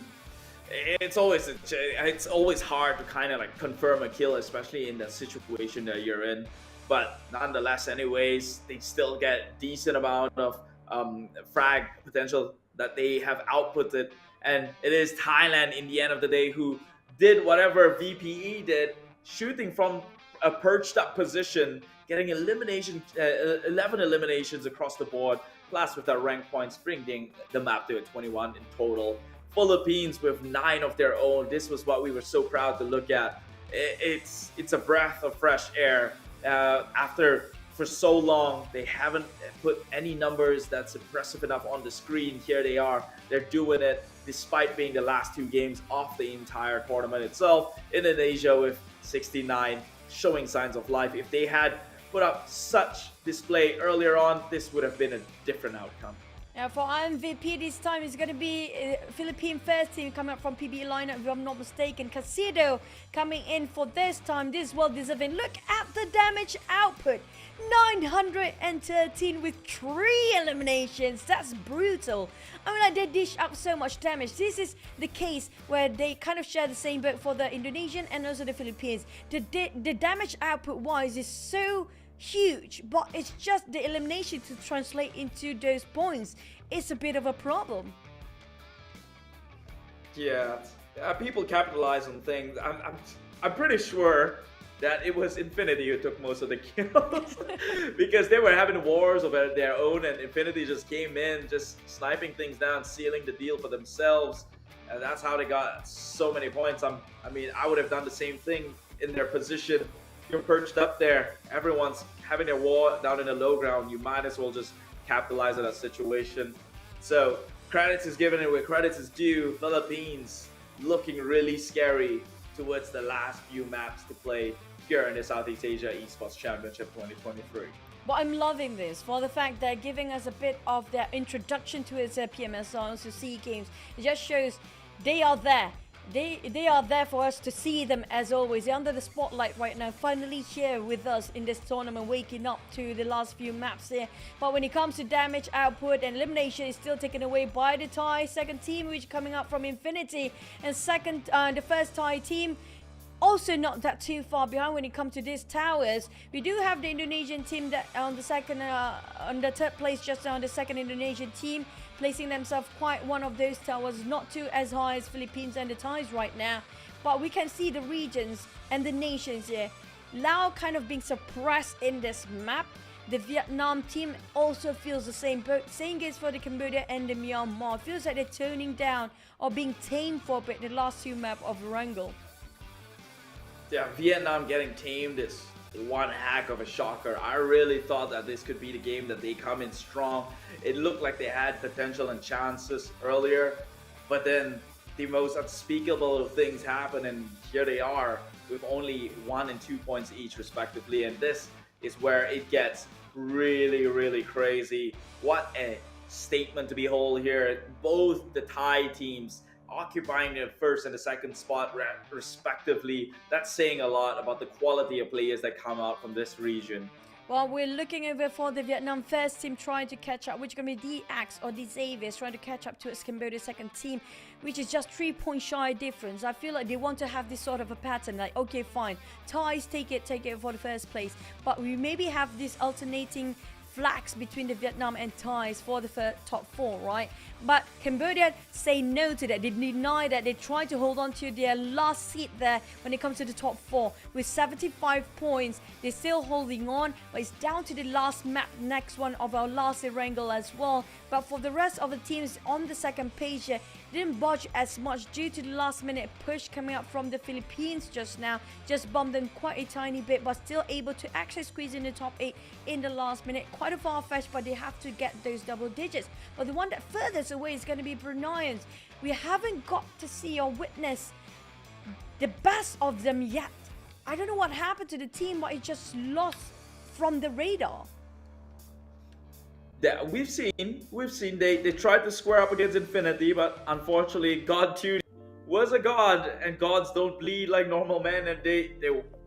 it's always hard to kind of like confirm a kill, especially in the situation that you're in. But nonetheless, anyways, they still get decent amount of frag potential that they have outputted, and it is Thailand in the end of the day who did whatever VPE did, shooting from a perched up position, getting 11 eliminations across the board, plus with their rank points bringing the map to a 21 in total. Philippines with 9 of their own. This was what we were so proud to look at. It's a breath of fresh air. After for so long they haven't put any numbers that's impressive enough on the screen. Here they are. They're doing it despite being the last 2 games of the entire tournament itself. Indonesia with 69 showing signs of life. If they had put up such display earlier on, this would have been a different outcome. Now for MVP this time, it's going to be Philippine first team coming up from PB lineup, if I'm not mistaken. Casido coming in for this time. This is well deserving. Look at the damage output. 913 with 3 eliminations. That's brutal. I mean, like, they dish out so much damage. This is the case where they kind of share the same boat for the Indonesian and also the Philippines. The damage output wise is so huge, but it's just the elimination to translate into those points. It's a bit of a problem. Yeah, people capitalize on things. I'm pretty sure that it was Infinity who took most of the kills because they were having wars of their own, and Infinity just came in, just sniping things down, sealing the deal for themselves, and that's how they got so many points. I mean, I would have done the same thing in their position. You're perched up there, everyone's having their war down in the low ground. You might as well just capitalize on that situation. So credits is given where credits is due. Philippines looking really scary towards the last few maps to play here in the Southeast Asia Esports Championship 2023. But I'm loving this for the fact they're giving us a bit of their introduction to its PMSL to SEA Games. It just shows they are there. They are there for us to see them as always. They're under the spotlight right now, finally here with us in this tournament, waking up to the last few maps here. But when it comes to damage output and elimination, is still taken away by the Thai second team, which coming up from Infinity, and the first Thai team also not that too far behind when it comes to these towers. We do have the Indonesian team that on the third place, just on the second Indonesian team, placing themselves quite one of those towers, not too as high as Philippines and the Thais right now. But we can see the regions and the nations here. Laos kind of being suppressed in this map. The Vietnam team also feels the same boat. Same goes for the Cambodia and the Myanmar. Feels like they're toning down or being tamed for a bit in the last two map of Erangel. Yeah, Vietnam getting tamed is one heck of a shocker. I really thought that this could be the game that they come in strong. It looked like they had potential and chances earlier, but then the most unspeakable of things happen, and here they are with only 1 and 2 points each respectively, and this is where it gets really, really crazy. What a statement to behold here. Both the Thai teams occupying the first and the second spot respectively. That's saying a lot about the quality of players that come out from this region. Well, we're looking over for the Vietnam first team trying to catch up, which is going to be DX or the Xaviers trying to catch up to its Cambodia second team, which is just 3-point shy difference. I feel like they want to have this sort of a pattern, like, okay, fine, Thais take it for the first place, but we maybe have this alternating flags between the Vietnam and Thais for the top 4, right? But Cambodia say no to that. They deny that. They try to hold on to their last seat there when it comes to the top 4 with 75 points. They're still holding on, but it's down to the last map, next one of our last Erangel as well. But for the rest of the teams on the second page here, didn't budge as much due to the last minute push coming up from the Philippines just now. Just bumped them quite a tiny bit, but still able to actually squeeze in the top 8 in the last minute. Quite a far-fetched, but they have to get those double digits. But the one that furthest away is going to be Bruneians. We haven't got to see or witness the best of them yet. I don't know what happened to the team, but it just lost from the radar. Yeah, we've seen they tried to square up against Infinity, but unfortunately God 2 was a god, and gods don't bleed like normal men, and they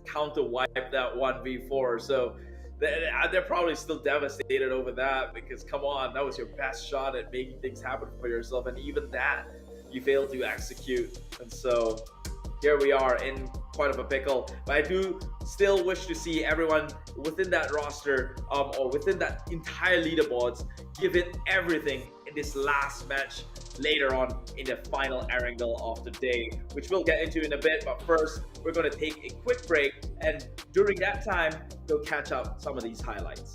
counter wipe that 1v4. So they're probably still devastated over that, because come on, that was your best shot at making things happen for yourself, and even that you failed to execute. And so here we are in quite of a pickle. But I do still wish to see everyone within that roster or within that entire leaderboards give it everything in this last match later on in the final Erangel of the day, which we'll get into in a bit. But first, we're going to take a quick break, and during that time, we'll catch up some of these highlights.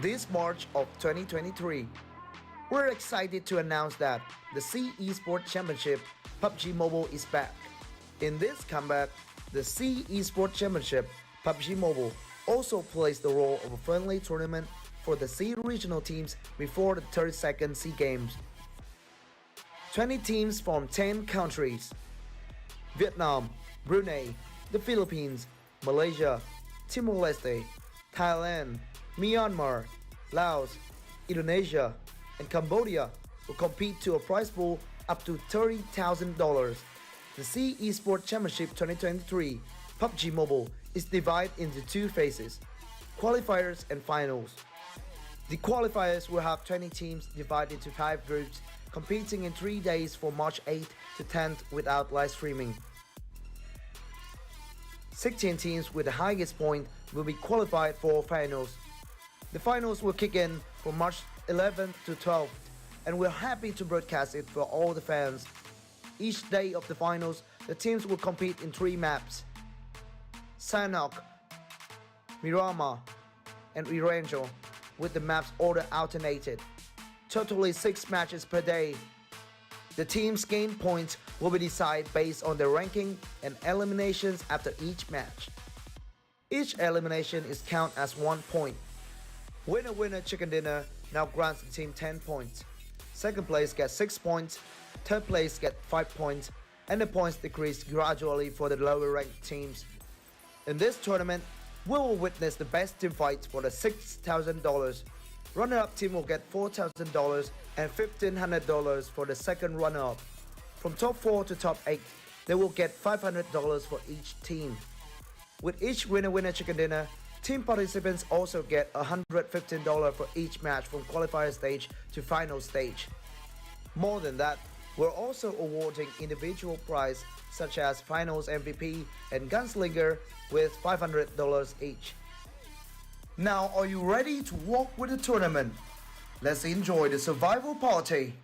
This March of 2023, we're excited to announce that the C Esports Championship PUBG Mobile is back. In this comeback, the C Esports Championship PUBG Mobile also plays the role of a friendly tournament for the C regional teams before the 32nd C Games. 20 teams from 10 countries: Vietnam, Brunei, the Philippines, Malaysia, Timor-Leste, Thailand, Myanmar, Laos, Indonesia, and Cambodia will compete to a prize pool up to $30,000. The C Esports Championship 2023 PUBG Mobile is divided into two phases: qualifiers and finals. The qualifiers will have 20 teams divided into 5 groups, competing in 3 days from March 8th to 10th without live streaming. 16 teams with the highest point will be qualified for finals. The finals will kick in from March 11th to 12th, and we're happy to broadcast it for all the fans. Each day of the finals, the teams will compete in 3 maps: Sanhok, Miramar, and Erangel, with the maps order alternated. Totally 6 matches per day. The teams' gain points will be decided based on their ranking and eliminations after each match. Each elimination is counted as 1 point. Winner chicken dinner now grants the team 10 points. Second place gets 6 points, third place gets 5 points, and the points decrease gradually for the lower ranked teams. In this tournament, we will witness the best team fights for the $6,000. Runner-up team will get $4,000 and $1,500 for the second runner-up. From top 4 to top 8, they will get $500 for each team. With each winner chicken dinner, team participants also get $115 for each match from qualifier stage to final stage. More than that, we're also awarding individual prize such as finals MVP and gunslinger with $500 each. Now, are you ready to walk with the tournament? Let's enjoy the survival party.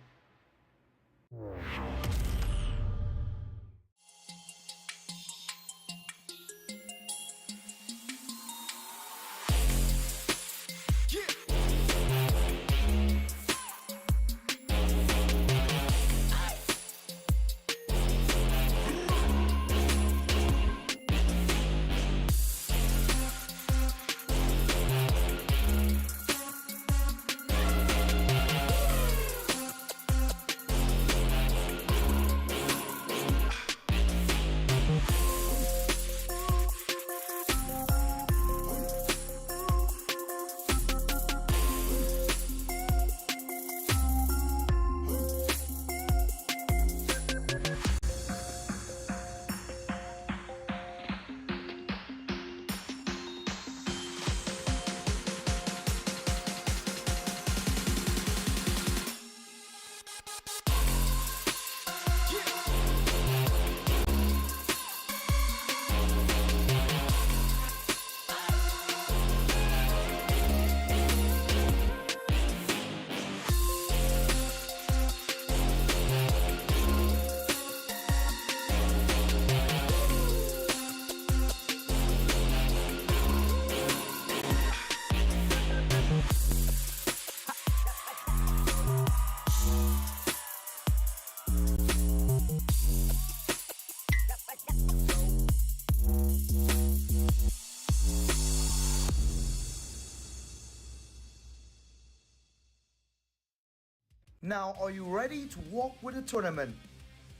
Now, are you ready to walk with the tournament?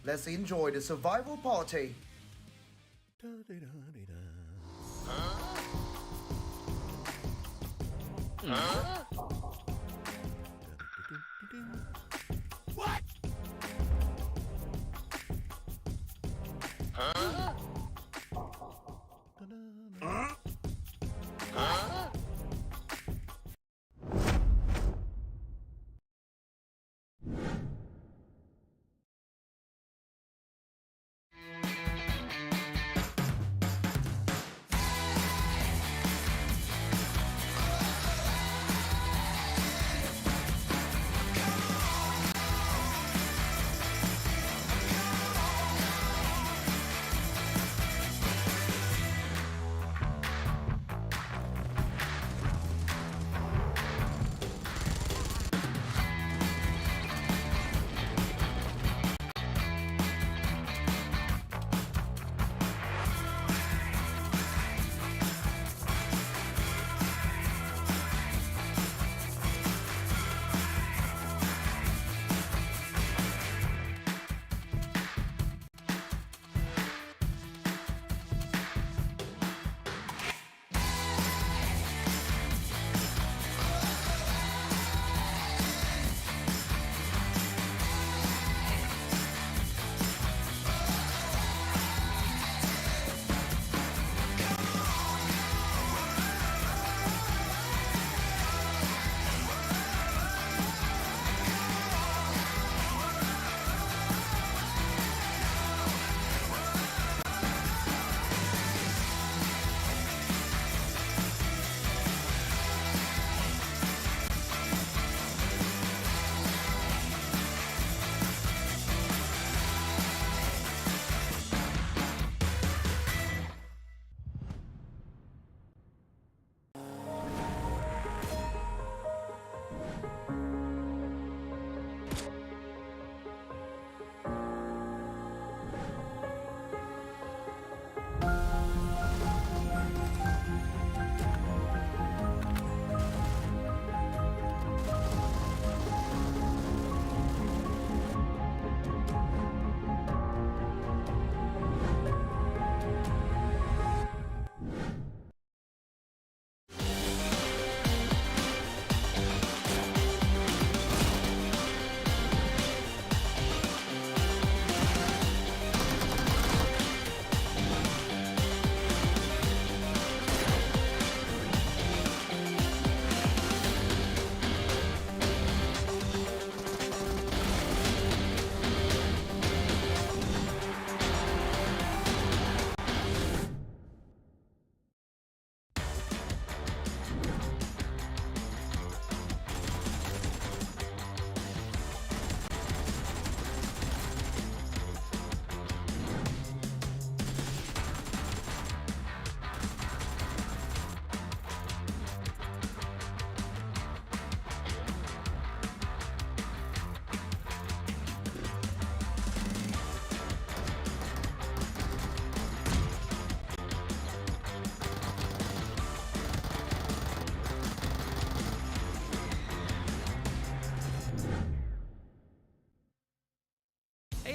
Let's enjoy the survival party. What?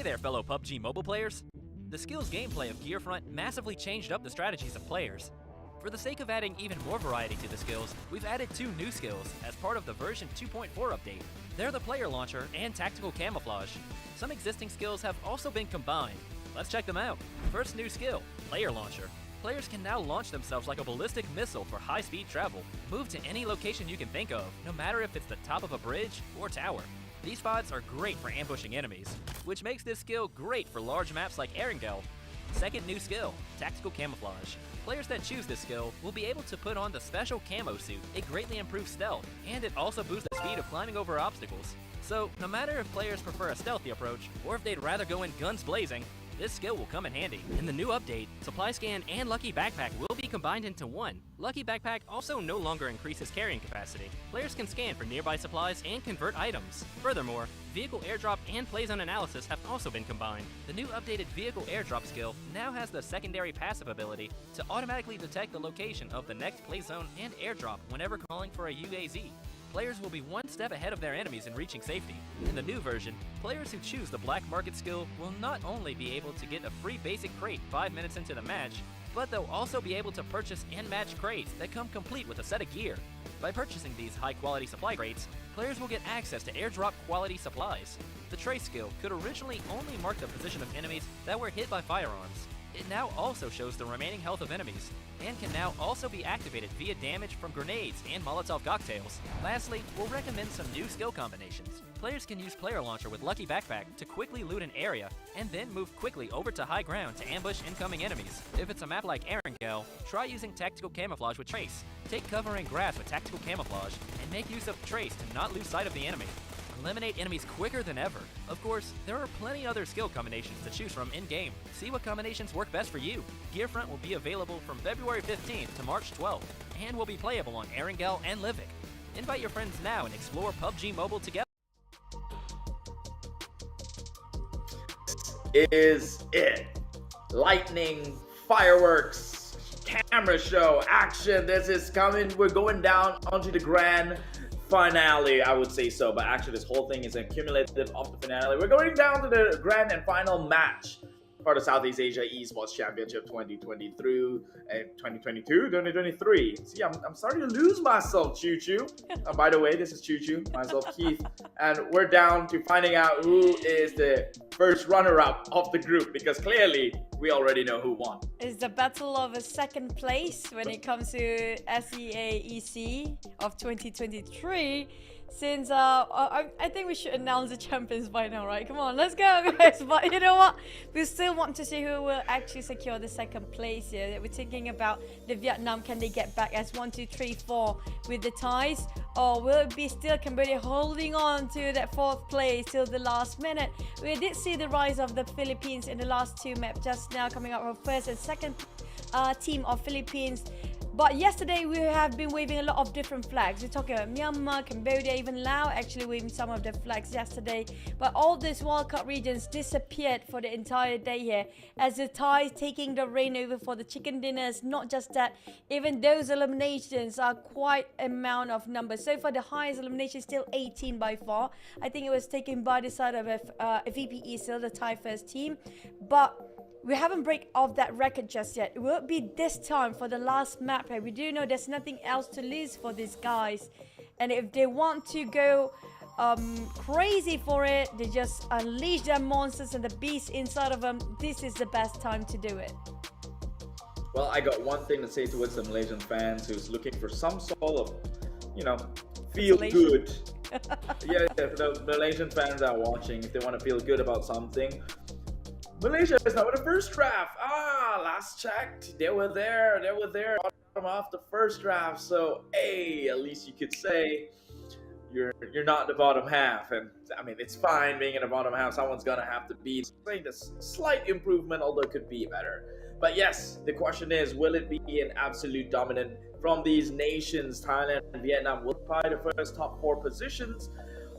Hey there, fellow PUBG mobile players! The skills gameplay of Gearfront massively changed up the strategies of players. For the sake of adding even more variety to the skills, we've added 2 new skills as part of the version 2.4 update. They're the player launcher and tactical camouflage. Some existing skills have also been combined. Let's check them out. First new skill, player launcher. Players can now launch themselves like a ballistic missile for high-speed travel. Move to any location you can think of, no matter if it's the top of a bridge or tower. These spots are great for ambushing enemies, which makes this skill great for large maps like Erangel. Second new skill, tactical camouflage. Players that choose this skill will be able to put on the special camo suit. It greatly improves stealth, and it also boosts the speed of climbing over obstacles. So, no matter if players prefer a stealthy approach, or if they'd rather go in guns blazing, this skill will come in handy. In the new update, Supply Scan and Lucky Backpack will be combined into one. Lucky Backpack also no longer increases carrying capacity. Players can scan for nearby supplies and convert items. Furthermore, Vehicle Airdrop and Playzone Analysis have also been combined. The new updated Vehicle Airdrop skill now has the secondary passive ability to automatically detect the location of the next Playzone and Airdrop whenever calling for a UAZ. Players will be one step ahead of their enemies in reaching safety. In the new version, players who choose the Black Market skill will not only be able to get a free basic crate 5 minutes into the match, but they'll also be able to purchase and match crates that come complete with a set of gear. By purchasing these high-quality supply crates, players will get access to airdrop quality supplies. The trace skill could originally only mark the position of enemies that were hit by firearms. It now also shows the remaining health of enemies, and can now also be activated via damage from grenades and Molotov cocktails. Lastly, we'll recommend some new skill combinations. Players can use Player Launcher with Lucky Backpack to quickly loot an area, and then move quickly over to high ground to ambush incoming enemies. If it's a map like Erangel, try using Tactical Camouflage with Trace. Take cover in grass with Tactical Camouflage, and make use of Trace to not lose sight of the enemy. Eliminate enemies quicker than ever. Of course, there are plenty other skill combinations to choose from in-game. See what combinations work best for you. Gearfront will be available from February 15th to March 12th, and will be playable on Erangel and Livik. Invite your friends now and explore PUBG Mobile together. Is it? Lightning, fireworks, camera show, action. This is coming. We're going down onto the grand finale, I would say so, but actually this whole thing is accumulative of the finale. We're going down to the grand and final match for the Southeast Asia Esports Championship 2020 through 2022, 2023. See, I'm starting to lose myself, Choo Choo. By the way, this is Choo Choo, myself, Keith, and we're down to finding out who is the first runner-up of the group, because clearly we already know who won. It's the battle of a second place when it comes to SEAEC of 2023. Since I think we should announce the champions by now, right? Come on, let's go, guys. But you know what? We still want to see who will actually secure the second place here. We're thinking about the Vietnam. Can they get back as 1, 2, 3, 4 with the ties? Or will it be still Cambodia holding on to that 4th place till the last minute? We did see the rise of the Philippines in the last 2 maps just now, coming up with first and second team of Philippines. But yesterday we have been waving a lot of different flags. We're talking about Myanmar, Cambodia, even Laos actually waving some of the flags yesterday. But all these World Cup regions disappeared for the entire day here, as the Thai taking the reign over for the chicken dinners. Not just that, even those eliminations are quite amount of numbers. So far the highest elimination is still 18 by far. I think it was taken by the side of VPE, still the Thai first team. But we haven't break off that record just yet. It will be this time for the last map here. We do know there's nothing else to lose for these guys. And if they want to go crazy for it, they just unleash their monsters and the beasts inside of them. This is the best time to do it. Well, I got one thing to say towards the Malaysian fans who's looking for some sort of, you know, feel good. Yeah, the Malaysian fans are watching. If they want to feel good about something, Malaysia is now in the first draft. Last checked, they were there, bottom off the first draft. So, hey, at least you could say you're not the bottom half. And I mean, it's fine being in the bottom half. Someone's gonna have to beat. This slight improvement, although it could be better. But yes, the question is, will it be an absolute dominant from these nations? Thailand and Vietnam will occupy the first top 4 positions,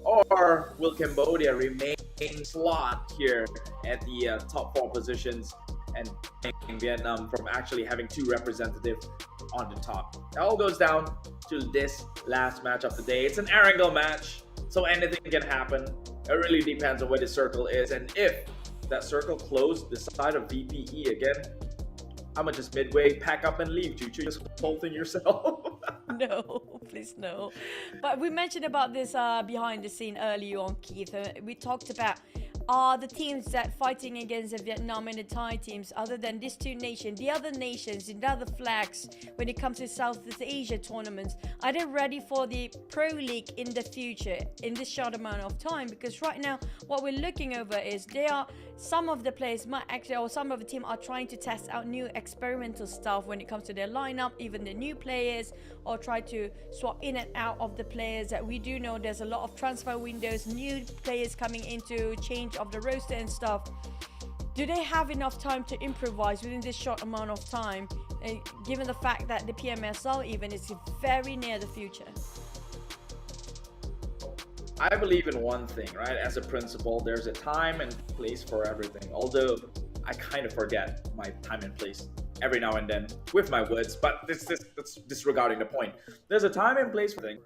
or will Cambodia remain slot here at the top 4 positions and Vietnam from actually having 2 representatives on the top? It all goes down to this last match of the day. It's an Erangel match, so anything can happen. It really depends on where the circle is, and if that circle closed the side of VPE again, I'ma just midway pack up and leave. Juju, this whole thing yourself. No, please no. But we mentioned about this behind the scene earlier on, Keith. We talked about the teams that fighting against the Vietnam and the Thai teams, other than these two nations, the other nations, the other flags, when it comes to Southeast Asia tournaments, are they ready for the Pro League in the future in this short amount of time? Because right now, what we're looking over is some of the players might actually, or some of the team are trying to test out new experimental stuff when it comes to their lineup, even the new players, or try to swap in and out of the players that we do know there's a lot of transfer windows, new players coming into change of the roster and stuff. Do they have enough time to improvise within this short amount of time, given the fact that the PMSL even is very near the future? I believe in one thing, right? As a principle, there's a time and place for everything. Although I kind of forget my time and place every now and then with my words, but that's disregarding the point. There's a time and place for things,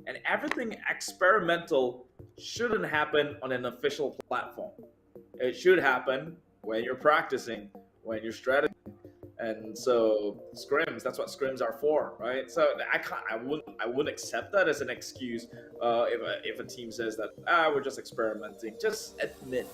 and everything experimental shouldn't happen on an official platform. It should happen when you're practicing, when you're strategizing. And so scrims, that's what scrims are for, right? So I wouldn't accept that as an excuse if a team says that we're just experimenting. Just admit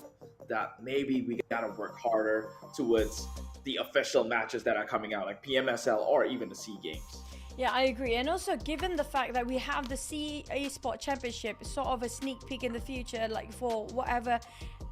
that maybe we gotta work harder towards the official matches that are coming out, like PMSL or even the SEA Games. Yeah, I agree. And also, given the fact that we have the SEA Esport Championship, sort of a sneak peek in the future, like for whatever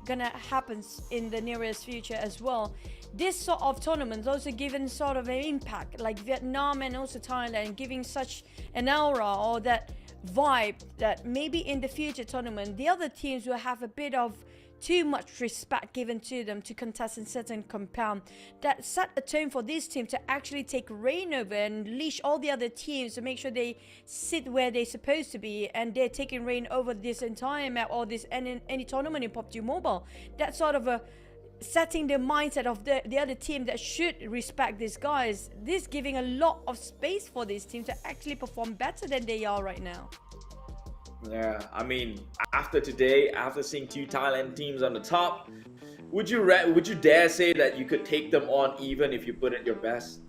gonna happens in the nearest future as well. This sort of tournament also given sort of an impact, like Vietnam and also Thailand, giving such an aura or that vibe that maybe in the future tournament, the other teams will have a bit of too much respect given to them to contest in certain compound, that set a tone for this team to actually take reign over and leash all the other teams to make sure they sit where they're supposed to be, and they're taking reign over this entire map or this any tournament in PUBG Mobile. That sort of a setting the mindset of the other team that should respect these guys. This giving a lot of space for this team to actually perform better than they are right now. Yeah, I mean, after today, after seeing two Thailand teams on the top, would you dare say that you could take them on even if you put in your best?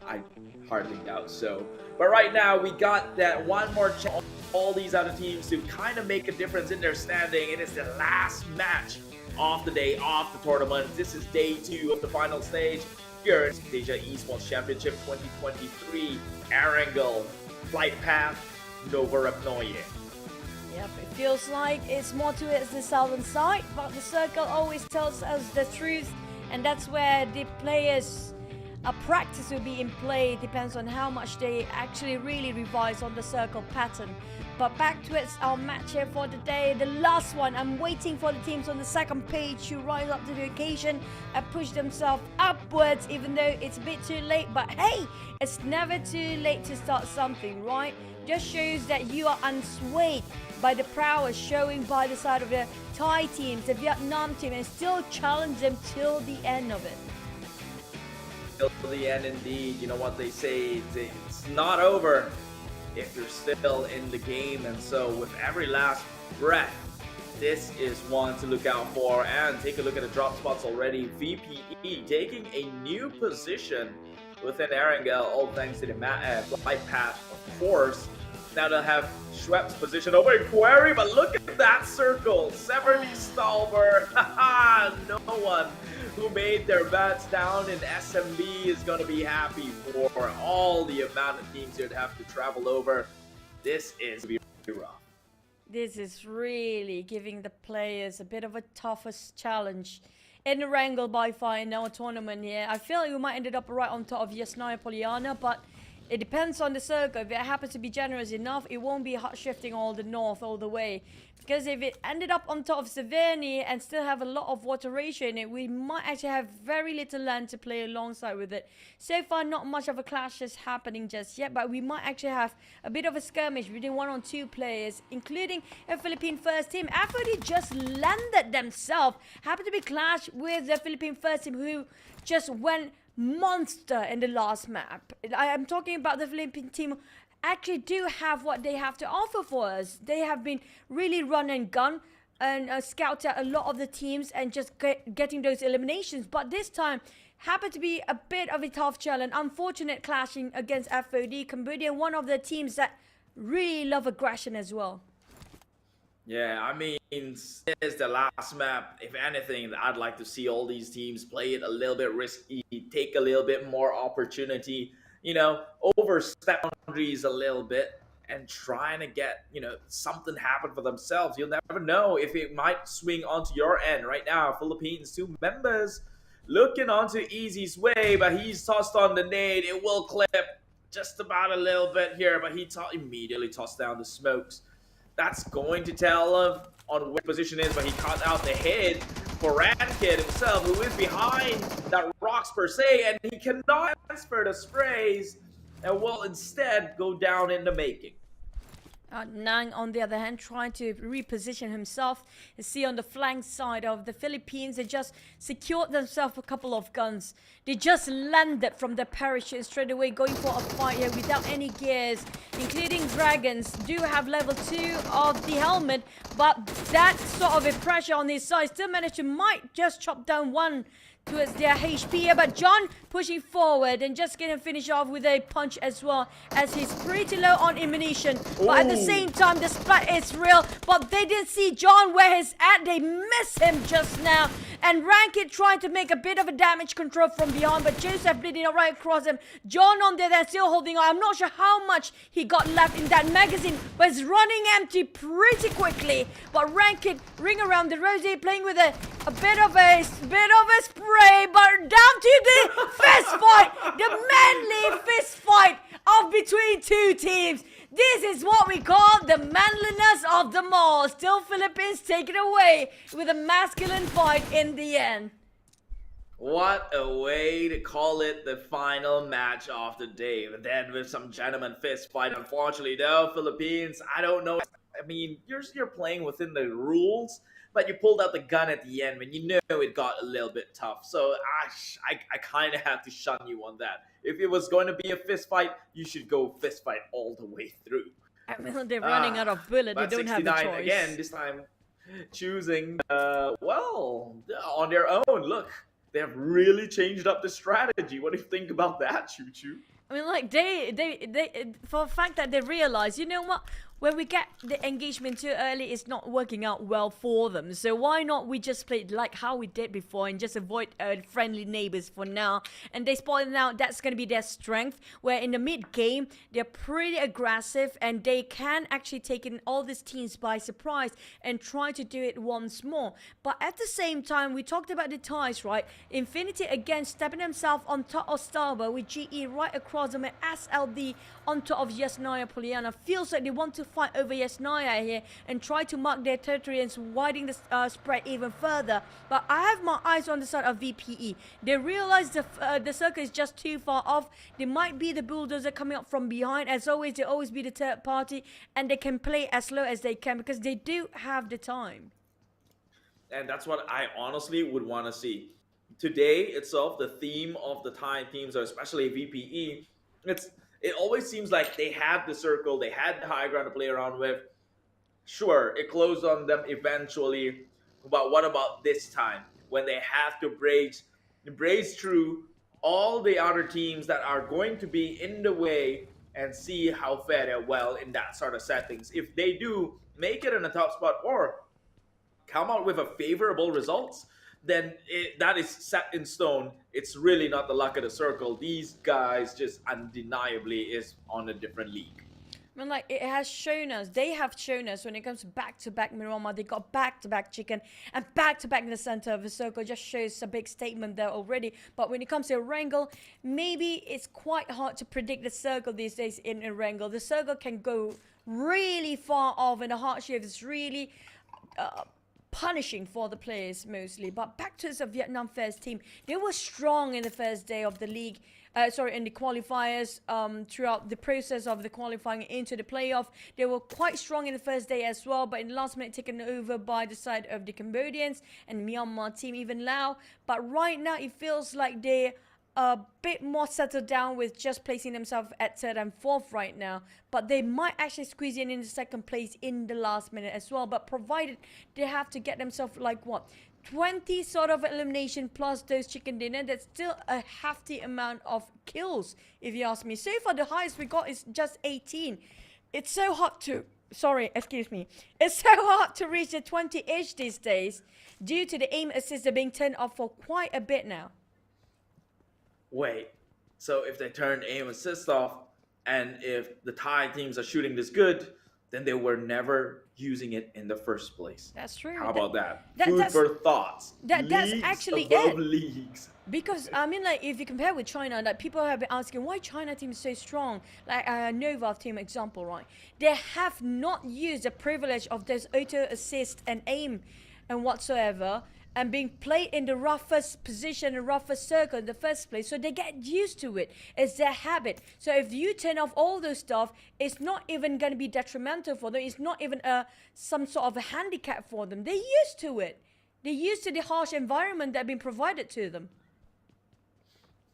I hardly doubt so. But right now, we got that one more chance all these other teams to kind of make a difference in their standing. It is the last match of the day of the tournament. This is day 2 of the final stage here in Asia Esports Championship 2023. Erangel, Flight Path, Novorapnoye. Yep, it feels like it's more towards the southern side, but the circle always tells us the truth, and that's where the players' practice will be in play. Depends on how much they actually really revise on the circle pattern. But back towards our match here for the day, the last one. I'm waiting for the teams on the second page to rise up to the occasion and push themselves upwards, even though it's a bit too late. But hey, it's never too late to start something, right? Just shows that you are unswayed by the prowess showing by the side of the Thai teams, the Vietnam team, and still challenge them till the end of it. Till the end indeed. You know what they say, it's not over if you're still in the game. And so with every last breath, this is one to look out for. And take a look at the drop spots already. VPE taking a new position within Erangel, all thanks to the flight path, of course. Now they'll have Schwepp's position over in Quarry, but look at that circle. Severny Stalber. No one who made their bets down in SMB is going to be happy for all the amount of teams you'd have to travel over. This is going to be rough. This is really giving the players a bit of a toughest challenge in Erangel by far in our tournament here. I feel like we might ended up right on top of Yasnaya Poliana, but it depends on the circle. If it happens to be generous enough, it won't be shifting all the north all the way. Because if it ended up on top of Severny and still have a lot of water ratio in it, we might actually have very little land to play alongside with it. So far, not much of a clash is happening just yet, but we might actually have a bit of a skirmish between 1 or 2 players, including a Philippine first team. After they just landed themselves, happened to be clashed with the Philippine first team, who just went monster in the last map. I am talking about the Philippine team actually do have what they have to offer for us. They have been really run and gun. and scout out a lot of the teams and just getting those eliminations. But this time happened to be a bit of a tough challenge. Unfortunate clashing against FOD. Cambodia, one of the teams that really love aggression as well. Yeah, I mean, this is the last map. If anything, I'd like to see all these teams play it a little bit risky, take a little bit more opportunity, you know, overstep boundaries a little bit and trying to get, you know, something happen for themselves. You'll never know if it might swing onto your end. Right now, Philippines, 2 members looking onto Easy's way, but he's tossed on the nade. It will clip just about a little bit here, but he immediately tossed down the smokes. That's going to tell him on where position is, but he caught out the hit for Rankid himself, who is behind that rocks per se, and he cannot transfer the sprays and will instead go down in the making. Nang, on the other hand, trying to reposition himself. You see on the flank side of the Philippines, they just secured themselves a couple of guns. They just landed from the parachute straight away, going for a fight here without any gears, including Dragons. Do have level 2 of the helmet, but that sort of a pressure on his side still managed to might just chop down one towards their HP here, but John pushing forward and just gonna finish off with a punch as well, as he's pretty low on ammunition. But at the same time, the splat is real, but they didn't see John where he's at. They miss him just now, and Rankid trying to make a bit of a damage control from behind, but Joseph bleeding right across him. John on there, they're still holding on. I'm not sure how much he got left in that magazine, but it's running empty pretty quickly. But Rankid ring around the rosy, playing with a bit of a spray, but down to the fist fight, the manly fist fight of between two teams. This is what we call the manliness of them all. Still Philippines taking away with a masculine fight in the end. What a way to call it the final match of the day. But then with some gentleman fist fight, unfortunately though, Philippines, I don't know. I mean, you're playing within the rules, but you pulled out the gun at the end when you knew it got a little bit tough. So I kind of had to shun you on that. If it was going to be a fist fight, you should go fist fight all the way through. I mean, they're running out of bullets. They don't have the choice. Again, this time choosing, well, on their own. Look, they have really changed up the strategy. What do you think about that, Choo Choo? I mean, like, they for the fact that they realize, you know what? When we get the engagement too early, it's not working out well for them. So why not we just play it like how we did before and just avoid friendly neighbors for now. And they spotted out that's going to be their strength, where in the mid-game, they're pretty aggressive and they can actually take in all these teams by surprise and try to do it once more. But at the same time, we talked about the ties, right? Infinity again stepping himself on top of Starboy with GE right across them, and SLD on top of Yasnaya Poliana. Feels like they want to fight over Yasnaya here and try to mark their territory and widen the spread even further. But I have my eyes on the side of VPE. They realize the circle is just too far off. They might be the bulldozer coming up from behind. As always, they always be the third party, and they can play as slow as they can because they do have the time. And that's what I honestly would want to see. Today itself, the theme of the Thai teams, or especially VPE, it always seems like they had the circle, they had the high ground to play around with. Sure, it closed on them eventually, but what about this time when they have to brace through all the other teams that are going to be in the way and see how fare they're well in that sort of settings. If they do make it in a top spot or come out with a favorable results, then that is set in stone. It's really not the luck of the circle. These guys just undeniably is on a different league. I mean, like, it has shown us, they have shown us when it comes to back-to-back Miramar, they got back-to-back chicken and back-to-back in the center of the circle. Just shows a big statement there already. But when it comes to Erangel, maybe it's quite hard to predict the circle these days in Erangel. The circle can go really far off, and the hardship is really punishing for the players mostly. But back to the Vietnam first team, they were strong in the first day of the league, in the qualifiers, throughout the process of the qualifying into the playoff. They were quite strong in the first day as well, but in the last minute taken over by the side of the Cambodians and Myanmar team, even Laos. But right now it feels like they a bit more settled down with just placing themselves at third and fourth right now, but they might actually squeeze in the second place in the last minute as well. But provided they have to get themselves like what, 20 sort of elimination plus those chicken dinner, that's still a hefty amount of kills if you ask me. So far the highest we got is just 18. It's so hard to, sorry, excuse me, it's so hard to reach the 20-ish these days due to the aim assist being turned off for quite a bit now. Wait, so if they turn aim assist off, and if the Thai teams are shooting this good, then they were never using it in the first place. That's true. How about that? Food for thoughts. That's actually above it. Leagues. Because, I mean, like, if you compare with China, like, people have been asking why China team is so strong. Like, Nova team example, right? They have not used the privilege of this auto assist and aim and whatsoever, and being played in the roughest position, the roughest circle in the first place. So they get used to it. It's their habit. So if you turn off all those stuff, it's not even going to be detrimental for them. It's not even some sort of a handicap for them. They're used to it. They're used to the harsh environment that's been provided to them.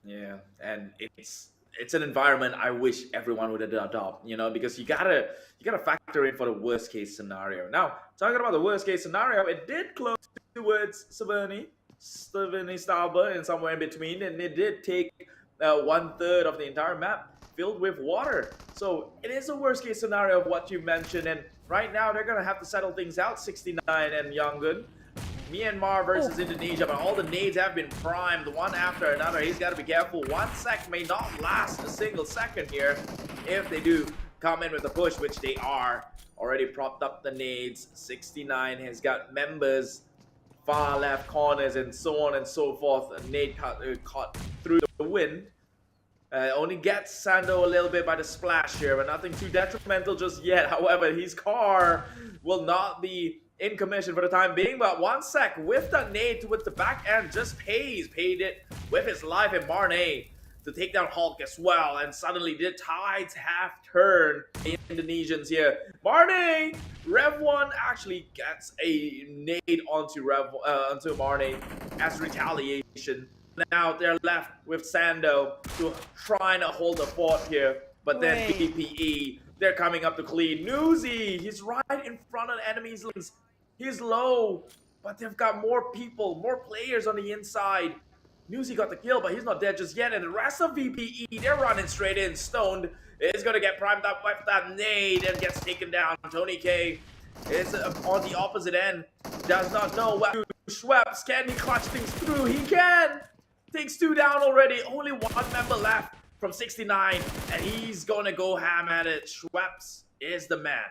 Yeah, and it's an environment I wish everyone would adopt, you know, because you gotta factor in for the worst case scenario. Now, talking about the worst case scenario, it did close towards Severny Starboard and somewhere in between, and it did take 1/3 of the entire map filled with water. So it is a worst case scenario of what you mentioned, and right now they're gonna have to settle things out. 69 and Yangon. Myanmar versus Indonesia, but all the nades have been primed one after another. He's got to be careful. 1 sec may not last a single second here if they do come in with a push, which they are. Already propped up the nades. 69 has got members far left corners and so on and so forth. A nade caught through the wind. Only gets Sando a little bit by the splash here, but nothing too detrimental just yet. However, his car will not be in commission for the time being, but 1 sec with the nade with the back end just paid it with his life in Brunei to take down Hulk as well, and suddenly the tides have turned. The Indonesians here. Brunei, Rev 1 actually gets a nade onto Brunei as retaliation. Now they're left with Sando to trying to hold the fort here, but then PPE, they're coming up to clean. Newsy, he's right in front of the enemy's lanes. He's low, but they've got more people, more players on the inside. Newsy got the kill, but he's not dead just yet. And the rest of VPE, they're running straight in. Stoned is going to get primed up with that nade and gets taken down. Tony K is on the opposite end. Does not know what to do. Schweppes, can he clutch things through? He can. Takes 2 down already. Only 1 member left from 69. And he's going to go ham at it. Schweppes is the man.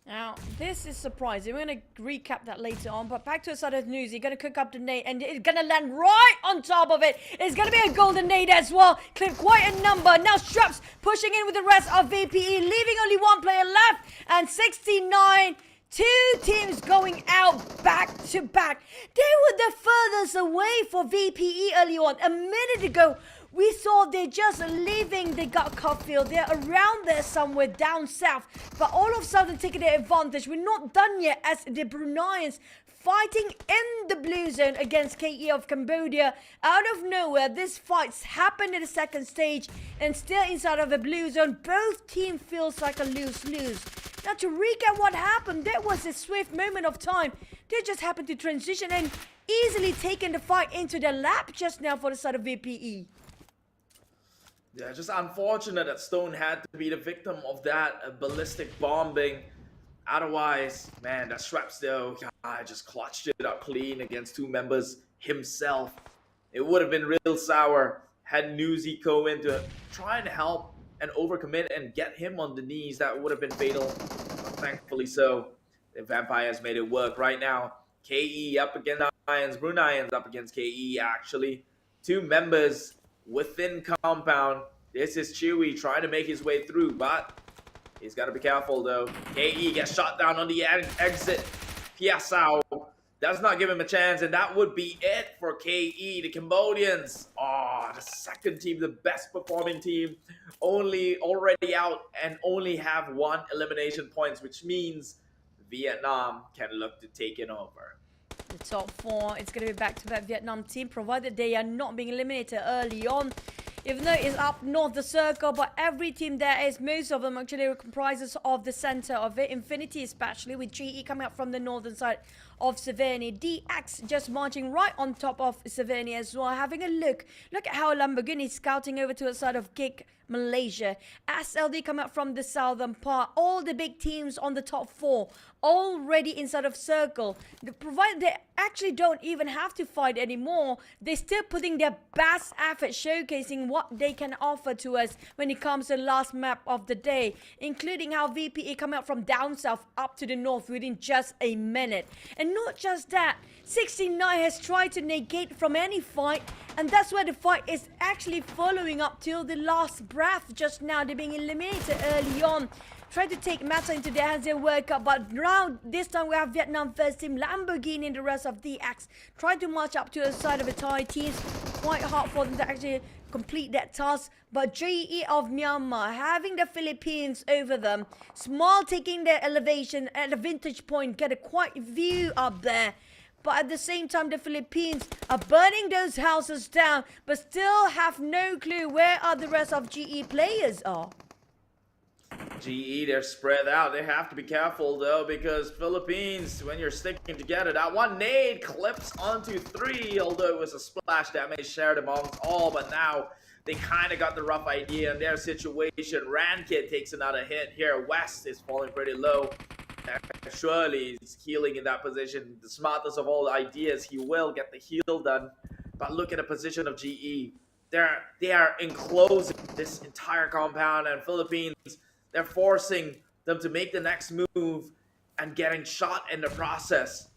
Now, this is surprising. We're going to recap that later on. But back to the side of the news. You're going to cook up the nade. And it's going to land right on top of it. It's going to be a golden nade as well. Clip quite a number. Now, Straps pushing in with the rest of VPE. Leaving only 1 player left. And 69. 2 teams going out back to back. They were the furthest away for VPE early on. A minute ago, we saw they're just leaving the gut cut field. They're around there somewhere down south. But all of a sudden taking the advantage. We're not done yet as the Bruneians fighting in the blue zone against KE of Cambodia. Out of nowhere, this fight's happened in the second stage. And still inside of the blue zone, both teams feels like a lose-lose. Now to recap what happened, that was a swift moment of time. They just happened to transition and easily taken the fight into their lap just now for the side of VPE. Yeah, just unfortunate that Stone had to be the victim of that ballistic bombing. Otherwise, man, that Straps though, God, just clutched it up clean against 2 members himself. It would have been real sour had Newsy go in to try and help and overcommit and get him on the knees. That would have been fatal. But thankfully so, the Vampires made it work. Right now, KE up against Bruneians up against KE actually. 2 members within compound. This is Chewy trying to make his way through, but he's got to be careful though. KE gets shot down on the exit. Piasao does not give him a chance, and that would be it for KE. The Cambodians, the second team, the best performing team, already out and only have 1 elimination points, which means Vietnam can look to take it over. The top 4, it's going to be back-to-back Vietnam team, provided they are not being eliminated early on. Even though it's up north the circle, but every team there is, most of them actually comprises of the center of it. Infinity especially, with GE coming up from the northern side of Savannah. DX just marching right on top of Savannah as well. Having a look at how Lamborghini is scouting over to the side of Gig Malaysia. SLD come out from the southern part. All the big teams on the top 4 already inside of circle. Provided they actually don't even have to fight anymore, they're still putting their best effort, showcasing what they can offer to us when it comes to the last map of the day, including how VPE come out from down south up to the north within just a minute. And not just that, 69 has tried to negate from any fight, and that's where the fight is actually following up till the last breath. Just now they're being eliminated early on. Try to take matter into their hands and work up, but now this time we have Vietnam first team, Lamborghini and the rest of DX try to march up to the side of the Thai teams. Quite hard for them to actually complete that task, but GE of Myanmar having the Philippines over them. Small taking their elevation at a vintage point, get a quite view up there. But at the same time, the Philippines are burning those houses down, but still have no clue where are the rest of GE players are. GE, they're spread out. They have to be careful though, because Philippines, when you're sticking together, that one nade clips onto 3, although it was a splash damage shared amongst all, but now they kind of got the rough idea in their situation. Rankid takes another hit here. West is falling pretty low. Surely he's healing in that position. The smartest of all ideas, he will get the heal done. But look at the position of GE. They are enclosing this entire compound, and Philippines, they're forcing them to make the next move and getting shot in the process.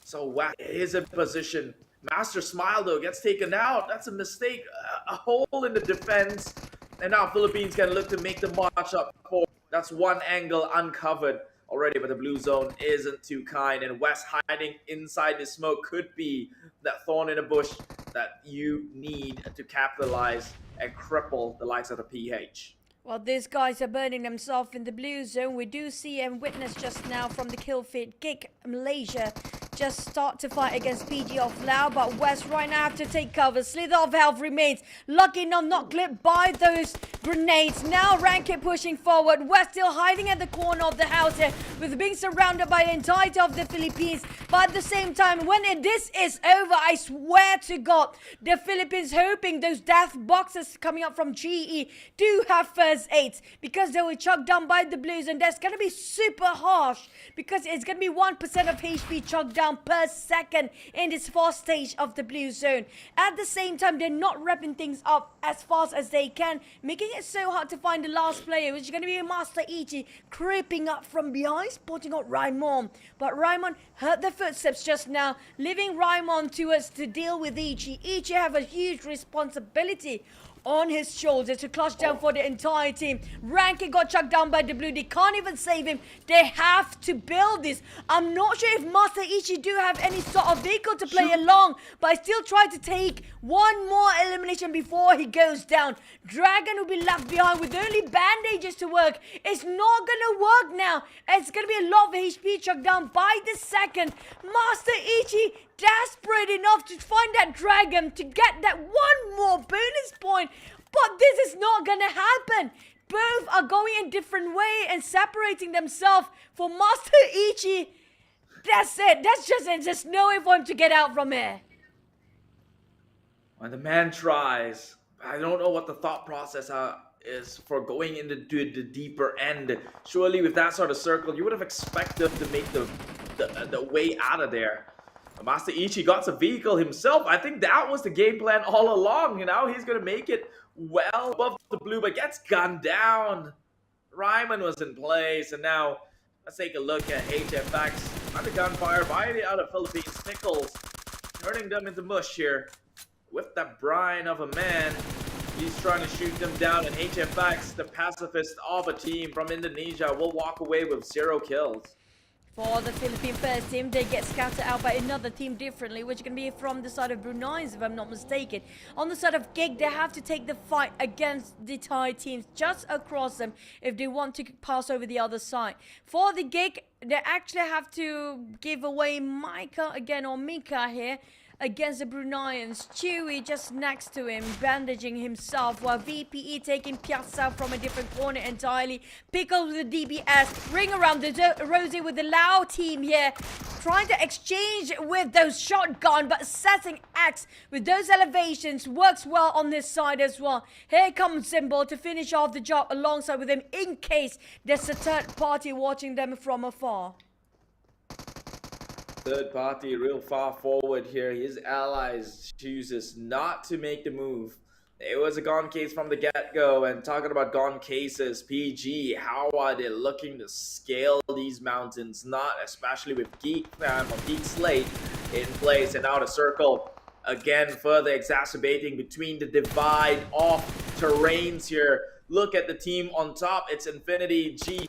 So West is in position. Master Smile though gets taken out. That's a mistake. A hole in the defense. And now Philippines can look to make the march up forward. That's one angle uncovered already, but the blue zone isn't too kind. And West hiding inside the smoke could be that thorn in the bush that you need to capitalize and cripple the likes of the PH. Well, these guys are burning themselves in the blue zone. We do see and witness just now from the kill feed, Gig Malaysia just start to fight against PG of Laos, but West right now have to take cover. Slither of health remains. Lucky enough not clipped by those grenades. Now Rankit pushing forward. West still hiding at the corner of the house here, with being surrounded by the entirety of the Philippines. But at the same time, when this is over, I swear to God, the Philippines hoping those death boxes coming up from GE do have first aids, because they were chucked down by the Blues, and that's going to be super harsh, because it's going to be 1% of HP chucked down per second in this fourth stage of the blue zone. At the same time, they're not wrapping things up as fast as they can, making it so hard to find the last player, which is going to be Master Ichi creeping up from behind, spotting out Raimon. But Raimon heard the footsteps just now, leaving Raimon to us to deal with Ichi. Ichi have a huge responsibility on his shoulders to clutch down for the entire team. Rankin got chucked down by the blue. They can't even save him. They have to build this. I'm not sure if Master Ichi do have any sort of vehicle to play along, but I still try to take one more elimination before he goes down. Dragon will be left behind with only bandages to work. It's not gonna work now. It's gonna be a lot of HP chucked down by the second. Master Ichi desperate enough to find that dragon to get that one more bonus point, but this is not gonna happen. Both are going a different way and separating themselves. For Master Ichi, that's it. That's just it. There's no way for him to get out from here. When the man tries, I don't know what the thought process is for going into the deeper end. Surely with that sort of circle, you would have expected to make the way out of there. Master Ichi got a vehicle himself. I think that was the game plan all along. You know, he's going to make it well above the blue, but gets gunned down. Ryman was in place, and now let's take a look at HFX under gunfire by the other Philippines. Nichols turning them into mush here with that brine of a man. He's trying to shoot them down, and HFX, the pacifist of a team from Indonesia, will walk away with 0 kills. For the Philippine first team, they get scouted out by another team differently, which can be from the side of Brunei, if I'm not mistaken. On the side of Gig, they have to take the fight against the Thai teams just across them if they want to pass over the other side. For the Gig, they actually have to give away Micah again, or Mika here, against the Bruneians. Chewy just next to him, bandaging himself, while VPE taking Piazza from a different corner entirely. Pickle with the DBS, ring around the Rosie with the Lao team here, trying to exchange with those shotgun, but setting X with those elevations works well on this side as well. Here comes Symbol to finish off the job alongside with him in case there's a third party watching them from afar. Third party real far forward here. His allies chooses not to make the move. It was a gone case from the get-go. And talking about gone cases, PG, how are they looking to scale these mountains? Not especially with Geek Fam or Geek Slate in place and out of circle. Again, further exacerbating between the divide of terrains here. Look at the team on top. It's Infinity, G,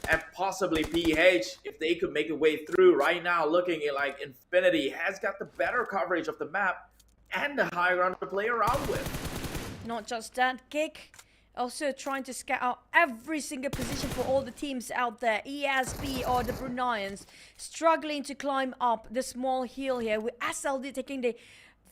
and possibly PH. If they could make a way through right now, looking at like Infinity has got the better coverage of the map and the high ground to play around with. Not just that, Kick also trying to scout out every single position for all the teams out there. ESB or the Bruneians struggling to climb up the small hill here, with SLD taking the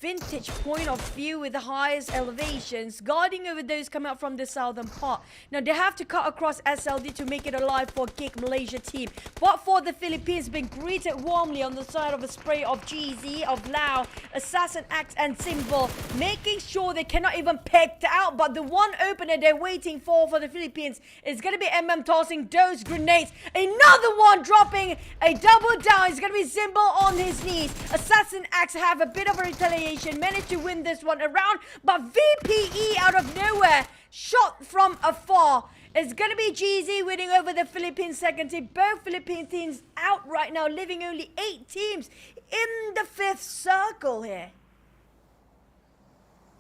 vintage point of view with the highest elevations, guarding over those coming out from the southern part. Now they have to cut across SLD to make it alive for Kick Malaysia team. But for the Philippines, being greeted warmly on the side of a spray of GZ, of Lao, Assassin Axe and Symbol, making sure they cannot even pick out. But the one opener they're waiting for the Philippines is going to be MM tossing those grenades. Another one dropping a double down. It's going to be Symbol on his knees. Assassin Axe have a bit of a retaliation, managed to win this one around, but VPE out of nowhere, shot from afar. It's going to be GZ winning over the Philippine second team. Both Philippine teams out right now, leaving only 8 teams in the 5th circle here.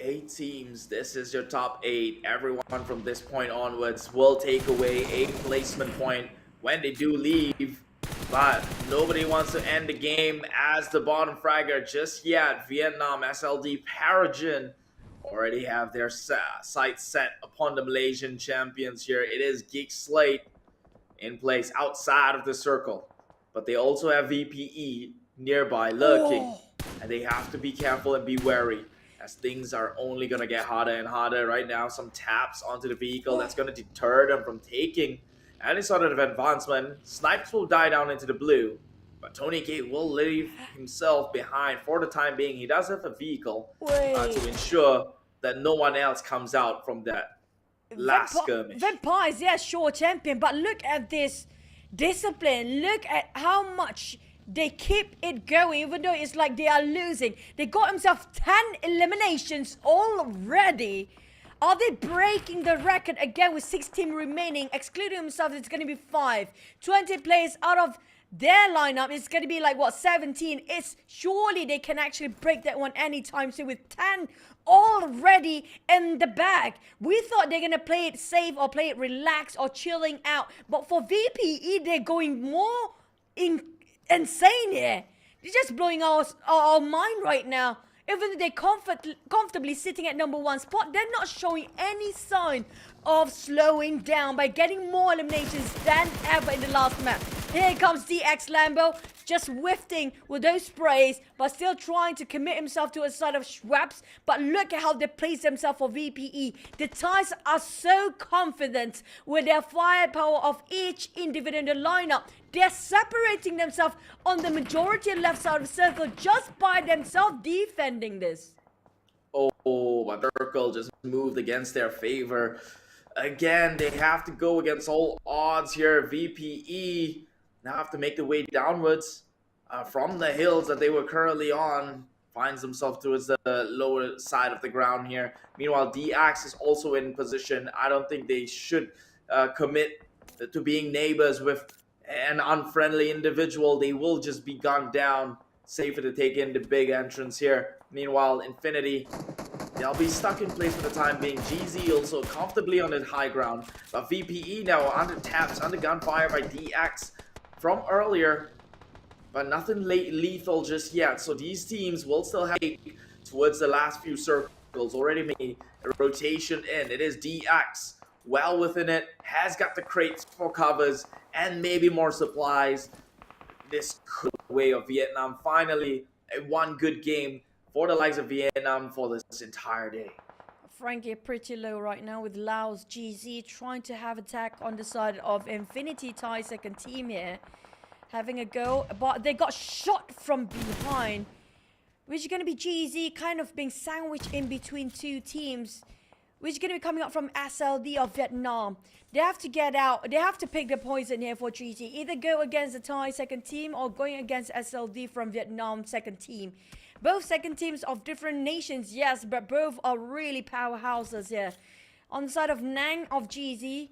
8 teams, this is your top 8. Everyone from this point onwards will take away a placement point when they do leave. But nobody wants to end the game as the bottom fragger just yet. Vietnam, SLD, Paragon already have their sights set upon the Malaysian champions here. It is Geek Slate in place outside of the circle. But they also have VPE nearby lurking. And they have to be careful and be wary, as things are only going to get harder and harder right now. Some taps onto the vehicle that's going to deter them from taking any sort of advancement. Snipes will die down into the blue, but Tony K will leave himself behind for the time being. He does have a vehicle to ensure that no one else comes out from that last skirmish. Vampires, yeah, sure, champion, but look at this discipline. Look at how much they keep it going, even though it's like they are losing. They got themselves 10 eliminations already. Are they breaking the record again with 16 remaining? Excluding themselves, it's going to be 5. 20 players out of their lineup, it's going to be like, what, 17? It's surely they can actually break that one anytime soon with 10 already in the bag. We thought they're going to play it safe or play it relaxed or chilling out. But for VPE, they're going more insane here. They're just blowing our mind right now. Even though they're comfortably sitting at number 1 spot, they're not showing any sign of slowing down by getting more eliminations than ever in the last map. Here comes DX Lambo, just whiffing with those sprays, but still trying to commit himself to a side of Schweppes. But look at how they place themselves for VPE. The Thais are so confident with their firepower of each individual in the lineup. They're separating themselves on the majority left side of the circle just by themselves defending this. Oh, but the circle just moved against their favor. Again, they have to go against all odds here. VPE now have to make their way downwards from the hills that they were currently on. Finds themselves towards the lower side of the ground here. Meanwhile, DX is also in position. I don't think they should commit to being neighbors with an unfriendly individual. They will just be gunned down. Safer to take in the big entrance here. Meanwhile, Infinity, they'll be stuck in place for the time being. GZ also comfortably on the high ground. But VPE now under taps, under gunfire by DX. from earlier, but nothing lethal just yet. So these teams will still have towards the last few circles. Already made a rotation in. It is DX well within it, has got the crates for covers and maybe more supplies. This could be the way of Vietnam. Finally, one good game for the likes of Vietnam for this entire day. Frankie pretty low right now with Laos GZ trying to have attack on the side of Infinity Thai second team here. Having a go, but they got shot from behind, which is going to be GZ kind of being sandwiched in between two teams, which is going to be coming up from SLD of Vietnam. They have to get out. They have to pick the poison here for GZ. Either go against the Thai second team or going against SLD from Vietnam second team. Both second teams of different nations, yes, but both are really powerhouses here. On the side of Nang of GZ,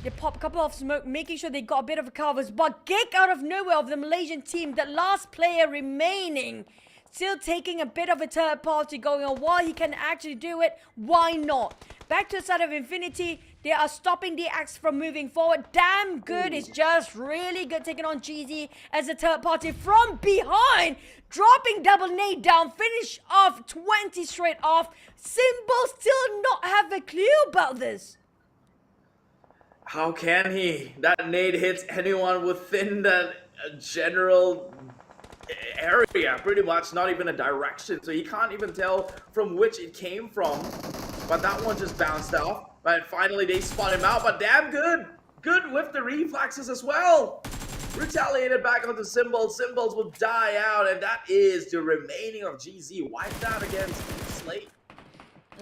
they pop a couple of smoke, making sure they got a bit of a covers. But kick out of nowhere of the Malaysian team, the last player remaining. Still taking a bit of a third party going on. While he can actually do it, why not? Back to the side of Infinity. They are stopping the Axe from moving forward. Damn good. It's just really good taking on GZ as a third party from behind. Dropping double nade down. Finish off 20 straight off. Symbol still not have a clue about this. How can he? That nade hits anyone within that general area, pretty much, not even a direction. So he can't even tell from which it came from. But that one just bounced off. But finally they spot him out. But damn good. Good with the reflexes as well. Retaliated back onto Symbols. Symbols will die out. And that is the remaining of GZ. Wiped out against Slate.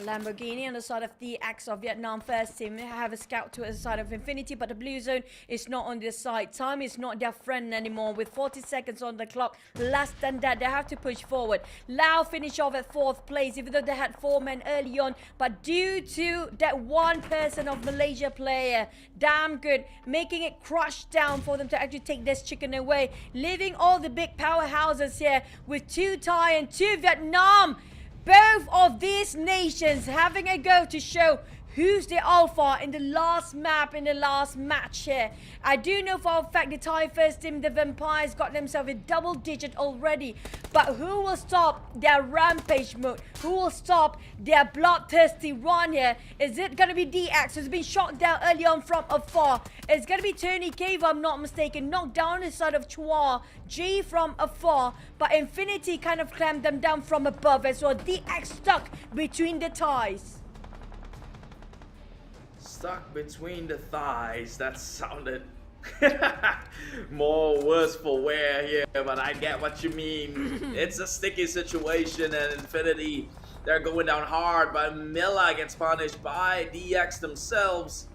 Lamborghini on the side of the Axe of Vietnam first team have a scout to the side of Infinity, but the blue zone is not on their side. Time is not their friend anymore with 40 seconds on the clock. Less than that, they have to push forward. Lao finish off at 4th place, even though they had 4 men early on, but due to that one person of Malaysia player, damn good, making it crush down for them to actually take this chicken away, leaving all the big powerhouses here with 2 Thai and 2 Vietnam. Both of these nations having a go to show who's the alpha in the last map, in the last match here. I do know for a fact the Thai first team, the Vampires, got themselves a double digit already. But who will stop their rampage mode? Who will stop their bloodthirsty run here? Is it going to be DX, who's been shot down early on from afar? It's going to be Tony K, if I'm not mistaken, knocked down the side of Chua G from afar. But Infinity kind of clamped them down from above as well. DX stuck between the Thais. Stuck between the thighs. That sounded more worse for wear here, but I get what you mean. It's a sticky situation, and Infinity, they're going down hard, but Milla gets punished by DX themselves.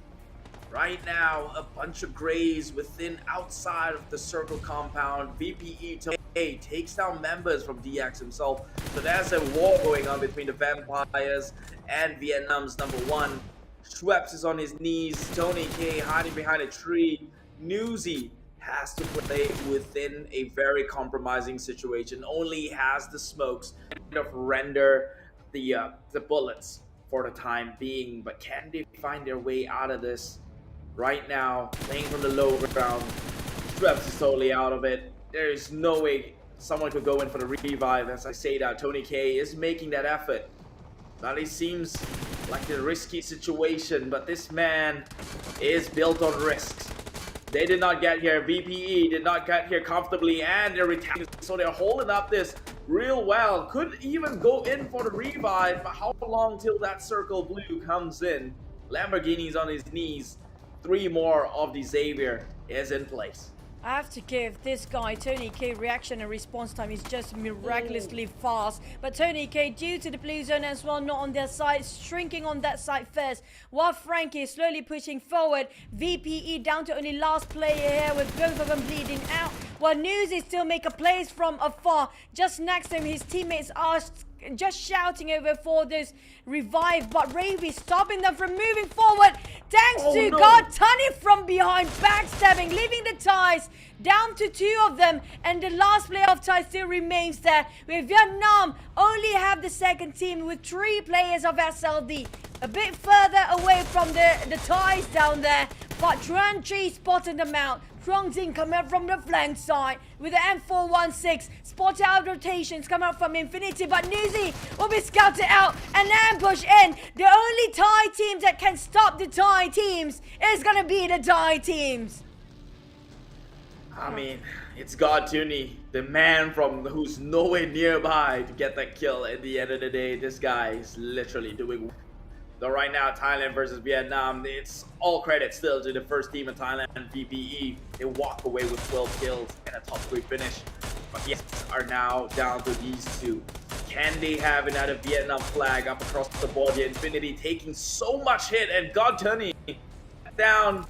Right now, a bunch of grays within outside of the circle compound. VPE takes down members from DX himself. So there's a war going on between the Vampires and Vietnam's number 1. Schweppes is on his knees. Tony K hiding behind a tree. Newsy has to play within a very compromising situation. Only has the smokes to render the bullets for the time being. But can they find their way out of this? Right now, playing from the low ground. Schweppes is totally out of it. There is no way someone could go in for the revive. As I say that, Tony K is making that effort. But it seems like a risky situation, but this man is built on risks. They did not get here. VPE did not get here comfortably, and they're retaining. So they're holding up this real well. Could even go in for the revive, but how long till that circle blue comes in? Lamborghini's on his knees. 3 more of the Xavier is in place. I have to give this guy, Tony K, reaction and response time is just miraculously fast. But Tony K, due to the blue zone as well, not on their side, shrinking on that side first. While Frankie is slowly pushing forward, VPE down to only last player here with both of them bleeding out. While Newsy still make a place from afar. Just next to him, his teammates are just shouting over for this revive, but Ravy stopping them from moving forward thanks to God Tunny from behind, backstabbing, leaving the Thais down to 2 of them, and the last player of Thai still remains there, with Vietnam only have the second team with 3 players of SLD, a bit further away from the Thais down there, but Tran Chi spotted them out. strong team coming out from the flank side with the M416. Spotted out rotations coming out from Infinity, but Newsy will be scouted out and ambush in. The only Thai teams that can stop the Thai teams is gonna be the Thai teams. I mean, it's God Tuni, the man from who's nowhere nearby to get that kill. At the end of the day, this guy is literally doing. Though right now, Thailand versus Vietnam, it's all credit still to the first team in Thailand, VPE. They walk away with 12 kills and a top 3 finish. But yes, are now down to these two. Can they have another Vietnam flag up across the board? The Infinity taking so much hit, and God Tuni down.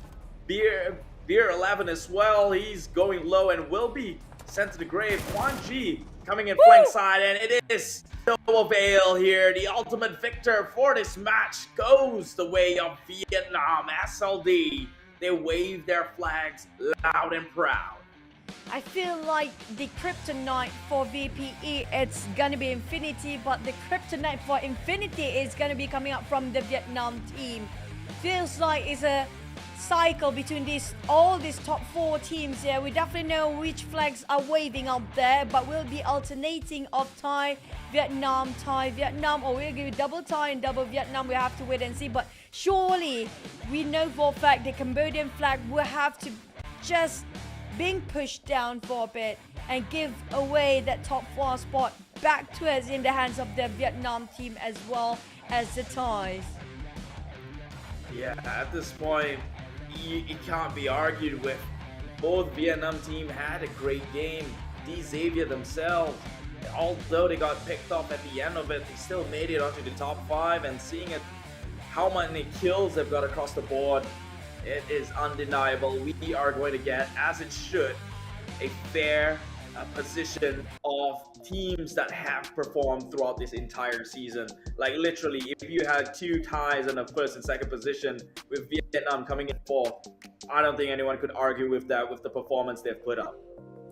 Beer 11 as well. He's going low and will be sent to the grave. 1G coming in flank side, and it is no avail here. The ultimate victor for this match goes the way of Vietnam. SLD, they wave their flags loud and proud. I feel like the kryptonite for VPE, it's gonna be Infinity, but the kryptonite for Infinity is gonna be coming up from the Vietnam team. Feels like it's a cycle between all these top 4 teams here. We definitely know which flags are waving up there, but we'll be alternating of Thai, Vietnam, or we'll give it double Thai and double Vietnam. We have to wait and see, but surely we know for a fact the Cambodian flag will have to just being pushed down for a bit and give away that top 4 spot back to us in the hands of the Vietnam team as well as the Thais. Yeah, at this point, it can't be argued with. Both Vietnam team had a great game. D Xavier themselves, although they got picked off at the end of it, they still made it onto the top 5, and seeing it, how many kills they've got across the board, it is undeniable. We are going to get, as it should, a fair position of teams that have performed throughout this entire season. Like literally, if you had 2 ties in the first and second position with Vietnam coming in 4th, I don't think anyone could argue with that, with the performance they've put up.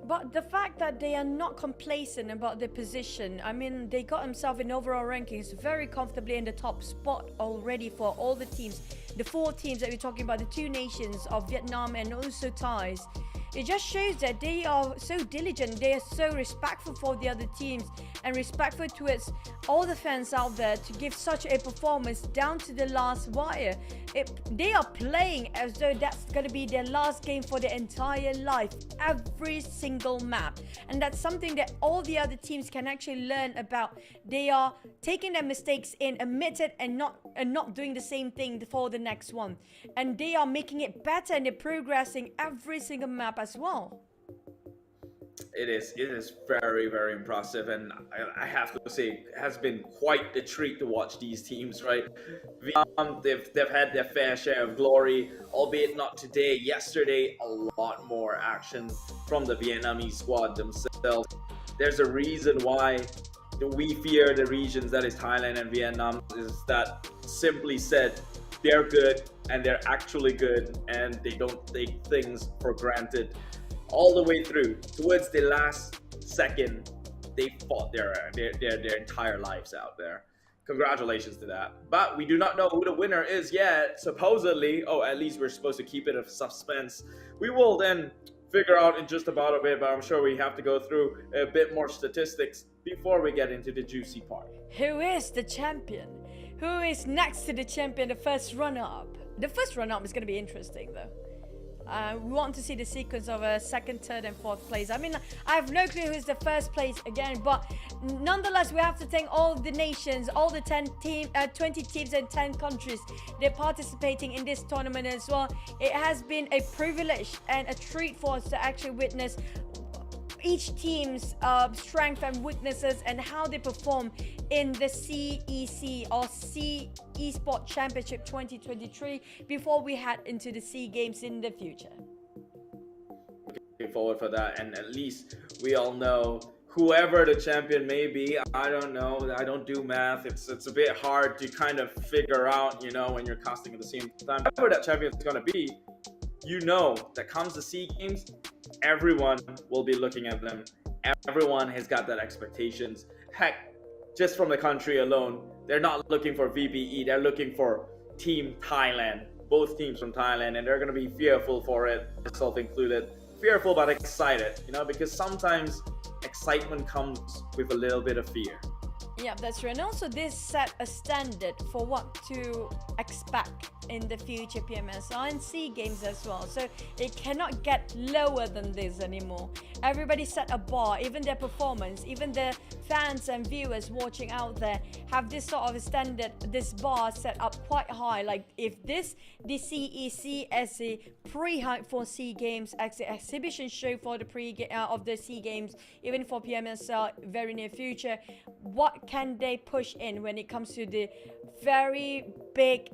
But the fact that they are not complacent about their position, I mean, they got themselves in overall rankings very comfortably in the top spot already for all the teams. The 4 teams that we're talking about, the 2 nations of Vietnam and also Thais. It just shows that they are so diligent, they are so respectful for the other teams and respectful towards all the fans out there to give such a performance down to the last wire. They are playing as though that's going to be their last game for their entire life, every single map. And that's something that all the other teams can actually learn about. They are taking their mistakes in, admit it, and not doing the same thing for the next one. And they are making it better and they're progressing every single map as well. It is very, very impressive, and I have to say, it has been quite a treat to watch these teams, right? Vietnam, they've had their fair share of glory, albeit not today. Yesterday, a lot more action from the Vietnamese squad themselves. There's a reason why we fear the regions, that is Thailand and Vietnam, is that, simply said, they're good and they're actually good, and they don't take things for granted. All the way through, towards the last second, they fought their entire lives out there. Congratulations to that. But we do not know who the winner is yet. Supposedly, at least we're supposed to keep it a suspense. We will then figure out in just about a bit, but I'm sure we have to go through a bit more statistics before we get into the juicy part. Who is the champion? Who is next to the champion, the first runner-up? The first runner-up is going to be interesting though. We want to see the sequence of a 2nd, 3rd and 4th place. I mean, I have no clue who's the first place again, but nonetheless, we have to thank all the nations, all the 20 teams and 10 countries. They're participating in this tournament as well. It has been a privilege and a treat for us to actually witness each team's strength and weaknesses and how they perform in the CEC or C Esport Championship 2023 before we head into the SEA Games in the future. Looking forward for that, and at least we all know whoever the champion may be. I don't know, I don't do math. It's a bit hard to kind of figure out, when you're casting at the same time. Whoever that champion is going to be, that comes to SEA Games, everyone will be looking at them. Everyone has got that expectations. Heck, just from the country alone, they're not looking for VPE, they're looking for Team Thailand. both teams from Thailand, and they're going to be fearful for it, myself included. Fearful but excited, because sometimes excitement comes with a little bit of fear. Yeah, that's true. And also this set a standard for what to expect in the future PMSL and SEA Games as well. So it cannot get lower than this anymore. Everybody set a bar, even their performance, even the fans and viewers watching out there have this sort of standard, this bar set up quite high. Like if the CEC as a pre-hype for SEA Games, as an exhibition show for the of the SEA Games, even for PMSL very near future, what can they push in when it comes to the very big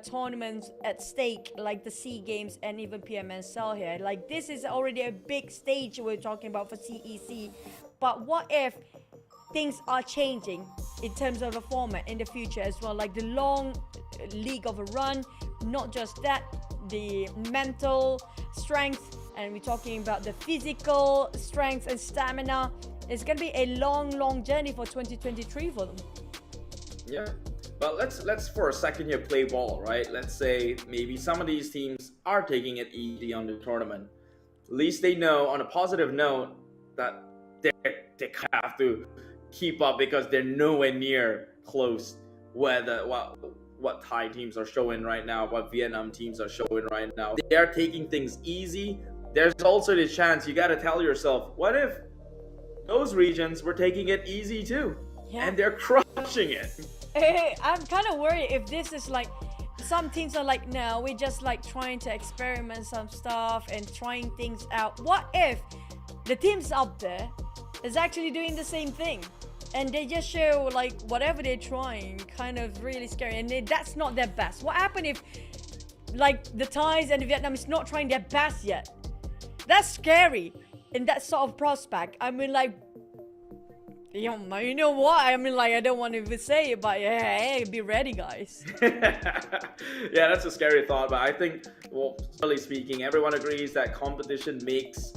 tournaments at stake like the SEA Games and even PMSL here? Like this is already a big stage we're talking about for CEC, but what if things are changing in terms of the format in the future as well, like the long league of a run, not just that, the mental strength, and we're talking about the physical strength and stamina. It's gonna be a long journey for 2023 for them. Yeah, but let's for a second here play ball, right? Let's say maybe some of these teams are taking it easy on the tournament. At least they know, on a positive note, that they have to keep up, because they're nowhere near close what Thai teams are showing right now, what Vietnam teams are showing right now. They are taking things easy. There's also the chance, you got to tell yourself, what if those regions were taking it easy too? Yeah. And they're crushing it. Hey, I'm kind of worried if this is like, some teams are like, no, we're just like trying to experiment some stuff and trying things out. What if the teams up there is actually doing the same thing and they just show like whatever they're trying kind of really scary, and that's not their best? What happened if like the Thais and the Vietnamese not trying their best yet? That's scary in that sort of prospect. I mean, like, you know what? I mean, like, I don't want to even say it, but hey, be ready, guys. Yeah, that's a scary thought, but I think, well, generally speaking, everyone agrees that competition makes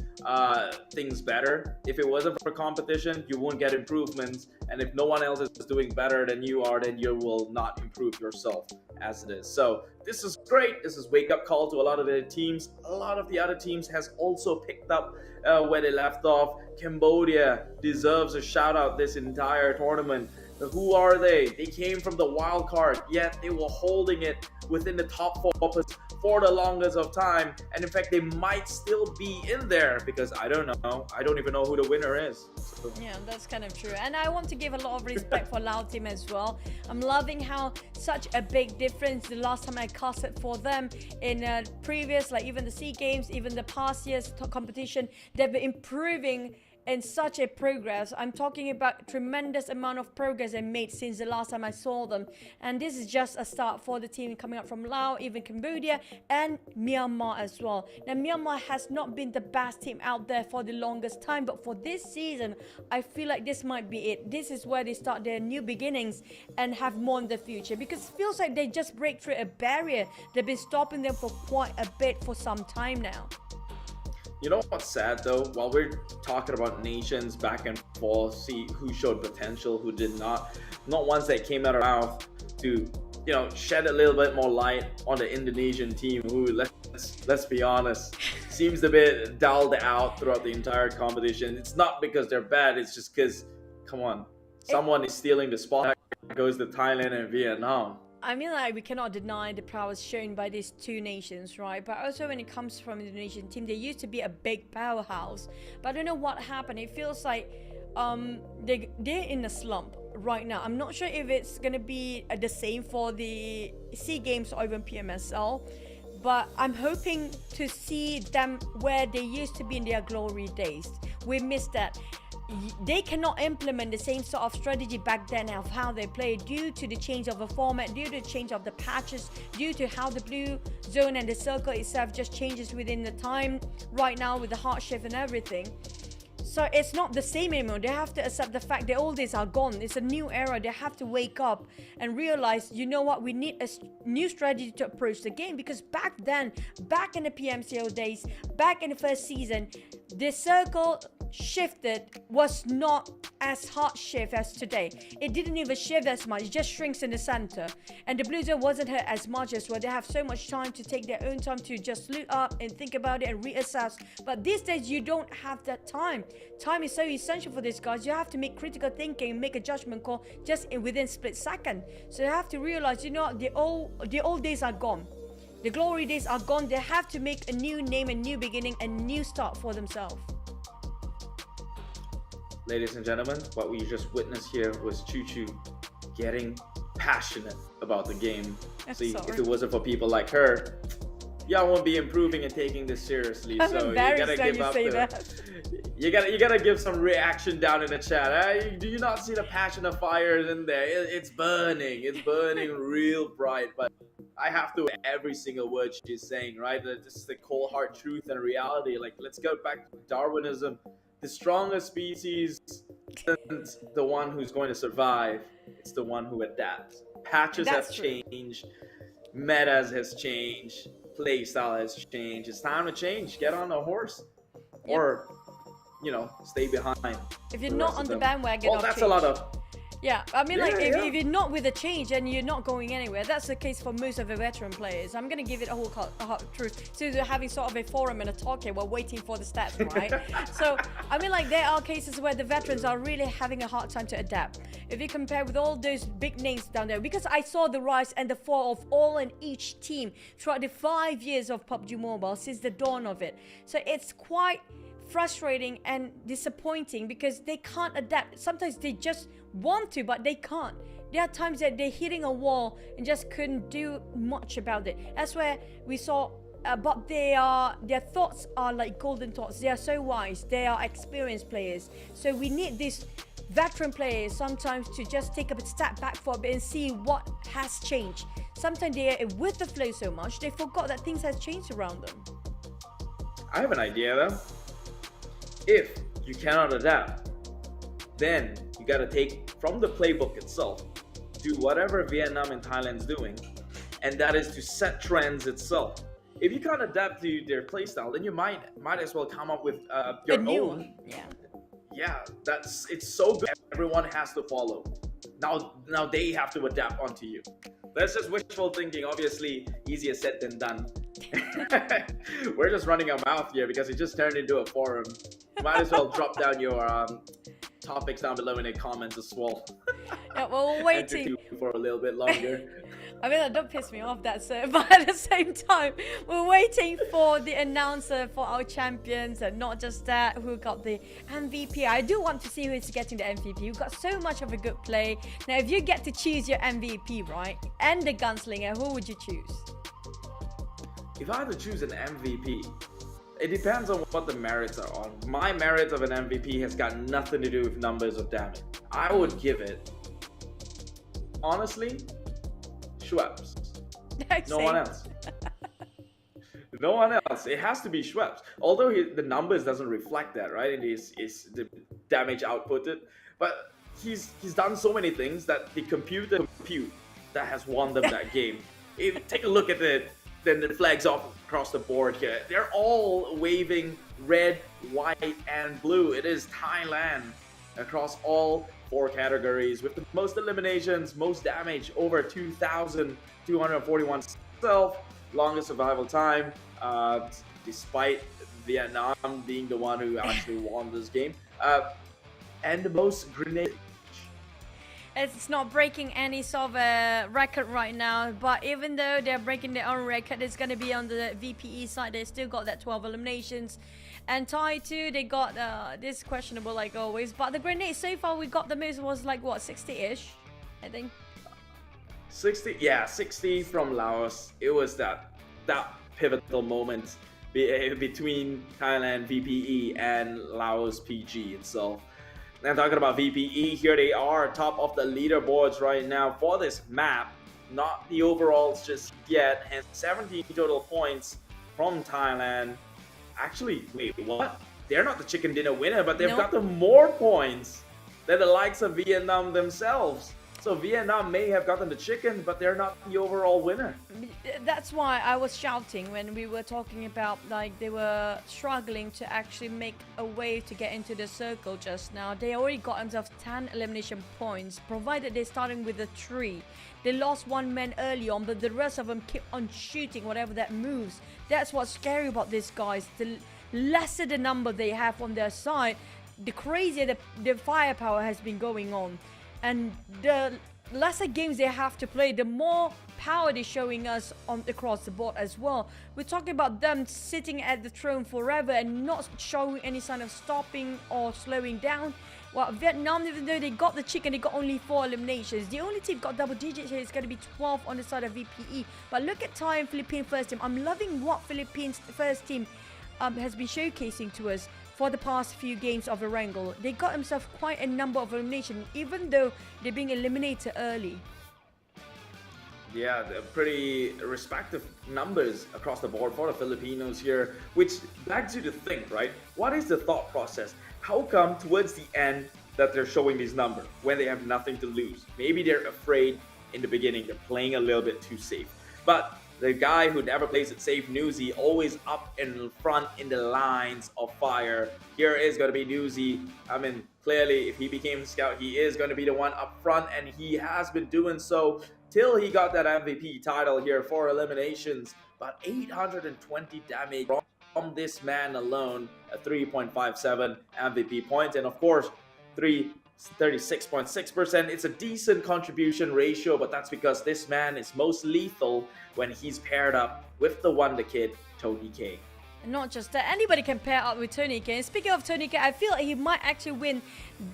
things better. If it wasn't for competition, you won't get improvements, and if no one else is doing better than you are, then you will not improve yourself as it is. So this is great. This is wake-up call to a lot of the teams. A lot of the other teams has also picked up where they left off. Cambodia deserves a shout out this entire tournament. Who are they? They came from the wild card, yet they were holding it within the top 4 for the longest of time. And in fact, they might still be in there, because I don't know. I don't even know who the winner is. So. Yeah, that's kind of true. And I want to give a lot of respect for Lao team as well. I'm loving how such a big difference the last time I casted for them in previous, like even the SEA Games, even the past year's competition, they've been improving in such a progress. I'm talking about tremendous amount of progress they made since the last time I saw them, and this is just a start for the team coming up from Laos, even Cambodia and Myanmar as well. Now Myanmar has not been the best team out there for the longest time, but for this season I feel like this might be it. This is where they start their new beginnings and have more in the future, because it feels like they just break through a barrier they've been stopping them for quite a bit for some time now. You know what's sad though? While we're talking about nations back and forth, see who showed potential, who did not ones that came out of our mouth to, shed a little bit more light on the Indonesian team, who, let's be honest, seems a bit dulled out throughout the entire competition. It's not because they're bad, it's just because, come on, someone is stealing the spot. That goes to Thailand and Vietnam. I mean, like, we cannot deny the prowess shown by these two nations, right? But also when it comes from the Indonesian team, they used to be a big powerhouse. But I don't know what happened. It feels like they're in a slump right now. I'm not sure if it's going to be the same for the SEA Games or even PMSL. But I'm hoping to see them where they used to be in their glory days. We missed that. They cannot implement the same sort of strategy back then of how they play, due to the change of the format, due to the change of the patches, due to how the blue zone and the circle itself just changes within the time right now with the heart shift and everything. So it's not the same anymore. They have to accept the fact that all these are gone. It's a new era. They have to wake up and realize, you know what, we need a new strategy to approach the game. Because back then, back in the PMCO days, back in the first season, the circle shifted was not as hard shift as today. It didn't even shift as much, it just shrinks in the center. And the blue zone wasn't hurt as much as well. They have so much time to take their own time to just look up and think about it and reassess. But these days you don't have that time. Time is so essential for these guys. You have to make critical thinking, make a judgment call just within split second. So you have to realize, you know, the old days are gone. The glory days are gone. They have to make a new name, a new beginning, a new start for themselves. Ladies and gentlemen, what we just witnessed here was Choo Choo getting passionate about the game. See, sorry. if it wasn't for people like her, y'all won't be improving and taking this seriously. I'm so embarrassed you gotta when give you up say the, that. you gotta give some reaction down in the chat. Do you not see the passion of fire in there? It's burning real bright. But I have to every single word she's saying, right? This is the cold hard truth and reality. Like, let's go back to Darwinism. The strongest species isn't the one who's going to survive. It's the one who adapts. Patches have changed. Metas has changed. Playstyle has changed. It's time to change. Get on a horse. Yep. Or, you know, stay behind. If you're not on the bandwagon, well, that's a lot of... Yeah, I mean, like, Yeah. if you're not with the change and you're not going anywhere, that's the case for most of the veteran players. I'm going to give it a whole truth. So they're having sort of a forum and a talk here while waiting for the stats, right? So, I mean, like, there are cases where the veterans are really having a hard time to adapt. If you compare with all those big names down there, because I saw the rise and the fall of all and each team throughout the 5 years of PUBG Mobile since the dawn of it. So it's quite frustrating and disappointing because they can't adapt. Sometimes they just want to, but they can't. There are times that they're hitting a wall and just couldn't do much about it. That's where we saw, but their thoughts are like golden thoughts. They are so wise. They are experienced players. So we need these veteran players sometimes to just take a step back for a bit and see what has changed. Sometimes they are with the flow so much they forgot that things has changed around them. I have an idea though. If you cannot adapt, then you gotta take from the playbook itself, do whatever Vietnam and Thailand's doing, and that is to set trends itself. If you can't adapt to their playstyle, then you might as well come up with your own. Yeah, it's so good. Everyone has to follow. Now they have to adapt onto you. That's just wishful thinking. Obviously, easier said than done. We're just running our mouth here because it just turned into a forum. You might as well drop down your topics down below in the comments as well. Yeah, well, we're waiting for a little bit longer. I mean, don't piss me off, that sir. But at the same time, we're waiting for the announcer for our champions, and not just that, who got the MVP. I do want to see who is getting the MVP. We've got so much of a good play. Now, if you get to choose your MVP, right, and the gunslinger, who would you choose? If I had to choose an MVP, it depends on what the merits are on. My merits of an MVP has got nothing to do with numbers of damage. I would give it, honestly, Schweppes. No one else. No one else. It has to be Schweppes. Although the numbers doesn't reflect that, right? It is the damage outputted. But he's done so many things that the computer that has won them that game. Take a look at the flags off across the board here. They're all waving red, white, and blue. It is Thailand across all 4 categories with the most eliminations, most damage, over 2,241 self, longest survival time, despite Vietnam being the one who actually won this game, and the most grenade. It's not breaking any sort of a record right now, but even though they're breaking their own record, it's going to be on the VPE side. They still got that 12 eliminations. And Thai too, they got this questionable like always. But the grenades so far we got the most was like what, 60-ish, I think. 60, yeah, 60 from Laos. It was that pivotal moment between Thailand VPE and Laos PG itself. And talking about VPE, here they are, top of the leaderboards right now for this map. Not the overalls just yet, and 17 total points from Thailand. Actually, wait, what? They're not the chicken dinner winner, but they've got the more points than the likes of Vietnam themselves. So Vietnam may have gotten the chicken, but they're not the overall winner. That's why I was shouting when we were talking about like they were struggling to actually make a way to get into the circle just now. They already got themselves 10 elimination points, provided they're starting with a 3. They lost one man early on, but the rest of them keep on shooting whatever that moves. That's what's scary about these guys. The lesser the number they have on their side, the crazier the firepower has been going on. And the lesser games they have to play, the more power they're showing us on across the board as well. We're talking about them sitting at the throne forever and not showing any sign of stopping or slowing down. Well, Vietnam, even though they got the chicken, they got only 4 eliminations. The only team got double digits here is going to be 12 on the side of VPE. But look at Thai and Philippine first team. I'm loving what Philippines first team has been showcasing to us for the past few games of Erangel. They got themselves quite a number of eliminations, even though they're being eliminated early. Yeah, they're pretty respective numbers across the board for the Filipinos here, which begs you to think, right? What is the thought process? How come towards the end that they're showing these numbers when they have nothing to lose? Maybe they're afraid in the beginning, they're playing a little bit too safe. But the guy who never plays it safe, Newsy, always up in front in the lines of fire. Here is going to be Newsy. I mean, clearly, if he became scout, he is going to be the one up front, and he has been doing so till he got that MVP title here for eliminations. But 820 damage from this man alone, a 3.57 MVP points, and of course, 36.6%. It's a decent contribution ratio, but that's because this man is most lethal when he's paired up with the Wonder Kid, Tony K. And not just that, anybody can pair up with Tony K. And speaking of Tony K, I feel like he might actually win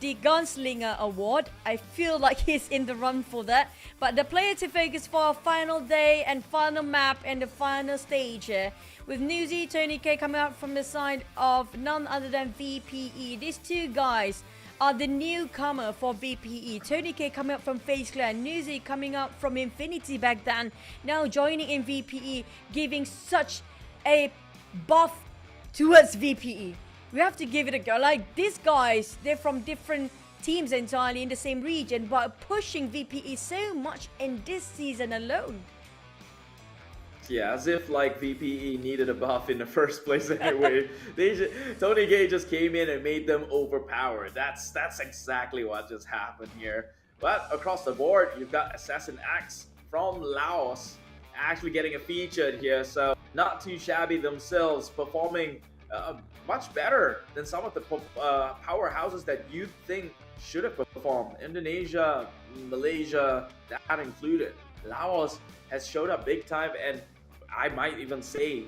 the Gunslinger Award. I feel like he's in the run for that. But the player to focus for final day and final map and the final stage here, with Newsy, Tony K coming out from the side of none other than VPE. These two guys are the newcomer for VPE. Tony K coming up from FaZe Clan, Newsy coming up from Infinity back then, now joining in VPE, giving such a buff towards VPE. We have to give it a go. Like, these guys, they're from different teams entirely in the same region, but pushing VPE so much in this season alone. Yeah, as if like VPE needed a buff in the first place anyway. Tony K just came in and made them overpowered. That's exactly what just happened here. But across the board, you've got Assassin X from Laos actually getting a feature here. So not too shabby themselves, performing much better than some of the powerhouses that you think should have performed. Indonesia, Malaysia, that included. Laos has showed up big time, and I might even say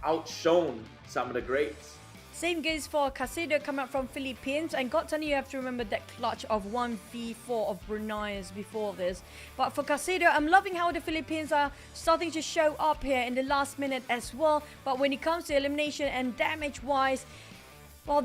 outshone some of the greats. Same goes for Casado coming up from Philippines, and God you have to remember that clutch of 1v4 of Brunei before this. But for Casado, I'm loving how the Philippines are starting to show up here in the last minute as well. But when it comes to elimination and damage wise, well,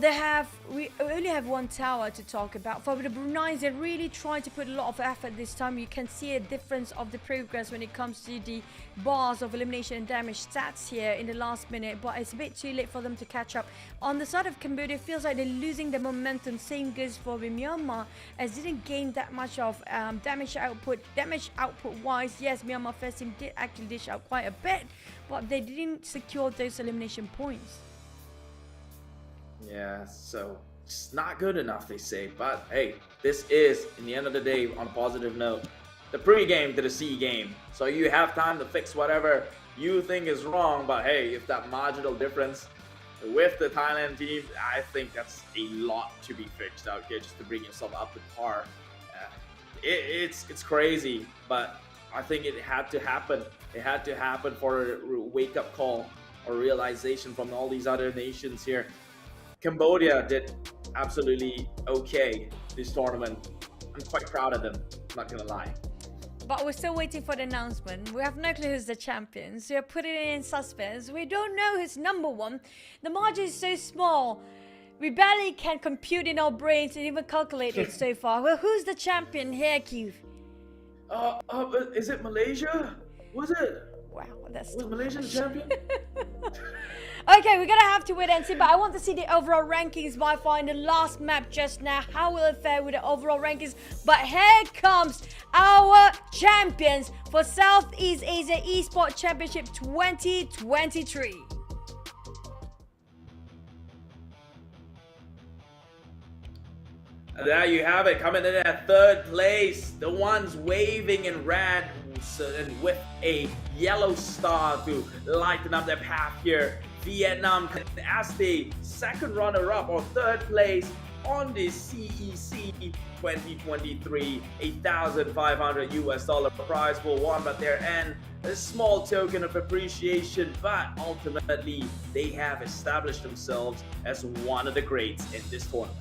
we only have one tower to talk about. For the Brunei, they really try to put a lot of effort this time. You can see a difference of the progress when it comes to the bars of elimination and damage stats here in the last minute, but it's a bit too late for them to catch up. On the side of Cambodia, it feels like they're losing the momentum. Same goes for Myanmar, as didn't gain that much of damage output. Damage output wise, yes, Myanmar first team did actually dish out quite a bit, but they didn't secure those elimination points. Yeah, so it's not good enough, they say. But hey, this is, in the end of the day, on a positive note, the pre-game to the C game. So you have time to fix whatever you think is wrong. But hey, if that marginal difference with the Thailand team, I think that's a lot to be fixed out here just to bring yourself up to par. It's crazy, but I think it had to happen. It had to happen for a wake-up call or realization from all these other nations here. Cambodia did absolutely okay this tournament. I'm quite proud of them, not gonna lie. But we're still waiting for the announcement. We have no clue who's the champions. We're putting it in suspense. We don't know who's number one. The margin is so small. We barely can compute in our brains and even calculate it so far. Well, who's the champion here, Q? Is it Malaysia? Was it? Wow, that's Was Malaysia the champion? Okay, we're gonna have to wait and see, but I want to see the overall rankings by far in the last map just now. How will it fare with the overall rankings? But here comes our champions for Southeast Asia Esports Championship 2023. There you have it, coming in at third place. The ones waving in red and with a yellow star to lighten up their path here. Vietnam as the second runner-up or third place on the CEC 2023, $1,500 prize for one, but their end a small token of appreciation, but ultimately they have established themselves as one of the greats in this tournament.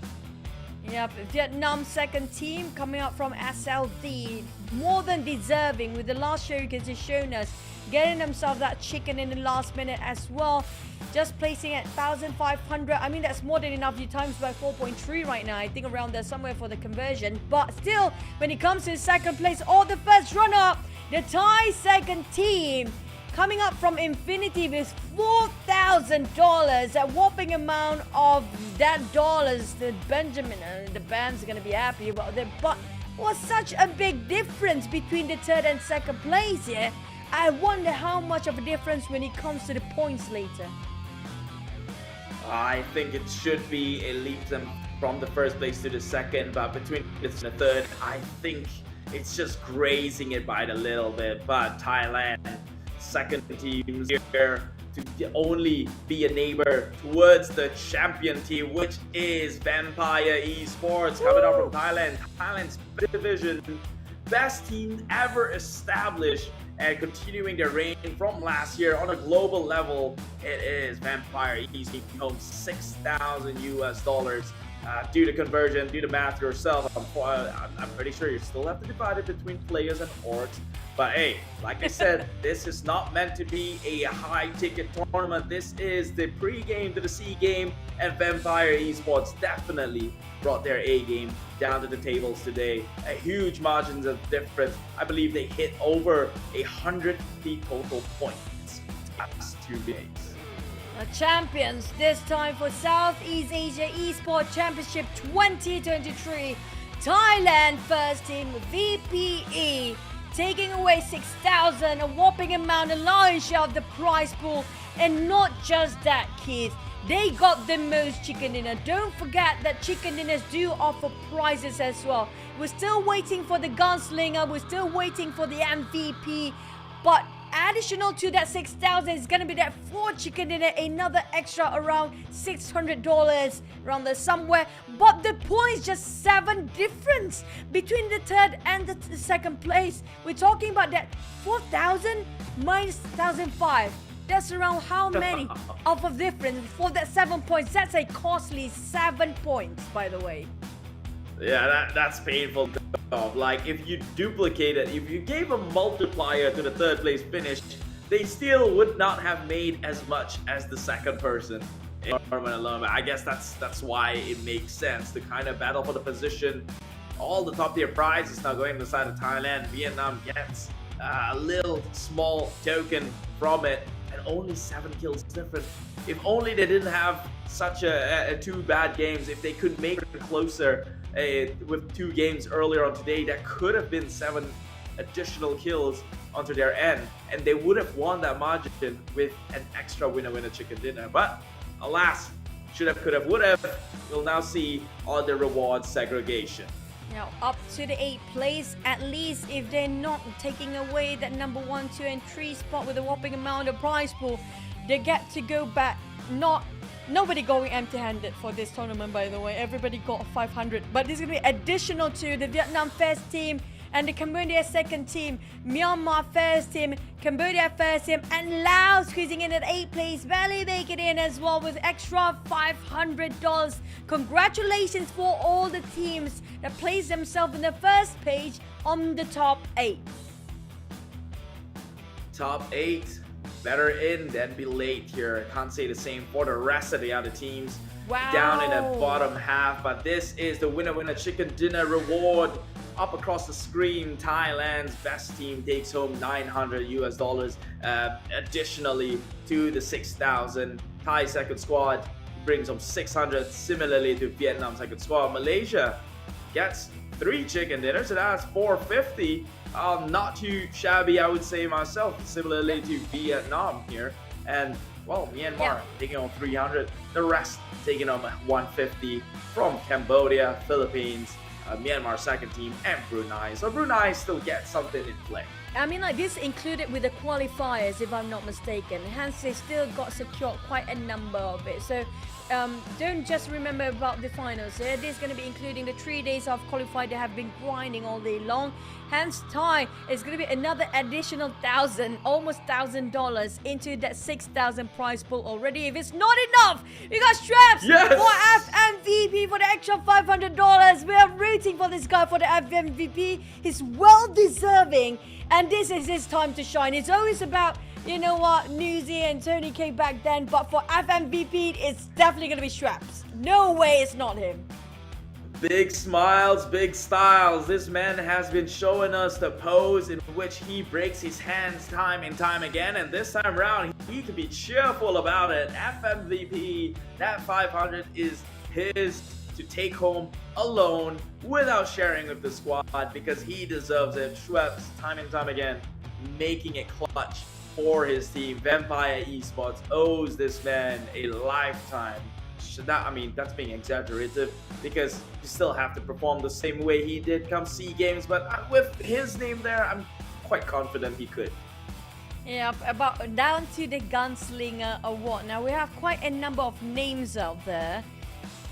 Yep, Vietnam's second team coming up from SLD, more than deserving with the last showcase has shown us, getting themselves that chicken in the last minute as well. Just placing at 1,500. I mean, that's more than enough. You times by 4.3 right now. I think around there somewhere for the conversion. But still, when it comes to second place or the first runner-up, the Thai second team coming up from Infinity with $4,000, a whopping amount of that dollars. The Benjamin, the band's gonna be happy about that. But was such a big difference between the third and second place here. I wonder how much of a difference when it comes to the points later. I think it should be a leap them from the first place to the second, but between this and the third, I think it's just grazing it by a little bit. But Thailand, second team here to only be a neighbor towards the champion team, which is Vampire Esports, coming up from Thailand. Thailand's division, best team ever established and continuing their reign from last year on a global level. It is Vampire Esports home $6,000 do the conversion, do the math yourself. I'm pretty sure you still have to divide it between players and orgs. But hey, like I said, this is not meant to be a high-ticket tournament. This is the pre-game to the C-game, and Vampire Esports definitely brought their A-game down to the tables today. A huge margins of difference. I believe they hit over 100 total points last 2 days. The champions this time for Southeast Asia Esports Championship 2023. Thailand first team VPE taking away 6,000, a whopping amount, a lion's share of the prize pool. And not just that, kids, they got the most chicken dinner. Don't forget that chicken dinners do offer prizes as well. We're still waiting for the gunslinger, we're still waiting for the MVP, but additional to that 6,000 is gonna be that 4 chicken dinner, another extra around $600 around there somewhere. But the point is just 7 difference between the third and the second place. We're talking about that 4,000 minus 1,005. That's around how many of a difference for that 7 points? That's a costly 7 points, by the way. Yeah, that's painful. Like, if you duplicate it, if you gave a multiplier to the third place finish, they still would not have made as much as the second person in tournament alone. But I guess that's why it makes sense to kind of battle for the position. All the top tier prizes now going to the side of Thailand. Vietnam gets a little small token from it, and only 7 kills different. If only they didn't have such a 2 bad games, if they could make it closer with 2 games earlier on today, that could have been 7 additional kills onto their end, and they would have won that margin with an extra winner chicken dinner. But alas, should have, could have, would have. We'll now see all the reward segregation. Now up to the 8th place, at least if they're not taking away that number 1, 2 and 3 spot with a whopping amount of prize pool, they get to go back. Nobody going empty-handed for this tournament, by the way. Everybody got 500, but this is going to be additional to the Vietnam first team and the Cambodia second team, Myanmar first team, Cambodia first team, and Laos squeezing in at 8th place, barely make it in as well with extra $500. Congratulations for all the teams that placed themselves in the first page on the top 8. Top 8. Better in than be late here. Can't say the same for the rest of the other teams. Wow. Down in the bottom half, but this is the winner chicken dinner reward. Up across the screen, Thailand's best team takes home $900 additionally to the 6,000. Thai second squad brings home 600, similarly to Vietnam second squad. Malaysia gets 3 chicken dinners, so that's 450. Not too shabby, I would say myself, similarly to Vietnam here. And well, Myanmar taking on 300, the rest taking on 150 from Cambodia, Philippines, Myanmar second team, and Brunei. So Brunei still gets something in play. I mean, like, this included with the qualifiers, if I'm not mistaken. Hence, they still got secured quite a number of it. So, don't just remember about the finals here. This is going to be including the 3 days of qualified they have been grinding all day long. Hence, Thai is going to be another additional almost $1,000 into that 6,000 prize pool already. If it's not enough, we got straps for FMVP for the extra $500. We are rooting for this guy for the FMVP. He's well deserving. And this is his time to shine. It's always about, you know what, Newsy and Tony K back then. But for FMVP, it's definitely going to be Straps. No way it's not him. Big smiles, big styles. This man has been showing us the pose in which he breaks his hands time and time again. And this time around, he can be cheerful about it. FMVP, that 500 is his to take home alone without sharing with the squad, because he deserves it. Schweppes, time and time again, making it clutch for his team. Vampire Esports owes this man a lifetime. That's being exaggerated, because you still have to perform the same way he did come SEA Games, but with his name there, I'm quite confident he could. Yeah, about down to the Gunslinger Award. Now, we have quite a number of names out there.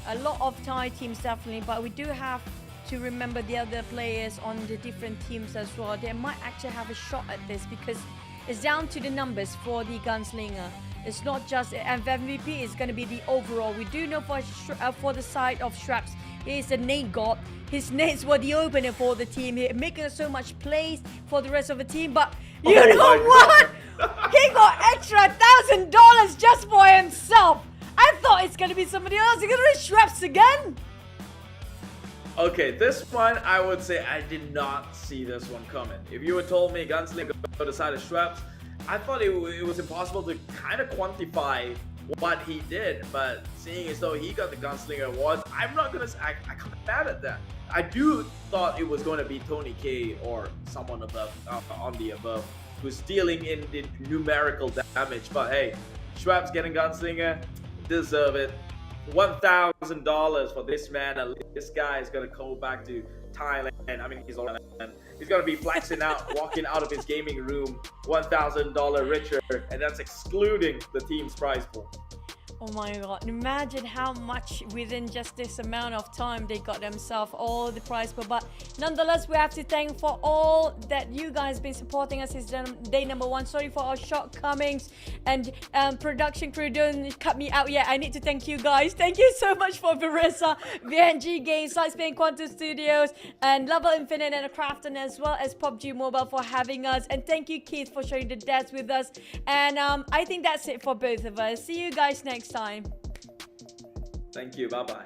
A lot of Thai teams definitely, but we do have to remember the other players on the different teams as well. They might actually have a shot at this, because it's down to the numbers for the Gunslinger. It's not just MVP, it's going to be the overall. We do know for the side of Straps, he is a nade god. His nades were the opener for the team, making so much plays for the rest of the team. But you know what? He got extra $1,000 just for himself. I thought it's going to be somebody else. He's going to be Straps again. Okay, this one, I would say I did not see this one coming. If you had told me Gunslinger go to the side of Straps, I thought it was impossible to kind of quantify what he did. But seeing as though he got the Gunslinger Award, I'm not going to say, I can't mad at that. I do thought it was going to be Tony K or someone above, on the above, who's dealing in the numerical damage. But hey, Schweppes getting Gunslinger, deserve it. $1,000 for this man. And this guy is gonna go back to Thailand. I mean, he's gonna be flexing out, walking out of his gaming room, $1,000 richer, and that's excluding the team's prize pool. Oh my god, imagine how much within just this amount of time they got themselves all the prize pool. But nonetheless, we have to thank for all that you guys been supporting us since day number 1. Sorry for our shortcomings, and production crew don't cut me out yet. I need to thank you guys. Thank you so much for Verissa, VNG Games, Sidespain Quantum Studios, and Level Infinite and Crafton, as well as PUBG Mobile for having us. And thank you, Keith, for sharing the deaths with us. And I think that's it for both of us. See you guys next time. Thank you. Bye-bye.